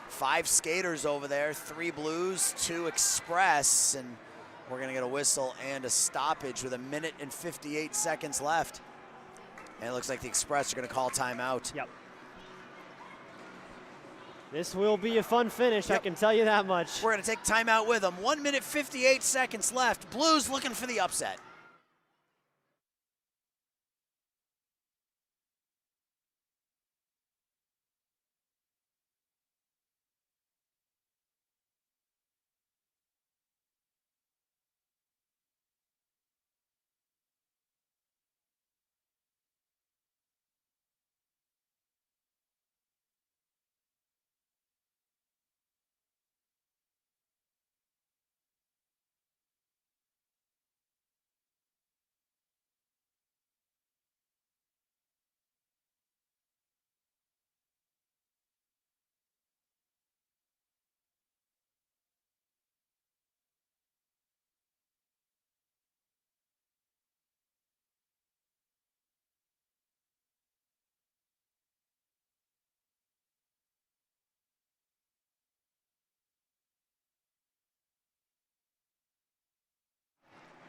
[SPEAKER 1] 5 skaters over there, 3 Blues, 2 Express, and we're gonna get a whistle and a stoppage with 1 minute and 58 seconds left. And it looks like the Express are gonna call timeout.
[SPEAKER 2] Yep. This will be a fun finish, I can tell you that much.
[SPEAKER 1] We're gonna take timeout with them. 1 minute, 58 seconds left. Blues looking for the upset.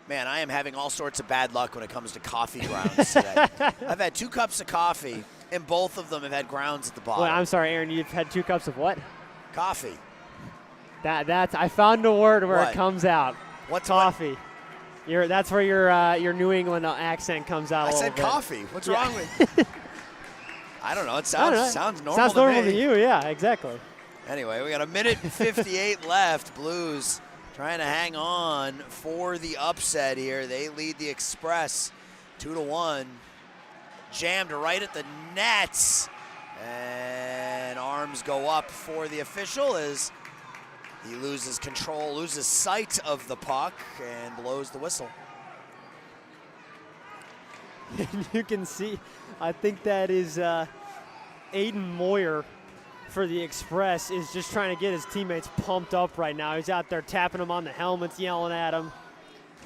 [SPEAKER 1] Man, I am having all sorts of bad luck when it comes to coffee grounds today. I've had 2 cups of coffee, and both of them have had grounds at the bottom.
[SPEAKER 2] Well, I'm sorry, Aaron, you've had 2 cups of what?
[SPEAKER 1] Coffee.
[SPEAKER 2] That's I found a word where
[SPEAKER 1] What?
[SPEAKER 2] it comes out.
[SPEAKER 1] What's
[SPEAKER 2] coffee? That's where your New England accent comes out.
[SPEAKER 1] I
[SPEAKER 2] a
[SPEAKER 1] said
[SPEAKER 2] little bit.
[SPEAKER 1] coffee. What's wrong with? I don't know. It sounds normal.
[SPEAKER 2] Sounds normal
[SPEAKER 1] to
[SPEAKER 2] to
[SPEAKER 1] me.
[SPEAKER 2] you, yeah, exactly.
[SPEAKER 1] Anyway, we got 1 minute and 58 left. Blues trying to hang on for the upset here. They lead the Express 2-1. Jammed right at the nets. And arms go up for the official as he loses control, loses sight of the puck, and blows the whistle.
[SPEAKER 2] You can see, I think that is Aiden Moyer for the Express is just trying to get his teammates pumped up right now. He's out there tapping them on the helmets, yelling at them.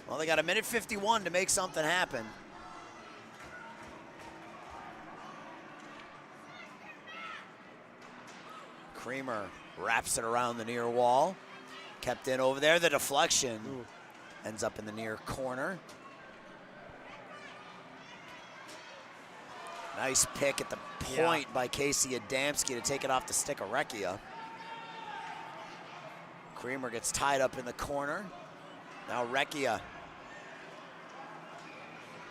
[SPEAKER 1] Well, they got 1 minute 51 to make something happen. Creamer wraps it around the near wall. Kept in over there. The deflection ends up in the near corner. Nice pick at the point by Casey Adamski to take it off the stick of Recchia. Creamer gets tied up in the corner. Now Recchia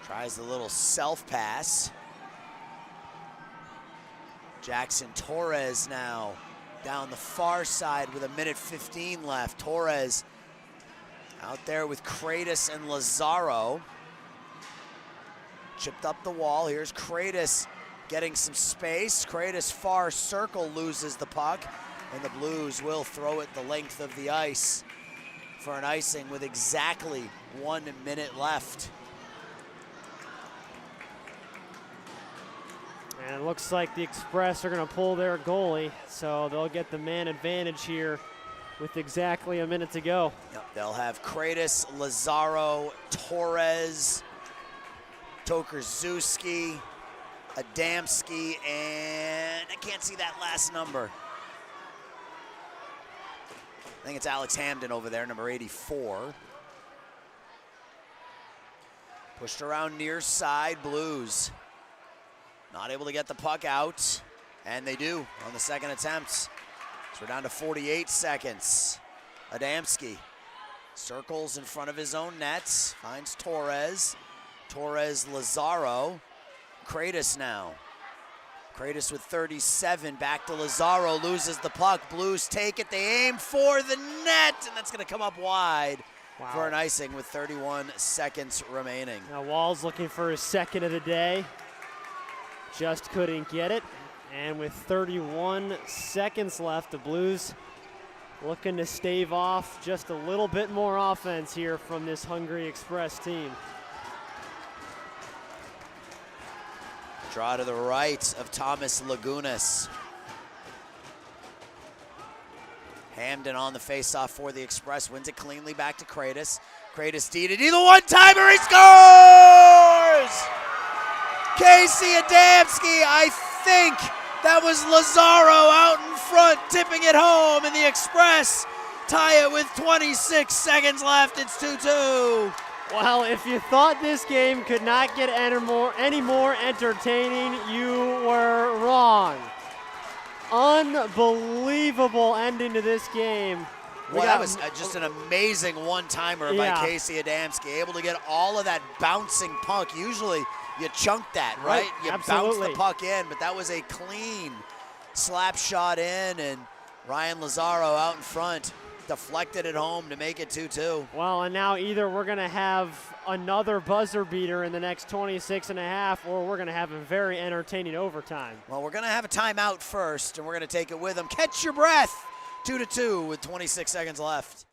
[SPEAKER 1] tries a little self pass. Jackson Torres now down the far side with 1 minute 15 left. Torres out there with Kratos and Lazaro. Chipped up the wall. Here's Kratos getting some space. Kratos far circle loses the puck, and the Blues will throw it the length of the ice for an icing with exactly 1 minute left.
[SPEAKER 2] And it looks like the Express are going to pull their goalie, so they'll get the man advantage here with exactly 1 minute to go.
[SPEAKER 1] Yep, they'll have Kratos, Lazaro, Torres, Tokarczewski, Adamski, and I can't see that last number. I think it's Alex Hamden over there, number 84. Pushed around near side, Blues. Not able to get the puck out, and they do on the second attempt. So we're down to 48 seconds. Adamski circles in front of his own nets, finds Torres. Torres, Lazaro, Kratos now. Kratos with 37, back to Lazaro, loses the puck. Blues take it, they aim for the net, and that's gonna come up wide for an icing with 31 seconds remaining.
[SPEAKER 2] Now Wall's looking for his second of the day. Just couldn't get it. And with 31 seconds left, the Blues looking to stave off just a little bit more offense here from this Hungry Express team.
[SPEAKER 1] Draw to the right of Thomas Lagunas. Hamden on the faceoff for the Express, wins it cleanly back to Kratos. Kratos to the one-timer, he scores! Casey Adamski, I think that was Lazaro out in front, tipping it home, and the Express tie it with 26 seconds left. It's 2-2.
[SPEAKER 2] Well, if you thought this game could not get any more entertaining, you were wrong. Unbelievable ending to this game.
[SPEAKER 1] Well, that was just an amazing one-timer by Casey Adamski, able to get all of that bouncing puck. Usually you chunk that, right? You bounce the puck in, but that was a clean slap shot in, and Ryan Lazaro out in front deflected it home to make it 2-2.
[SPEAKER 2] Well, and now either we're going to have another buzzer beater in the next 26 and a half, or we're going to have a very entertaining overtime.
[SPEAKER 1] Well, we're going to have a timeout first, and we're going to take it with them. Catch your breath. 2-2 with 26 seconds left.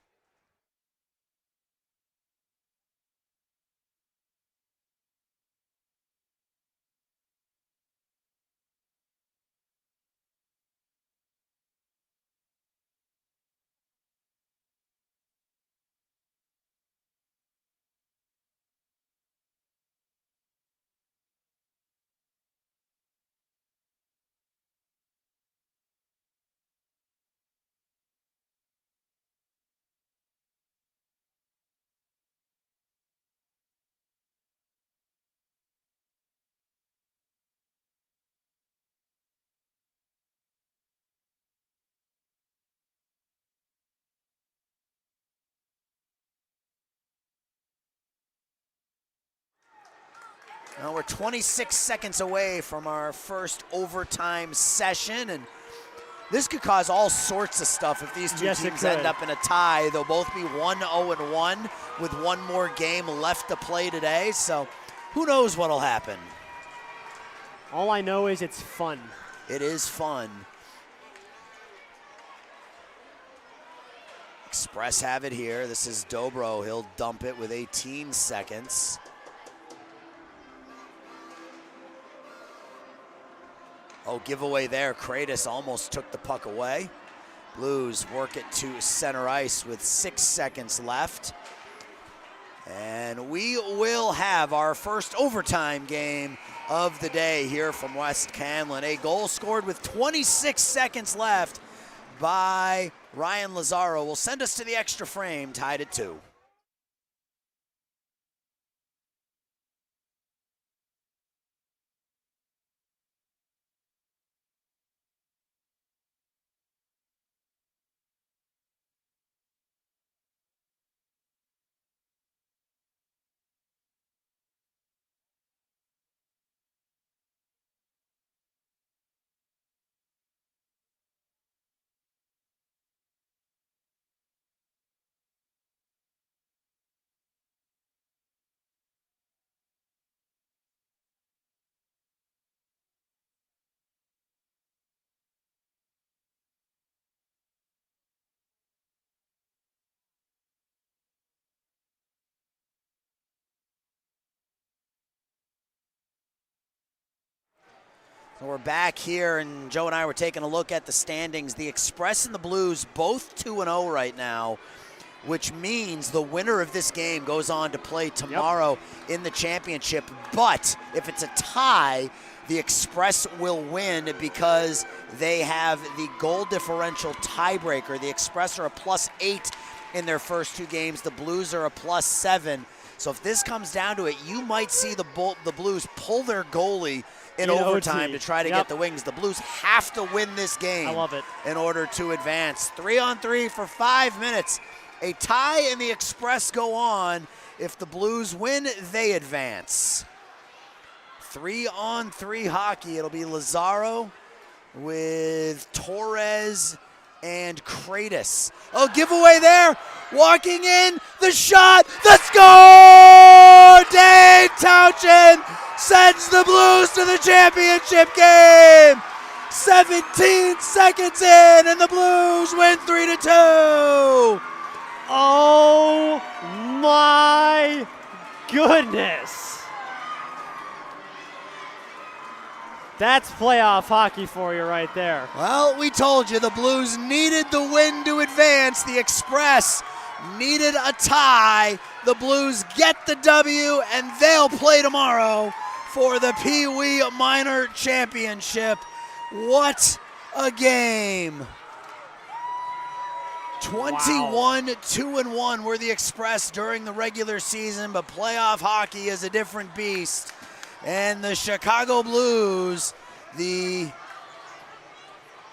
[SPEAKER 1] Well, we're 26 seconds away from our first overtime session, and this could cause all sorts of stuff if these two teams end up in a tie. They'll both be 1-0-1 with one more game left to play today, so who knows what'll happen.
[SPEAKER 2] All I know is it's fun.
[SPEAKER 1] It is fun. Express have it here. This is Dobro. He'll dump it with 18 seconds. Oh, giveaway there. Kratos almost took the puck away. Blues work it to center ice with 6 seconds left. And we will have our first overtime game of the day here from West Canlan. A goal scored with 26 seconds left by Ryan Lazaro will send us to the extra frame, tied at 2. So we're back here, and Joe and I were taking a look at the standings. The Express and the Blues both 2-0 right now, which means the winner of this game goes on to play tomorrow in the championship. But if it's a tie, the Express will win because they have the goal differential tiebreaker. The Express are a +8 in their first 2 games. The Blues are a +7. So if this comes down to it, you might see the Blues pull their goalie in overtime to try to get the wings. The Blues have to win this game.
[SPEAKER 2] I love it.
[SPEAKER 1] In order to advance. 3-on-3 for 5 minutes. A tie and the Express go on. If the Blues win, they advance. 3-on-3 hockey. It'll be Lazaro with Torres and Kratos. Oh, giveaway there. Walking in, the shot, the score! Dave Townsend sends the Blues to the championship game. 17 seconds in, and the Blues win 3-2.
[SPEAKER 2] Oh my goodness. That's playoff hockey for you right there.
[SPEAKER 1] Well, we told you the Blues needed the win to advance. The Express needed a tie. The Blues get the W, and they'll play tomorrow for the Peewee Minor Championship. What a game. 21-2-1 were the Express during the regular season, but playoff hockey is a different beast. And the Chicago Blues,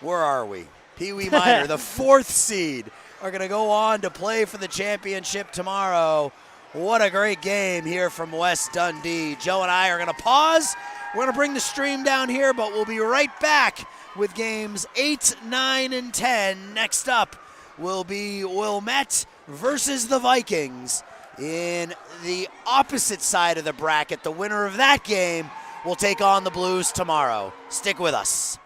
[SPEAKER 1] where are we? Peewee Minor, the 4th seed, are going to go on to play for the championship tomorrow. What a great game here from West Dundee. Joe and I are going to pause. We're going to bring the stream down here, but we'll be right back with games 8, 9, and 10. Next up will be Wilmette versus the Vikings in the opposite side of the bracket. The winner of that game will take on the Blues tomorrow. Stick with us.